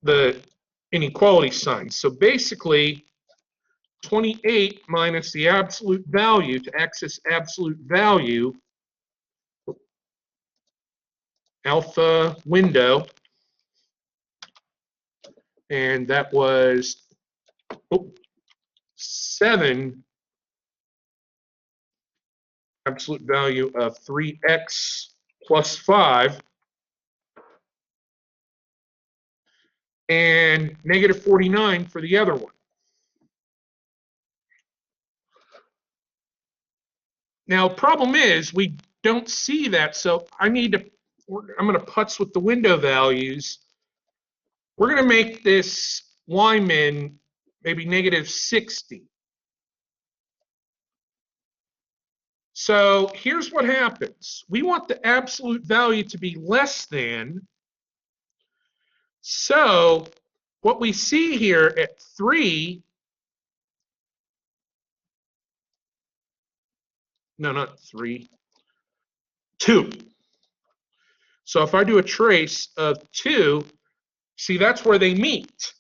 the inequality sign. So basically, 28 minus the absolute value to access absolute value, alpha window, and that was 7 absolute value of 3x plus 5, and negative 49 for the other one. Now, problem is we don't see that, so I'm going to putz with the window values. We're going to make this y min maybe negative 60. So here's what happens. We want the absolute value to be less than. So what we see here at 3, no, not 3, 2. So if I do a trace of 2, see, that's where they meet.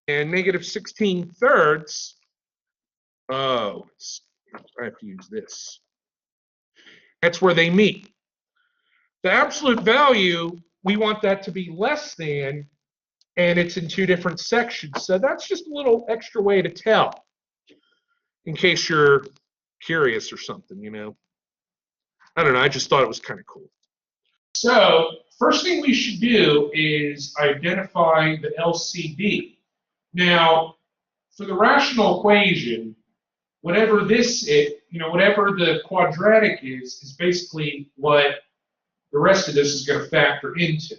And negative 16 thirds, I have to use this. That's where they meet. The absolute value, we want that to be less than, and it's in two different sections. So that's just a little extra way to tell, in case you're curious or something, you know. I don't know, I just thought it was kind of cool. So first thing we should do is identify the LCD. Now, for the rational equation, whatever this is, whatever the quadratic is basically what the rest of this is going to factor into.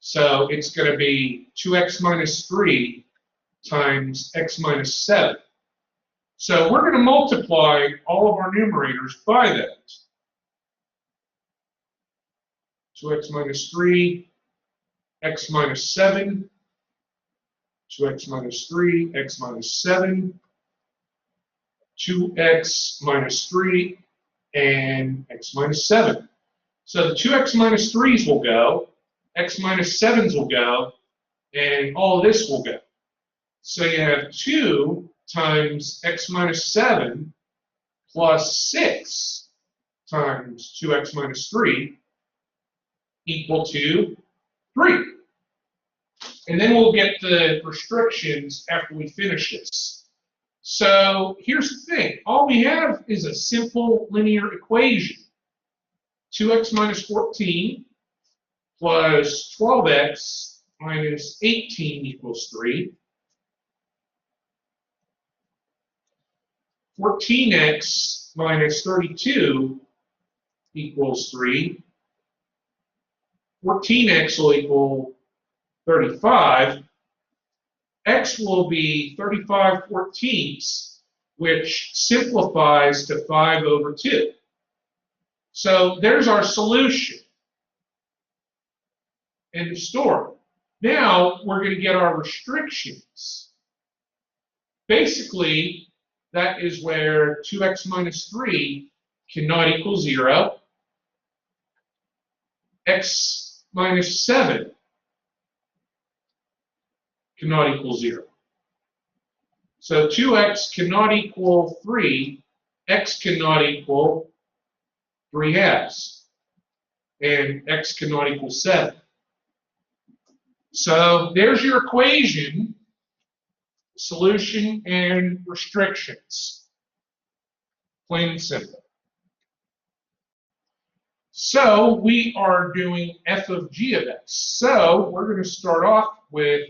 So it's going to be 2x minus 3 times x minus 7. So we're going to multiply all of our numerators by that. 2x minus 3, x minus 7, 2x minus 3, x minus 7, 2x minus 3, and x minus 7. So the 2x minus 3s will go, x minus 7s will go, and all of this will go. So you have 2 times x minus 7 plus 6 times 2x minus 3 equal to 3. And then we'll get the restrictions after we finish this. So here's the thing. All we have is a simple linear equation. 2x minus 14 plus 12x minus 18 equals 3. 14x minus 32 equals 3. 14x will equal 35. X will be 35 fourteenths, which simplifies to 5 over 2. So there's our solution. End of story. Now we're going to get our restrictions. Basically, that is where 2x minus 3 cannot equal 0. X minus 7 cannot equal 0. So 2x cannot equal 3. X cannot equal 3x. And x cannot equal 7. So there's your equation, solution, and restrictions. Plain and simple. So we are doing f of g of x. So we're going to start off with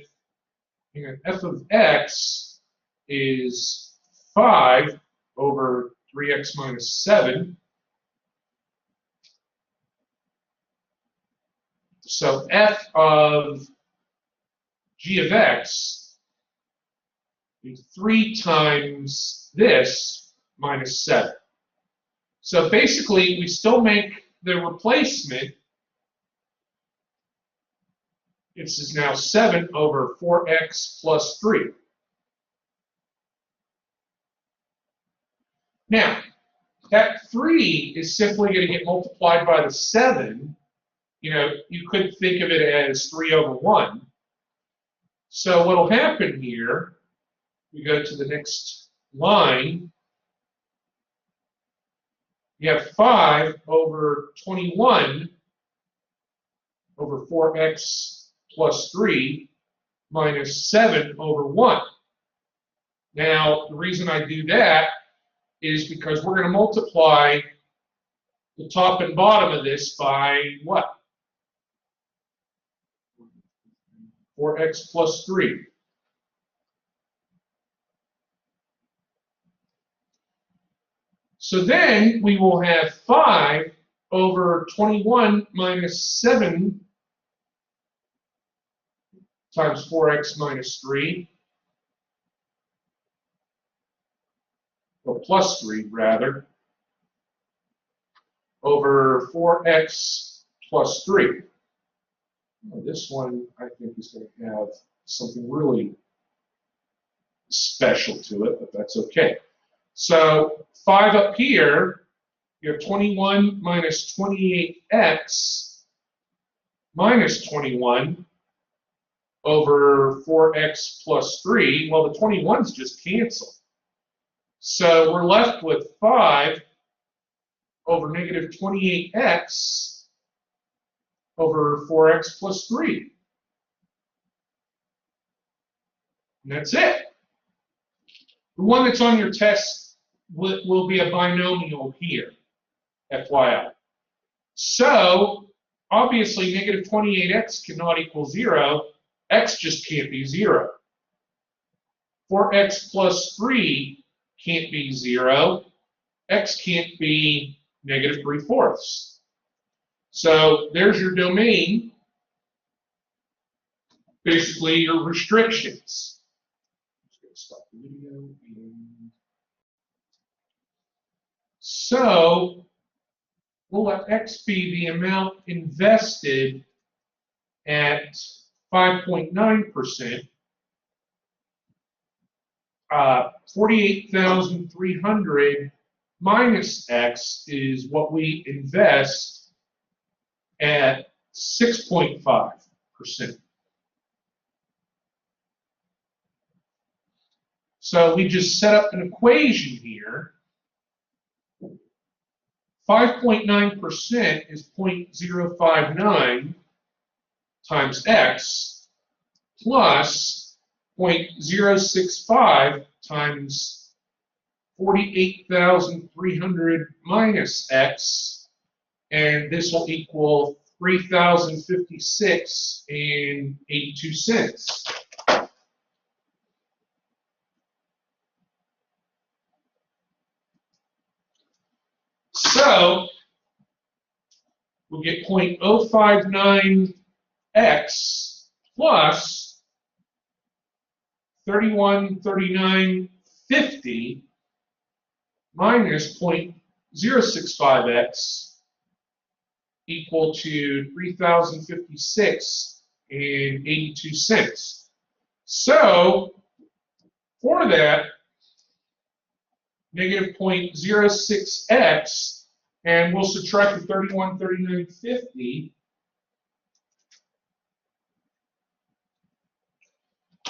f of x is 5 over 3x minus 7. So f of g of x 3 times this minus 7. So basically, we still make the replacement. This is now 7 over 4x plus 3. Now, that 3 is simply going to get multiplied by the 7. You know, you could think of it as 3 over 1. So what will happen here, we go to the next line, you have 5 over 21 over 4x plus 3 minus 7 over 1. Now, the reason I do that is because we're going to multiply the top and bottom of this by what? 4x plus 3. So then we will have 5 over 21 minus 7 times 4x minus 3, or plus 3 rather, over 4x plus 3. Well, this one I think is going to have something really special to it, but that's okay. So 5 up here, you have 21 minus 28x minus 21 over 4x plus 3. Well, the 21's just cancel. So we're left with 5 over negative 28x over 4x plus 3. And that's it. The one that's on your test will be a binomial here, FYI. So, obviously, negative 28x cannot equal 0. X just can't be 0. 4x plus 3 can't be 0. X can't be negative 3/4. So, there's your domain, basically your restrictions. I'm just going to stop the video. So, we'll let X be the amount invested at 5.9%. 48,300 minus X is what we invest at 6.5%. So we just set up an equation here. 5.9% is 0.059 times X plus 0.065 times 48,300 minus X, and this will equal 3,056.82. So we'll get 0.059x plus 3139.50 minus 0.065x equal to 3,056.82. So for that, negative 0.06x, and we'll subtract the 3139.50,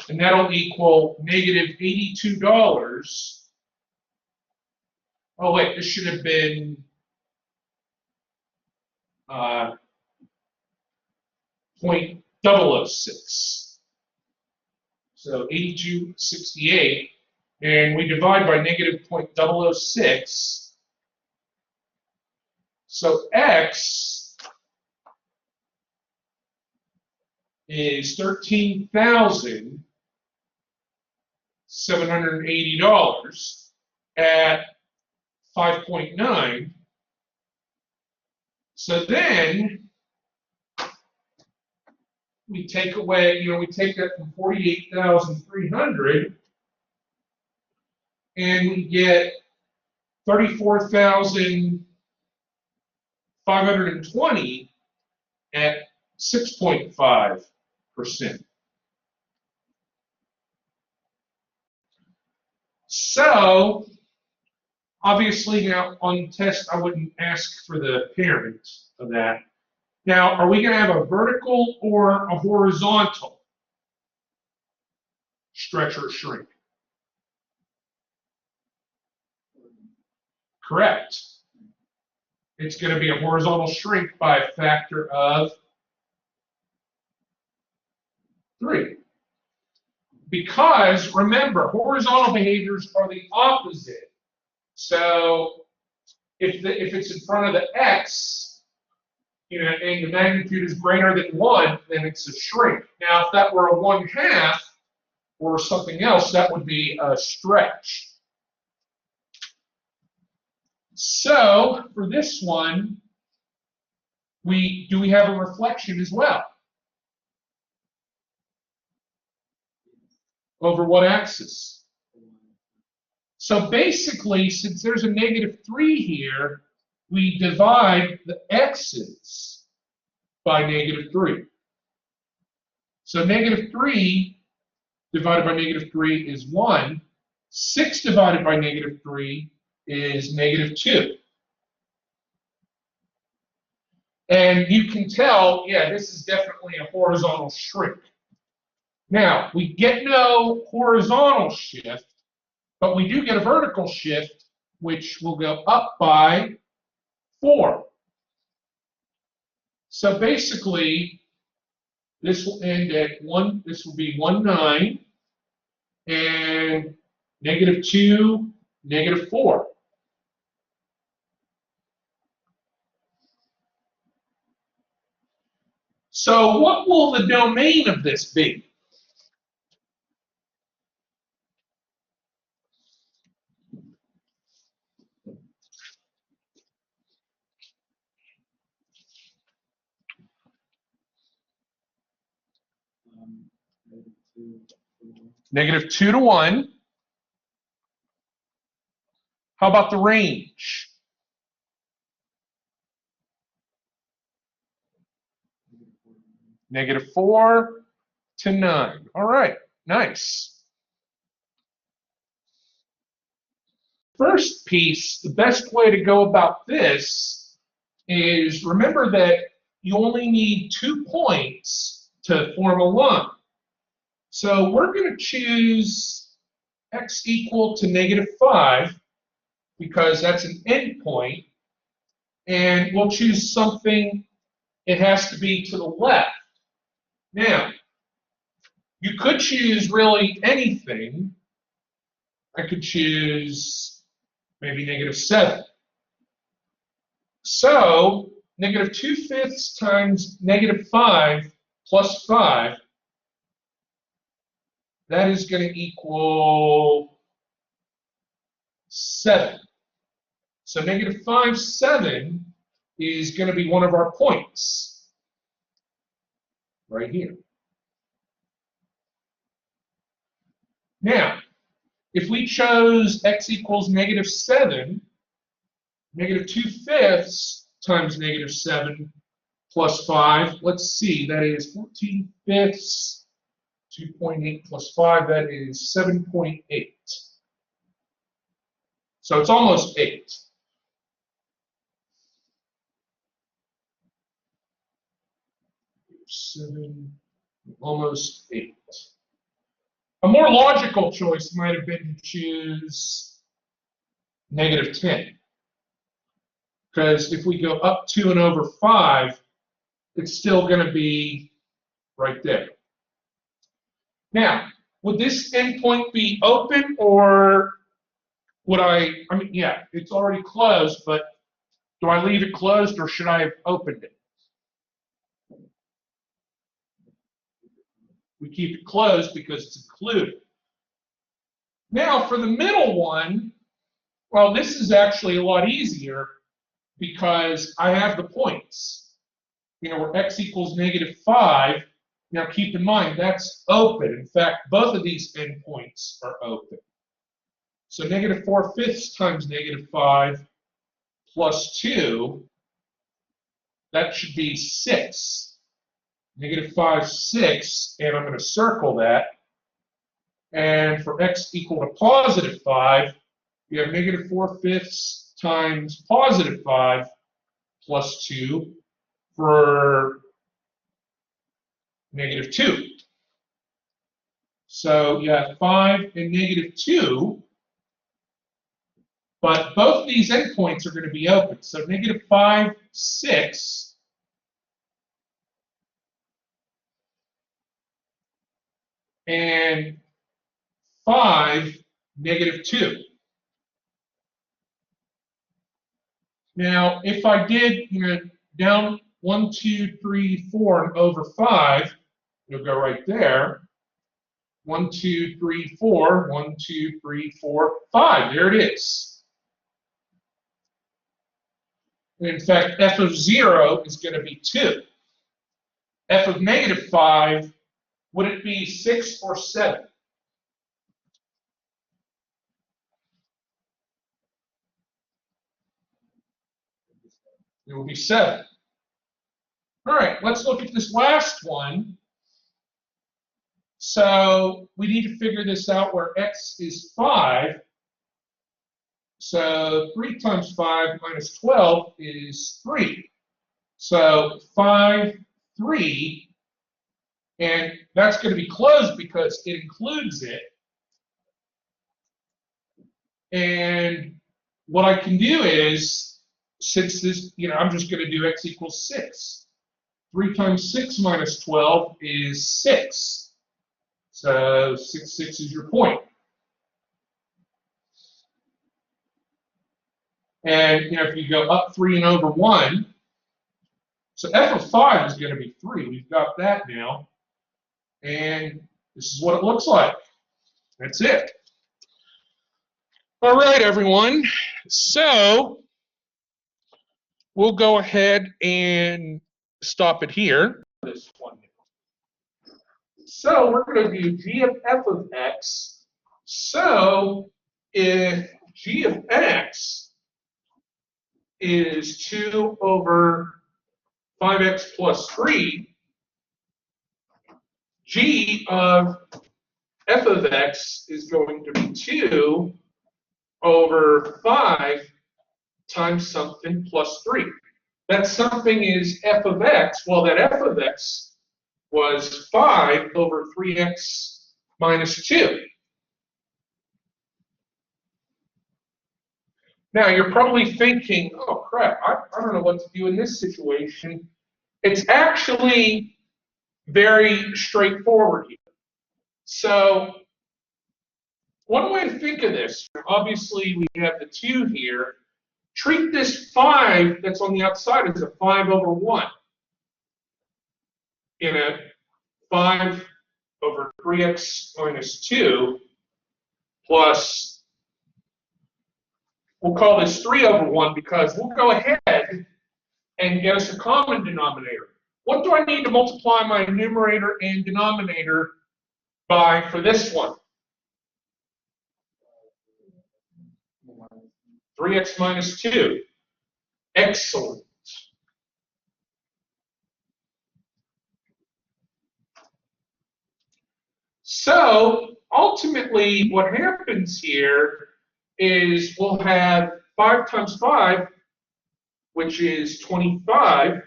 and that'll equal negative $82. Oh wait, this should have been 0.006. So 82.68, and we divide by negative 0.006. So X is $13,780 at 5.9. So then we take away, we take that from 48,300, and we get 34,520 at 6.5%. So, obviously now on test, I wouldn't ask for the parent of that. Now, are we going to have a vertical or a horizontal stretch or shrink? Correct. It's going to be a horizontal shrink by a factor of 3. Because, remember, horizontal behaviors are the opposite. So, if it's in front of the x, and the magnitude is greater than 1, then it's a shrink. Now, if that were a 1/2 or something else, that would be a stretch. So, for this one, do we have a reflection as well? Over what axis? So basically, since there's a -3 here, we divide the x's by -3. So -3 divided by -3 is 1. 6 divided by -3 is -2. And you can tell, yeah, this is definitely a horizontal shrink. Now, we get no horizontal shift, but we do get a vertical shift, which will go up by 4. So basically, this will end at 1, this will be 1/9, and -2, -4. So what will the domain of this be? -2 to 1. How about the range? -4 to 9. All right, nice. First piece, the best way to go about this is remember that you only need 2 points to form a line. So we're going to choose x equal to -5 because that's an endpoint, and we'll choose something, it has to be to the left. Now, you could choose really anything. I could choose maybe -7. So, -2/5 times -5 plus 5, that is going to equal 7. So -5/7 is going to be one of our points right here. Now, if we chose x equals -7, -2/5 times -7 plus 5, let's see, that is 14/5, 2.8 plus 5, that is 7.8. So it's almost 8. Almost 8. A more logical choice might have been to choose -10. Because if we go up 2 and over 5, it's still going to be right there. Now, would this endpoint be open, or would I mean, yeah, it's already closed, but do I leave it closed or should I have opened it? We keep it closed because it's included. Now, for the middle one, well, this is actually a lot easier because I have the points. Where x equals -5. Now, keep in mind, that's open. In fact, both of these endpoints are open. So negative 4/5 times negative 5 plus 2, that should be 6. Negative 5, 6, and I'm going to circle that. And for x equal to positive 5, you have negative 4/5 times positive 5 plus 2 for negative 2. So you have 5 and negative 2, but both these endpoints are going to be open. So negative 5, 6, and 5, negative 2. Now, if I did, down 1, 2, 3, 4, and over 5, you'll go right there. 1, 2, 3, 4, 1, 2, 3, 4, 5. There it is. In fact, f of 0 is going to be 2. F of negative 5, would it be 6 or 7? It will be 7. All right, let's look at this last one. So we need to figure this out where x is 5. So 3 times 5 minus 12 is 3. So 5, 3, and that's going to be closed because it includes it. And what I can do is, since this, I'm just going to do x equals 6. 3 times 6 minus 12 is 6. So 6, 6 is your point. And if you go up 3 and over 1, so f of 5 is going to be 3. We've got that now. And this is what it looks like. That's it. All right, everyone. So we'll go ahead and stop it here. This one. So we're going to do g of f of x. So if g of x is 2 over 5x plus 3, g of f of x is going to be 2 over 5 times something plus 3. That something is f of x. Well, that f of x was 5 over 3x minus 2. Now, you're probably thinking, oh, crap, I don't know what to do in this situation. It's actually very straightforward here. So one way to think of this, obviously we have the 2 here. Treat this 5 that's on the outside as a 5 over 1. In a 5 over 3x minus 2 plus, we'll call this 3 over 1 because we'll go ahead and get us a common denominator. What do I need to multiply my numerator and denominator by for this one? 3x minus 2. Excellent. So ultimately what happens here is we'll have 5 times 5, which is 25,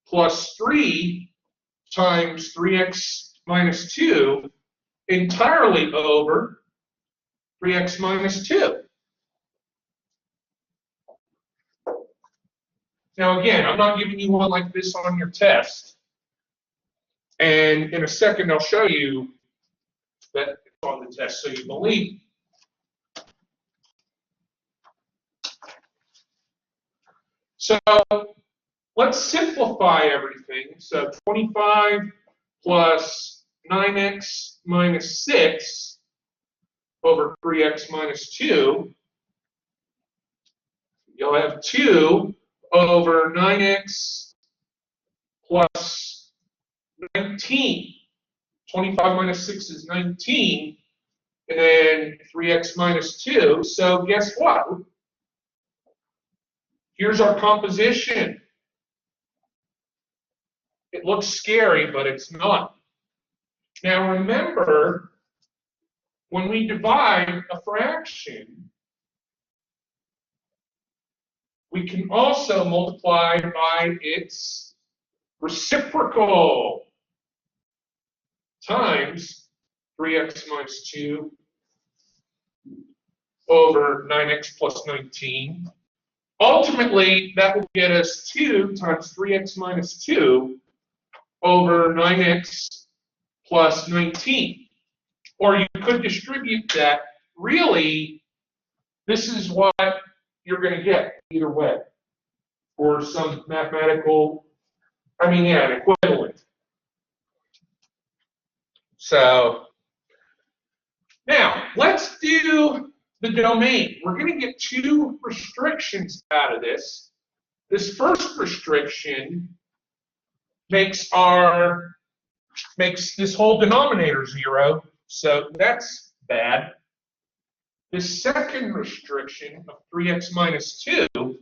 plus 3 times 3x minus 2 entirely over 3x minus 2. Now again, I'm not giving you one like this on your test. And in a second, I'll show you that it's on the test so you believe. So let's simplify everything. So 25 plus 9x minus 6 over 3x minus 2. You'll have 2 over 9x plus 19. 25 minus 6 is 19. and then 3x minus 2. So guess what? Here's our composition. It looks scary, but it's not. Now remember, when we divide a fraction, we can also multiply by its reciprocal times 3x minus 2 over 9x plus 19. Ultimately, that will get us 2 times 3x minus 2 over 9x plus 19. Or you could distribute that. Really, this is what you're going to get either way, or some mathematical, an equivalent. So now let's do the domain. We're going to get two restrictions out of this. This first restriction makes this whole denominator 0, so that's bad. The second restriction of 3x minus 2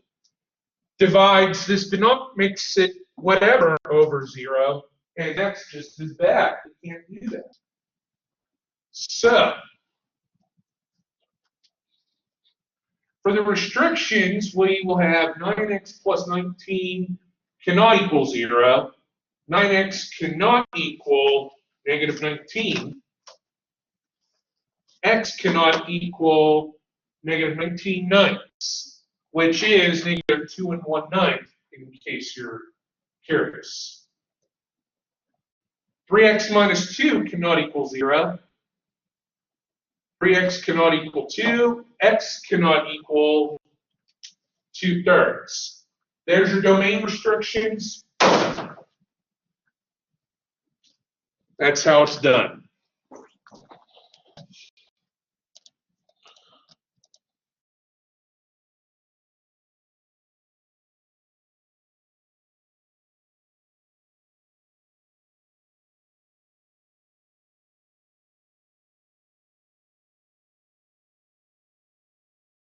divides this denominator, makes it whatever over 0, and that's just as bad. We can't do that. So, for the restrictions, we will have 9x plus 19 cannot equal 0. 9x cannot equal negative 19. X cannot equal negative 19 ninths, which is negative 2 1/9, in case you're curious. 3x minus 2 cannot equal 0. 3x cannot equal 2. X cannot equal 2/3. There's your domain restrictions. That's how it's done.